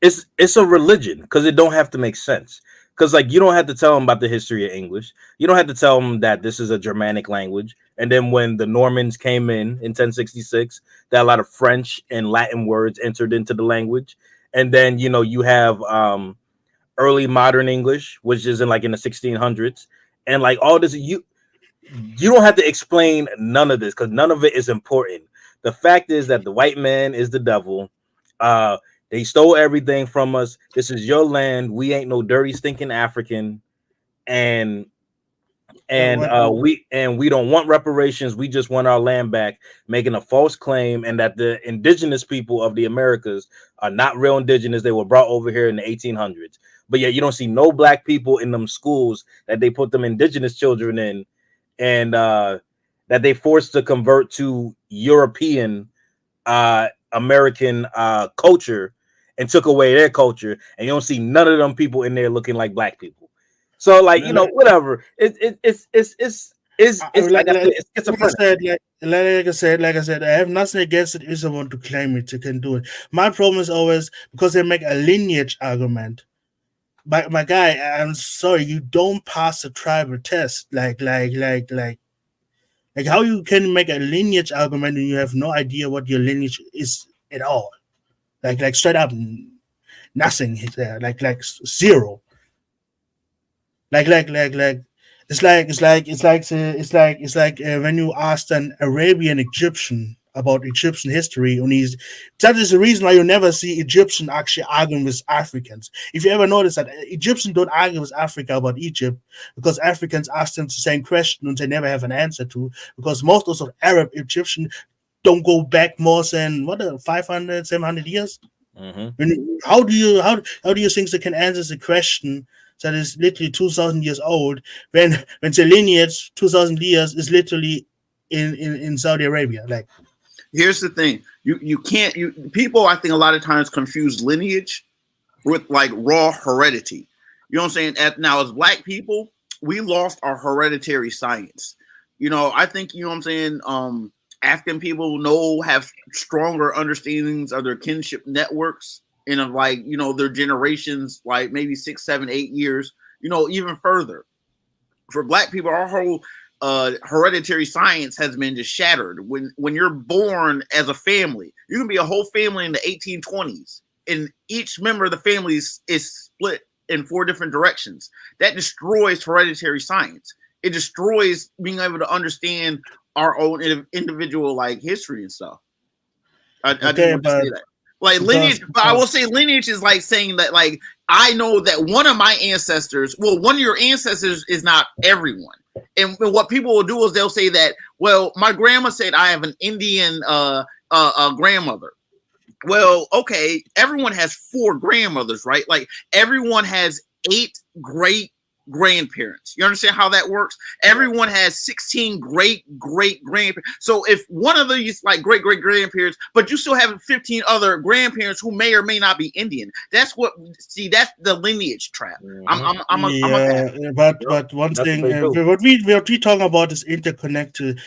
It's a religion because it don't have to make sense. Because like you don't have to tell them about the history of English. You don't have to tell them that this is a Germanic language. And then when the Normans came in 1066, that a lot of French and Latin words entered into the language. And then you have early modern English, which is in the 1600s, and like all this. You don't have to explain none of this because none of it is important. The fact is that the white man is the devil. Uh, they stole everything from us. This is your land. We ain't no dirty, stinking African. And and What do we don't want reparations. We just want our land back, making a false claim, and that the indigenous people of the Americas are not real indigenous. They were brought over here in the 1800s, but yet you don't see no black people in them schools that they put them indigenous children in, and that they forced to convert to European American culture and took away their culture, and you don't see none of them people in there looking like black people. So, like, you know, whatever. It's like I said, it's like I schizophrenic. said, like I said, I have nothing against it if someone to claim it, you can do it. My problem is always because they make a lineage argument. My guy, I'm sorry, you don't pass the tribal test. Like how you can make a lineage argument and you have no idea what your lineage is at all. Like straight up nothing is there. Like zero. Like when you asked an Arabian Egyptian about Egyptian history, and that is the reason why you never see Egyptian actually arguing with Africans. If you ever notice that Egyptians don't argue with Africa about Egypt because Africans ask them the same question and they never have an answer to, because most of Arab Egyptian don't go back more than 500, 700 years. How do you think they can answer the question that is literally 2,000 years old when the lineage 2,000 years is literally in Saudi Arabia? Like, here's the thing: you can't. People, I think, a lot of times confuse lineage with like raw heredity. You know what I'm saying? Now, as black people, we lost our hereditary science. You know, I think, you know what I'm saying. African people have stronger understandings of their kinship networks and of, like, you know, their generations, like maybe 6, 7, 8 years, you know, even further. For black people, our whole hereditary science has been just shattered. When you're born as a family, you can be a whole family in the 1820s, and each member of the family is split in 4 different directions. That destroys hereditary science. It destroys being able to understand our own individual, like, history and stuff. I just want to say that. Like, lineage, but I will say lineage is like saying that, like, I know that one of my ancestors, well, one of your ancestors is not everyone. And what people will do is they'll say that, well, my grandma said I have an Indian grandmother. Well, okay, everyone has 4 grandmothers, right? Like, everyone has 8 great grandparents. You understand how that works? Everyone has 16 great grandparents. So if one of these, like, great grandparents, but you still have 15 other grandparents who may or may not be Indian. That's the lineage trap. But one thing, what we talking about is interconnected.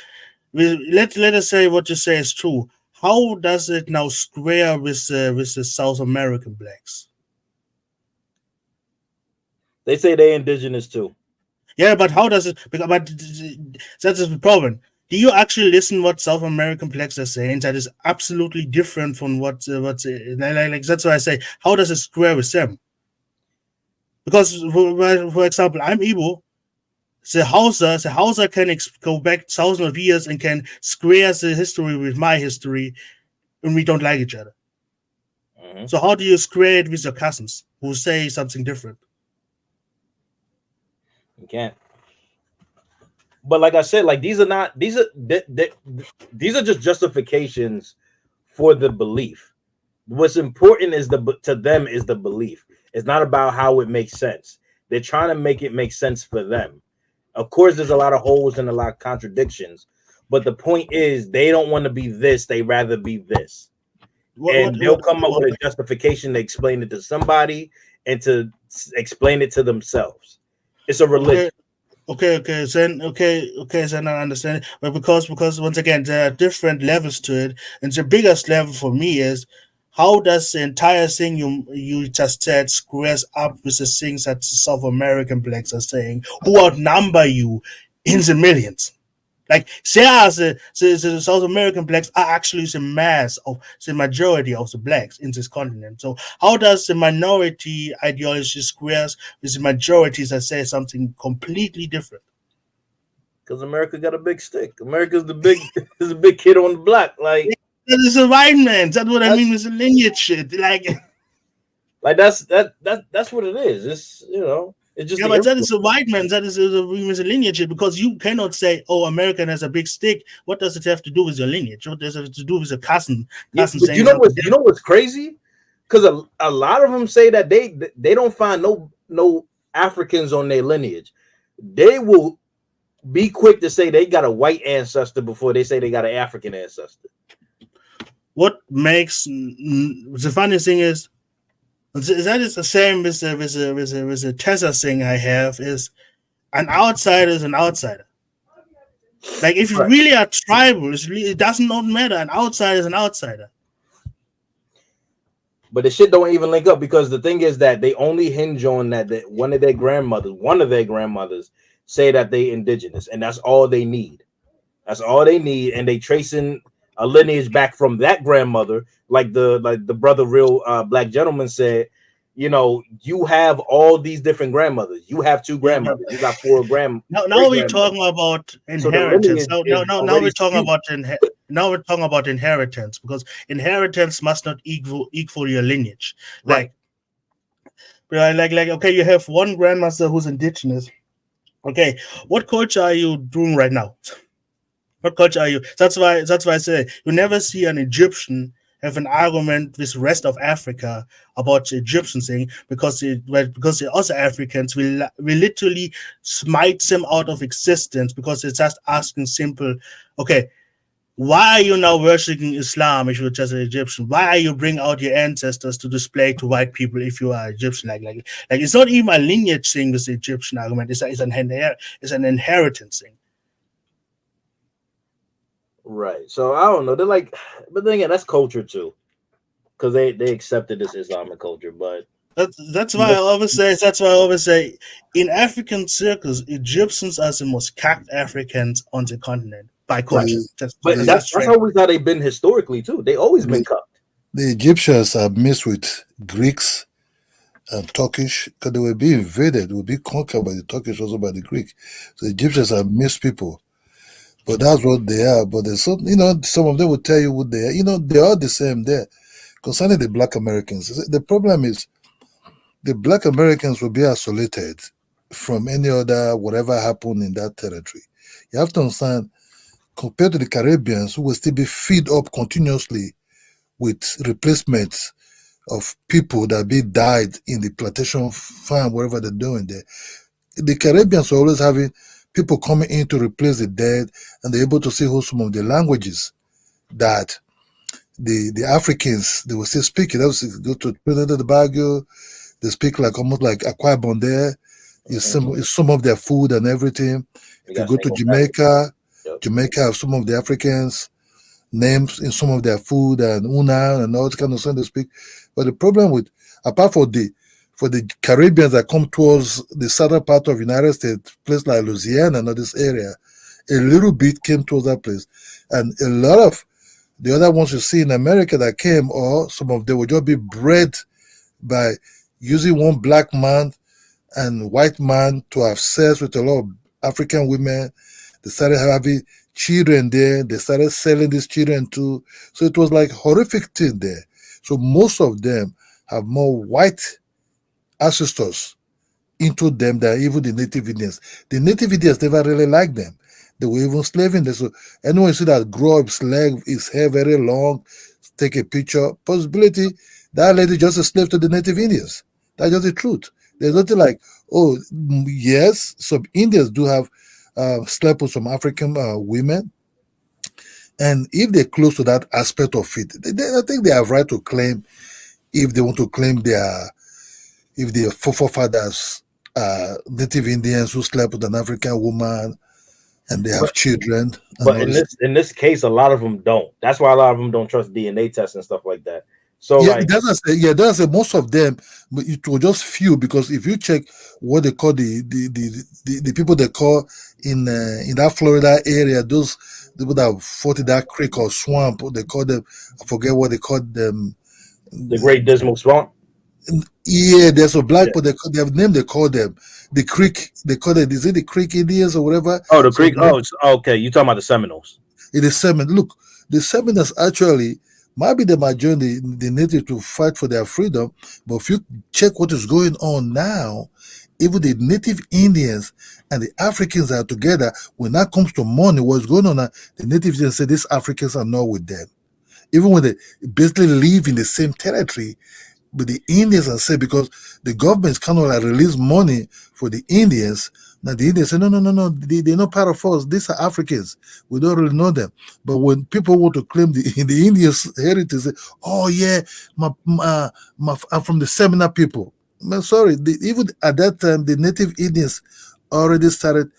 Let us say what you say is true. How does it now square with the South American blacks? They say they're indigenous too. Yeah, but how does it? But that's the problem. Do you actually listen what South American blacks are saying? That is absolutely different from what's like. That's why I say, how does it square with them? Because for example, I'm Igbo. The Hausa can go back thousands of years and can square the history with my history, and we don't like each other. So how do you square it with your cousins who say something different? You can't. But like I said, like, these are just justifications for the belief. What's important is to them is the belief. It's not about how it makes sense. They're trying to make it make sense for them. Of course, there's a lot of holes and a lot of contradictions, but the point is they don't want to be this. They rather be this. They'll come up with a justification to explain it to somebody and to explain it to themselves. It's a religion. Okay, then I understand it. But because once again there are different levels to it, and the biggest level for me is how does the entire thing you just said squares up with the things that the South American blacks are saying, who outnumber you in the millions? Like, the South American blacks are actually the majority of the blacks in this continent. So how does the minority ideology squares with the majorities that say something completely different? Because America got a big stick. America's is a big kid on the block. Like, that is a white man. That's what I mean with the lineage shit. Like that's what it is. It's, you know, It's just Yeah, the but that is influence. a white man. That is a lineage because you cannot say, "Oh, American has a big stick." What does it have to do with your lineage? What does it have to do with a cousin? Yeah, Cousin but saying he's Uncle you Dad? know what's crazy? Because a lot of them say that they don't find no Africans on their lineage. They will be quick to say they got a white ancestor before they say they got an African ancestor. What makes the funny thing is that is the same with the Tessa thing I have is an outsider is an outsider. Like if you Right. really are tribal, it does not matter. An outsider is an outsider. But the shit don't even link up because the thing is that they only hinge on that one of their grandmothers say that they indigenous, and that's all they need. That's all they need, and they tracing a lineage back from that grandmother, like the brother, real black gentleman said. You know, you have all these different grandmothers. You have two Yeah, but grandmothers. You got four now great we're grandmothers. talking about So the inheritance. lineage Now, is now we're already talking skewed. about now we're talking about inheritance because inheritance must not equal your lineage. Right. Like okay, you have one grandmaster who's indigenous. Okay, what culture are you doing right now? What culture are you? That's why I say you never see an Egyptian have an argument with the rest of Africa about the Egyptian thing because the other Africans will literally smite them out of existence because they're just asking simple, okay, why are you now worshipping Islam if you're just an Egyptian? Why are you bring out your ancestors to display to white people if you are Egyptian? Like it's not even a lineage thing with the Egyptian argument. It's an inheritance thing. Right. So I don't know. They're like, but then again, that's culture too, because they accepted this Islamic culture. But That's why I always say. That's why I always say, in African circles, Egyptians are the most capped Africans on the continent by culture. The, but the, that's always how they've been historically too. They always been the, cut. the Egyptians are mixed with Greeks and Turkish because they were being invaded, they were being conquered by the Turkish, also by the Greek. So Egyptians are mixed people, but that's what they are. But there's some, some of them will tell you what they are. They are the same there. Concerning the Black Americans, the problem is the Black Americans will be isolated from any other whatever happened in that territory. You have to understand, compared to the Caribbeans, who will still be fed up continuously with replacements of people that be died in the plantation farm, wherever they're doing there. The Caribbeans are always having people coming in to replace the dead, and they're able to see who some of the languages that the Africans they will still speak. That was go to Trinidad and Tobago, they speak like almost like Akwa Ibom there. It's some of their food and everything. You If you got go to single passage. Jamaica, Yep. Jamaica have some of the Africans names in some of their food and una and all that kind of stuff they speak. But the problem with apart from the Caribbeans that come towards the southern part of United States, place like Louisiana and all this area, a little bit came towards that place. And a lot of the other ones you see in America that came, or some of them would just be bred by using one black man and white man to have sex with a lot of African women. They started having children there. They started selling these children too. So it was like horrific thing there. So most of them have more white ancestors into them than even the native Indians. The native Indians never really liked them. They were even slaving them. So anyone you see that grow up his hair very long, take a picture, possibility that lady just a slave to the native Indians. That's just the truth. There's nothing like, oh, yes, some Indians do have slept with some African women. And if they're close to that aspect of it, I think they have right to claim if they want to claim if their forefathers native Indians who slept with an African woman and they have But children and but all this. in this case, a lot of them don't. That's why a lot of them don't trust DNA tests and stuff like that. So Yeah, like, that's a, most of them, but it was just few because if you check what they call the people they call in that Florida area, those people that fought in that creek or swamp, they call them. I forget what they call them. the Great Dismal Swamp. Yeah, there's a black, Yeah. but they have name they call them the creek. They call it, is it the Creek Indians or whatever? Oh, the So Creek. Oh, okay. You talking about the Seminoles? it is seven. Look, the Seminoles actually might be the majority, the native to fight for their freedom. But if you check what is going on now even the native Indians and the Africans are together. When that comes to money, what's going on? The native Indians say these Africans are not with them. Even when they basically live in the same territory, but the Indians are saying because the government's kind of like release money for the Indians. Now the Indians say, no, no, no, no, they're not part of us. These are Africans. We don't really know them. But when people want to claim the Indians' heritage, say, oh yeah, I'm from the Semina people. Man, sorry, even at that time, the native Indians already started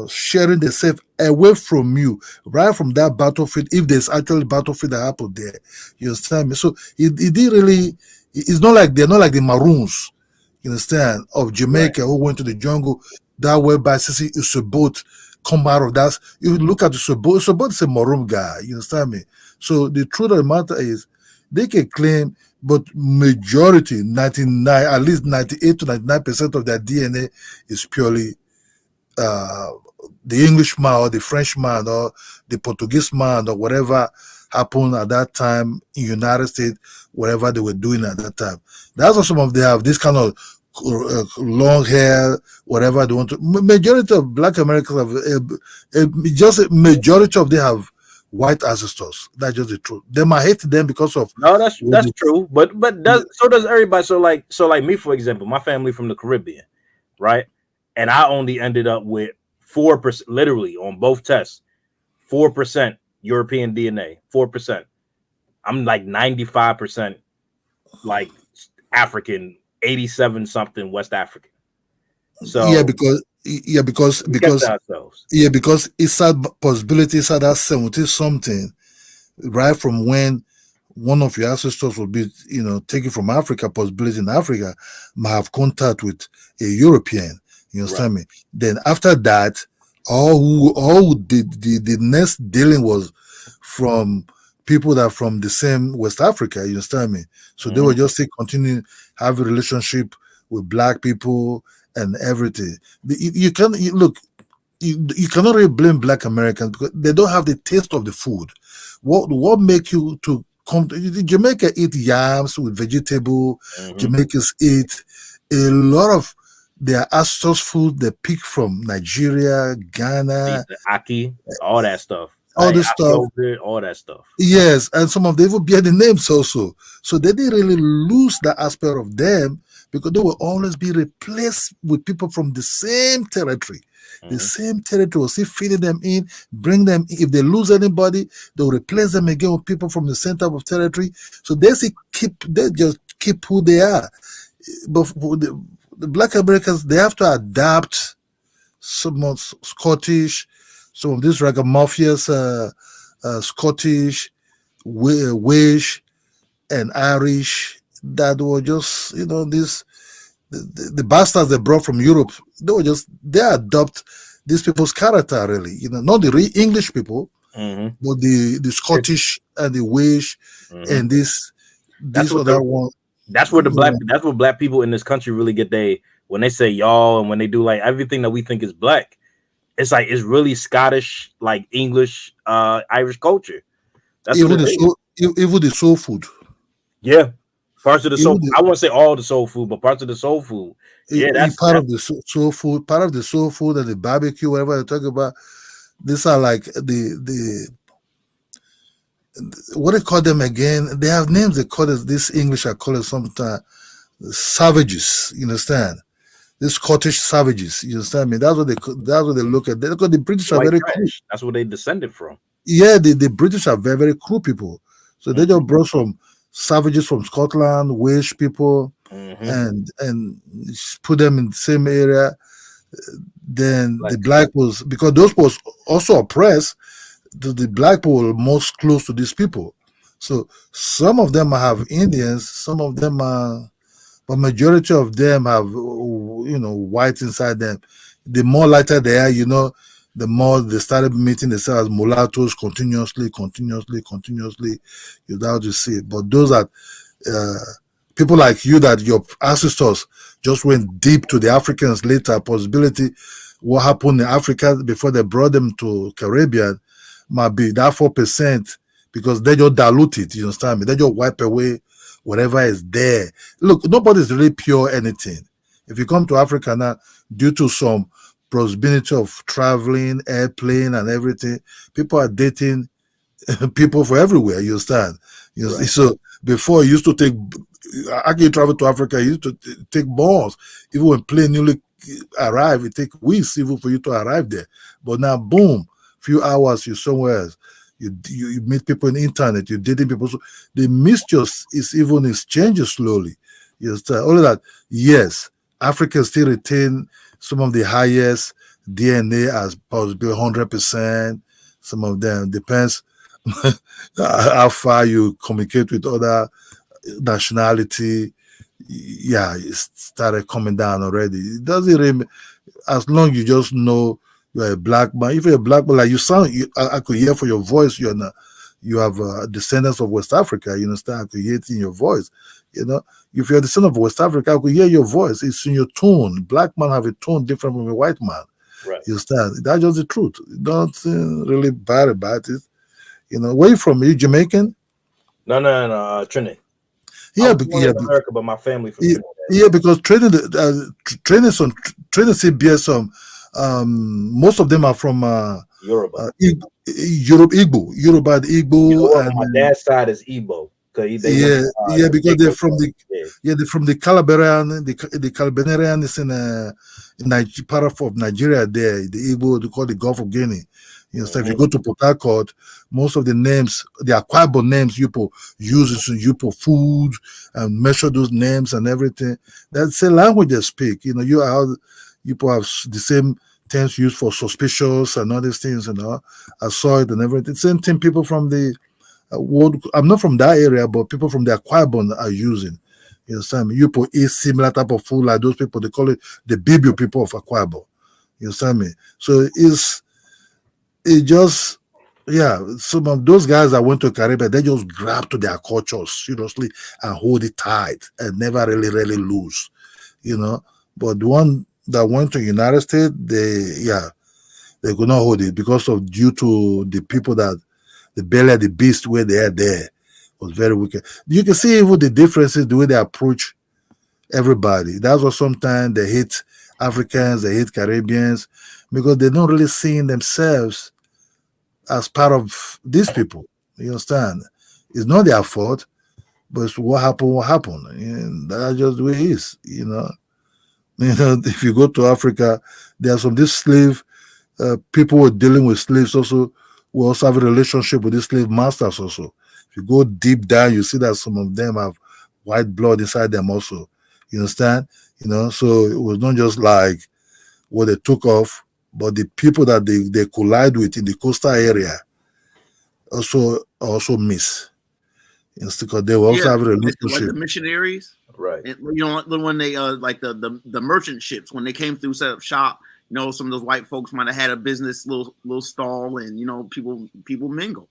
sharing themselves away from you, right from that battlefield. If there's actually battlefield that happened there, you understand me? So it didn't really. It's not like they're not like the Maroons, you understand, of Jamaica who went to the jungle. That way by Sisi Usabot come out of that. You look at the Usabot is a Maroon guy, you understand me? So the truth of the matter is they can claim, but majority, 99, at least 98 to 99% of their DNA is purely uh, the Englishman or the Frenchman or the Portuguese man or whatever happened at that time in United States, whatever they were doing at that time. That's why some of them have this kind of long hair, whatever they want to. Majority of Black Americans have just a majority of them have white ancestors. That's just the truth. They might hate them because of No, that's true. But so does everybody. So like me, for example, my family from the Caribbean, right? And I only ended up with 4%, literally on both tests, 4% European DNA, 4%. I'm like 95% like African, 87 something West African. So yeah, because we kept to ourselves. yeah, because it's a possibility. It's at that 70 something, right from when one of your ancestors will be, taken from Africa, possibility in Africa, might have contact with a European. You understand me? Then after that, all the next dealing was from people that are from the same West Africa. You understand me? So they were just still continuing having relationship with Black people and everything. You can look. You cannot really blame Black Americans because they don't have the taste of the food. What make you to come to Jamaica eat yams with vegetable? Jamaicans eat a lot of their ancestors food they pick from Nigeria, Ghana, the Aki, all that stuff. all Like, this stuff. yogurt, all that stuff. Yes, and some of them even bear the names also. So they didn't really lose that aspect of them because they will always be replaced with people from the same territory. The same territory will still feeding them in, bring them. If they lose anybody, they'll replace them again with people from the same type of territory. So they just keep who they are. But for the Black Americans, they have to adapt some of Scottish, some of these ragamuffins, Scottish, Welsh, and Irish that were just, this the bastards they brought from Europe. They adopt these people's character really, not the real English people, but the Scottish and the Welsh and this other one. That's where that's where Black people in this country really get when they say y'all and when they do like everything that we think is Black. It's like it's really Scottish, like English, Irish culture. That's even what it is. Even the soul food. Yeah, parts of the soul. I won't say all the soul food, but parts of the soul food. Yeah, that's part of the soul food. Part of the soul food and the barbecue, whatever they talk about. These are like the what they call them again. They have names. They call it this English. I call it sometimes savages. You understand? The Scottish savages. You understand me? That's what they look at. Because the British are very cruel. That's where they descended from. Yeah, the British are very, very cruel people. So they just brought some savages from Scotland, Welsh people, and put them in the same area. Then the Black was, because those was also oppressed, the Black people were most close to these people. So some of them have Indians, some of them are, but majority of them have, white inside them. The more lighter they are, the more they started meeting themselves as mulattoes continuously. You doubt to see it. But those are people like you that your ancestors just went deep to the Africans later. Possibility what happened in Africa before they brought them to Caribbean might be that 4% because they just dilute it. You understand me? They just wipe away whatever is there. Look, nobody's really pure anything. If you come to Africa now, due to some possibility of traveling, airplane, and everything, people are dating people for everywhere. You understand? You see, Right. so before you used to take, after you travel to Africa, you used to take balls. Even when plane newly arrive, it take weeks even for you to arrive there. But now, boom, few hours you're somewhere else. You meet people in the internet. You're dating people. So the mischief is changing slowly. You understand? Only that, yes, Africa still retain some of the highest DNA as possibly 100%. Some of them depends how far you communicate with other nationality. Yeah, it started coming down already. It doesn't really, as long you just know you're a black man. If you're a black man, like you sound, I could hear for your voice, you're not, you have descendants of West Africa. You understand? I could hear it in your voice. You know, if you're a descendant of West Africa, I could hear your voice. It's in your tone. Black man have a tone different from a white man. Right. You understand? That's just the truth. Don't really bad about it. You know, where you from? Are you Jamaican? No, Trinidad. I Yeah, was born in America, but my family from yeah, Trinidad. yeah, because training CBS most of them are from Yoruba. Europe, Yoruba, Igbo, Well, and my dad's side is Igbo because they went yeah, yeah, to because they're Jacob. from the Yeah. they're from the Calabarian. The Calabarian is in part of Nigeria. There, the Igbo they call the Gulf of Guinea. You know, so if you go to Port Harcourt, most of the names, the acquired names you use you food and measure those names and everything. That's the language they speak. You know, you have the same terms used for suspicious and all these things, you know, assault and everything. Same thing people from the I'm not from that area, but people from the Akwa are using. You understand me? You eat similar type of food like those people. They call it the Bibio people of Akwa. You understand me? So it just some of those guys that went to Caribbean, they just grab to their culture seriously and hold it tight and never really lose. You know, but the one that went to United States, they could not hold it because of due to the people that the belly of the beast where they are there was very wicked. You can see even the differences the way they approach everybody. That's why sometimes they hate Africans, they hate Caribbeans because they don't really see themselves as part of these people. You understand? It's not their fault, but it's what happened. And that's just the way it is, you know. You know, if you go to Africa, there are some these slave people who are dealing with slaves also who also have a relationship with these slave masters also. If you go deep down, you see that some of them have white blood inside them also. You understand? You know, so it was not just like what they took off, but the people that they collide with in the coastal area also miss. It's because they will also Yeah, have a like relationship. the missionaries, Right? and, you know, when they like the merchant ships when they came through, set up shop. You know, some of those white folks might have had a business little stall, and you know, people mingle.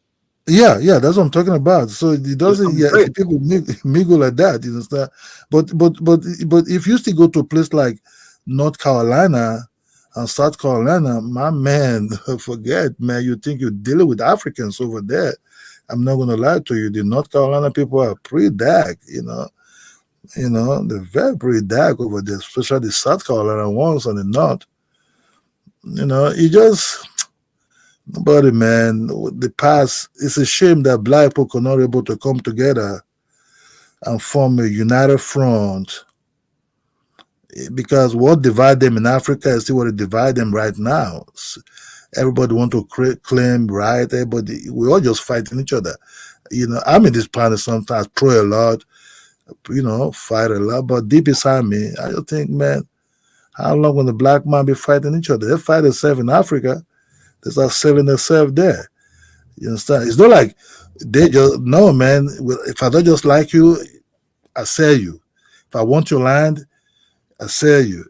Yeah, that's what I'm talking about. So it Just doesn't. come Yeah, straight. people mingle like that. You understand? But if you still go to a place like North Carolina and South Carolina, my man, forget, man. You think you're dealing with Africans over there? I'm not gonna lie to you. The North Carolina people are pretty dark. They're very pretty dark over there, especially the South Carolina ones on the north. You know, it just nobody, man. The past. It's a shame that black people could not able to come together and form a united front because what divide them in Africa is still what divide them right now. Everybody want to claim right. Everybody, we all just fighting each other. You know, I'm in this planet sometimes, throw a lot, fight a lot, but deep inside me, I just think, man, how long will the black man be fighting each other? They fight themselves in Africa, they start selling themselves there. You understand? It's not like they just no, man. If I don't just like you, I sell you. If I want your land, I sell you.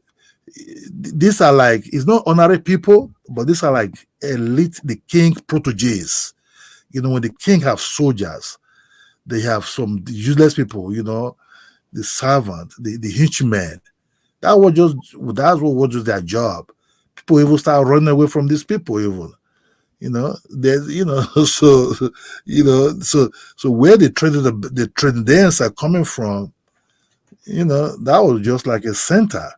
These are like it's not honorary people, but these are like elite, the king proteges. You know, when the king have soldiers, they have some useless people. You know, the servant, the henchmen. That's what was just their job. People even start running away from these people. Even there's so so where the Trinidadians are coming from, that was just like a center.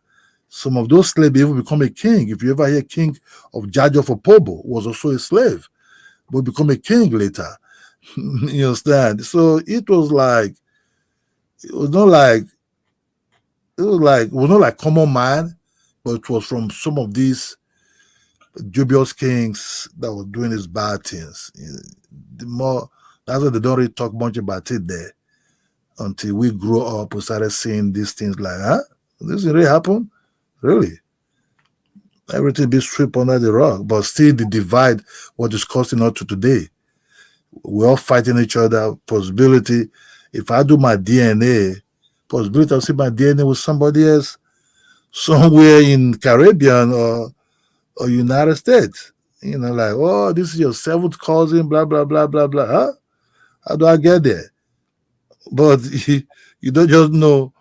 Some of those slaves even become a king. If you ever hear King of Jaja for Pobo was also a slave, but become a king later. You understand? So it was like it was not like it was not like common man, but it was from some of these dubious kings that were doing these bad things. The more that's why they don't really talk much about it there until we grew up. We started seeing these things like, huh? This really happened? Really? Everything be swept under the rug, but still the divide what is costing us to today. We're all fighting each other. Possibility, if I do my DNA, possibility I'll see my DNA with somebody else somewhere in Caribbean or United States. Like, oh, this is your seventh cousin, blah, blah, blah, blah, blah. Huh? How do I get there? But you don't just know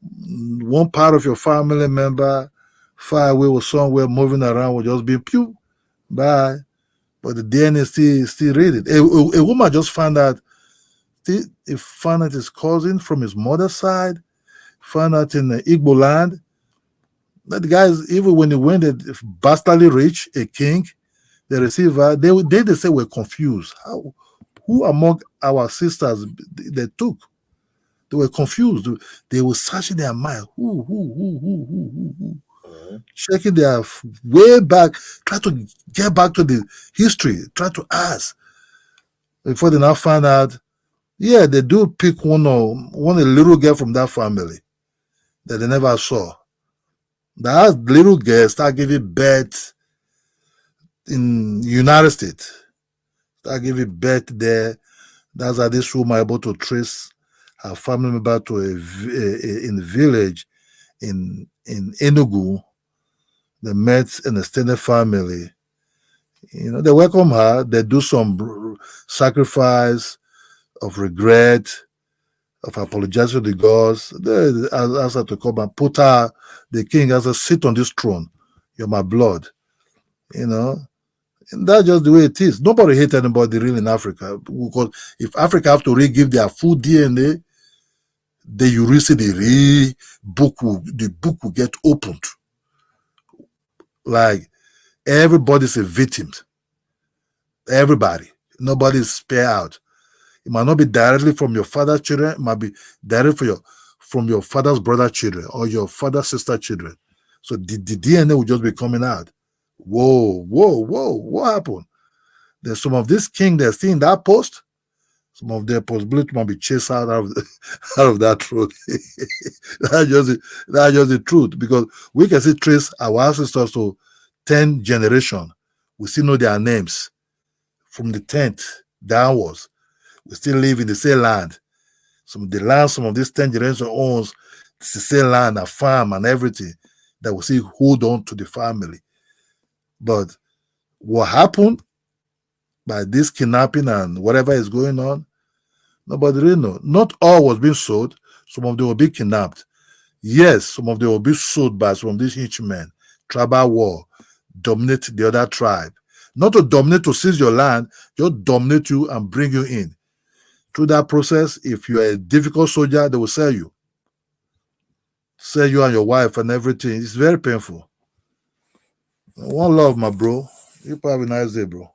one part of your family member far away or somewhere moving around will just be pew, bye. But the DNA still reading. A woman just found out his cousin from his mother's side, found out in the Igbo land that the guys, even when they went bastardly rich, a king, the receiver, they say we're confused. Who among our sisters they took? They were confused. They were searching their mind. Who? Checking their way back, try to get back to the history, try to ask. Before they now find out, yeah, they do pick one a little girl from that family that they never saw. That little girl start giving birth in United States. Start giving birth there. That's how this woman able to trace her family member to in the village in Enugu. They met an extended family. They welcome her. They do some sacrifice of regret, of apologize to the gods. They ask her to come and put her, the king, as a sit on this throne. You're my blood. And that's just the way it is. Nobody hates anybody really in Africa. Because if Africa have to re-give their full DNA, you really see the book will get opened. Like everybody's a victim. Everybody. Nobody's spared out. It might not be directly from your father's children, it might be directly from your father's brother children or your father's sister children. So the DNA will just be coming out. Whoa, what happened? There's some of this king that's still in that post. Some of their possibility might be chased out of that truth. That's just the truth. Because we can still trace our ancestors to 10 generation. We still know their names from the 10th downwards. We still live in the same land. Some of this 10 generation owns the same land, a farm and everything that we still hold on to the family. But what happened by this kidnapping and whatever is going on, nobody really knows. Not all was being sold. Some of them will be kidnapped. Yes, some of them will be sold by some of these henchmen. Tribal war, dominate the other tribe. Not to dominate to seize your land, just dominate you and bring you in. Through that process, if you're a difficult soldier, they will sell you. Sell you and your wife and everything. It's very painful. One love, my bro. You have a nice day, bro.